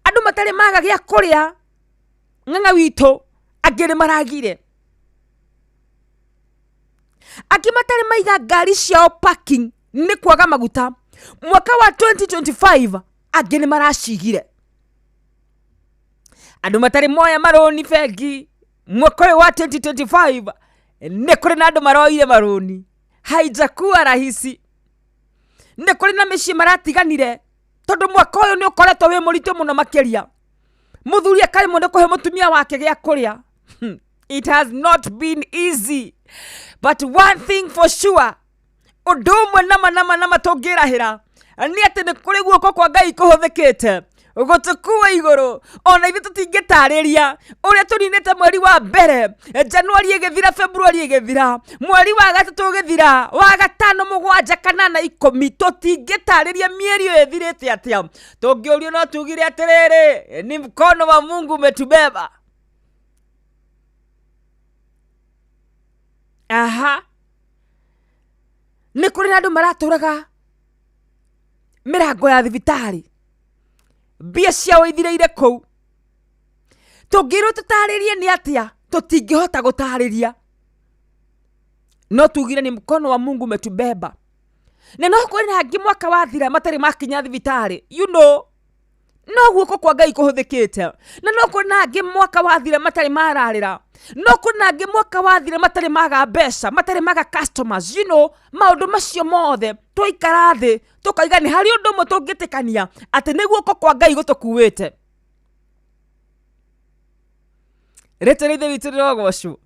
Andu matari maga gĩa kũrĩa. Ng'ang'a witũ angĩ maragire. Angĩ matari maiga ngari ciao parking nĩ kwaga maguta. Mwaka wa 2025 angĩ maracigire. Andu matari moya maroni bengi. Mwaka wa 2025 nĩ kũrĩ na andu maroire maroni. Haijakuwa rahisi. Nĩ kũrĩ na mĩciĩ maratiganire. Tondu mwaka ũyũ nĩ ũkoretwo wĩ mũritũ mũno makĩria. Mũthuri akari mũndũ kũhe mũtumia wake gĩa kũrĩa. It has not been easy. But one thing for sure. Ũndũ ũmwe nama tũngĩrahĩra. Nĩ atĩ nĩ kũrĩ guoko kwa Ngai kũhũthĩkĩte. Gũtukua igũrũ. Ona ithuĩ tũtingĩtarĩria ũrĩa tũninĩte mweri wa mbere. Januari ĩgĩthira, Februari ĩgĩthira, mweri wa gatatũ ũgĩthira, wa gatano, mũgwanja, kanana, 10 tũtingĩtarĩria mieri ĩyo ĩthirĩte atĩa. Tũngĩũrio no tugire atĩrĩrĩ, ni mkono wa Mungu umetubeba. Aha. Nĩ kũrĩ na andũ maratũraga mĩrango ya thibitarĩ. Mbia ciao ithireire kũu. Tũngĩrwo tũtarĩrie nĩ atĩa, tũtingĩhota gũtarĩria. No tugire ni mkono wa Mungu umetubeba. Na no kũrĩ na angĩ mwaka wathira matarĩ makinya thibitarĩ. You know. No guoko kwa Ngai kũhũthĩkĩte. Na no kũrĩ na angĩ mwaka wathira matarĩ mararĩra. No kũrĩ na angĩ mwaka wathira matarĩ maga mbeca, matarĩ maga customers. You know, maũndũ macio mothe tũikara thĩ tukaiga nĩ harĩ ũndũ ũmwe tũngĩtĩkania atĩ nĩ guoko kwa Ngai gũtũkuĩte. Rĩtwa ithe witũ rĩrogocwo.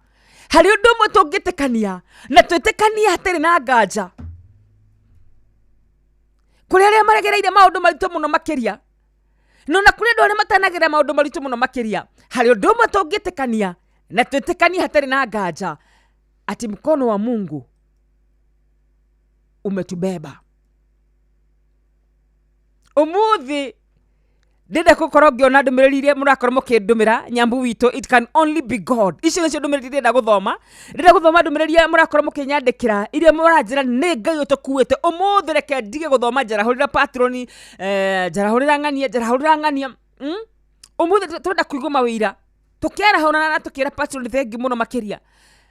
Harĩ ũndũ ũmwe tũngĩtĩkania na twĩtĩkania hatarĩ na nganja. Kũrĩ arĩa maregereire maũndũ maritũ mũno makĩria. No na kũrĩ andũ arĩa matanagera maũndũ maritũ mũno makĩria. Harĩ ũndũ ũmwe tũngĩtĩkania na twĩtĩkania hatarĩ na nganja ati mkono wa Mungu umetubeba. Umuthi ndenda gũkorwo ngĩona ndũmĩrĩri iria mũrakorwo mũkĩndũmĩra Nyambu witũ, it can only be God. Icio nĩcio ndũmĩrĩri ndenda gũthoma. Ndenda gũthoma ndũmĩrĩri iria mũrakorwo mũkĩnyandĩkĩra iria mũranjĩra nĩ Ngai ũtũkuĩte. Umuthi reke ndige gũthoma njarahũrĩra patroni, njarahũrĩra ng'ania. Umuthi tũrenda kũigua mawĩra. Tũkĩarahũrana na tũkĩra patroni thengi mũno makĩria.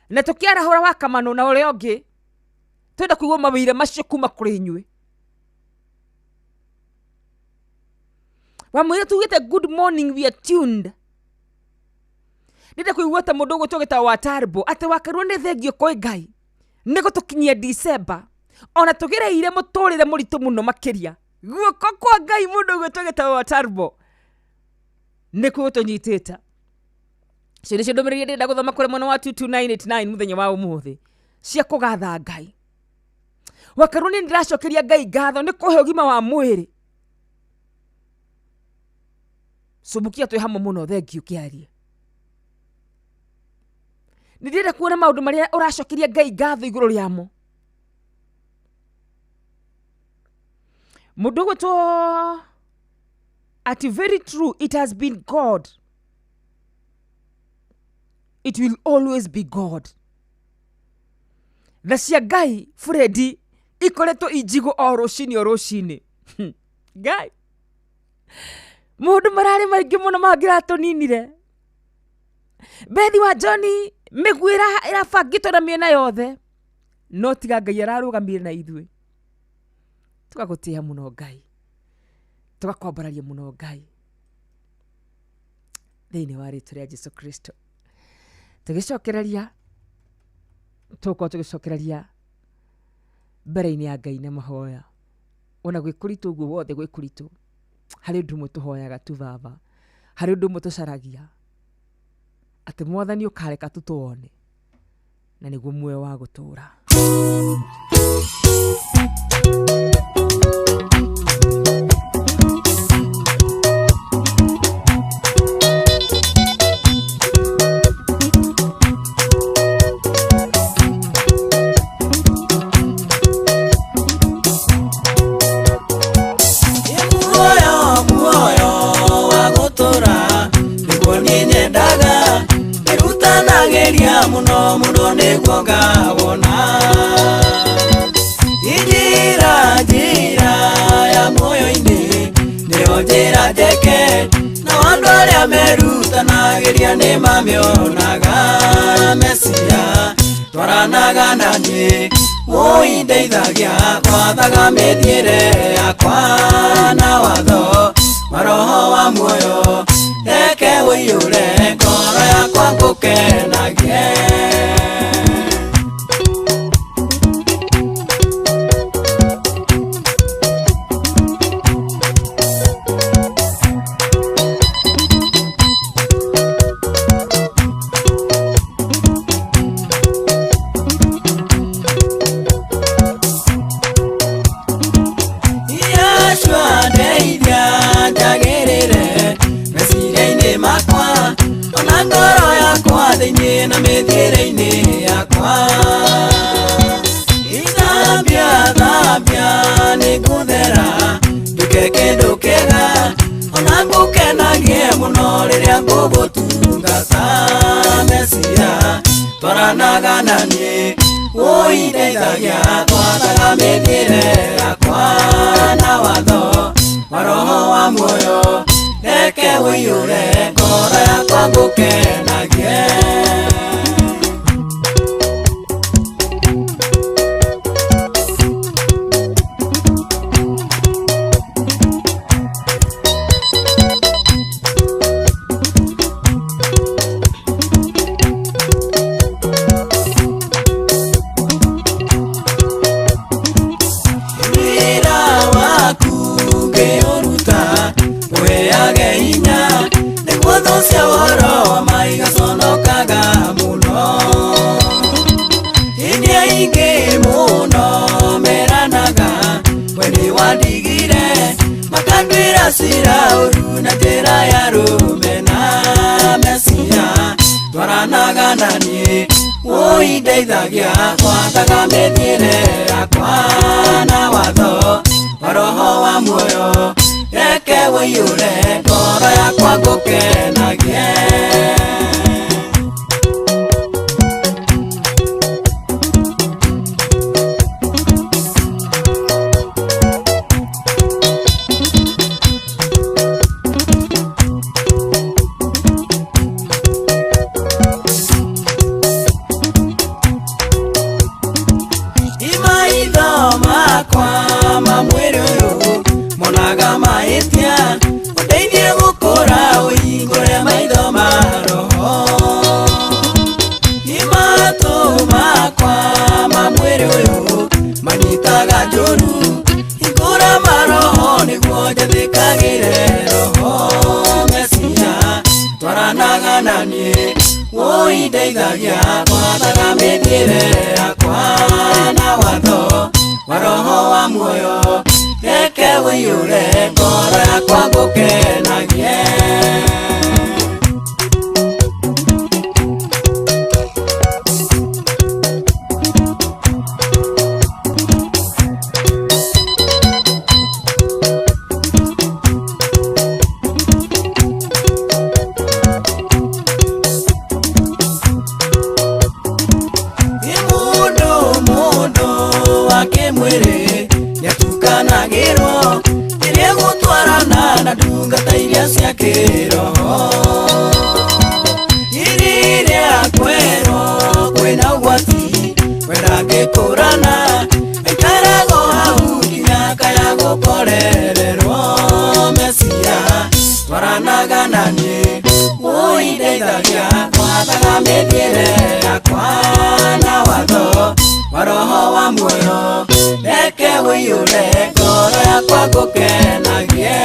Na tũkĩarahũra wa Kamano na ũrĩa ũngĩ. Tũrenda kũigua mawĩra macio kuma kũrĩ inyuĩ. Wamwĩra tugite good morning, we are tuned. Ndenda kũigua ta mũndũ ũguo tũgĩtaga wa Tarbo atĩ wakarwo nĩ thengio kwĩ Ngai. Nĩ gũtũkinyia December. Ona tũgereire mũtũrĩre mũritũ mũno makĩria. Guoko kwa Ngai mũndũ ũguo tũgĩtaga wa Tarbo nĩ kũtũnyitĩte. Cio nĩcio ndũmĩrĩri ndenda gũthoma kũrĩ mwena wa 22989 mũthenya wa ũmũthĩ. Cia kũgatha Ngai. Wakarwo nĩ ndĩracokeria Ngai ngatho nĩ kũhe ũgima wa mwĩrĩ. Subukia twĩ hamwe mũno thengiũ kĩarie. Nĩndĩrenda kuona maũndũ marĩa ũracokeria Ngai ngatho igũrũ rĩamo. Mũndũ gwĩtwo ati very true, it has been God. It will always be God. Tha cia Ngai Fredi ikoretwo injigũ o rũcinĩ. Ngai. Mũndũ mararĩ maingĩ mũno mangĩratũninire. Bethi wa Johnny mĩguĩra ĩrabangĩtwo na mĩena yothe. No tiga Ngai ararũgamire na ithuĩ. Tũgagũtĩĩa mũno Ngai. Tũgakwambararia mũno Ngai. Thĩinĩ wa rĩĩtwa rĩa Jesũ Kristo. Tũgĩcokereria mbere-inĩ ya Ngai na mahoya. Ona gwĩkũritũ ũguo wothe gwĩkũritũ. Harĩ ũndũ ũmwe tũhoyaga tu Baba. Harĩ ũndũ ũmwe tũcaragia. ati mwathani ukareka tutuone na niguo muoyo wa gutura. Muno muno niguo ngabona njira ya muoyo-ini nĩyo njĩra njeke na andũ arĩa merutanagĩria nĩ mamĩonaga. Mesia twaranaga naniĩ mũindeithagia gwathaga mĩthiĩre yakwa na watho wa roho wa muoyo reke ũiyũre ngoro yakwa ngũkenagie. Na mĩthiĩre-inĩ yakwa ithambia nĩ ngũthera nduke kĩndũ kĩega ona ngũkenagie mũno rĩrĩa ngũgũtungata. Mesia twaranaga naniĩ ũindeithagia gwathaga mĩthiĩre yakwa na watho wa roho wa muoyo reke ũiyũre ngoro yakwa ngũkenagie. Sira uruna tera ya rumena. Mesia twaranaga naniĩ ũindeithagia gwathaga mĩthiĩre yakwa na watho wa roho wa muoyo reke ũiyũre ngoro yakwa ngũkenagie. Ũindeithagia gwathaga mĩthiĩre yakwa na watho wa roho wa muoyo reke ũiyũre ngoro yakwa ngũkenagie. Ndungata iria cia kĩroho iriria kwero kwĩna ũgwati kwenda ngĩkũrana ĩkarago hau nginya kaya gũkorererwo. Mesia twaranaga naniĩ ũindeithagia gwathaga mĩthiĩre yakwa na watho wa roho wa muoyo reke ũiyũre ngoro yakwa ngũkenagie.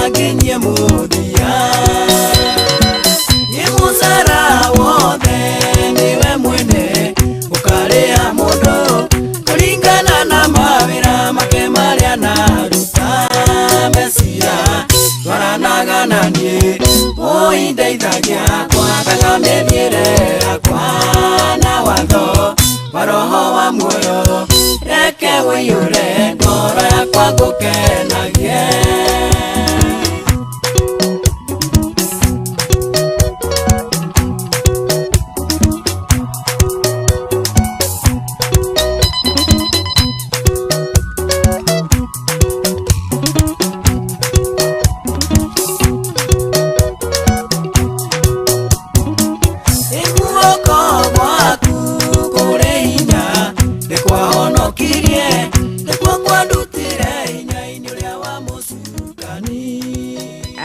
nginye muthia ni musara wothe niwe mwene ukaria mundu kuringana na mawira make maria naruta Mesia twaranagananie oindeithagia kwa kana mĩthiĩre yakwa na watho wa roho wa muoyo reke wĩiyũre ngoro yakwa ngũkenagie.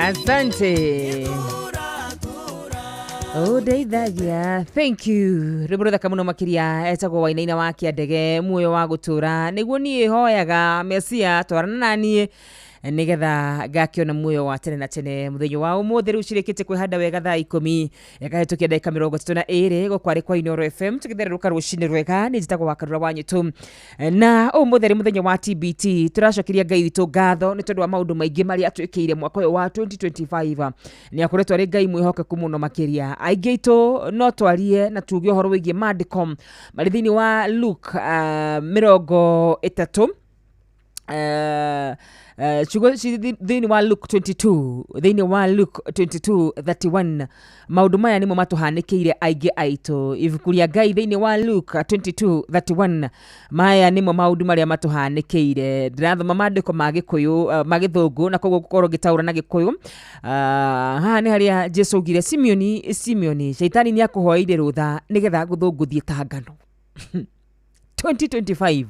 Asante. Odeithagia. Thank you. Rĩmũrũtha kamuno makiria etagwo Wainaina wa Kĩandege muoyo wa gũtũra nĩguo niĩ hoyaga Mesia twarana naniĩ nigetha ngakiona muoyo wa tene na tene muthenya wa ũmũthĩ rĩu cirĩkĩte kwĩhanda wega thaa 10 yakahĩtũkia ndagĩka 32 gũkwarĩ kwa Inooro FM tũgĩthererũka rũcinĩ rwega nĩ njĩtagwo wa Karura wa Nyũtũ na ũmũthĩ rĩ mũthenya wa TBT tũracokeria Ngai witũ ngatho nĩ tondũ wa maũndũ maingĩ marĩa atwĩkĩire mwaka ũyũ wa 2025 nĩ akoretwo arĩ Ngai mwĩhokeku mũno makĩria aingĩ aitũ no twarie na tuge ũhoro wĩgiĩ maandĩko marĩ thĩinĩ wa Luke 30 thĩinĩ wa Luke 22:31 maũndũ maya nĩmo matũhanĩkĩire aingĩ aitũ ibuku rĩa Ngai thĩinĩ wa Luke 22:31 maya nĩmo maũndũ marĩa matũhanĩkĩire ndĩrathoma maandĩko ma Gĩkũyũ ma Gĩthũngũ na koguo gũkorwo ngĩtaũra na Gĩkũyũ haha nĩ harĩa Jesũ augire Simeoni Shaitani nĩ akũhoeire rũtha nĩgetha gũthũngũthie ta ngano 2025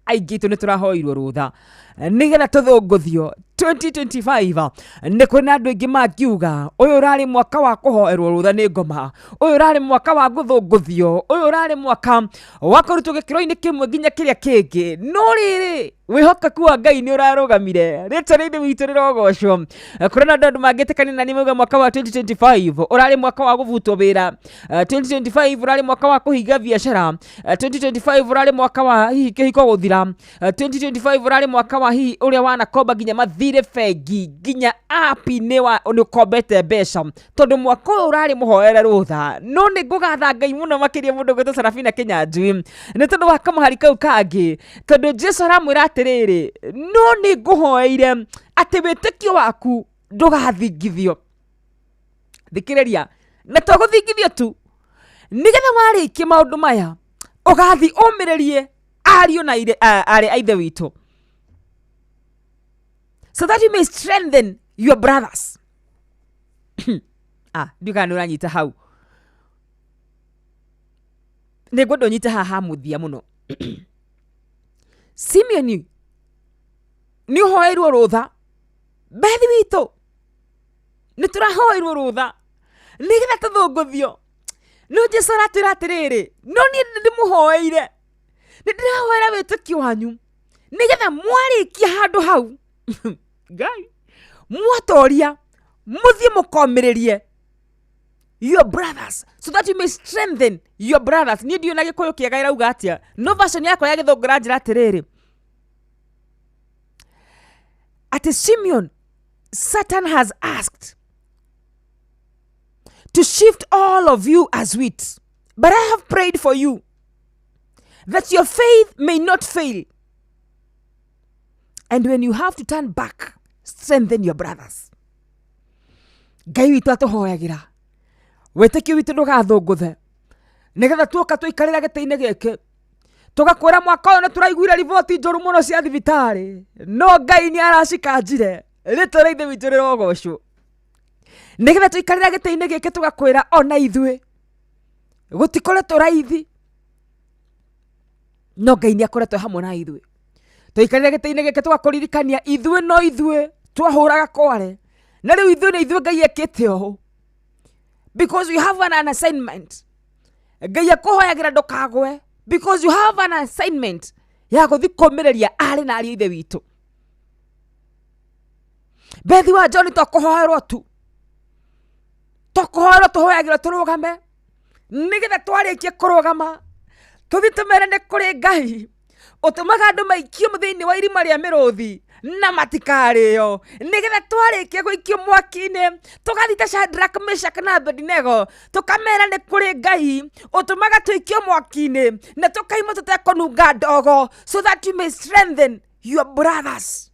aingĩ aitũ nĩ tũrahoirwo rũtha nĩgetha tũthũngũthio 2025 nĩ kwĩna andũ aingĩ makiuga ũyũ ũrarĩ mwaka wa kũhoerwo rũtha nĩ ngoma ũyũ ũrarĩ mwaka wa gũthũngũthio ũyũ ũrarĩ mwaka wa kũrutwo gĩkĩro-inĩ kĩmwe nginya kĩrĩa kĩngĩ no rĩrĩ wĩhokeku wa Ngai nĩ ũrarũgamire rĩtwa rĩa Ithe witũ rĩrogocwo kũrĩ na andũ mangĩtĩkania na niĩ mauga mwaka wa 2025 ũrarĩ mwaka wa gũbutwo wĩra 2025 ũrarĩ mwaka wa kũhinga biacara 2025 ũrarĩ mwaka wa hihi kĩhiko gũthira 2025 ũrarĩ mwaka wa hihi ũrĩa wanakomba nginya mathire bengi nginya app-inĩ nĩ ũkombete mbeca tondũ mwaka ũyũ ũrarĩ mũhoere rũtha no nĩ ngũgatha Ngai mũno makĩria mũndũ gwĩtwo Sarafina Kĩnyanjui nĩ tondũ wa kamũhari kau kangĩ tondũ Jesũ aramwĩra atĩrĩrĩ no nĩ ngũhoeire atĩ wĩtĩkio waku ndũgathingithio thikĩrĩria na to gũthingithio tu nĩgetha warĩkia maũndũ maya ũgathi ũmĩrĩrie ariũ na arĩ a Ithe witũ so that you may strengthen your brothers ndiuga nĩ ũranyita hau nĩ ngwenda ũnyite haha muthia mũno Simeoni nĩ ũhoeirwo rũtha bethi witũ nĩ tũrahoeirwo rũtha nĩgetha tũthũngũthio no Jesũ aratwĩra atĩrĩrĩ no niĩ ndĩmũhoeire nĩ ndĩrahoera wĩtĩkio wanyu nĩgetha mwarĩkia handũ hau Ngai mwatoria muthie mũkomĩrĩrie your brothers so that you may strengthen your brothers niĩ ndiũ na Gĩkũyũ kĩega irauga atĩa no version yakwa ya Gĩthũngũ ranjĩra atĩrĩrĩ atĩ Simeon Satan has asked to shift all of you as wheat but I have prayed for you that your faith may not fail and when you have to turn back strengthen your brothers Ngai witũ atũhoyagĩra wĩtĩkio witũ ndũgathũngũthe nĩgetha tuoka tũikarĩra gĩtĩ-inĩ gĩkĩ tugakwĩra mwaka ũyũ nĩ tũraiguire riboti njũru mũno cia thibitarĩ no Ngai nĩ aracikanjire rĩtwa rĩa Ithe witũ rĩrogocwo nĩgetha tũikarĩra gĩtĩ-inĩ gĩkĩ tugakwĩra ona ithuĩ gũtikoretwo raithi no Ngai nĩ akoretwo hamwe na ithuĩ tũikarĩra gĩtĩ-inĩ gĩkĩ tũgakũririkania ithuĩ no ithuĩ twahũraga kware na rĩu ithuĩ nĩ ithuĩ Ngai ekĩte ũũ because you have an assignment Ngai akũhoyagĩra ndũkagwe because you have an assignment ya gũthi kũmĩrĩria arĩ na ariũ Ithe witũ Bethi wa John tokuhoerwo tu tuhoyagirwo turugame nigetha twarikie kurugama tuthi tumerane kuri Ngai utumaga andu maikio thiini wa irima ria miruthi na matikario nigetha twarikie guikio mwaki-ini tugathita Shadrach, Meshach na Abednego tukamerane kuri Ngai utumaga tuikio mwaki-ini na tukaima tutekonunga ndogo so that you may strengthen your brothers.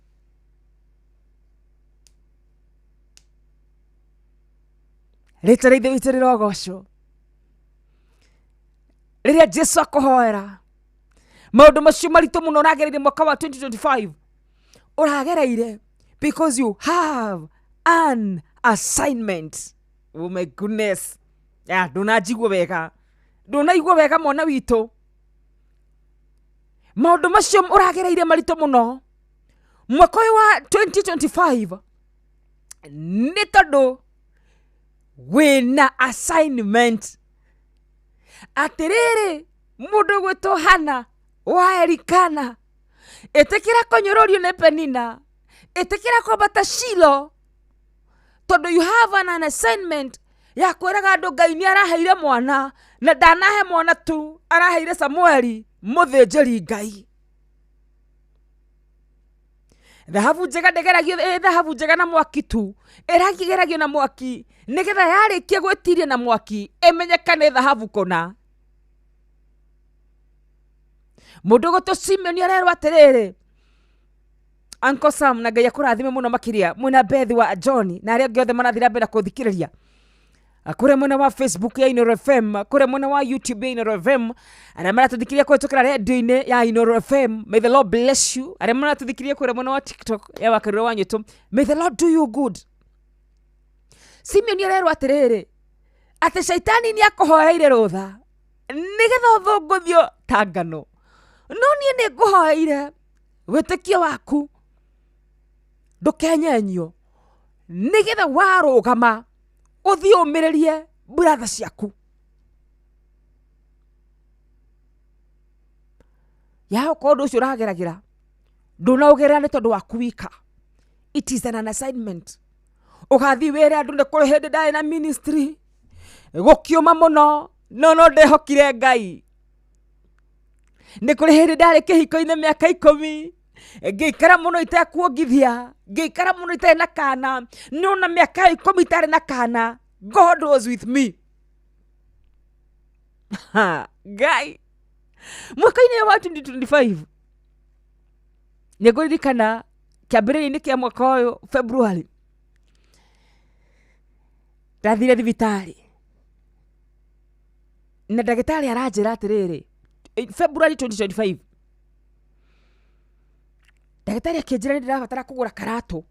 Rita ithe witũ rĩrogocwo rĩrĩa Jesu akũhoera maũndũ macio maritũ mũno ũragereire mwaka wa 2025 ũragereire because you have an assignment. Oh my goodness, ndũnanjigua wega, ndũnaigua wega mwana witũ. Maũndũ macio ũragereire maritũ mũno mwaka wa 2025 nĩ tondũ wina assignment. Atiriri mundu gwitwo Hana wa Elikana etekira konyororio ne Penina etekira kwambata Shilo tondu you have an assignment ya kwiraga andu Ngai ni araheire mwana na ndanahe mwana tu, araheire Samueli muthinjiri Ngai. Dhahabu njega ndegeragio dhahabu njega na mwaki tu irakigeragio na mwaki nigetha yarikia gwetiria na mwaki emenyekane dhahabu kona. Mundu gũtũ Simeon arerwo atiriri Uncle Sam na Ngai akũrathime mũno makiria mwina Bethi wa John na arĩa othe marathira mbere kuthikiriria kure mwena wa Facebook ya Inoro FM, kure mwena wa YouTube ya Inoro FM, arĩa maratuthikiria kũhĩtũkĩra radio-inĩ ya Inoro FM. May the Lord bless you. Arĩa maratuthikiria kure mwena wa TikTok ya Wakarĩro wa Nyũtũ, may the Lord do you good. Simeon arerwo atiriri ati shaitani ni akũhoeire rũtha nigetha ũthũngũthio ta ngano, no niĩ nĩ ngũhoeire wĩtĩkio waku ndũkenyenyio nigetha warũgama uthi ũmĩrĩrie brother ciaku. Ya ũkorwo ũcio ũrageragĩra ndũnaũgerera nĩ tondũ waku wika. It is an assignment. Ugathi were andu ne kuri hindi ndari na ministry gukiuma muno no ndehokire Ngai. Ni kuri hindi ndari kihiko-ini miaka 10 ngikara muno itekuongithia, ngikara muno itena kana, no na miaka 10 itari na kana. God was with me. Ngai mwaka-ini wa 2025 niguririkana kiambĩrĩria-inĩ kia mwaka ũyũ February ndathire thibitari na ndagĩtarĩ aranjĩra atĩrĩrĩ February 2025 ndagĩtarĩ akĩnjĩra nĩ ndĩrabatara kũgũra karatũ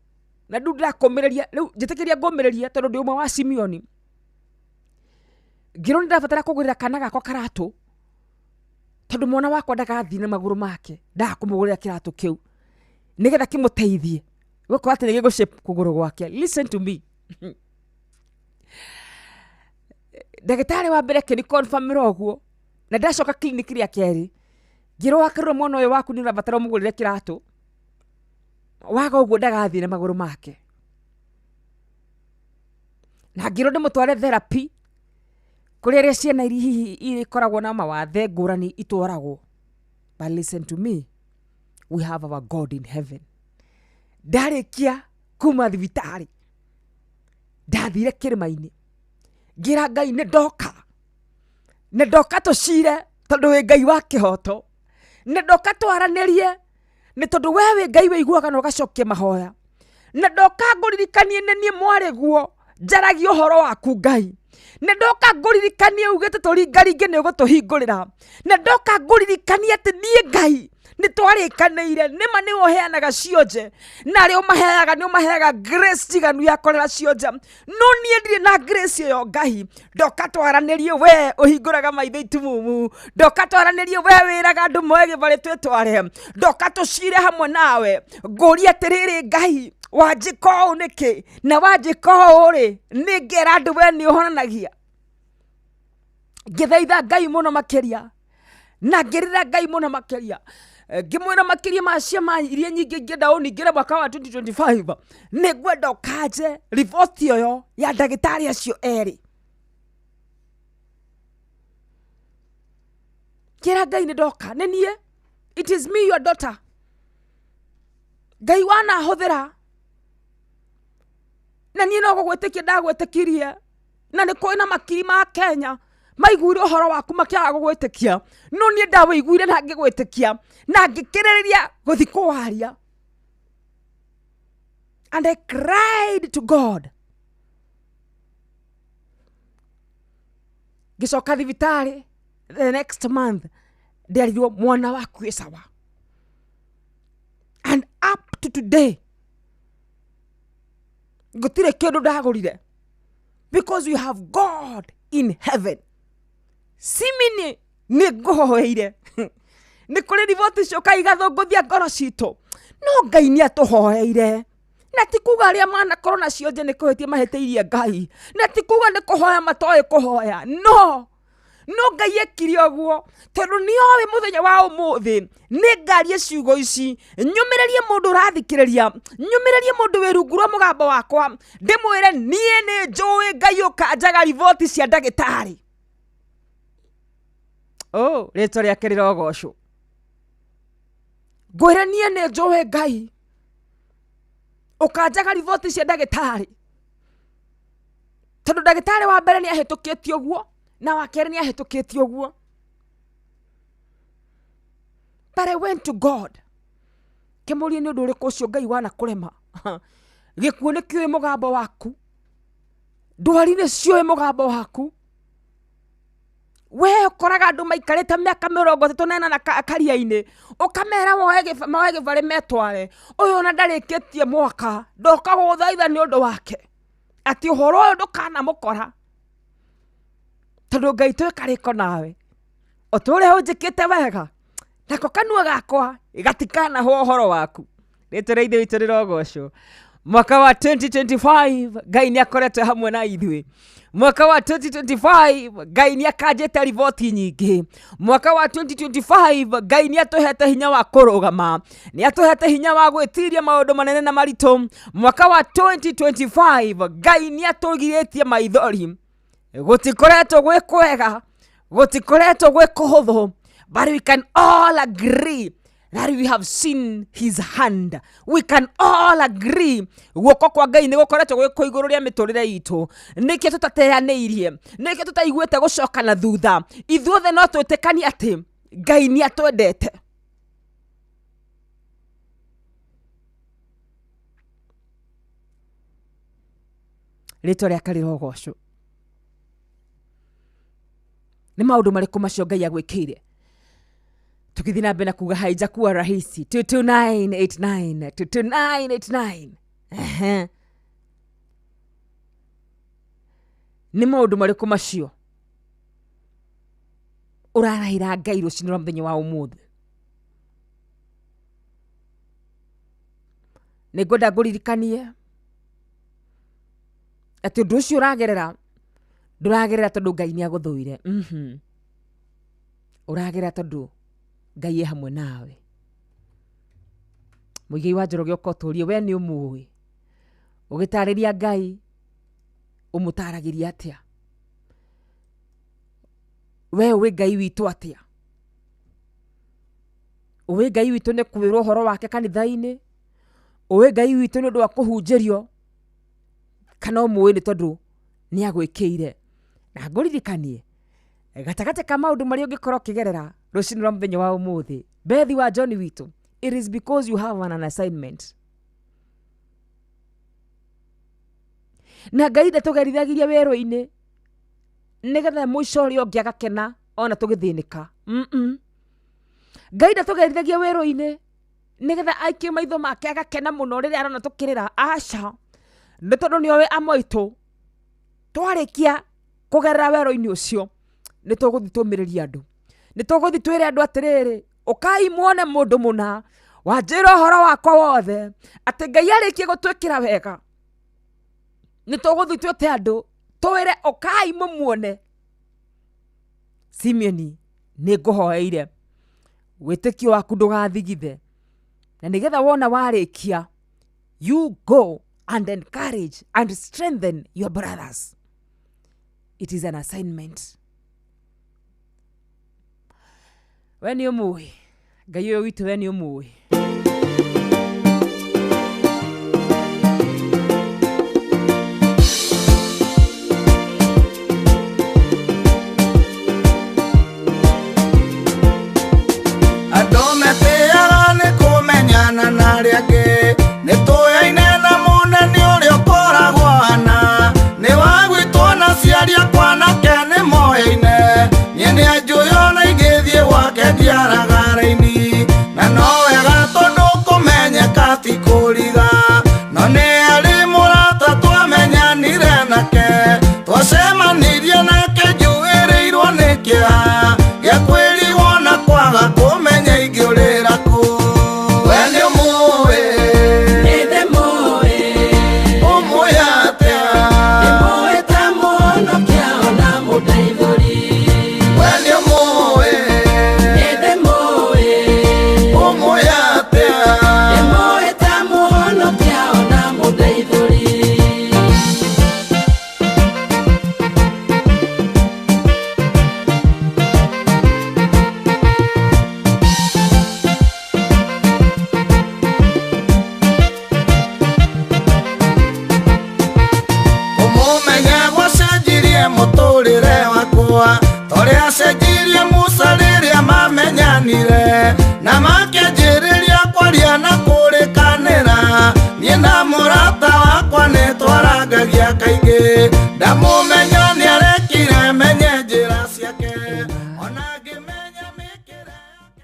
na rĩu ndĩrakũmĩrĩria, rĩu njĩtĩkĩria ngũmĩrĩria tondũ ndĩ ũmwe wa Simeon. Ngĩrwo nĩ ndĩrabatara kũgũrĩra kana gakwa karatũ tondũ mwana wakwa ndagathiĩ na magũrũ make, ndakũmũgũrĩra kĩratũ kĩu nigetha kĩmũteithie gũkorwo atĩ nĩ gĩgũ-shape kũgũrũ gwake. Listen to me. Ndagĩtarĩ wa mbere kĩni confirmĩra ũguo na ndacoka clinic rĩa kerĩ ngĩrwo Wakarĩro mwana ũyũ waku nĩ ũrabatara ũmũgũrĩre kĩratũ, waga ũguo ndagathiĩ na magũrũ make. Na ngĩrwo ndĩmũtware therapy kũrĩ arĩa ciana hihi ikoragwo na mawathe ngũrani itwaragwo. But listen to me, we have our God in heaven. Ndarĩkia kuma thibitari ndathire kĩrĩma-inĩ ngira Ngai nĩ ndoka tũcire tondũ wĩ Ngai wa kĩhoto, nĩ ndoka twaranĩrie nĩ tondũ we wĩ Ngai wĩiguaga na ũgacokia mahoya, nĩ ndoka ngũririkanie nĩ niĩ mwarĩguo njaragia ũhoro waku Ngai, nĩ ndoka ngũririkanie ugĩte tũringaringe nĩ ũgũtũhingũrĩra, nĩ ndoka ngũririkanie atĩ niĩ Ngai nĩ twarĩkanĩire nĩma nĩ ũheanaga cionje na rĩo maheaga nĩ ũmaheaga grace njiganu ya kũrera cionje, no niĩ ndirĩ na grace ĩyo Ngai. Ndoka twaranĩrie we ũhingũraga maitho itumumu, ndoka twaranĩrie we wĩraga andũ moe gĩbarĩ twĩtware, ndoka tũcire hamwe nawe ngũrie atĩrĩrĩ Ngai wanjĩka ũũ nĩkĩ, na wanjĩka ũũ rĩ nĩ ngera andũ we nĩ ũhonanagia. Ngĩthaitha Ngai mũno makĩria na ngĩrĩra Ngai mũno makĩria ngimwira makiria ma ciama iria nyingĩ ngĩenda ũningĩre mwaka wa 2025 nĩ ngwenda ũkanje report ĩyo ya ndagĩtarĩ acio erĩ. Kĩra Ngai nĩ ndoka nĩ niĩ, it is me your daughter. Ngai wana hũthĩra na niĩ no gũgwĩtĩkia ndagwĩtĩkirie, na nĩ kũrĩ na makiri ma Kenya maiguire ũhoro waku makĩaga gũgwĩtĩkia, no niĩ ndawĩiguire na ngĩgwĩtĩkia na ngĩkĩrĩrĩria gũthi kũwaria. And I cried to God. Ngĩcoka thibitarĩ the next month nderirwo mwana waku ĩ sawa. And up to today gũtirĩ kĩndũ ndagũrire, because you have God in heaven. Simini nĩ ngũhoeire nĩ kũrĩ riboti cioka igathũngũthia ngoro citũ, no Ngai nĩ atũhoeire. Na ti kuga arĩa manakorwo nacio nje nĩ kũhĩtia mahĩtĩirie Ngai, na ti kuga nĩ kũhoya matoĩ kũhoya, no Ngai ekire ũguo tondũ nĩoĩ mũthenya wa ũmũthĩ nĩ ngarie ciugo ici, nyũmĩrĩrie mũndũ ũrathikĩrĩria, nyũmĩrĩrie mũndũ wĩ rungu rwa mũgambo wakwa, ndĩmwĩre niĩ nĩ njũĩ Ngai ũkanjaga riboti cia ndagĩtarĩ. Rĩtwa rĩake rĩrogocwo. Ngwĩre niĩ nĩ njũĩ Ngai ũkanjaga riboti cia ndagĩtarĩ, tondũ ndagĩtarĩ wa mbere nĩ ahĩtũkĩtio ũguo na wa kerĩ nĩ ahĩtũkĩtio ũguo. But I went to God. Kĩmũrie nĩ ũndũ ũrĩkũ ũcio Ngai wana kũrema. Gĩkuũ nĩ kĩũĩ mũgambo waku, ndwari nĩ ciũĩ mũgambo waku. We ũkoraga andũ maikarĩte mĩaka 38 na karia-inĩ, ũkamera moe gĩbarĩ metware, ũyũ ona ndarĩkĩtie mwaka, ndoka gũthaitha nĩ ũndũ wake atĩ ũhoro ũyũ ndũkanamũkora, tondũ Ngai tũĩ karĩko nawe. O tũrĩa ũnjĩkĩte wega, nako kanua gakwa gatikanahwo ũhoro waku. Rĩtwa ithe witũ rĩrogocwo. Mwaka wa 2025 Ngai nĩ akoretwo hamwe na ithuĩ. Mwaka wa 2025 Ngai nĩ akanjĩte riboti nyingĩ. Mwaka wa 2025 Ngai nĩ atũhete hinya wa kũrũgama, nĩ atũhete hinya wa gwĩtiria maũndũ manene na maritũ. Mwaka wa 2025 Ngai nĩ atũgirĩtie maithori. Gũtikoretwo gwĩ kwega, gũtikoretwo gwĩ kũhũthũ, but we can all agree that we have seen his hand. We can all agree guoko kwa Ngai nĩ gũkoretwo gwĩ kũigũrũ rĩa mĩtũrĩre itũ. Nĩkĩo tũtateanĩirie, nĩkĩo tũtaiguĩte gũcoka na thutha. Ithuothe no twĩtĩkanie atĩ Ngai nĩ atwendete. Rĩtwa rĩake rĩrogocwo. Nĩ maũndũ marĩkũ macio Ngai agwĩkĩire? Tukithi na mbere na kuga haijakuwa rahisi. 22989 22989. Nĩ maũndũ marĩkũ macio ũrarahĩra Ngai rũcinĩ rwa mũthenya wa ũmũthĩ? Nĩ ngwenda ngũririkanie atĩ ũndũ ũcio ũragerera ndũragerera tondũ Ngai nĩ agũthũire. Ũragerera tondũ Ngai hamwe nawe. Mũigai wa Njoroge ũkotũrie, we nĩ ũmũĩ. Ũgĩtarĩria Ngai ũmũtaragĩria atĩa? We ũĩ Ngai witũ atĩa? Ũĩ Ngai witũ nĩ kwĩrwo ũhoro wake kanitha-inĩ? Ũĩ Ngai witũ nĩ ũndũ wa kũhunjĩrio? Kana ũmũĩ nĩ tondũ nĩ agwĩkĩire? Na ngũririkanie gatagatĩ ka maũndũ marĩa ũngĩkorwo ũkĩgerera rũcinĩ rwa mũthenya wa ũmũthĩ, Bethi wa John witũ, it is because you have an assignment. Na Ngai ndatũgerithagiria wĩrũ-inĩ nĩgetha mũico ũrĩa ũngĩ agakena ona tũgĩthĩnĩka. Ngai ndatũgerithagia wĩrũ-inĩ nĩgetha aikie maitho make agakena mũno rĩrĩa arona tũkĩrĩra. Aca, nĩ tondũ nĩoĩ amoitũ twarĩkia kũgerera wĩrũ-inĩ ũcio nĩ tũgũthi tũmĩrĩria andũ, nĩ tũgũthi twĩre andũ atĩrĩrĩ, ũkai muone mũndũ mũna wanjĩra ũhoro wakwa wothe atĩ Ngai arĩkie gũtwĩkĩra wega. Nĩ tũgũthi twĩte andũ twĩre ũkai mũmuone. Simeoni nĩ ngũhoeire Wĩtĩkio waku ndũgathigithe. Na nĩgetha wona warĩkia, you go and encourage and strengthen your brothers. It is an assignment. We nĩ ũmũĩ. Ngai ũyũ witũ we nĩ ũmũĩ.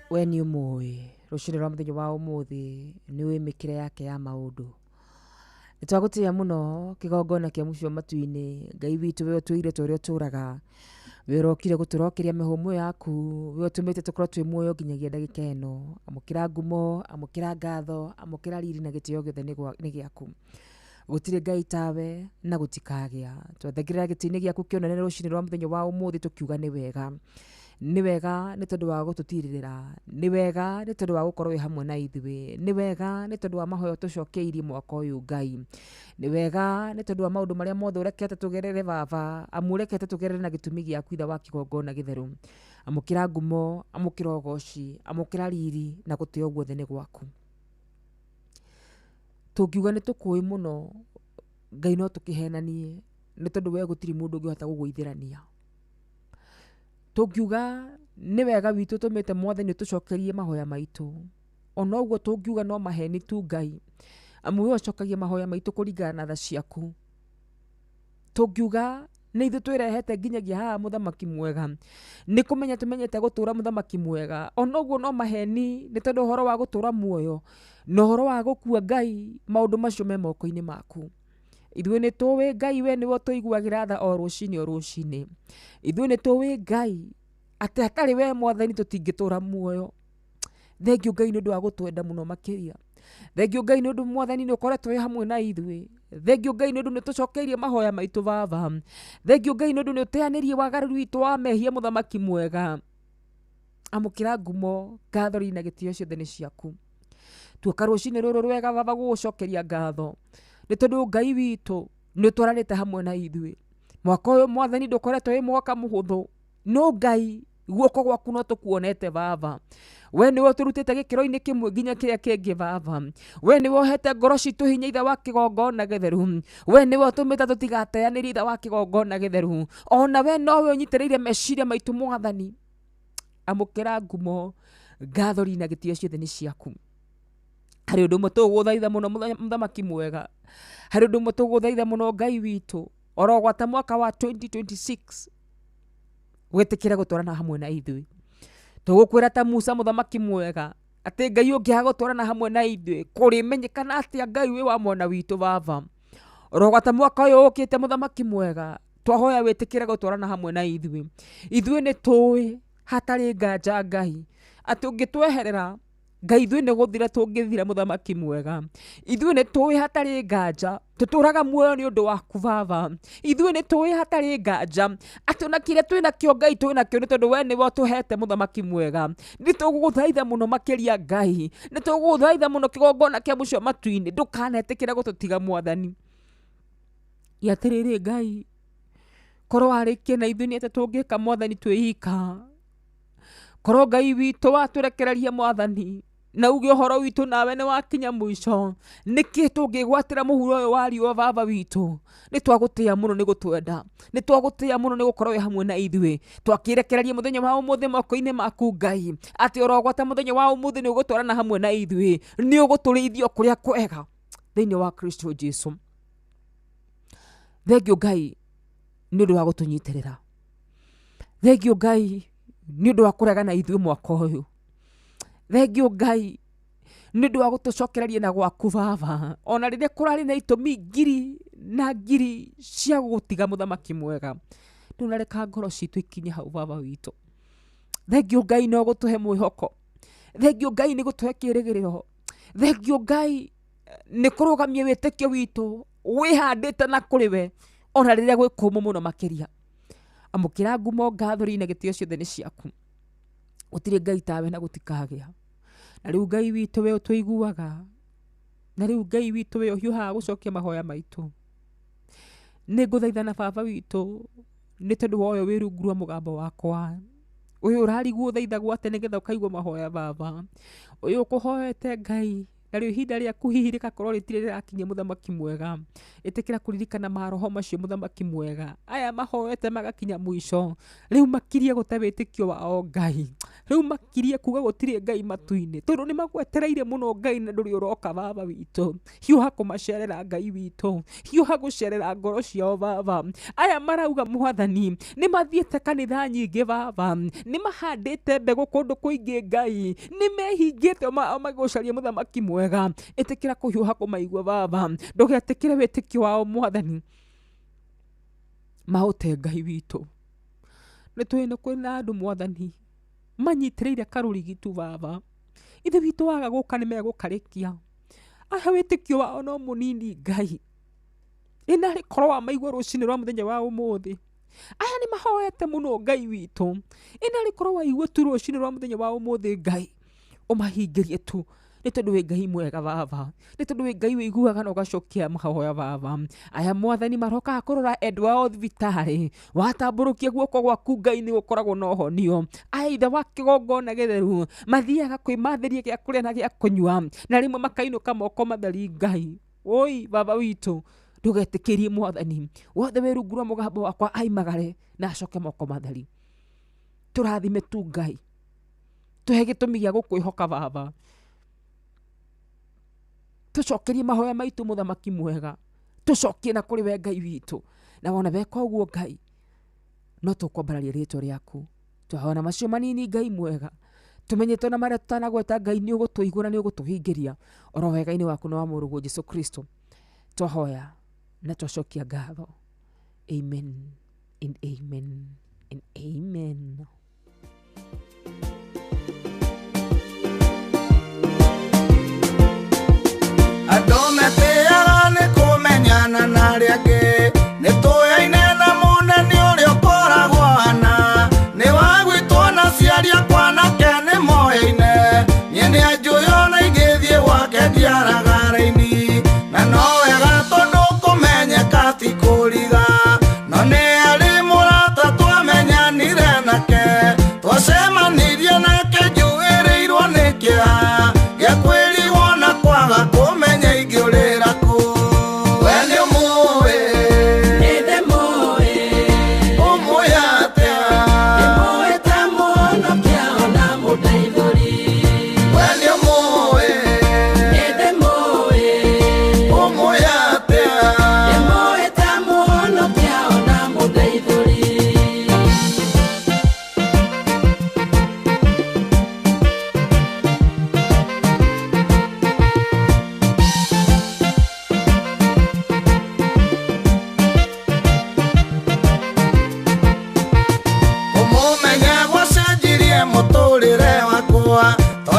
We nĩ ũmũĩ. Rũciinĩ rwa mũthenya wa ũmũthĩ nĩ wĩmĩkĩre yake ya maũndũ. Nĩtwagũtĩĩa mũno kĩgongona kĩa mũcio matu-inĩ. Ngai witũ we ũtũire tũrĩa ũtũraga. We ũrokire gũtũrokeria mĩhũmũ yaku. We ũtũmĩte tũkorwo twĩ muoyo nginyagia ndagĩka ĩno. Amũkĩra ngumo, amũkĩra ngatho, amũkĩra riri na gĩtĩo gĩothe nĩ gĩaku. Gũtirĩ Ngai tawe na gũtikagĩa. Twathengerera gĩtĩ-inĩ gĩaku kĩonane rũciinĩ rwa mũthenya wa ũmũthĩ tũkiuga nĩ wega. Nĩ wega nĩ tondũ wa gũtũtirĩrĩra. Nĩ wega nĩ tondũ wa gũkorwo wĩ hamwe na ithuĩ. Nĩ wega nĩ tondũ wa mahoya tũcokeirie mwaka ũyũ Ngai. Nĩ wega nĩ tondũ wa maũndũ marĩa mothe ũrekete tũgerere Baba. Amũrekete tũgerere na gĩtũmi gĩaku ithe wa kĩgongona gĩtheru. Amũkĩra ngumo, amũkĩra ũgoci, amũkĩra riri na gũtĩo guothe nĩ gwaku. Tũngiuga nĩ tũkũĩ mũno Ngai no tũkĩhenanie nĩ tondũ we gũtirĩ mũndũ ũngĩhota gũgũithĩrania. Tũngiuga nĩ wega witũ tũmĩte Mwathani tũcokerie mahoya maitũ. Ona ũguo tũngiuga no maheni tu Ngai. Amu we ũcokagia mahoya maitũ kũringana na tha ciaku. Tũngiuga nĩ ithuĩ twĩrehete nginyagia haha mũthamaki mwega. Nĩ kũmenya tũmenyete gũtũra mũthamaki mwega. Ona ũguo no maheni nĩ tondũ ũhoro wa gũtũra muoyo na ũhoro wa gũkua Ngai maũndũ macio me moko-inĩ maku. Ithuĩ nĩ tũĩ Ngai we nĩwe tũiguagĩra tha o rũciinĩ o rũciinĩ. Ithuĩ nĩ tũĩ Ngai atĩ hatarĩ we Mwathani tũtingĩtũra muoyo. Thengiũ Ngai nĩ ũndũ wa gũtwenda mũno makĩria. Thengiũ Ngai nĩ ũndũ Mwathani nĩ ũkoretwo wĩ hamwe na ithuĩ. Thengiũ Ngai nĩ ũndũ nĩ tũcokeirie mahoya maitũ Baba. Thengiũ Ngai nĩ ũndũ nĩ ũteanĩrie wagaru witũ wa mehia mũthamaki mwega. Amũkĩra ngumo, ngatho na gĩtĩo ciothe nĩ ciaku. Tuoka rũciinĩ rũrũ rwega Baba gũgũcokeria ngatho. Nĩ tondũ Ngai witũ nĩ ũtwaranĩte hamwe na ithuĩ. Mwaka ũyũ Mwathani ndũkoretwo wĩ mwaka mũhũthũ. No Ngai guoko gwaku no tũkuonete Baba. We nĩwe ũtũrutĩte gĩkĩro-inĩ kĩmwe nginya kĩrĩa kĩngĩ Baba. We nĩwe ũhete ngoro citũ hinya ithe wa kĩgongona gĩtheru. We nĩwe ũtũmĩte tũtigateanĩrie ithe wa kĩgongona gĩtheru. Ona we nowe ũnyitĩrĩire meciria maitũ Mwathani. Amũkĩra ngumo, ngatho na gĩtĩo ciothe nĩ ciaku. Harĩ ũndũ ũmwe tũgũthaitha mũno mũthamaki mwega. Harĩ ũndũ ũmwe tũgũthaitha mũno Ngai witũ. Oro gwata mwaka wa 2026 gwĩtĩkĩra gũtwarana hamwe na ithuĩ. Tũgũkwĩra ta Musa mũthamaki mwega atĩ Ngai ũngĩaga gũtwarana hamwe na ithuĩ kũrĩmenyekana atĩa Ngai wĩ wa mwena witũ Baba. Oro gwata mwaka ũyũ ũkĩte mũthamaki mwega twahoya wĩtĩkĩre gũtwarana hamwe na ithuĩ. Ithuĩ nĩ tũĩ hatarĩ nganja Ngai atĩ ũngĩtweherera Ngai ithuĩ nĩ gũthira tũngĩthira mũthamaki mwega. Ithuĩ nĩ tũĩ hatarĩ nganja tũtũraga muoyo nĩ ũndũ waku Baba. Ithuĩ nĩ tũĩ hatarĩ nganja atĩ ona kĩrĩa twĩ nakĩo Ngai twĩ nakĩo nĩ tondũ we nĩwe ũtũhete mũthamaki mwega. Nĩ tũgũgũthaitha mũno makĩria Ngai, nĩ tũgũgũthaitha mũno kĩgongona kĩa mũcio matu-inĩ, ndũkanetĩkĩre gũtũtiga Mwathani. Atĩrĩrĩ Ngai, korwo warĩkie na ithuĩ nĩ atĩ tũngĩka Mwathani twĩika. Korwo Ngai witũ watũrekereria Mwathani na uge ũhoro witũ nawe nĩ wakinya mũico, nĩkĩ tũngĩgwatĩra mũhuro ũyũ wa riũa Baba witũ? Nĩ twagũtĩĩa mũno nĩ gũtwenda, nĩ twagũtĩĩa mũno nĩ gũkorwo wĩ hamwe na ithuĩ. Twakĩrekereria mũthenya wa ũmũthĩ moko-inĩ maku Ngai, atĩ ũrogwata mũthenya wa ũmũthĩ nĩ ũgũtwarana hamwe na ithuĩ, nĩ ũgũtũrĩithio kũrĩa kwega thĩinĩ wa Kristo Jesu. Thengio Ngai nĩ ũndũ wa gũtũnyitĩrĩra. Thengio Ngai nĩ ũndũ wa kũregana ithuĩ mwaka ũyũ. Thengio Ngai nĩ ũndũ wa gũtũcokereria na gwaku Baba, ona rĩrĩa kũrarĩ na itũmi ngiri na ngiri cia gũgũtiga mũthamaki mwega. Ndũnareka ngoro citũ ikinye hau Baba witũ. Thengio Ngai no gũtũhe mwĩhoko. Thengio Ngai nĩ gũtũhe kĩĩrĩgĩrĩro. Thengio Ngai nĩ kũrũgamia wĩtĩkio witũ wĩhandĩte na kũrĩ we ona rĩrĩa gwĩ kũmũ mũno makĩria. Amũkĩra ngumo ngathũri na gĩtĩo ciothe nĩ ciaku. Gũtirĩ Ngai tawe na gũtikagĩa. Na rĩu Ngai witũ we ũtũiguaga. Na rĩu Ngai witũ we ũhiũhaga gũcokia mahoya maitũ. Nĩ ngũthaithana Baba witũ nĩ tondũ wa ũyũ wĩ rungu rwa mũgambo wakwa. Ũyũ ũrarigwo ũthaithagwo atĩ nĩgetha ũkaigua mahoya Baba. Ũyũ ũkũhoete Ngai. Na rĩu ihinda rĩaku hihi rĩgakorwo rĩtirĩ rĩrakinyia mũthamaki mwega. Ĩtĩkĩra kũririkana maroho macio mũthamaki mwega. Aya mahoete magakinya mũico. Rĩu makirie gũte wĩtĩkio wao Ngai. Rĩu makirie kuga gũtirĩ Ngai matu-inĩ. Tondũ nĩ magwetereire mũno Ngai na ndũrĩ ũroka Baba witũ. Hiũha kũmacerera Ngai witũ. Hiũha gũcerera ngoro ciao Baba. Aya marauga Mwathani nĩ mathiĩte kanitha nyingĩ Baba. Nĩ mahandĩte mbegũ kũndũ kũingĩ Ngai. Nĩ mehingĩte magũcaria mũthamaki mwega. Ĩtĩkĩra kũhiũha kũmaigua Baba. Ndũgetĩkĩre wĩtĩkio wao Mwathani maũte Ngai witũ. Nĩ tũĩ nĩ kwĩna andũ Mwathani manyitĩrĩire karũrigitu Baba. Ithe witũ waga gũka nĩ megũkarĩkia. Aya wĩtĩkio wao no mũnini Ngai. Ĩna rĩkorwo wa maigua rũcinĩ rwa mũthenya wa ũmũthĩ. Aya nĩ mahoete mũno Ngai witũ. Ĩna rĩkorwo waigua tu rũcinĩ rwa mũthenya wa ũmũthĩ Ngai. Ũmahingĩrie tu. Nĩ tondũ wĩ Ngai mwega Baba. Nĩ tondũ wĩ Ngai wĩiguaga na ũgacokia mahoya Baba. Aya Mwathani marokaga kũrora endwa ao thibitarĩ. Watambũrũkia guoko gwaku Ngai nĩ gũkoragwo na ũhonio. Aya ithe wa kĩgongona gĩtheru mathiaga kwĩmathĩria gĩa kũrĩa na gĩa kũnyua. Na rĩmwe makainũka moko matheri Ngai. Oi Baba witũ ndũgetĩkĩrie Mwathani wothe wĩ rungu rwa mũgambo wakwa aimagare na acoke moko matheri. Tũrathime tu Ngai. Tũhe gĩtũmi gĩa gũkwĩhoka Baba. Tũcokerie mahoya maitũ mũthamaki mwega. Tũcokie na kũrĩ we Ngai witũ. Na wona weka ũguo Ngai no tũkwambararia rĩtwa rĩaku. Twahoya macio manini Ngai mwega. Tũmenyete na marĩa tũtanagweta Ngai nĩ ũgũtũigua na nĩ ũgũtũhingĩria. Oro wega-inĩ waku na wa mũrũguo Jesũ Kristo. Twahoya na twacokia ngatho. Amen and amen and amen. Andũ metĩaga nĩ kũmenyana na arĩa angĩ. Nĩ tũyaine na mũnene ũrĩa ũkoragwo hana. Nĩ wagwĩtwo na ciari akwa nake nĩ moyaine. Niĩ nĩ anjũĩ ona ingĩthiĩ gwake ndiaraga raini. Na no wega tondũ kũmenyeka ti kũriga. No nĩ arĩ mũrata twamenyanire nake. Twacemanirie nake njũĩrĩirwo nĩ kĩeha gĩa kwĩrigwo na kwaga kũmenya ingĩũrĩra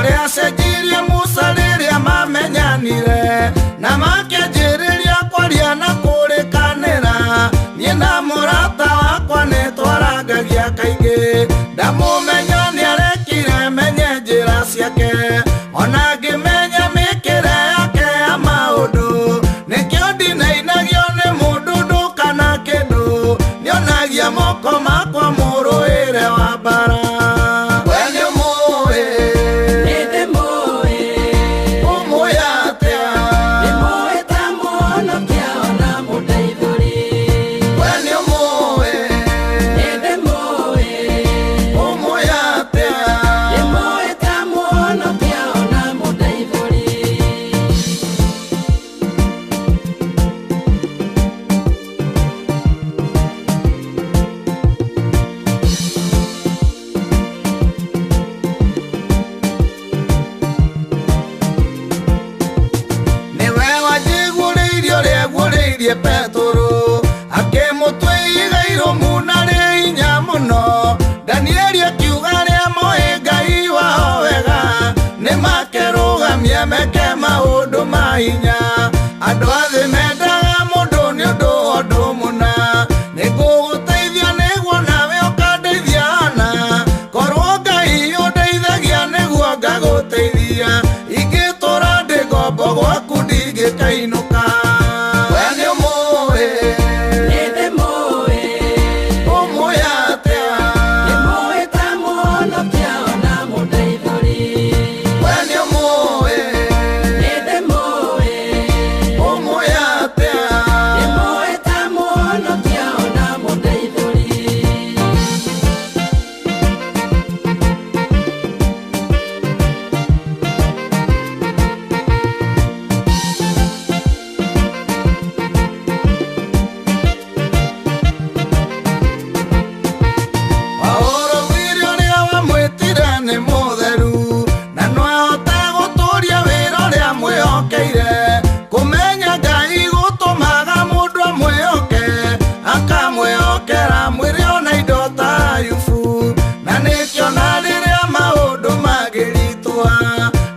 oria cenjirie Musa riria mamenyanire na makianjiriria kwaria na kurikanira nie na murata wakwa nitwarangagia kaingi ndamumenya niarekire menye njira ciake ona ngimenya mikire yake ya maundu nikio ndinainagio ni mundu ndukana kindu nionagia moko makwa muruire wa bara Petro akemutwiga iromu na rinya muno Danieli akiuga ria moe Ngai wao wega ni makerugamia meke maundu mahinya andu athi mendaga mundu ni undu undu muna niguguteithia niguo nawe ukandeithiana korwo Ngai undeithagia niguo ngaguteithia ingitura ndi ngombo gwaku ndigikainuka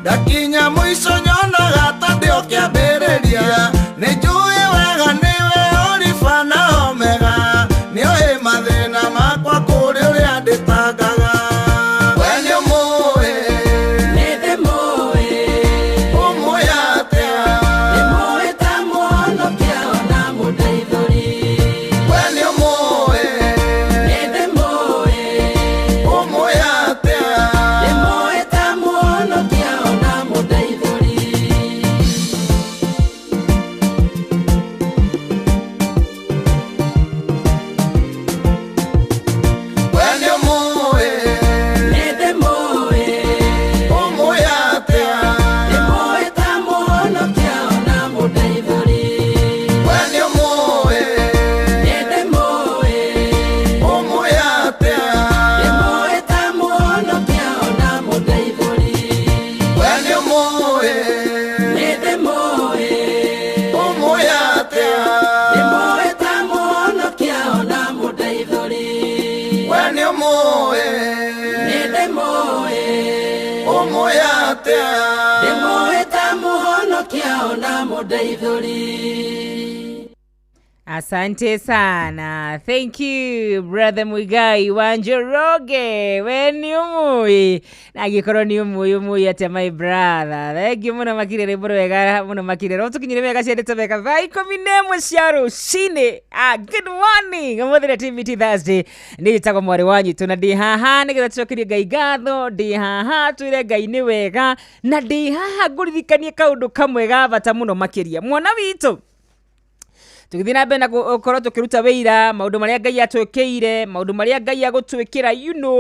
Dakinya mwiso nyona gata ndio kiambiriria nijui wega niwe Alpha na Omega nioe mathina makwa kuri uria nditangaga we ni umuwi umuwi atia umuwi ta muhonokia ona mundeithuri we ni umuwi umuwi atia umuwi ta muhonokia ona mundeithuri we ni umuwi umuwi atia umuwi ta muhonokia ona mundeithuri we ni umuwi umuwi atia umuwi ta muhonokia ona mundeithuri we ni umuwi umuwi atia umuwi ta muhonokia ona mundeithuri we ni umuwi umuwi atia umuwi ta muhonokia ona mundeithuri. Asante sana. Thank you, Brother Muigai wa Njoroge. We ni umui. Nagikorwo ni umui ati my brother. Thank you muno makire reboro wega muno makire. Rotu kinyire wega ciendete wega. Vai kominemo ciaro cine. Good morning. Umuthire TBT Thursday. Ni tako mwari wanyu tuna ndi haha nigetha tucokerie Ngai ngatho. Ndi haha twire Ngai ni wega na ndi haha ngurithikanie kaundu kamwe ga bata muno makiria. Mwana witu tugithina bena gukoro tukiruta wira maundu maria Ngai atwekeire maundu maria Ngai agutwekera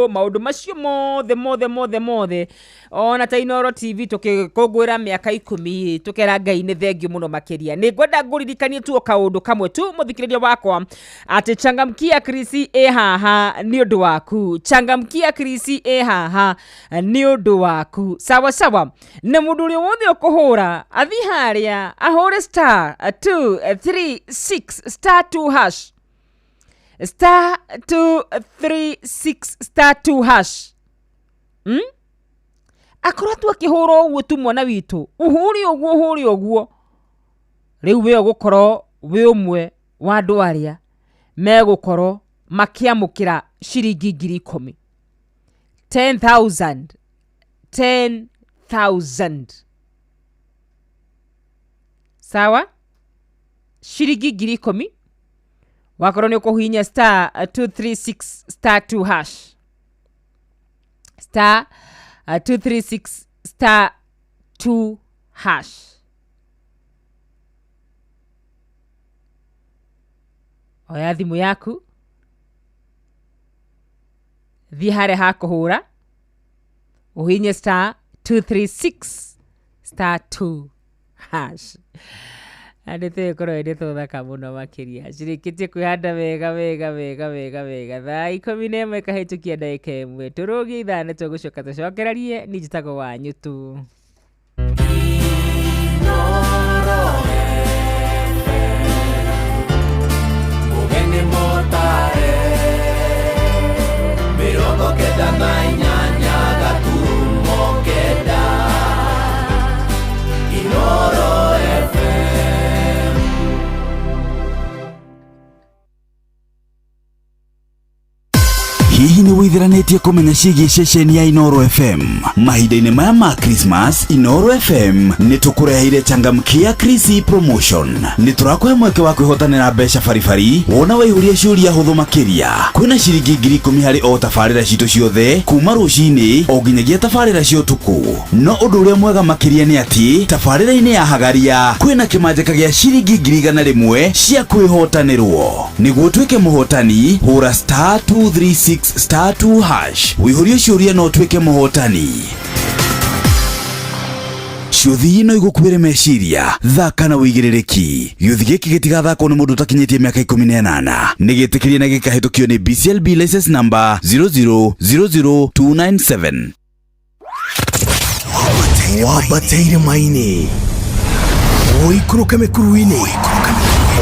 maundu macio mothe ona ta Inoro TV tukikongwira miaka 10 tukera Ngai ni thengio muno makiria ni ngwenda nguririkanie tu kaundu kamwe tu muthikiriria wakwa ati Changamkia Krisi haha ni undu waku Changamkia Krisi haha ni undu waku sawa sawa na mundu uri wothe ukuhura athi haria ahore star 236 star 2 hash star 236 star 2 hash akorwo tu akihura uguo tu mwana witu uhuri uguo riu we gukorwo we umwe wa andu aria megukorwo makiamukira ciringi 10,000 10,000 sawa ciringi 10,000 wakorwo ni ukuhinya star 236 star 2 hash star 236 star 2 hash oya thimu yaku thi hare hakuhura uhinye star 236 star 2 hash andite korwo ende thaka muno makiria cirikitie kwihanda wega thaa 11 kahitukia ndagika 1 turugi ithane tugucoka tucokererie ni njitago wanyu tu Ugeni motare mirongo kenda na inyanya gaturumo kenda Inoro FM. Hihi ni withiranetie kumenya ciĩgiĩ ceceni ya Inoro FM mahinda-inĩ maya ma Christmas. Inoro FM nĩ tũkũreheire changamkia Chrissy promotion. Nĩ tũrakũhe mweke wa kwĩhotanĩra mbeca baribari wona waihũria ciũria hũthũ makĩria. Kwĩna ciringi 10,000 harĩ o tabarĩra citũ ciothe kuma rũcinĩ o nginyagia tabarĩra cia ũtukũ. No ũndũ ũrĩa mwega makĩria nĩ atĩ tabarĩra-inĩ ya hagaria kwĩna kĩmanjĩka gĩa ciringi 100,000 cia kwĩhotanĩrwo. Nĩguo ũtuĩke mũhotani hũra star 236 star 2 hash wĩihũrie ciũria no ũtuĩke mũhotani. Ciũthi ino igũkuĩre meciria thaka na wĩigĩrĩrĩki. Gĩũthi gĩkĩ gĩtigathakwo nĩ mũndũ ũtakinyĩtie mĩaka 18 nĩ gĩtĩkĩrie na gĩkahĩtũkio nĩ BCLB license number 0000297. Wabateire maini ũikũrũke mĩkuru-inĩ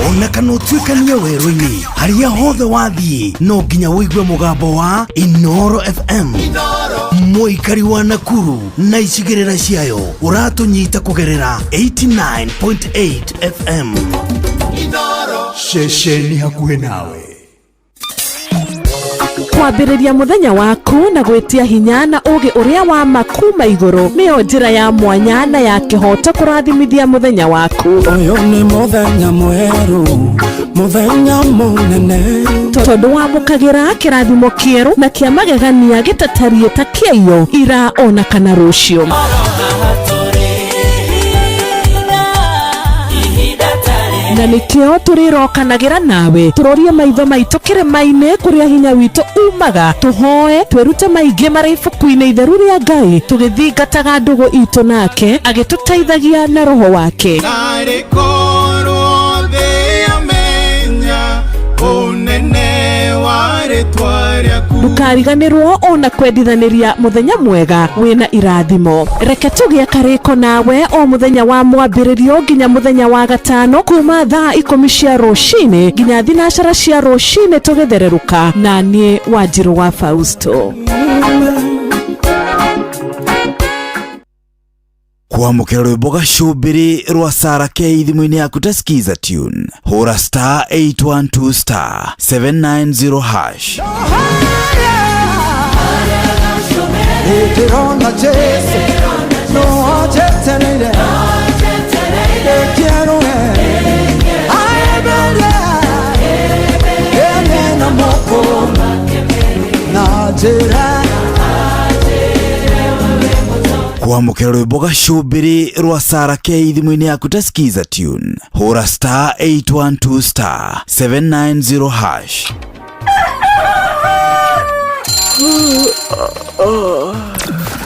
ona kana ũtuĩkanie werũ-inĩ harĩa hothe wathiĩ no nginya wĩigue mũgambo wa Inoro FM. Mũikari wa Nakuru na icigĩrĩra ciayo ũratũnyita kũgerera 89.8 FM. Ceceni hakuhĩ nawe. Kwambĩrĩria mũthenya waku na gwĩtia hinya na ũgĩ ũrĩa wa makuma igũrũ nĩyo njĩra ya mwanya na ya kĩhoto kũrathimithia mũthenya waku. Ũyũ nĩ mũthenya mwerũ, mũthenya mũnene, tondũ wamũkagĩra kĩrathimo kĩerũ na kĩa magegania gĩtatarie ta kĩayo ira ona kana rũciũ. Na nĩkĩo tũrĩrokanagĩra nawe tũrorie maitho maitũ kĩrĩma-inĩ kũrĩa hinya witũ umaga, tũhoe twĩrute maingĩ marĩ ibuku-inĩ itheru rĩa Ngai tũgĩthingataga ndũgũ itũ nake agĩtũteithagia na roho wake. Ndũkariganĩrwo ona kwendithanĩria mũthenya mwega wĩna irathimo. Reke tũgĩe karĩko nawe o mũthenya wa mwambĩrĩrio nginya mũthenya wa gatano kuma thaa 10 cia rũcinĩ nginya thinacara cia rũcinĩ tũgĩthererũka na niĩ Wanjirũ wa Fausto. Kwamũkĩra rwĩmbo gacũmbĩrĩ rwa Sarah K thimũ-inĩ yaku ta skiza tune hũra star 812 star 790 hash. Ndĩrona Jesu no ajetereire ndĩkĩerũhe aembere ene na moko na njĩra. Kwamũkĩra rwĩmbo gacũmbĩrĩ rwa Sarah K thimũ-inĩ yaku ta skiza tune hũra star 812 star 790 hash.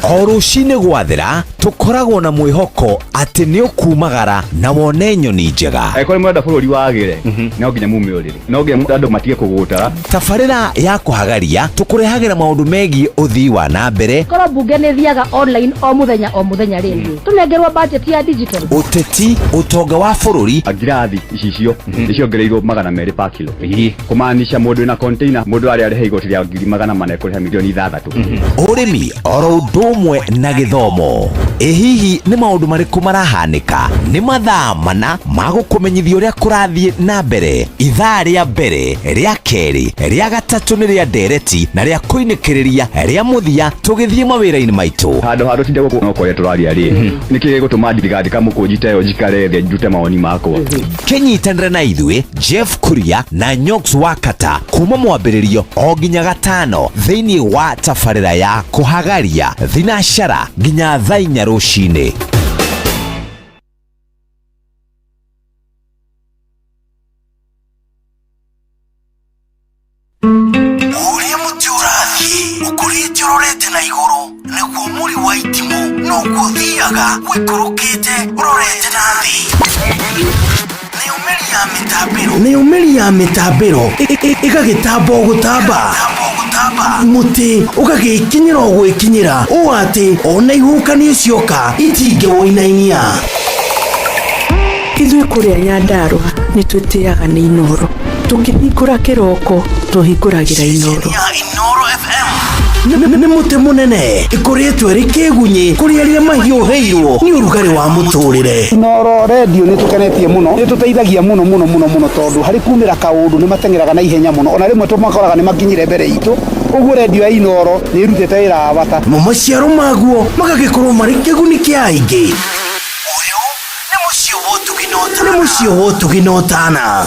O rũcinĩ gwathera tukoragwo na mwihoko ati ni ukumagara na wone nyoni njega. Ekore mwenda bururi wagire no nginya mume urire no nginya andu matige kugutara. Tabarĩra ya kũhagaria tũkũrehagira maũndũ megiĩ ũthii wa na mbere. Korwo bunge nĩ thiaga online o muthenya rĩngĩ. Tunengerwo budget ya digital. Ũteti, ũtonga wa bũrũri. Ngirathi icio nĩciongereirwo 200 per kilo. Kumaanisha mũndũ na container mũndũ arĩa arĩhe igoti rĩa 400 kũrĩha milioni 6. Ũrĩmi oro ũndũ ũmwe na gĩthomo. Hihi nĩ maũndũ marĩkũ marahanĩka? Nĩ mathaa mana ma gũkũmenyithia ũrĩa kũrathiĩ na mbere. Ithaa rĩa mbere, rĩa kerĩ, rĩa gatatũ nĩ rĩa ndereti na rĩa kũinĩkĩrĩria rĩa mũthia tũgĩthiĩ mawĩra-inĩ maitũ. Handũ tinde gũkũ no kũrĩa tũraria rĩ. Nĩkĩ gũtũma thirikari kamũkũnjite yo njikare thĩ njute mawoni makwa. Kenyitanĩre na ithuĩ Jeff Kuria na Nyox Wakata kuma mwambĩrĩrio o nginya gatano thĩinĩ wa tabarĩra ya kũhagaria thinacara nginya thaa 4 rũcinĩ. Uria muti urathi ukurite urorete na iguru niguo muri wa itimu no guthiaga wikurukite urorete na thi. Nĩ umeri ya mitambiro igagĩtamba o gũtamba muti ũgagĩkinyĩra o gwĩkinyĩra ũũ atĩ ona ihukanio cioka itingĩwoinainia. Ithuĩ kũrĩa Nyandarua nĩ twĩtĩaga nĩ Inoro, tũkĩhingũra kĩroko tũhingũragĩra Inoro. Nĩ mũtĩ mũnene ĩkoretwo ĩrĩ kĩgunyi kũrĩ arĩa mahiũhĩirwo nĩ ũrugarĩ wa mũtũrĩre. Inoro radio nĩ tũkenetie mũno, nĩ tũteithagia mũno tondũ harĩ kumĩra kaũndũ nĩ matengeraga na ihenya mũno, ona rĩmwe tũmakoraga nĩ makinyire mbere itũ. Ũguo radio ya Inoro nĩ ĩrutĩte wĩra wa bata. Maciaro maguo magagĩkorwo marĩ kĩguni kĩa aingĩ. Ũyũ nĩ mũciĩ wa Ũtugi na Ũtana.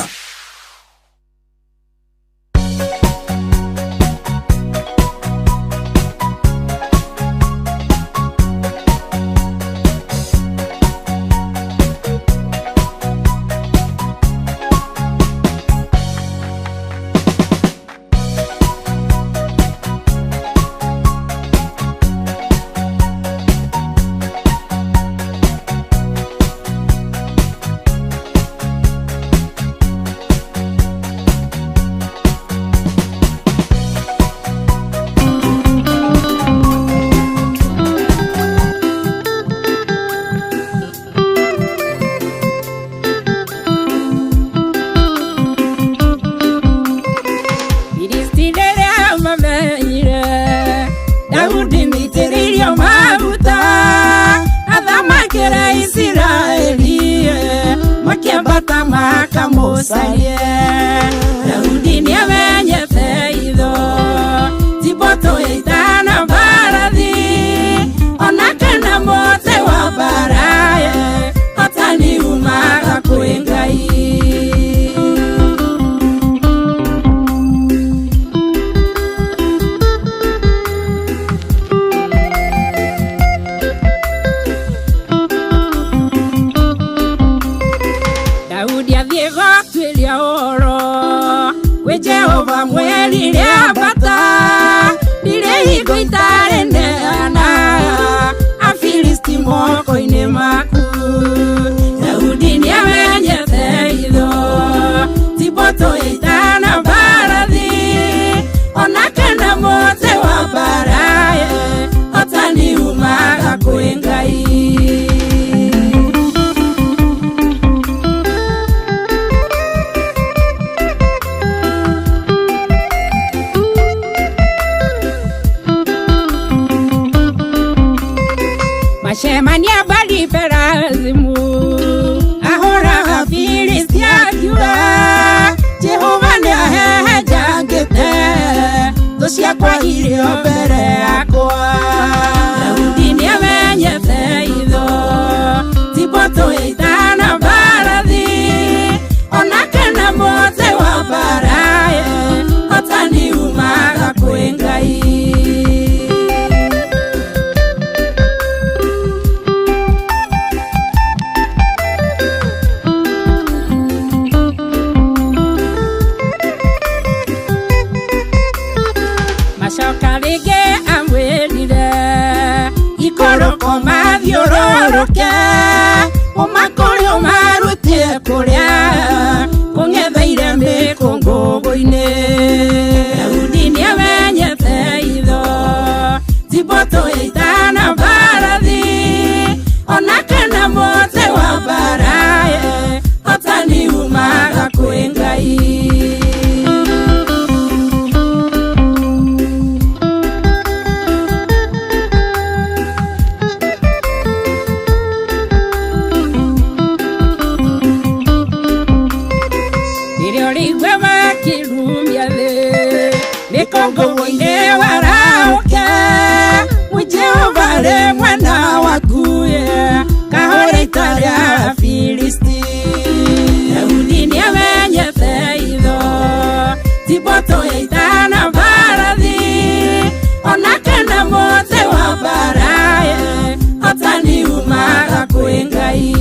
maruke umakore umarutie kuria kungetheire mikungugu-ini Daudi niamenyete itho Tiboto itana barathi ona kana mote wa baraye hotani umaga kwĩ Ngai Kongo-ine warauke Ujehova mwana wakuye kahore italia Filisti Daudi niamenyete itho Tiboto itana barathi ona kana mote wa baraye hotani umaga kwĩ Ngai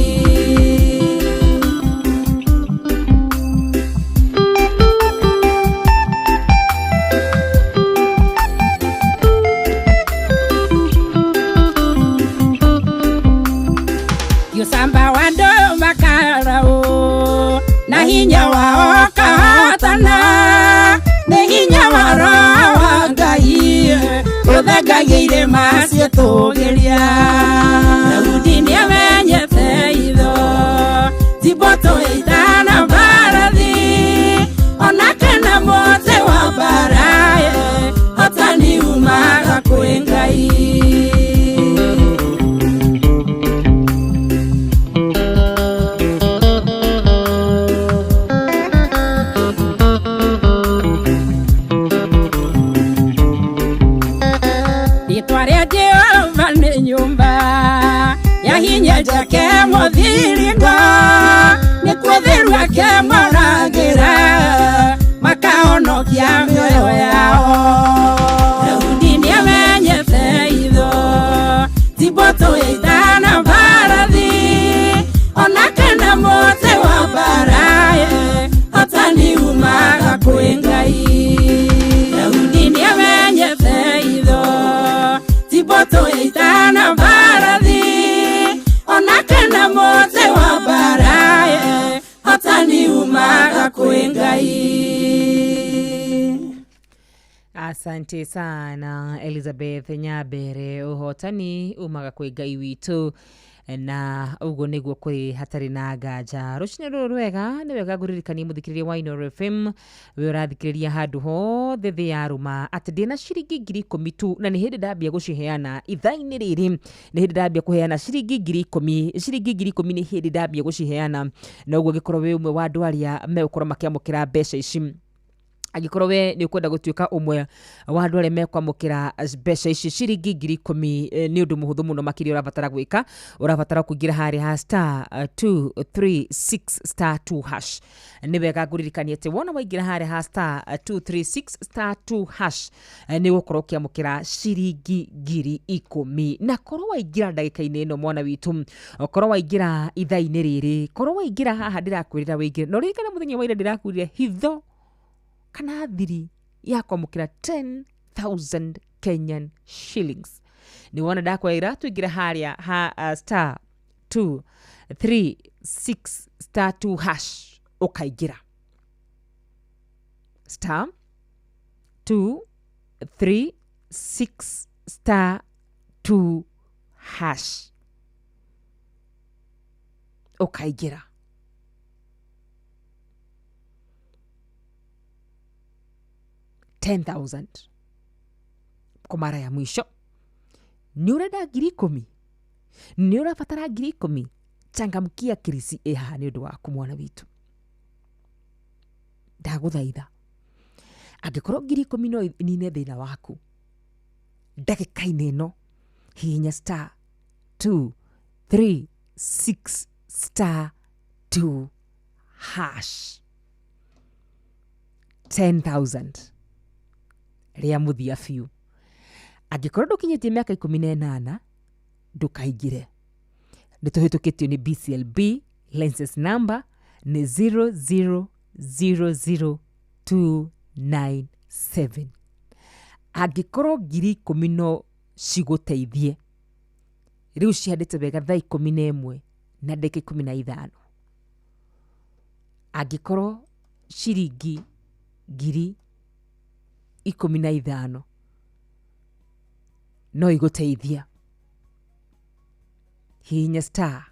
hinya wao kahotana nĩ hinya wa Roho wa Ngai ũthengagĩire maciĩtũgĩria Daudi nĩamenyete itho Tiboto itana barathi ona kana mote wa baraye hotani umaga kwĩ Ngai hinya jake mothiringo ni kwethirwa ke moragira makaonokia mioyo yao Daudi niamenyete itho Tiboto itana barathi ona kana mote wa baraye hotani umaga kwĩ Ngai Daudi niamenyete itho Tiboto itana barathi ona kana mote wa baraye hotani umaga kwĩ Ngai Asante sana Elizabeth Nyabere uhotani umaga kwĩ Ngai witu na ugo niguo kuri hatari na nganja rucine ruru rwega ni wega guririkania muthikiriria wa Inooro FM we urathikiriria handu hothe thi ya ruma ati ndina ciringi 10,000 tu na ni hindi ndambia guciheana ithaini riri ni hindi ndambia kuheana ciringi 10,000 ciringi 10,000 ni hindi ndambia guciheana na ugo gikorwo we umwe wa andu aria megukora makiamukira mbeca ici agikorwo we ni ukwenda gutuika umwe wa andu aria mekwamukira mbeca ici ciringi 10,000 ni undu muhuthu muno makiri urabatara gwika urabatara kuingira hari ha *236*2# ni wega guririkania ati wona waingira hari ha *236*2# ni gukorwo kiamukira ciringi 10,000 na korwo waingira ndagika-ini ino mwana witu korwo waingira ithaini riri korwo waingira haha ndirakwirira wingire no ririkana muthenya wa ira ndirakwirire hitho kana thiri ya kwamukira 10,000 Kenyan shillings ni wona ndakwaira tuingira haria ha *236*2# ukaingira *236*2# ukaingira 10,000 kwa mara ya mwisho ni urenda 10,000 ni urabatara 10,000 changamkia kirisi eha ni undu waku mwana witu ndaguthaitha angikorwo 10,000 no nine thina waku ndagika-ini ino hihinya *236*2# 10,000 ria muthia fiu angikorwo ndukinyitie miaka 18 ndukaingire nituhitukitio ni BCLB license number ni 0000297 angikorwo 10,000 no ciguteithie riu ciandite wega thaa 11 na ndagĩka 15 angĩkorwo ciringi 15,000 no igũteithia hihinya star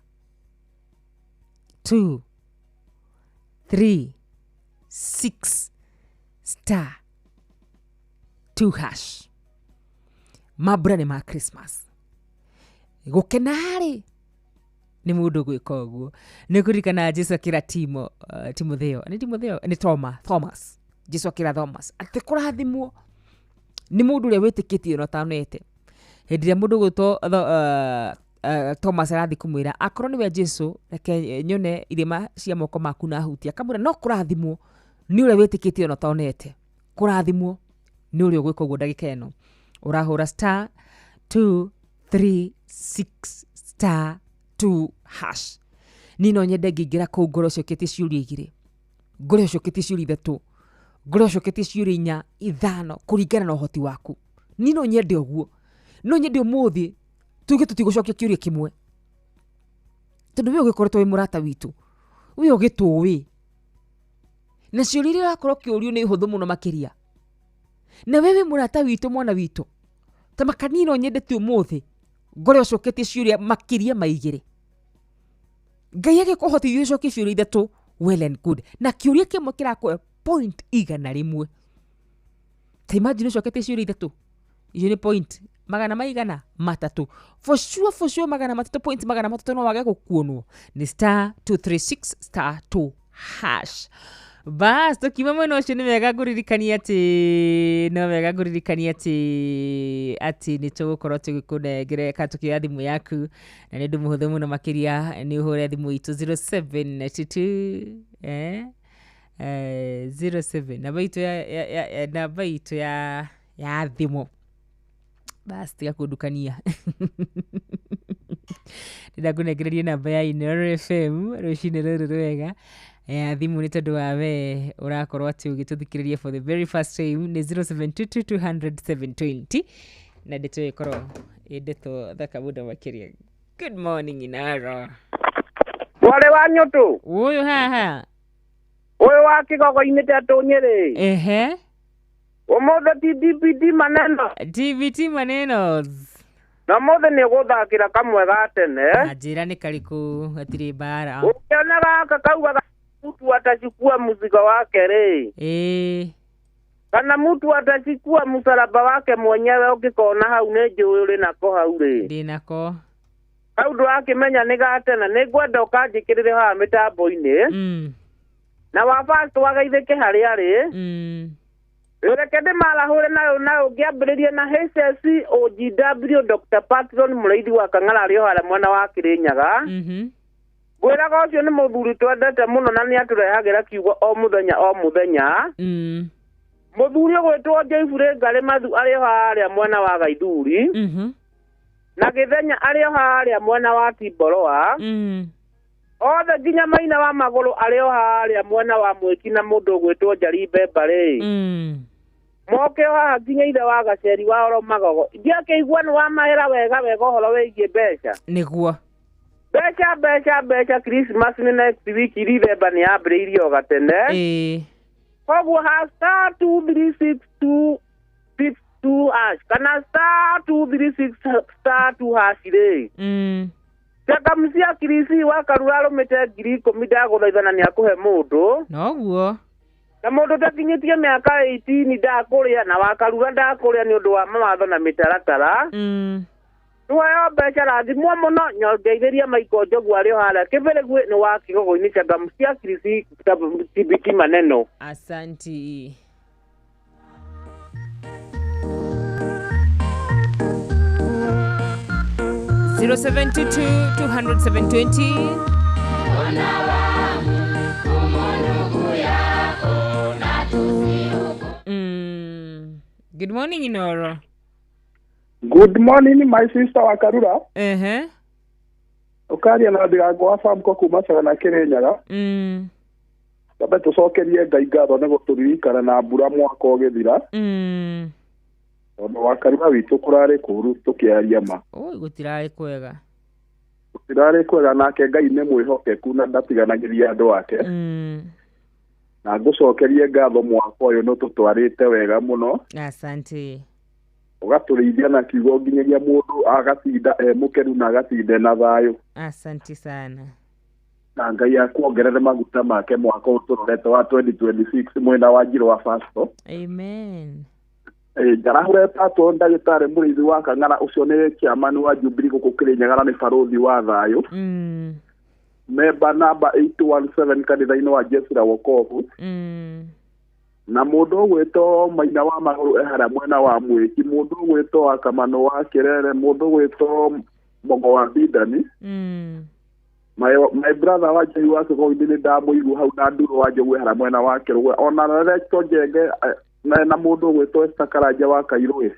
2 3 6 star 2 hash. Mambura nĩ ma Christmas. Gũkenarĩ nĩ mũndũ gwĩka ũguo. Nĩ kũririkana Jesu akĩra Timotheo nĩ Thomas. Jesu akĩra Thomas atĩ kũrathimwo nĩ mũndũ ũrĩa wĩtĩkĩtie na ũtanete. Hĩndĩ ĩrĩa mũndũ gwĩtwo Thomas arathi kũmwĩra akorwo nĩwe Jesu reke nyone irĩma cia moko maku na hutia, akamwĩra no kũrathimwo nĩ ũrĩa wĩtĩkĩtie na ũtanete. Kũrathimwo nĩ ũrĩa ũgwĩka ũguo ndagĩka ĩno. Ũrahũra star 236 star 2 hash. Nino nyende ngĩingĩra kũu ngoro cioketie ciũria 2, ngoro cioketie ciũria 3, ngoro cioketie ciũria 4 5 kũringana na ũhoti waku. Nino nyende ũguo. No nyende ũmũthĩ tuge tũtigũcokia kĩũria kĩmwe. Tondũ we ũgĩkoretwo wĩ mũrata witũ. We ũgĩtũĩ. Na ciũria iria ũrakorwo kĩũrio nĩ hũthũ mũno makĩria. Na wewe mũrata witũ mwana witũ. Ta makanino nyendete ũmũthĩ. Ngoro coketie ciũria makĩria maigĩrĩ. Ngai agĩkũhotithia ũcokie ciũria 3 well and good. Na kĩũria kĩmwe kĩrakũhe point 100. Ta imagine coketie ciũria 3. Iyo nĩ point 300. For sure magana 3 point 300 no wage gũkuonwo. Ni star 236 star 2 hash. Bas, tukiuma mwena ũcio nĩ wega ngũririkania atĩ nĩ tũgũkorwo tũgĩkũnengera tukĩoya thimũ yaku na nĩ ũndũ mũhũthũ mũno makĩria nĩ ũhũre thimũ itũ 0792 07 namba itũ ya thimũ. Bas, tiga kũndukania. Ndakũnengereria namba ya Inooro FM rũcinĩ rũrũ rwega. Thimũ nĩ tondũ wa we ũrakorwo atĩ ũgĩtũthikĩrĩria for the very first time nĩ 0722200720 na ndĩtũ ĩkorwo ĩndĩtwo thaka mũndũ makĩria. Good morning Inooro. Wale wa Nyoto. Ũyũ haha. Ũyũ wa Kĩgogo-inĩ Tetũ Nyĩrĩ. Ehe. Ũmũthĩ ti DPD maneno. DPD maneno. Na mũthĩ nĩ gũthakĩra kamwe ga tene. Njĩra nĩ karĩkũ gatirĩ mbara. Ũkĩona gaka kauga mtu atachukua mzigo wake rĩ. Kana mtu atachukua msalaba wake mwenyewe ukikona hau nĩ njũĩ ũrĩ nako hau rĩ. Ndĩ nako. Hau ndwakĩmenya nĩ gatene nĩ ngwenda ũkanjĩkĩrĩre haha mĩtambo-inĩ. Na wa first wagaithĩke harĩa rĩ. Reke ndĩmarahũre na ũngĩambĩrĩria na HSC OGW Dr. Patron Mũrĩithi wa Kang'ara arĩ o harĩa mwena wa Kĩrĩnyaga. Gwĩraga ũcio nĩ mũthuri twendete mũno na nĩ atũrehagĩra kiugo o mũthenya. Mũthuri ũgwĩtwo Joyfrey Ngarĩ Mathu arĩ o harĩa mwena wa Gaithuri. Na Gĩthenya arĩ o harĩa mwena wa Timboroa. Othe nginya Maina wa Magũrũ arĩ o harĩa mwena wa Mwĩki na mũndũ ũgwĩtwo Njari Mbemba rĩ. Moke o haha nginya ithe wa Gaceri wa Oro Magogo. Ndiakĩigua nĩ wamahera wega ũhoro wĩgiĩ mbeca. Nĩguo. Mbeca Christmas nĩ next week December nĩ yambĩrĩirie o gatene. Koguo ha star 2362 hash kana star 236 star 2 hash rĩ. Mcia Kirisi wa Karura rũmĩte 10,000 ndagũthaithana nĩ akũhe mũndũ. Noguo. Na mũndũ takinyĩtie mĩaka 18 ndakũrĩa na wa Karura ndakũrĩa nĩ ũndũ wa mawatho na mĩtaratara. Tuoyo mbeca rathimwo mũno nyongeithĩria Maiko Njogu arĩ o harĩa Kĩbĩrĩgwi nĩ wa Kĩgogo-inĩ Mcia Kirisi TBT maneno. Asanti. Zero 722-220. Good morning, Inooro. Good morning, my sister wa Karura. Ukaria na ndirango wa farm ko kuma Sagana Kĩrĩnyaga. Tabe tũcokerie Ngai ngatho nĩ gũtũririkana na mbura mwaka ũgĩthira. Tondũ wa Karura witũ kũrarĩ kũru tũkĩaria ma. Gũtirarĩ kwega. Tirare kwega nake Ngai nĩ mwĩhokeku na ndatiganagiria andũ ake. Na ngucokerie ngatho mwaka ũyũ no tutwarĩte wega muno. Asante. Ugatũrĩithia na kiugo nginyagia mũndũ agatinda mũkeru na agatinda na thayũ. Asante sana. Na Ngai akuongerere maguta make mwaka ũyũ tũrorete wa 2026 mwena wa Njiro wa Fasto. Amen. Njarahũre tatwo ndagĩtarĩ mũrĩithi wa Kang'ara ũcio nĩ chairman wa Jubilee gũkũ Kĩrĩnyaga nĩ barothi wa thayũ. Member number 817 kanitha-inĩ wa Jesu la Wokovu. Na mũndũ ũgwĩtwo Maina wa Magũrũ ehara mwena wa Mwĩki, mũndũ ũgwĩtwo Akamano wa Kĩrere, mũndũ ũgwĩtwo Mogo wa Bidani. My brother wa Njogu wa Kĩgoi nĩ ndamũigua hau na Nduru wa Njogu ehara mwena wa Kĩrũgwe, ona Relecto Njenge na mũndũ ũgwĩtwo Esther Karanja wa Kairũĩ.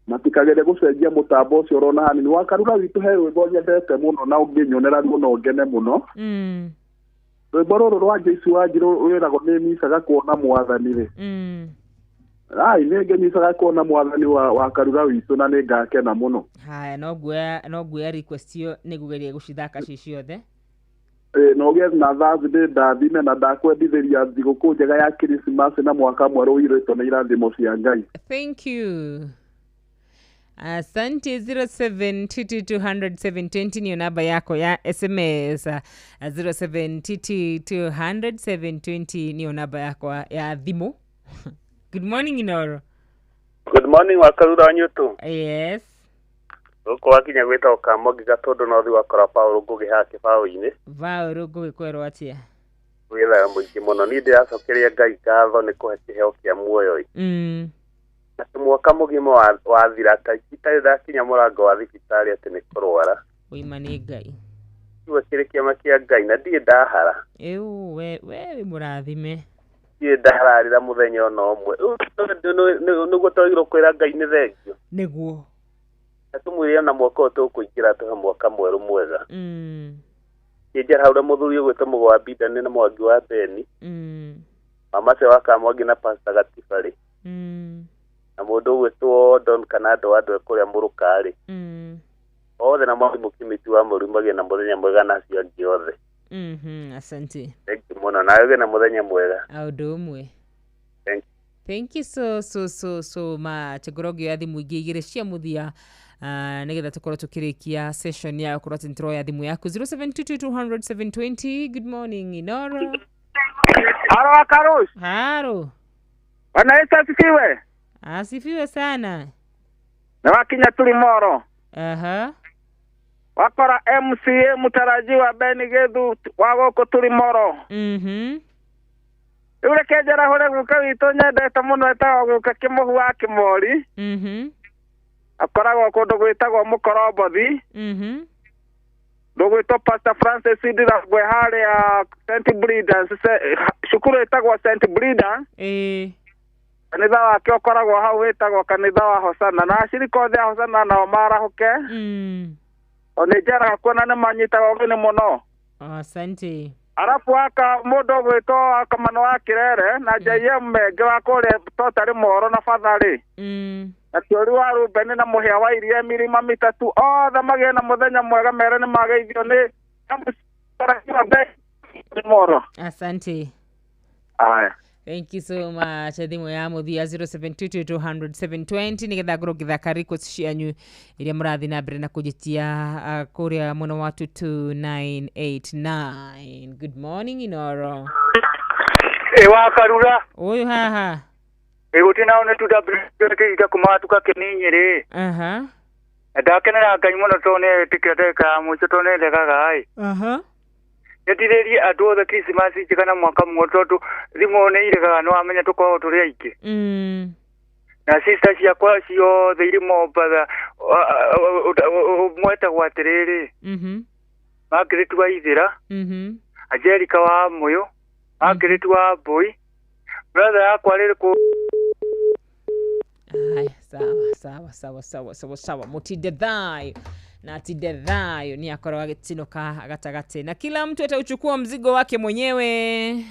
Matikagere gũcenjia mũtambo ũcio ũrona hanini wa Karura witũ he rwĩmbo nyendete mũno na ũngĩnyonera mũno ngene mũno. Rwĩmbo rũrũ rwa Jesu wa Njirũ rwĩragwo nĩ micaga kuona Mwathani rĩ. Ai nĩ ngĩmicaga kuona Mwathani wa Karura witũ na nĩ ngakena mũno. Haya no nguoya request ĩyo nĩgugerie gũcithaka ciothe. No gĩe na Thursday ndathime na ndakwendithĩria thigũkũ njega ya Christmas na mwaka mwerũ ũirĩtwo na irathimo cia Ngai. Thank you. Asante. 0722000720 niyo namba yako ya SMS. 0722000720 niyo namba yako ya thimu. Good morning Inoro. Good morning Wakarura Nyutu. Yes. Uko wakinya gwita Okamogi Gatondo no thi wakora Paulo Ngugi hake Paulo-ini. Paulo Ngugi kwerwo atia. Wĩra mũingĩ mũno ni ndĩracokeria Ngai ngatho nĩ kũhe kĩheo kĩa muoyo. Mwaka mũgima wathira ta itarĩ ndakinya mũrango wa thibitarĩ atĩ nĩ kũrwara. Ũima nĩ Ngai. Iwe kĩrĩ kĩama kĩa Ngai na ndirĩ ndahara. We mũrathime. Ndirĩ ndahararĩra mũthenya ona ũmwe. Nĩguo twagĩrĩirwo kwĩra Ngai nĩ thengio. Nĩguo. Atũmwĩre na mwaka ũyũ tũkũingĩra tũhe mwaka mwerũ mwega. Kĩnjara ũrĩa mũthuri ũgwĩtwo Mũgo wa Bidani na Mwangi wa Beni. Mama se wa Kamwangi na Pastor Gatibarĩ. Na mũndũ ũgwĩtwo Don Kanado wa andũ kũrĩa Mũrũkarĩ. Othe na mwarimũ Kimiti wa Mũrĩmagia na mũthenya mwega na acio angĩ othe. Asante. Thank you mũno na wĩge na mũthenya mwega. Aũndũ ũmwe. Thank you so much. Ngorogo ya thimu ingĩ igĩrĩ cia mũthia nĩgetha tũkorwo tũkĩrĩkia session ya gũkorwo tũntro ya thimu yaku 0722000720. Good morning Inoro. Haro Akarush. Haro. Bwana Yesu asifiwe. Asifiwe sana. Na wakinya Tulimoro. Wakora MCA mutarajiwa Beni Gethu wa gũkũ Tulimoro. Ule kejera hore guka witũ nyendete mũno etagwo guka Kĩmũhu wa Kĩmori. Akoragwo kũndũ gwĩtagwo Mũkorombothi. Ndũgwĩtwo Pastor Francis Ndirangwe harĩa St. Brida, cukuru ĩtagwo St. Brida. Kanitha wake ũkoragwo hau wĩtagwo kanitha wa Hosana na acirika othe a Hosana nao marahũke. Ona njaraga kuona nĩ manyitaga ũgeni mũno. Asante. Arafu aka mũndũ ũgwĩtwo Akamano wa Kĩrere na JM Menge wa kũrĩa Totarĩ Moro na Batharĩ. Na Tiori wa Rubeni na Mũhĩa wa Iria Mirima Mitatu othe magĩe na mũthenya mwega mere nĩ mageithio nĩ Moro. Asante. Aya. Thank you so much. Thimu ya muthia 0722000720 nigetha ngorwo ngĩthaka records cianyu iria mũrathi na mbere na kũnjitia kũrĩa mwena wa 22989. Good morning Inoro. Wakarura. Ũyũ haha. Gũtina one tutambĩrĩte kuma tukakĩninyĩrĩ. Ndakenera Ngai mũno tondũ nĩtĩkĩte ka mũico tondũ nĩndegaga ai. Nĩndirĩrie andũ othe Christmas njega na mwaka mwerũ tondũ thimũ nĩiregaga nĩwamenya tũkoragwo tũrĩ aingĩ. Na sister ciakwa ciothe irĩ Mombatha mwetagwo atĩrĩrĩ. Margaret wa Ithĩra. Angelica wa Mũyũ. Margaret wa Mbũi. Brother yakwa rĩrĩ kũ. Sawa mutinde thayo na atinde thayo ni akorwo agĩtinũka gatagatĩ na kila mtu atauchukua mzigo wake mwenyewe.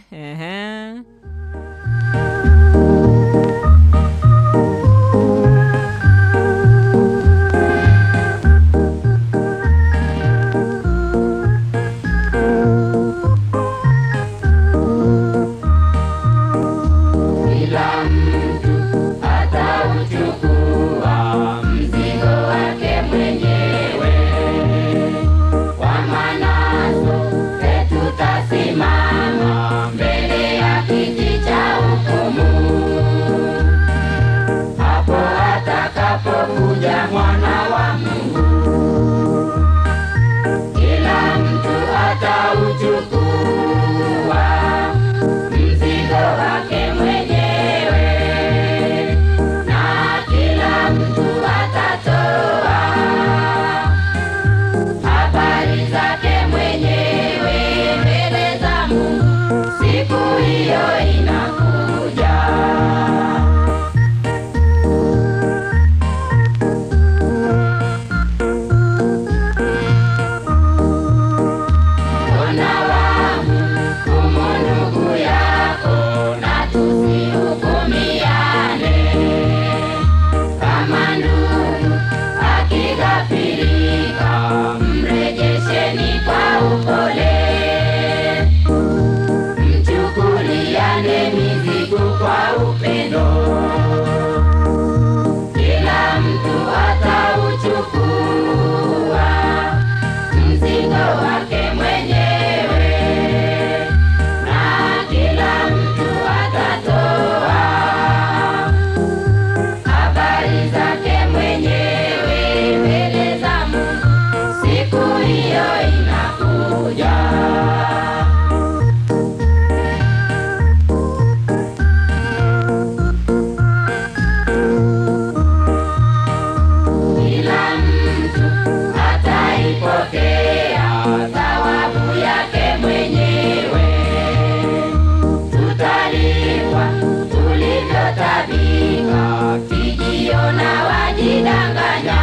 tabika, kijiona wajidanganya.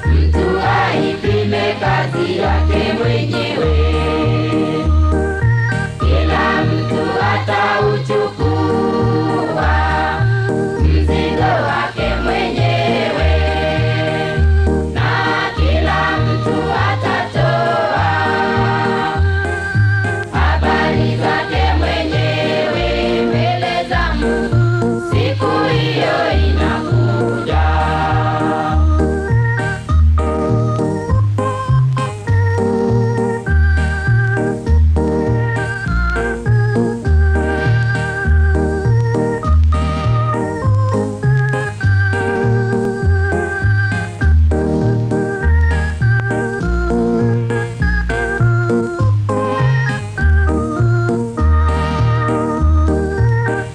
Mtu aipime kazi yake mwenyewe, kila mtu atauchukua mzigo wake mwenyewe, na kila mtu atatoa habari zake mwenyewe mbele za Mungu. Siku hiyo inakuja.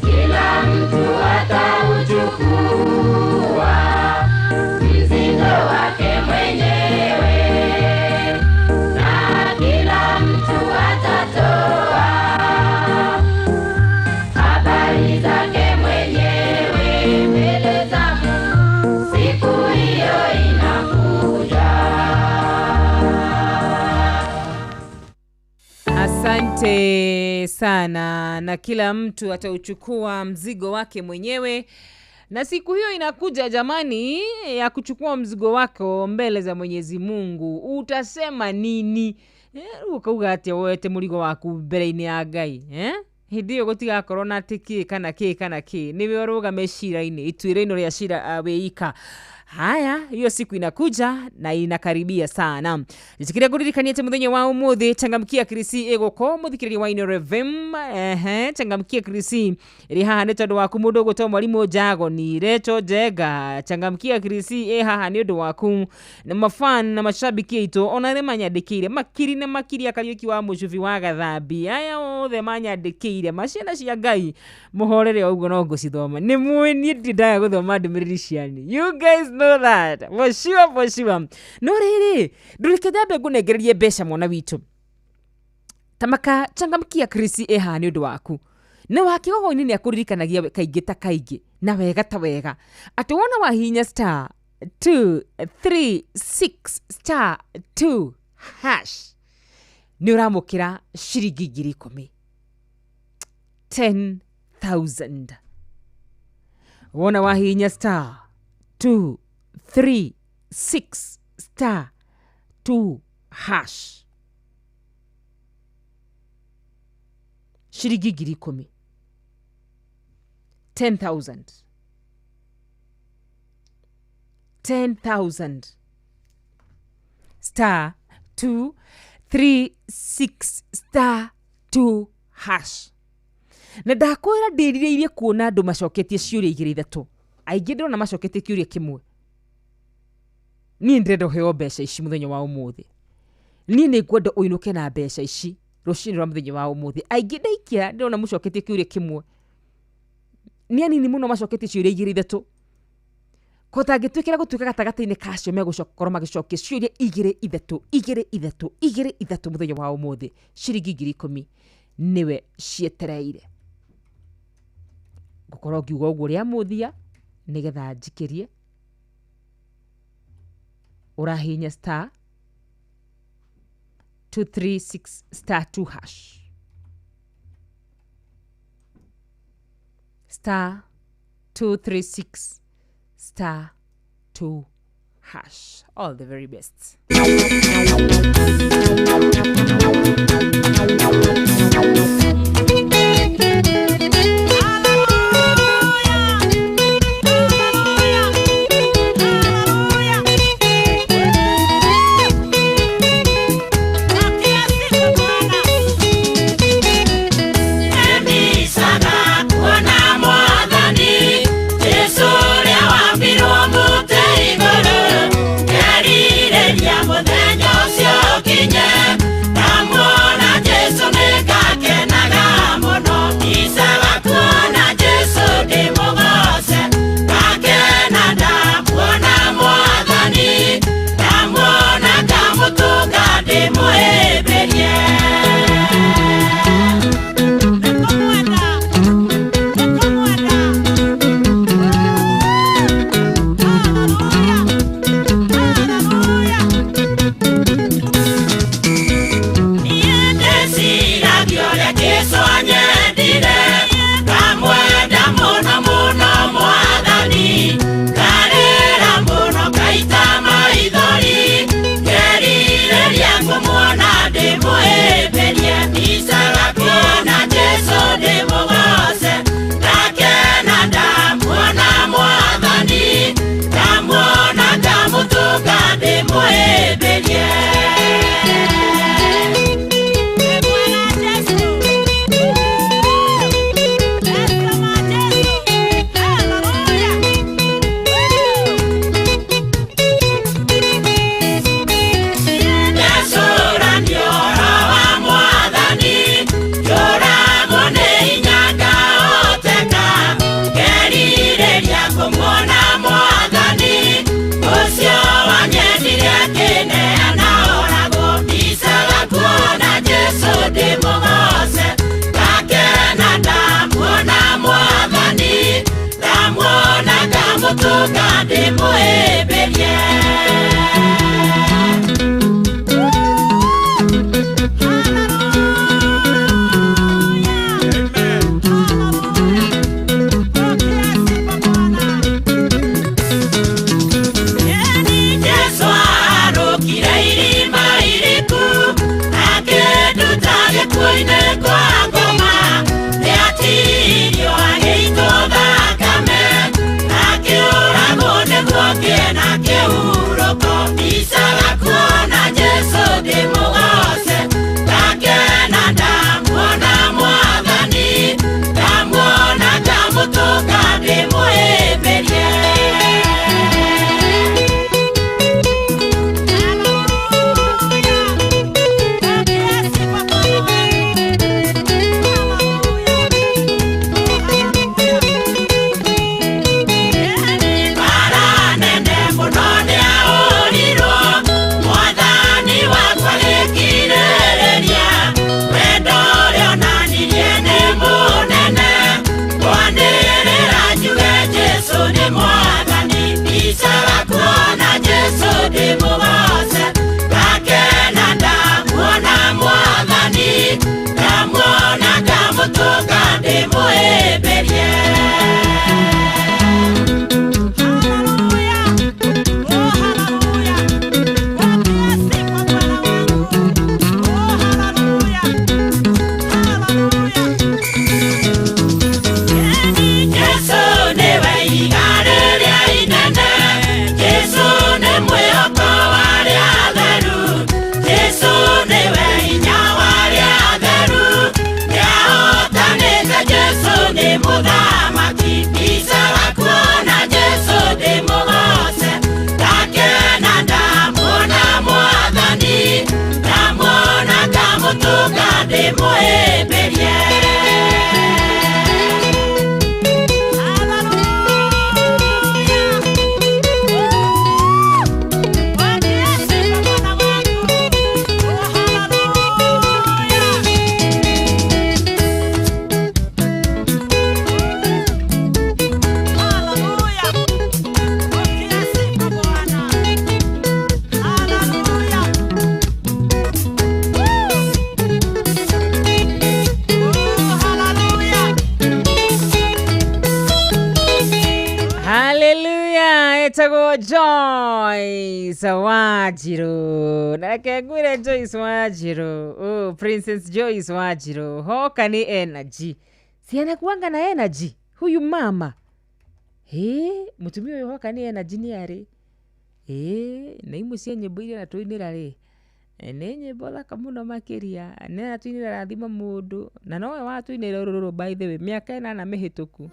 Kila mtu atauchukua mzigo wake mwenyewe, na kila mtu atatoa habari zake mwenyewe mbele za Mungu. Siku hiyo inakuja. Asante sana. Na kila mtu atauchukua mzigo wake mwenyewe, na siku hiyo inakuja jamani, ya kuchukua mzigo wako mbele za Mwenyezi Mungu. Utasema nini? Ukauga ati wote murigo waku mbere-ini ya Ngai, hindi yo gutigakorwo na tiki kana ki niwe oruga mecira-ini ituire-ino ria cira wika. Haya, hiyo siku inakuja na inakaribia sana. Jikiria kuririkania te muthenya wa umuthi, changamkia Krisi egoko muthikiriria wa Ino FM. Changamkia Krisi iri haha ni tondu waku mundu gutwa mwalimu Jago ni Recho Jega. Changamkia Krisi haha ni undu waku na mafan na mashabiki aitu ona re manyandikire makiri na makiri akariuki wa mucubi wa gathambi. Aya othe manyandikire maciana cia Ngai muhorere uguo no ngucithoma. Ni mweni ndidaga guthoma ndumiriri ciani. You guys know that for sure. No riri ndurikethabe ngunegererie mbeca mwana witu tamaka. Changamkia Krisi eha ni undu waku na wakigogo-ini ni akuririkanagia kaingi ta kaingi na wega ta wega ati wona wahinya star 236 *2 hash ni uramukira shiringi 10,000 10,000. Wona wahinya star 236 *2 hash shiringi 10,000 10,000 10,000 star 236 *2 hash. Na ndakwira ndirire kuona andu macoketie ciuria 2-3 aingi ndona macoketie kiuria kimwe. Ni ndendo heo mbeca ici muthenya wa umuthi, ni ngwenda uinuke na mbeca ici rucini rwa muthenya wa umuthi. Aingi ndaikia ndona mucoketie kiuria kimwe, ni anini muno macoketie ciuria 2-3 kota ngitwikira gutuika gatagati-ini kacio megucokorwo magicokia ciuria 2-3 muthenya wa umuthi. Shiringi 10,000 niwe cietereire. Gukorwo ngiuga uguo ria muthia nigetha njikirie. Urahinya star 236 *2 hash star 236 *2 hash. All the very best. Muthenya ucio kinye, ndamwona Jesu ni mũtũka ndĩmũhĩmbĩrie. Jesũ arũkire irima iriku, akĩnduta gĩkuũ-inĩ kwa ngoma, nĩatirio agĩitwo thakame, akĩũragwo nĩguo ngĩe na kĩhurũko. Ndicaga kuona Jesũ ndĩmũgoce, ngakena ndamuona Mwathani, ndamuona ngamũtũka ndĩmũhĩmbĩrie. Etagwo Joyce Wanjiru. Nake ngwire Joyce Wanjiru. Oh, Princess Joyce Wanjiru. Hoka ni energy. Si anakuanga na energy. Huyu mama. Mutumia uyu hoka ni energy ni ari. Na imucie nyimbo iria natuinira ri. Nĩ nyimbo thaka mũno makĩria. Nĩ natuinira rathima mũndũ. Na nowe watuinira rũrũ by the way. Mĩaka 8 mĩhĩtũku.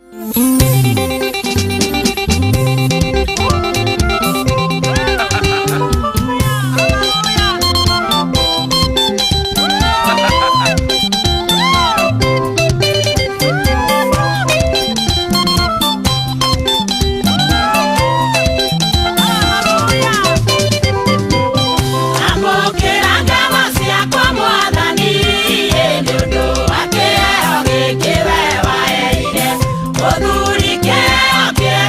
Odhuri ke, okay,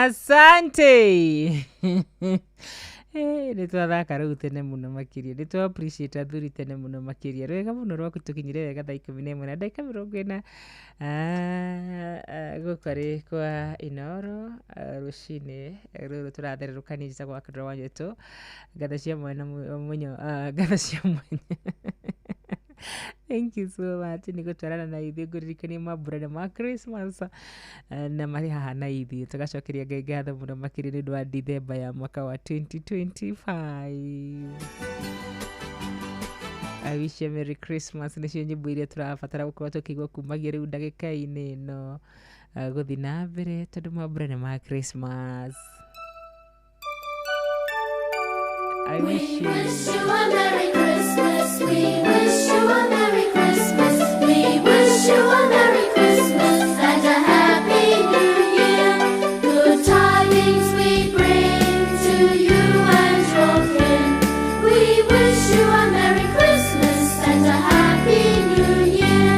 Asante. Nä twathaka rä u tene må no makä nä twa appreciate athuri tene må no makä rwega må no rwaku tå kinyire wega thaa 11 na ndagä 40 gå kwarä kwa Inoro rå cinä rå rå tå rathererå kania njita gwa kandå wanyu tå ngatho cia mwena munyo ngatho cia mwenya. Thank you so much nä gå twarana na ithuä ngå ririkania mambura ma Christmas na marä haha na ithuä tå gacokeria Ngai ngatho må no makä nä ũndũ wa Dithemba ya mwaka wa 2025. I wish you a Merry Christmas nä cio nyĩmbo iria tå rabatara gå korwo tå kä igua kumagia rä u ndagä-inä ä no gå thiä na mbere tondũ mambura nĩ ma Christmas. I wish you a Merry Christmas. We wish you a Merry Christmas. We wish you a Merry Christmas and a Happy New Year. Good tidings we bring to you and your kin. We wish you a Merry Christmas and a Happy New Year.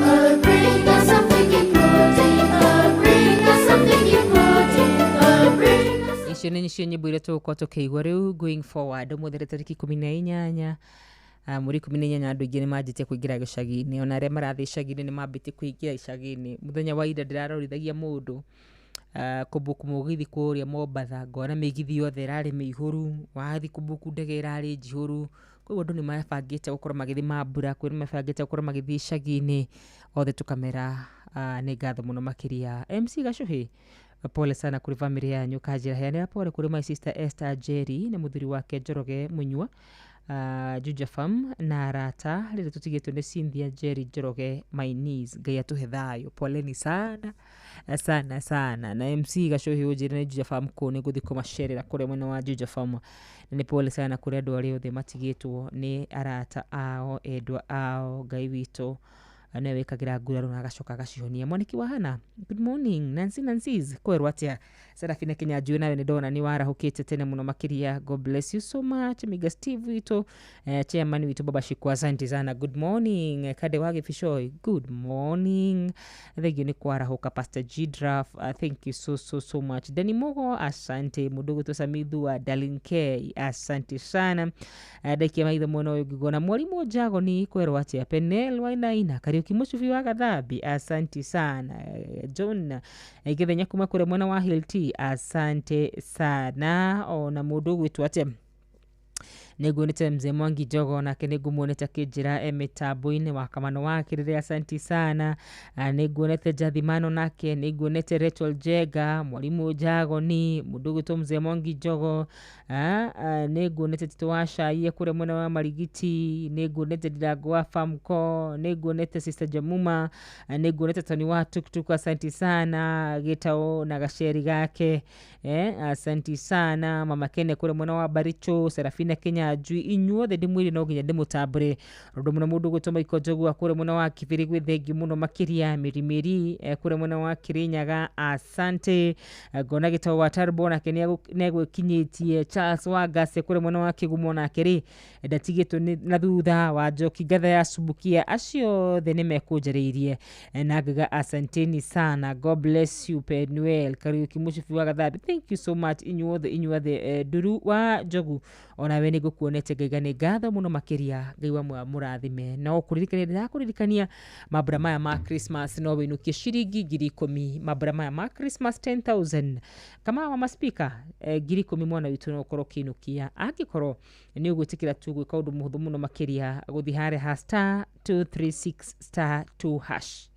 Oh, bring us something important. Oh, bring us something important. Oh, bring us. Icio nĩ cio nyĩmbo iria tũgũkorwo tũkĩigua rĩu going forward mũthenya tarĩki 18 mweri 18 andũ aingĩ nĩ manjĩtie kũingĩra gĩcagi-inĩ ona arĩa marathiĩ icagi-inĩ nĩ mambĩtie kũingĩra icagi-inĩ. Mũthenya wa ira ndĩrarorithagia mũndũ kũmbuku mũgithi kũrĩa Mombatha ngona mĩgithi yothe ĩrarĩ mĩihũru, wathiĩ kũmbuku ndege ĩrarĩ njihũru. Koguo andũ nĩ mabangĩte gũkorwo magĩthiĩ mambura, kwĩ nĩ mabangĩte gũkorwo magĩthiĩ icagi-inĩ, othe tũkamera nĩ ngatho mũno makĩria. MC Gacuhĩ, pole sana kũrĩ bamĩrĩ yanyu, kanjĩra heanĩra pole kũrĩ my sister Esther Jerry na mũthuri wake Njoroge Mũnyua, Juja Farm na arata rĩrĩa tũtigĩtwo nĩ Cynthia Jerry Njoroge my niece. Ngai atũhe thayũ, poleni sana sana sana. Na MC Gacuhĩ ũnjĩre nĩ Juja Farm kũ nĩ ngũthiĩ kũmacerera kũrĩa mwena wa Juja Farm. Na nĩ pole sana kũrĩ andũ arĩa othe matigĩtwo nĩ arata ao, endwa ao. Ngai witũ nĩwe wĩkagĩra nguraro na agacoka agacihonia. Mwaniki wa Hana, good morning. Nancy's kwerwo atĩa? Serafina Kinyanjui nawe nĩ ndona nĩ warahũkĩte tene mũno makĩria. God bless you so much. Miga Steve witũ, chairman witũ Baba Shikwa, asante sana. Good morning. Kade wa Gĩbicoi, good morning. Thengiũ nĩ kwarahũka. Pastor Gidraf, thank you so much. Dani Mogo, asante. Mũndũ gwĩtwo Samithu wa Darling K, asante sana. Ndaikia maitho mwena ũyũ ngĩgona Mwarimũ Njagoni kwerwo atĩa? Penel Wainaina, Kariuki Mũcubi wa Gathambi, asante sana. John Gĩthenya kuma kũrĩa mwena wa Hill T, asante sana. Ona mũndũ gwĩtwo atĩa? Nĩnguonete Mzee Mwangi Njogo nake nĩngũmuonete akĩnjĩra mĩtambo-inĩ wa kamano wake rĩrĩa asante sana. Nĩnguonete Njathimano nake, nĩnguonete Rachel Jega, Mwarimũ Njagoni, mũndũ gwĩtwo Mzee Mwangi Njogo, nĩnguonete Tito wa Caia kũrĩa mwena wa Marigiti, nĩnguonete Ndirango wa Famco, nĩnguonete Sister Jamuma, nĩnguonete Tony wa Tuktuk, asante sana. Gĩtaũ na gaceri gake, asante sana. Mama Kene kũrĩa mwena wa Baricho, Serafina Kinyanjui, inyuothe ndĩmwĩre no nginya ndĩmũtambũre. Ũndũ mũno mũndũ gwĩtwo Michael Njogua kũrĩa mwena wa Kibĩrĩ, gwĩ thengiũ mũno makĩria. Mĩrimĩri kũrĩa mwena wa Kĩrĩnyaga, asante. Ngona Gĩtaũ wa Tarbo nake nĩegwĩkinyĩtie. Charles Wangase kũrĩa mwena wa Kĩgumo nake rĩ ndatigĩtwo na thutha. wa Njoki Ngatha ya Subukia, acio othe nĩ mekũnjarĩirie na ngaga asanteni sana. God bless you Penuel Kariuki Mũcubi wa Gathambi, thank you so much. Inyuothe Nduru wa Njogu onawe nĩngũkuonete. Ngaiga nĩ ngatho mũno makĩria. Ngai wa mũrathime. No kũririkania ndĩrakũririkania mambura maya ma Christmas no wĩinũkie ciringi 10,000. Mambura maya ma Christmas 10,000. Kama wa maspika 10,000 mwana witũ no ũkorwo ũkĩinũkia angĩkorwo nĩ ũgwĩtĩkĩra tu gwĩka ũndũ mũhũthũ mũno makĩria gũthiĩ harĩa *236*2#.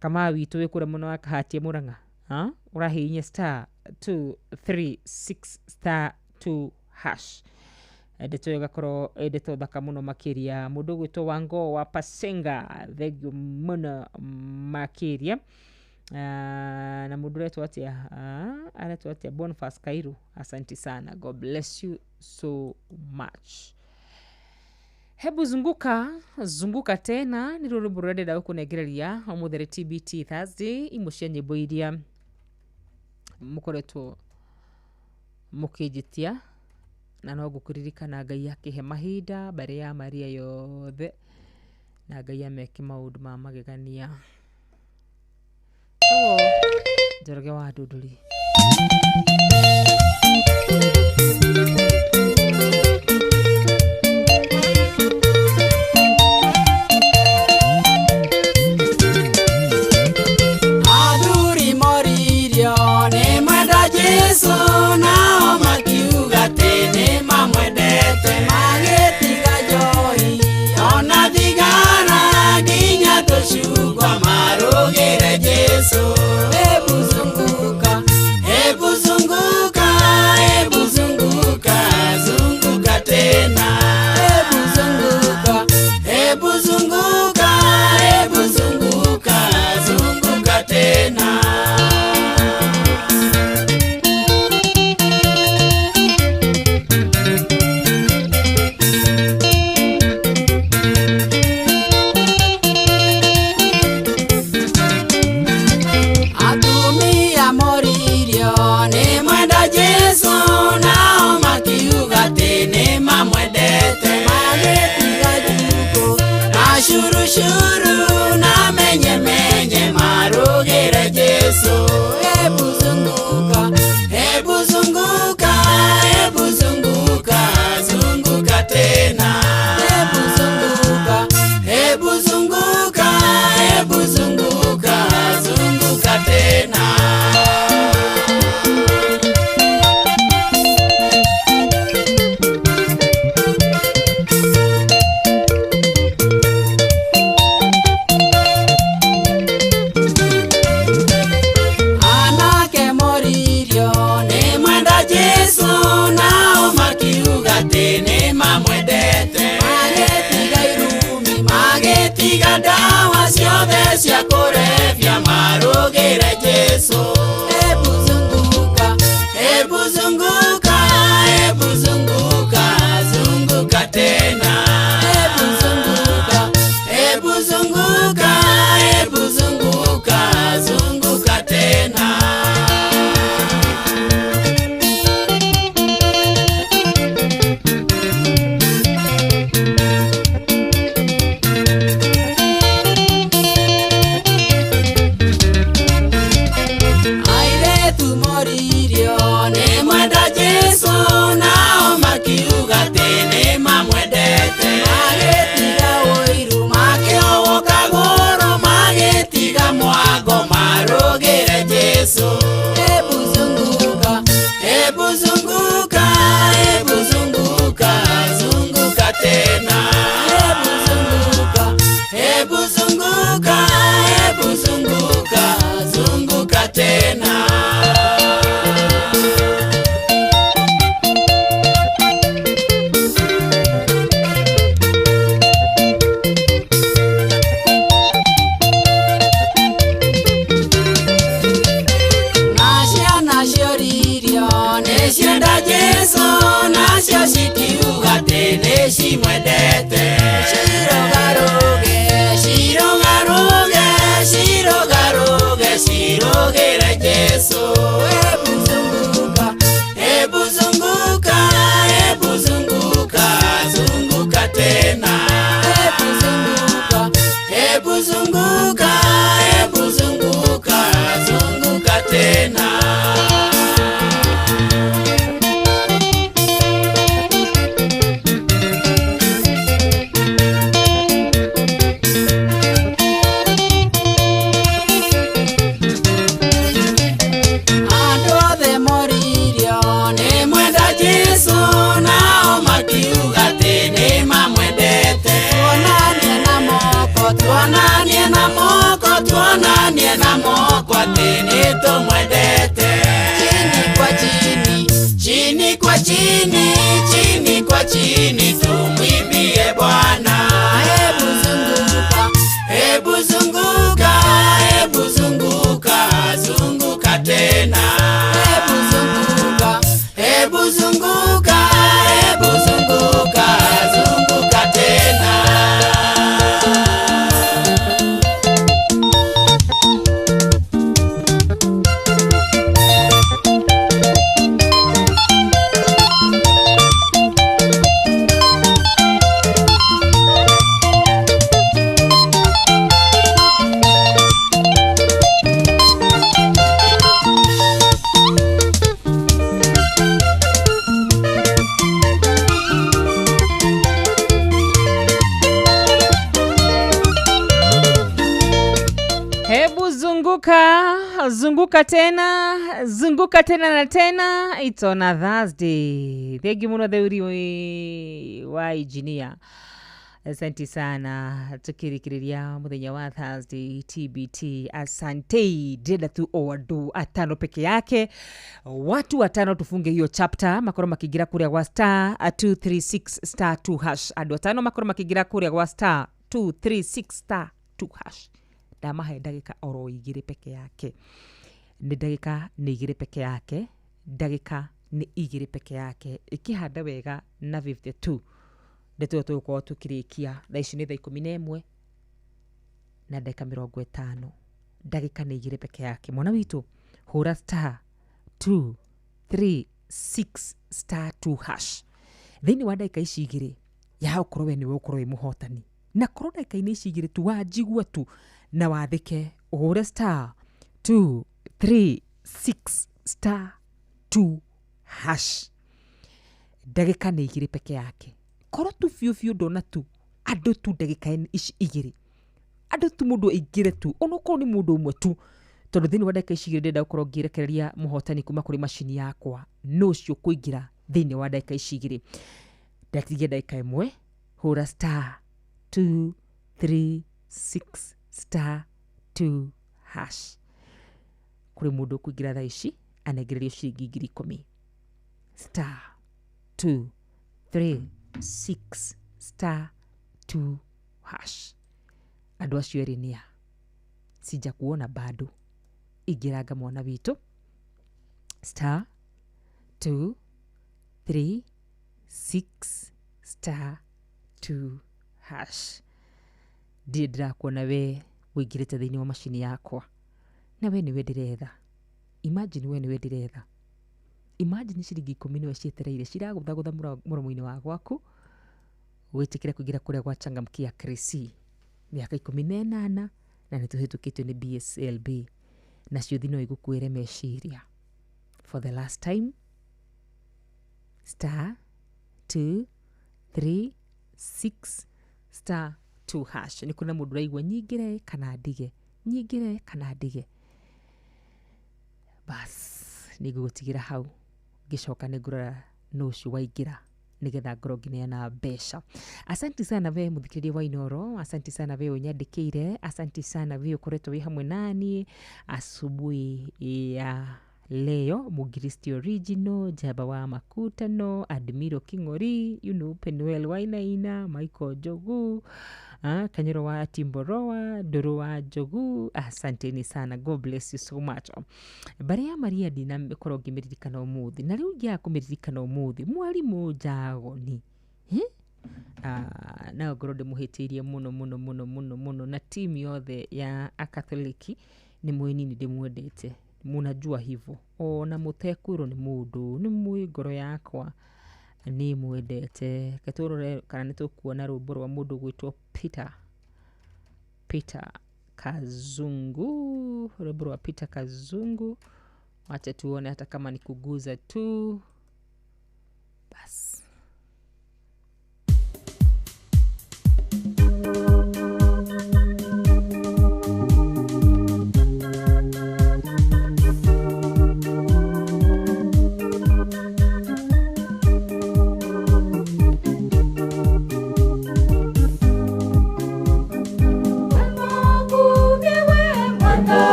Kama witũ wĩ kũrĩa mũno wa Kahatia Mũrang'a, ũrahihinya *236*2#. Ndeto ĩgakorwo ndeto thaka mũno makĩria. Mũndũ gwĩtwo Wango wa Pasenga, thengiũ mũno makĩria. Na mũndũ ũretwo atĩa? Aretwo atĩa? Boniface Kairu, asante sana. God bless you so much. Hebu zunguka tena nĩ rũrĩmbo rũrĩa ndĩrenda gũkũnengereria ũmũthĩ TBT Thursday, imwe cia nyĩmbo iria mũkoretwo mũkĩnjĩtia na no ngũkũririkana Ngai akĩhe mahinda mbere ya Maria yothe na Ngai ameke maũndũ ma magegania. Njoroge wa Ndũndũri. Aduri moririo ni mwenda Jesu nao makiuga tene mamwendete magetiga johi ona thigara nginya tucugwa marugire Jesu. Hebu zunguka, hebu zunguka, hebu zunguka, zunguka tena. Hebu zunguka, hebu zunguka, hebu zunguka, zunguka tena. Atumia moririo ni mwenda Jesu nao makiuga tene mamwendete magetiga juko na shurushuru na menye menye marugire Jesu. Hebu zunguka, hebu zunguka, hebu zunguka, zunguka tena. Hebu zunguka, hebu zunguka, hebu zunguka, zunguka tena. Anake moririo ni mwenda Jesu nao makiuga tene mamwendete magetiga irumi magetiga dawa ciothe cia kurevya marugire Jesu. Hebu zunguka, hebu zunguka, hebu zunguka, zunguka tena. Hebu zunguka, hebu zunguka, hebu zunguka, zunguka tena. Airetu moririo ni mwenda Jesu nao makiuga tene mamwendete magetiga uiru makiowoka goro magetiga mwago marugire Jesu. Hebu zunguka, hebu zunguka, hebu zunguka, zunguka tena. Hebu zunguka, hebu zunguka, hebu zunguka, zunguka tena. Nacia nacio ririo ni cienda Jesu nacio cikiuga tene cimwendete. Cirogaruge, cirogaruge, cirogaruge, cirugire Jesu. Hebu zunguka, hebu zunguka, hebu zunguka, zunguka tena. Hebu zunguka, hebu zunguka, hebu zunguka, zunguka tena. Andũ othe moririo ni mwenda Jesu nao makiuga tene mamwendete. Tuonanie na moko, tuonanie na moko, tuonanie na moko tene tumwendete. Chini kwa chini, chini kwa chini, chini kwa chini tumwimbie Bwana. Hebu zunguka, hebu zunguka, hebu zunguka, zunguka tena. Hebu zunguka, hebu zunguka, hebu zunguka, zunguka tena. zunguka tena na tena. It's on a Thursday. Thank you muno theuri wa engineer. Asante sana. Tukirikiria muthenya wa Thursday TBT. Asante. Deda tu oadu atano peke yake. Watu watano tufunge hiyo chapter. Makoro makigira kuria kwa star 236 star 2 hash. Adu atano makoro makigira kuria kwa star 236 star 2 hash. Damahe dagika oro igire peke yake. Ni dagika ni igire peke yake. Dagika ni igire peke yake. Ikihada wega na 52. Ndeto tuko tukirikia thaici ni thaa 11 na dakika 50. Dagika ni igire peke yake. Mwana witu hura star 236 star 2 hash. Thini wa dakika ici igire ya ukorwo we ni we ukorwo muhotani. Na korwo dakika ini ici igire tu wajigua tu na wathike hura star 236 star 2 hash. Dagika ni igire peke yake. Koro tu fiu dona tu ado tu dagika ici igire. Ado tu mundu igire tu onoko ni mundu umwe tu. Tondu thini wa dagika ici igire ndenda ukorwo ngirekereria muhotani kuma kuri machine yakwa no cio kuingira thini wa dagika ici igire. Ndatige dagika imwe hura star 236 star 2 hash. Kuri mundu kuingira thaa ici anegererio ciringi 10,000 star 236 star 2 hash. Andu acio eri nia sija kuona bado. Igiraga mwana witu star 236 star 2 hash. Didra kuona we wigirite thini wa machine yakwa na we niwe ndiretha. Imagine we niwe ndiretha. Imagine ciringi 10 niwe cietereire ciragutha muromo-ini wa gwaku witikire kugira kuria gwa changamkia Krisi miaka 18 na nituhitukitwe ni BSLB na cio thino igukwire meciria for the last time star 236 star 2 hash. Ni kuna mundu raigwa nyingire kana ndige bas nigugutigera hau gicoka nigura nucu waigira nigetha ngoro ngineana mbeca. Asante sana we muthikiriria wa Inoro. Asante sana we unyandikire. Asante sana we ukoretwo wi hamwe nani asubuhi ya leo. Mugiristi Original, Jaba wa Makutano, Admiro Kingori, Penuel Wainaina, Michael Jogu, Kanyero wa Timboroa, Doro wa Jogu. Asanteni sana. God bless you so much. Baria Maria dina mekoro gimeririkana umuthi. Na riu gia kumeririkana umuthi. Mwalimu Jagoni. Na ngoro muhetirie muno na timu yothe ya Akatholiki ni mweni ni ndimwendete. Munajua hivyo. Na mutekuro ni mundu ni mwi ngoro yakwa ni mwendete. Katoro kana nitukuona rwimbo rwa mundu gwitwo Peter Kazungu. Rwimbo rwa Peter Kazungu. Wacha tuone hata kama ni kuguza tu. Bas.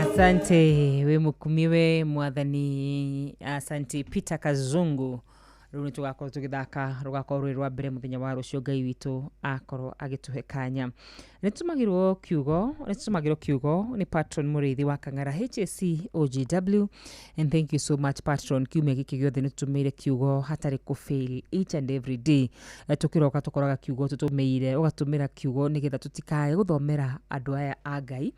Asante we mukumiwe mwathani. Asante Peter Kazungu. Rĩu nĩ tũgakorwo tũgĩthaka rũgakorwo rwĩ rwa mbere mũthenya wa rũciũ Ngai witũ akorwo agĩtũhe kanya. Nĩ tũmagĩrwo kiugo nĩ Patron Mũrĩithi wa Kang'ara HSC OGW, and thank you so much Patron. Kiumia gĩkĩ gĩothe nĩ tũtũmĩire kiugo hatarĩ kũ-fail each and every day. Tũkĩroka tũkoraga kiugo tũtũmĩire, ũgatũmĩra kiugo nĩgetha tũtikae gũthomera andũ aya a Ngai,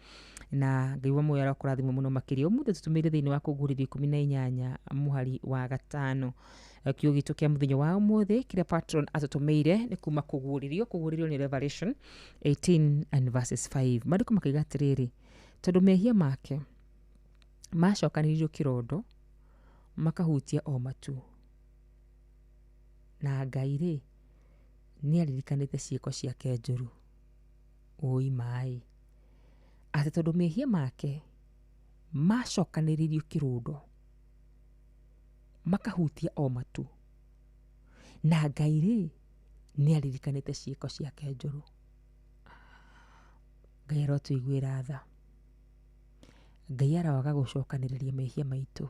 na Ngai wa muoyo arakũrathima mũno makĩria. Ũmũthĩ tũtũmĩire thĩinĩ wa Kũguũrĩrio 18 mũhari wa 5. Kiugo gitũ kĩa mũthenya wa ũmũthĩ kĩrĩa Patron atũtũmĩire nĩ kuma Kũguũrĩrio nĩ Revelation 18 and verses 5. Maandĩko makaiga atĩrĩrĩ: tondũ mehia make macokanĩrĩirio kĩrondo makahutia o matu, na Ngai-rĩ nĩ aririkanĩte ciĩko ciake njũru. Oi maĩ, atĩ tondũ mehia make macokanĩrĩirio kĩrondo makahutia o matu, na Ngai-rĩ nĩ aririkanĩte ciĩko ciake njũru. Ngai arotũiguĩra tha. Ngai aroaga gũcokanĩrĩria mehia maitũ.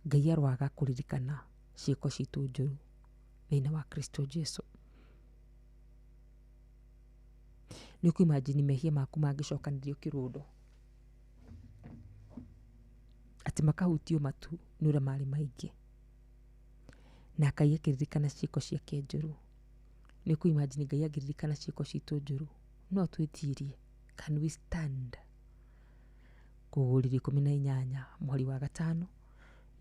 Ngai aroaga kũririkana ciĩko citũ njũru thĩinĩ wa Kristo Jesu. Nĩ ũkũimagine mehia maku mangĩcokanĩrĩrio kĩrondo atĩ makahutio matu nĩ ũrĩa marĩ maingĩ, na Ngai akĩririkana ciĩko ciake njũru. Nĩ ũkũimagine Ngai angĩririkana ciĩko citũ njũru, no twĩtirie, can we stand? Kũguũrĩrio 18 mweri wa 5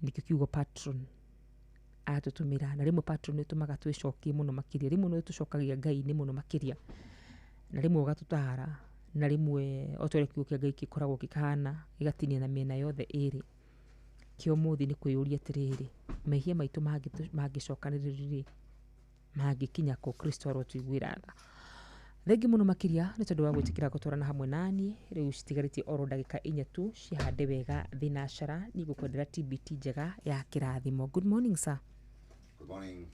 nĩkĩo kiugo Patron atũtũmĩra. Na rĩmwe Patron nĩ ũtũmaga twĩcokie mũno makĩria, rĩmwe nĩ tũcokagia Ngai-inĩ mũno makĩria, na rĩmwe ũgatũtara, na rĩmwe o torĩa kiugo kĩa Ngai gĩkoragwo gĩkahana gĩgatinia na mĩena yothe ĩrĩ. Kĩo mũthĩ nĩ kwĩyũria atĩrĩrĩ, mehia maitũ mangĩcokanĩrĩrio mangĩkinya kũ? Kristo arotũiguĩra tha. Thengi mũno makĩria nĩ tondũ wa gwĩtĩkĩra gũtwarana hamwe naniĩ. Rĩu citigarĩtie oro ndagĩka 4 tu cihande wega thinacara. Nĩngũkwendera TBT njega ya kĩrathimo. Good morning sir. Good morning.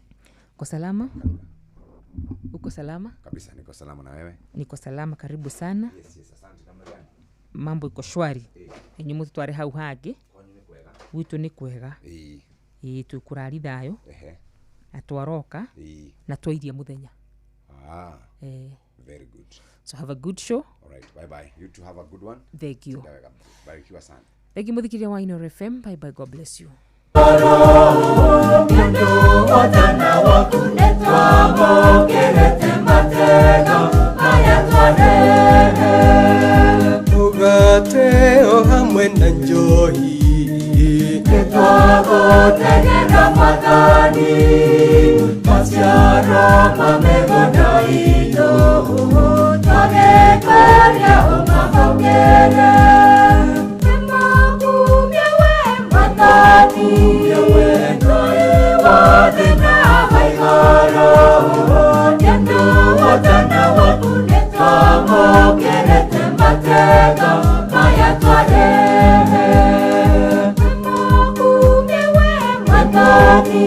Uko salama? Uko salama? Kabisa niko salama, na wewe? Niko salama, karibu sana. Yes, asante. Namna gani? Mambo iko shwari. Enyu mutu tware hau hangi. Kwanyu ni kwega? Witu ni kwega. Tukũrari thayo. Atwaroka. Na twairie muthenya. Very good. So have a good show. All right, bye bye. You too have a good one. Thank you. Barikiwa sana. Thank you muthikiria wa Ino FM. Bye bye, God bless you. Ugate o hamwe na njohi nitwagotegera mathani maciaro ma mĩgũnda itũ twagĩkũria ũmathongere nĩmakumia we mathani we Ngai wothe na waigũrũ nĩtũgũtana waku nĩtwamũkĩrĩte matega maya twarehe nĩmakumia we mathani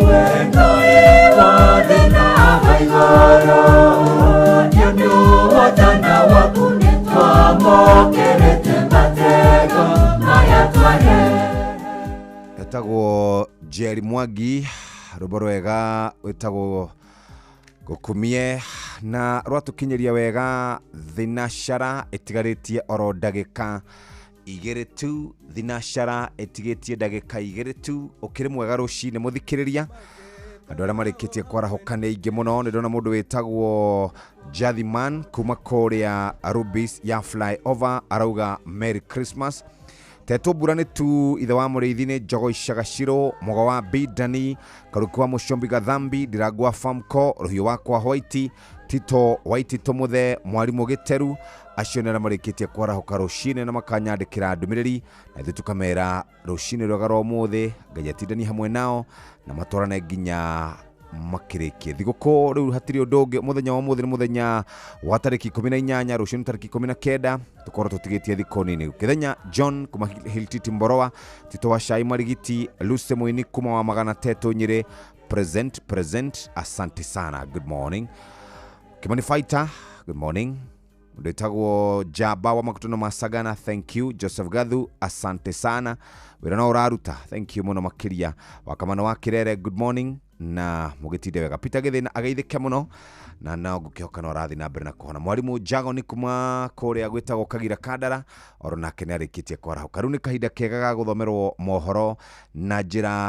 we Ngai wothe na waigũrũ nĩtũgũtana waku nĩtwamũkĩrĩte matega maya twarehe. Etagwo Jerry Mwangi, rũmbo rwega wĩtagwo Gũkumie, na rwatũkinyĩria wega thinacara ĩtigarĩtie oro ndagĩka 2 tu. Thinacara ĩtigĩtie ndagĩka 2 tu. Ũkĩrĩ mwega rũcinĩ mũthikĩrĩria. Andũ arĩa marĩkĩtie kwarahoka nĩ aingĩ mũno. Nĩ ndona mũndũ wĩtagwo Jathiman kuma kũrĩa Rubis ya Flyover arauga Merry Christmas. Teto burane tu ithe wa Mũrĩithi nĩ Njogo Icagaciro, Mwogo wa Bidani, Karuku wa Mũcombi Gathambi, Ndirangwa Famco, Rũhiũ wakwa White, Tito Waitito Mũthe, Mwarimũ Gĩteru. Acio nĩ arĩa marĩkĩtie kwarahoka rũcinĩ na makanyandĩkĩra ndũmĩrĩri, na ithuĩ tũkamera rũcinĩ rwega rwa ũmũthĩ. Ngai atindanie hamwe nao na matwarane nginya makĩrĩkie thigũkũ. Rĩu hatirĩ ũndũ ũngĩ. Mũthenya wa ũmũthĩ nĩ mũthenya wa tarĩki 18, rũciũ nĩ tarĩki 19. Tũkorwo tũtigĩtie thikũ nini. Kĩthenya John kuma Hiltiti Mboroa, Tito wa Cai Marigiti, Luce Mũini kuma wa Magana Teto Nyĩrĩ. Present. Asante sana. Good morning. Kimani Fighter, good morning. Ndetagwo Jaba wa Makutono Masagana, thank you. Joseph Gathu, asante sana. Wĩra no ũraruta, thank you mũno makĩria. Wakamano wa Kirere, good morning. na mugitinde wega. Peter Githina ageithike muno na no ngukihoka no rathi na mbere na kuhona. Mwarimu Jago ni kuma kuria gwitagwo Kagira Kandara oro nake ni arikitie kwara. Karu ni kahinda kega ga guthomerwo mohoro na njira